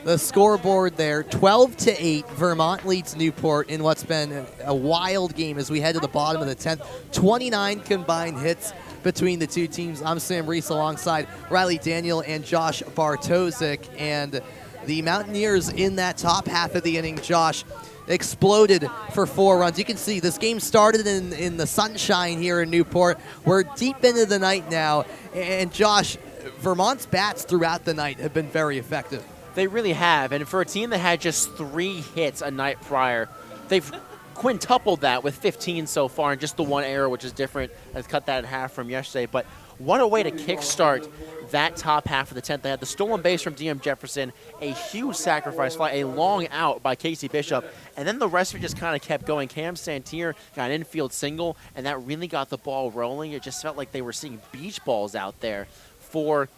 the scoreboard there, 12-8. Vermont leads Newport in what's been a wild game as we head to the bottom of the 10th. 29 combined hits between the two teams. I'm Sam Reese alongside Riley Daniel and Josh Bartosik, and the Mountaineers in that top half of the inning, Josh, exploded for 4 runs. You can see this game started in the sunshine here in Newport. We're deep into the night now, and Josh, Vermont's bats throughout the night have been very effective. They really have, and for a team that had just 3 hits a night prior, they've quintupled that with 15 so far, and just the 1 error, which is different, has cut that in half from yesterday. But what a way to kickstart that top half of the 10th. They had the stolen base from DM Jefferson, a huge sacrifice fly, a long out by Casey Bishop, and then the rest of it just kind of kept going. Cam Santier got an infield single, and that really got the ball rolling. It just felt like they were seeing beach balls out there for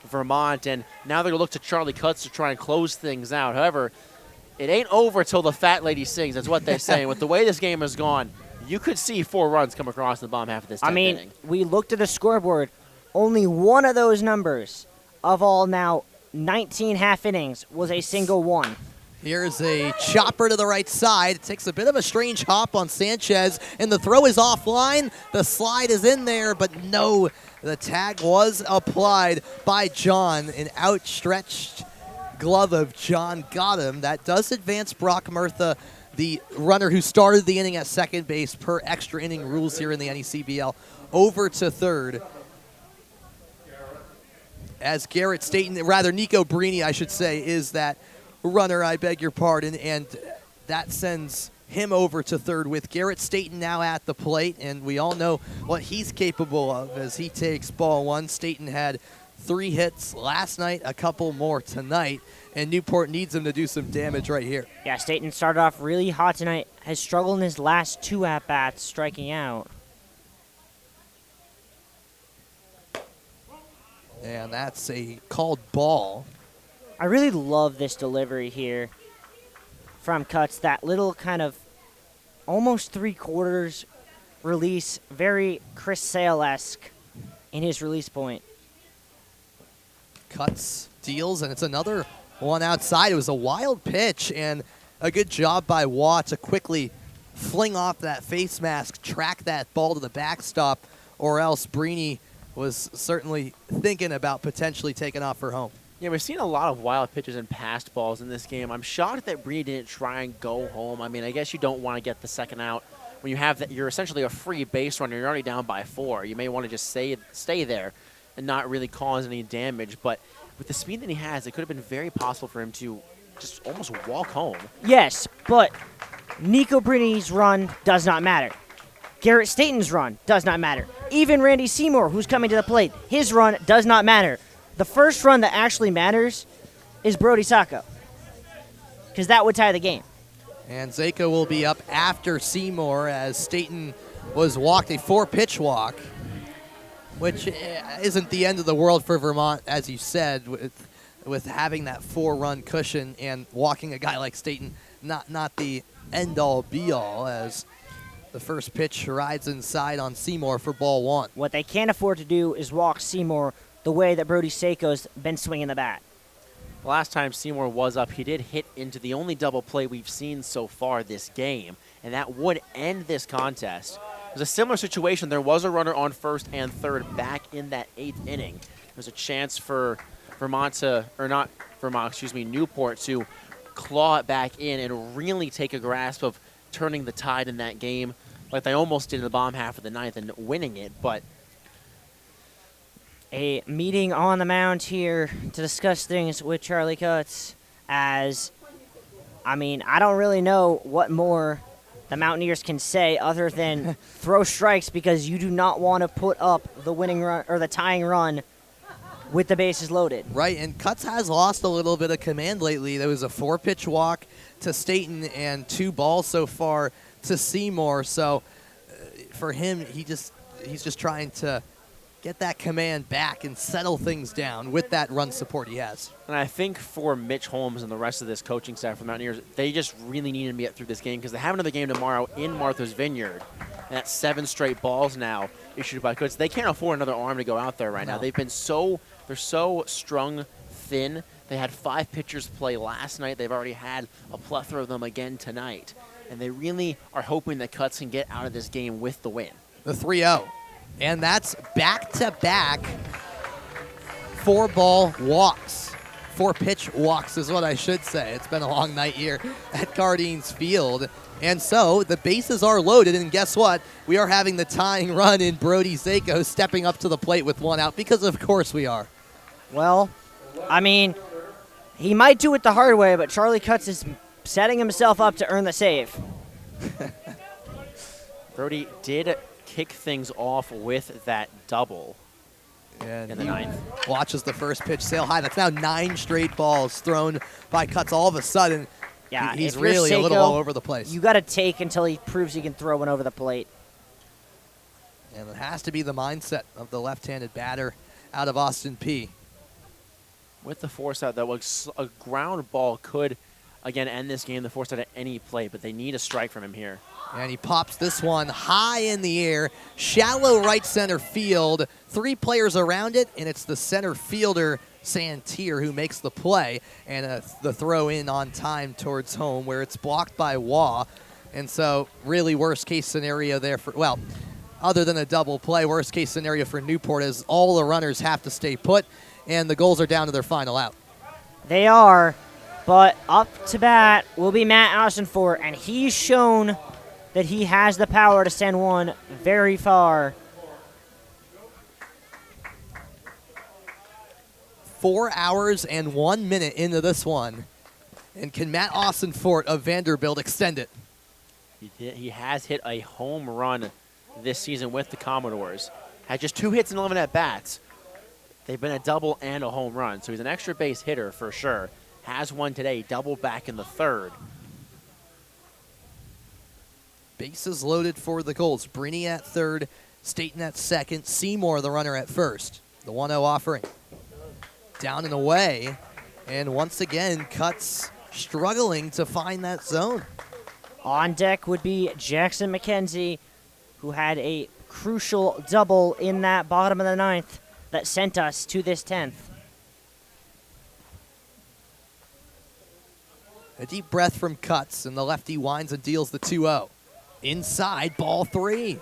Vermont, and now they're going to look to Charlie Cutts to try and close things out. However, it ain't over till the fat lady sings. That's what they say. With the way this game has gone, you could see 4 runs come across the bottom half of this 10th inning. We looked at the scoreboard. Only one of those numbers of all now 19 half innings was a single one. Here's a chopper to the right side. It takes a bit of a strange hop on Sanchez, and the throw is offline. The slide is in there, but no, the tag was applied by John. An outstretched glove of John got him. That does advance Brock Murtha, the runner who started the inning at second base per extra inning rules here in the NECBL, over to third. As Garrett Staten, rather Nico Brini, I should say, is that runner, I beg your pardon, and that sends him over to third with Garrett Staten now at the plate, and we all know what he's capable of as he takes ball one. Staten had 3 hits last night, a couple more tonight, and Newport needs him to do some damage right here. Yeah, Staten started off really hot tonight, has struggled in his last 2 at-bats, striking out. And that's a called ball. I really love this delivery here from Cuts. That little kind of almost 3/4 release, very Chris Sale-esque in his release point. Cuts, deals, and it's another one outside. It was a wild pitch, and a good job by Watt to quickly fling off that face mask, track that ball to the backstop, or else Brini was certainly thinking about potentially taking off for home. Yeah, we've seen a lot of wild pitches and passed balls in this game. I'm shocked that Brini didn't try and go home. I mean, I guess you don't want to get the second out when you have that. You're essentially a free base runner. You're already down by 4. You may want to just stay there and not really cause any damage. But with the speed that he has, it could have been very possible for him to just almost walk home. Yes, but Nico Brini's run does not matter. Garrett Staten's run does not matter. Even Randy Seymour, who's coming to the plate, his run does not matter. The first run that actually matters is Brody Sacco, because that would tie the game. And Zako will be up after Seymour as Staten was walked a 4-pitch walk, which isn't the end of the world for Vermont, as you said, with having that 4-run cushion and walking a guy like Staten, not the end-all, be-all, as the first pitch rides inside on Seymour for ball 1. What they can't afford to do is walk Seymour the way that Brody Sacco's been swinging the bat. Last time Seymour was up, he did hit into the only double play we've seen so far this game, and that would end this contest. It was a similar situation. There was a runner on first and third back in that 8th inning. There was a chance for Newport to claw it back in and really take a grasp of turning the tide in that game like they almost did in the bottom half of the 9th and winning it, but a meeting on the mound here to discuss things with Charlie Cuts, as, I mean, I don't really know what more the Mountaineers can say other than throw strikes, because you do not want to put up the winning run or the tying run with the bases loaded. Right, and Cuts has lost a little bit of command lately. There was a 4-pitch walk to Staten and 2 balls so far to Seymour. So for him, he's just trying to get that command back and settle things down with that run support he has. And I think for Mitch Holmes and the rest of this coaching staff for the Mountaineers, they just really need to get through this game, because they have another game tomorrow in Martha's Vineyard. And that's 7 straight balls now issued by Cuts. They can't afford another arm to go out there right now. They've been they're so strung thin. They had 5 pitchers play last night. They've already had a plethora of them again tonight. And they really are hoping that Cuts can get out of this game with the win. The 3-0. And that's back-to-back 4-ball walks. 4-pitch walks is what I should say. It's been a long night here at Cardines Field. And so the bases are loaded, and guess what? We are having the tying run in Brody Zako stepping up to the plate with 1 out, because of course we are. Well, I mean, he might do it the hard way, but Charlie Cuts is setting himself up to earn the save. Brody did kick things off with that double and in the 9th. Watches the first pitch sail high. That's now 9 straight balls thrown by Cuts. All of a sudden, yeah, he's really Seiko, a little all over the place. You got to take until he proves he can throw one over the plate. And it has to be the mindset of the left-handed batter out of Austin Peay. With the force out, that was a ground ball could, again, end this game, the force out at any play, but they need a strike from him here. And he pops this one high in the air, shallow right center field. 3 players around it, and it's the center fielder Santier who makes the play, and the throw in on time towards home where it's blocked by Waugh. And so really worst case scenario there for, well, other than a double play, worst case scenario for Newport is all the runners have to stay put, and the Gulls are down to their final out. They are, but up to bat will be Matt Ossenfort, and he's shown that he has the power to send one very far. 4 hours and 1 minute into this one. And can Matt Ossenfort of Vanderbilt extend it? He has hit a home run this season with the Commodores. Had just 2 hits and 11 at-bats. They've been a double and a home run, so he's an extra base hitter for sure. Has one today, double back in the 3rd. Bases loaded for the Gulls. Brini at 3rd, Staten at 2nd, Seymour the runner at 1st. The 1-0 offering. Down and away, and once again, Cutts struggling to find that zone. On deck would be Jackson McKenzie, who had a crucial double in that bottom of the 9th that sent us to this 10th. A deep breath from Cutts, and the lefty winds and deals the 2-0. Inside, ball 3.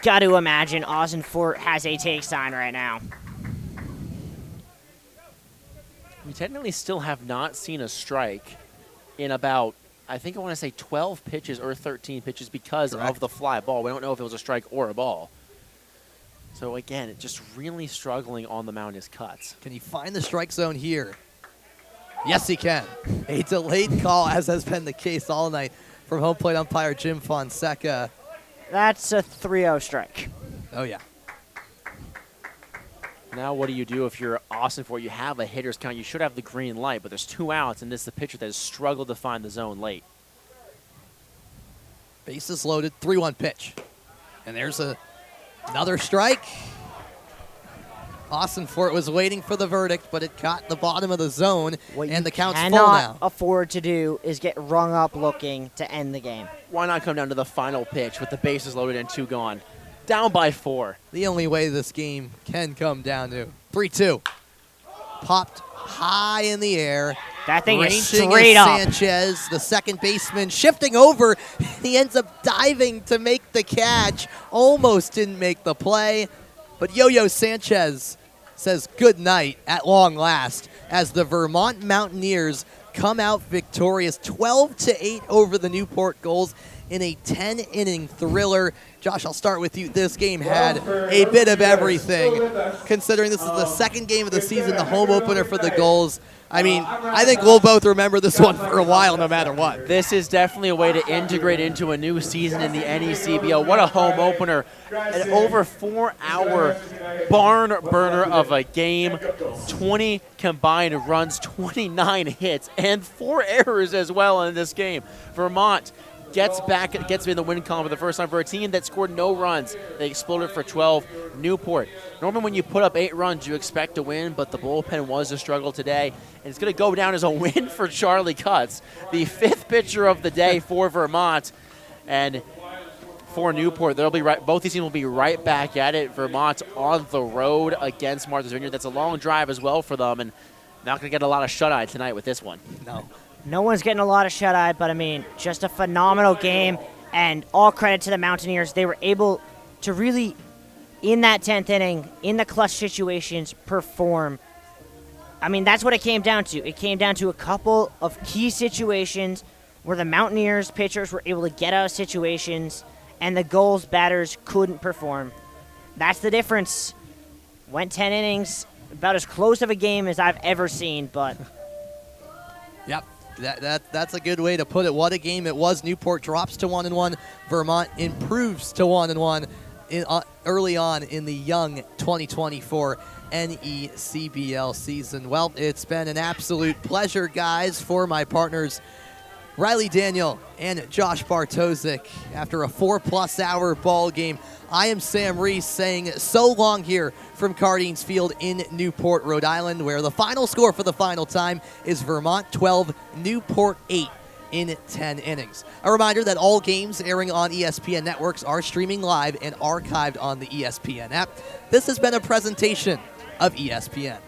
Got to imagine Ossenfort has a take sign right now. We technically still have not seen a strike in about, I think I want to say 12 pitches or 13 pitches because of the fly ball. We don't know if it was a strike or a ball. So again, just really struggling on the mound is Cutts. Can he find the strike zone here? Yes, he can. A delayed call, as has been the case all night from home plate umpire Jim Fonseca. That's a 3-0 strike. Oh, yeah. Now what do you do if you're Ossenfort? You have a hitter's count. You should have the green light, but there's 2 outs, and this is the pitcher that has struggled to find the zone late. Bases loaded, 3-1 pitch. And there's another strike. Ossenfort was waiting for the verdict, but it caught the bottom of the zone, and the count's full now. What you cannot afford to do is get rung up looking to end the game. Why not come down to the final pitch with the bases loaded and 2 gone? Down by 4. The only way this game can come down to 3-2. Popped high in the air. That thing is Ranging straight up. Sanchez, the second baseman, shifting over. He ends up diving to make the catch. Almost didn't make the play. But Yo-Yo Sanchez says good night at long last as the Vermont Mountaineers come out victorious 12-8 over the Newport Gulls in a 10-inning thriller. Josh, I'll start with you. This game had a bit of everything, considering this is the second game of the season, the home opener for the Gulls. I mean, I think we'll both remember this one for a while, no matter what. This is definitely a way to integrate into a new season in the NECBL. What a home opener. An over 4-hour barn burner of a game. 20 combined runs, 29 hits, and 4 errors as well in this game. Vermont gets in the win column for the first time for a team that scored no runs. They exploded for 12. Newport. Normally when you put up 8 runs, you expect to win, but the bullpen was a struggle today. And it's going to go down as a win for Charlie Cutts, the 5th pitcher of the day for Vermont. And for Newport, they'll be right. Both these teams will be right back at it. Vermont's on the road against Martha's Vineyard. That's a long drive as well for them, and not going to get a lot of shut-eye tonight with this one. No one's getting a lot of shut-eye, but I mean, just a phenomenal game, and all credit to the Mountaineers. They were able to really, in that 10th inning, in the clutch situations, perform. I mean, that's what it came down to. It came down to a couple of key situations where the Mountaineers pitchers were able to get out of situations, and the Gulls batters couldn't perform. That's the difference. Went 10 innings, about as close of a game as I've ever seen, but... Yep. That's a good way to put it. What a game it was. Newport drops to 1-1. Vermont improves to 1-1 early on in the young 2024 NECBL season. Well, it's been an absolute pleasure, guys, for my partners Riley Daniel and Josh Bartosik after a 4+ hour ball game. I am Sam Reese saying so long here from Cardines Field in Newport, Rhode Island, where the final score for the final time is Vermont 12, Newport 8 in 10 innings. A reminder that all games airing on ESPN networks are streaming live and archived on the ESPN app. This has been a presentation of ESPN.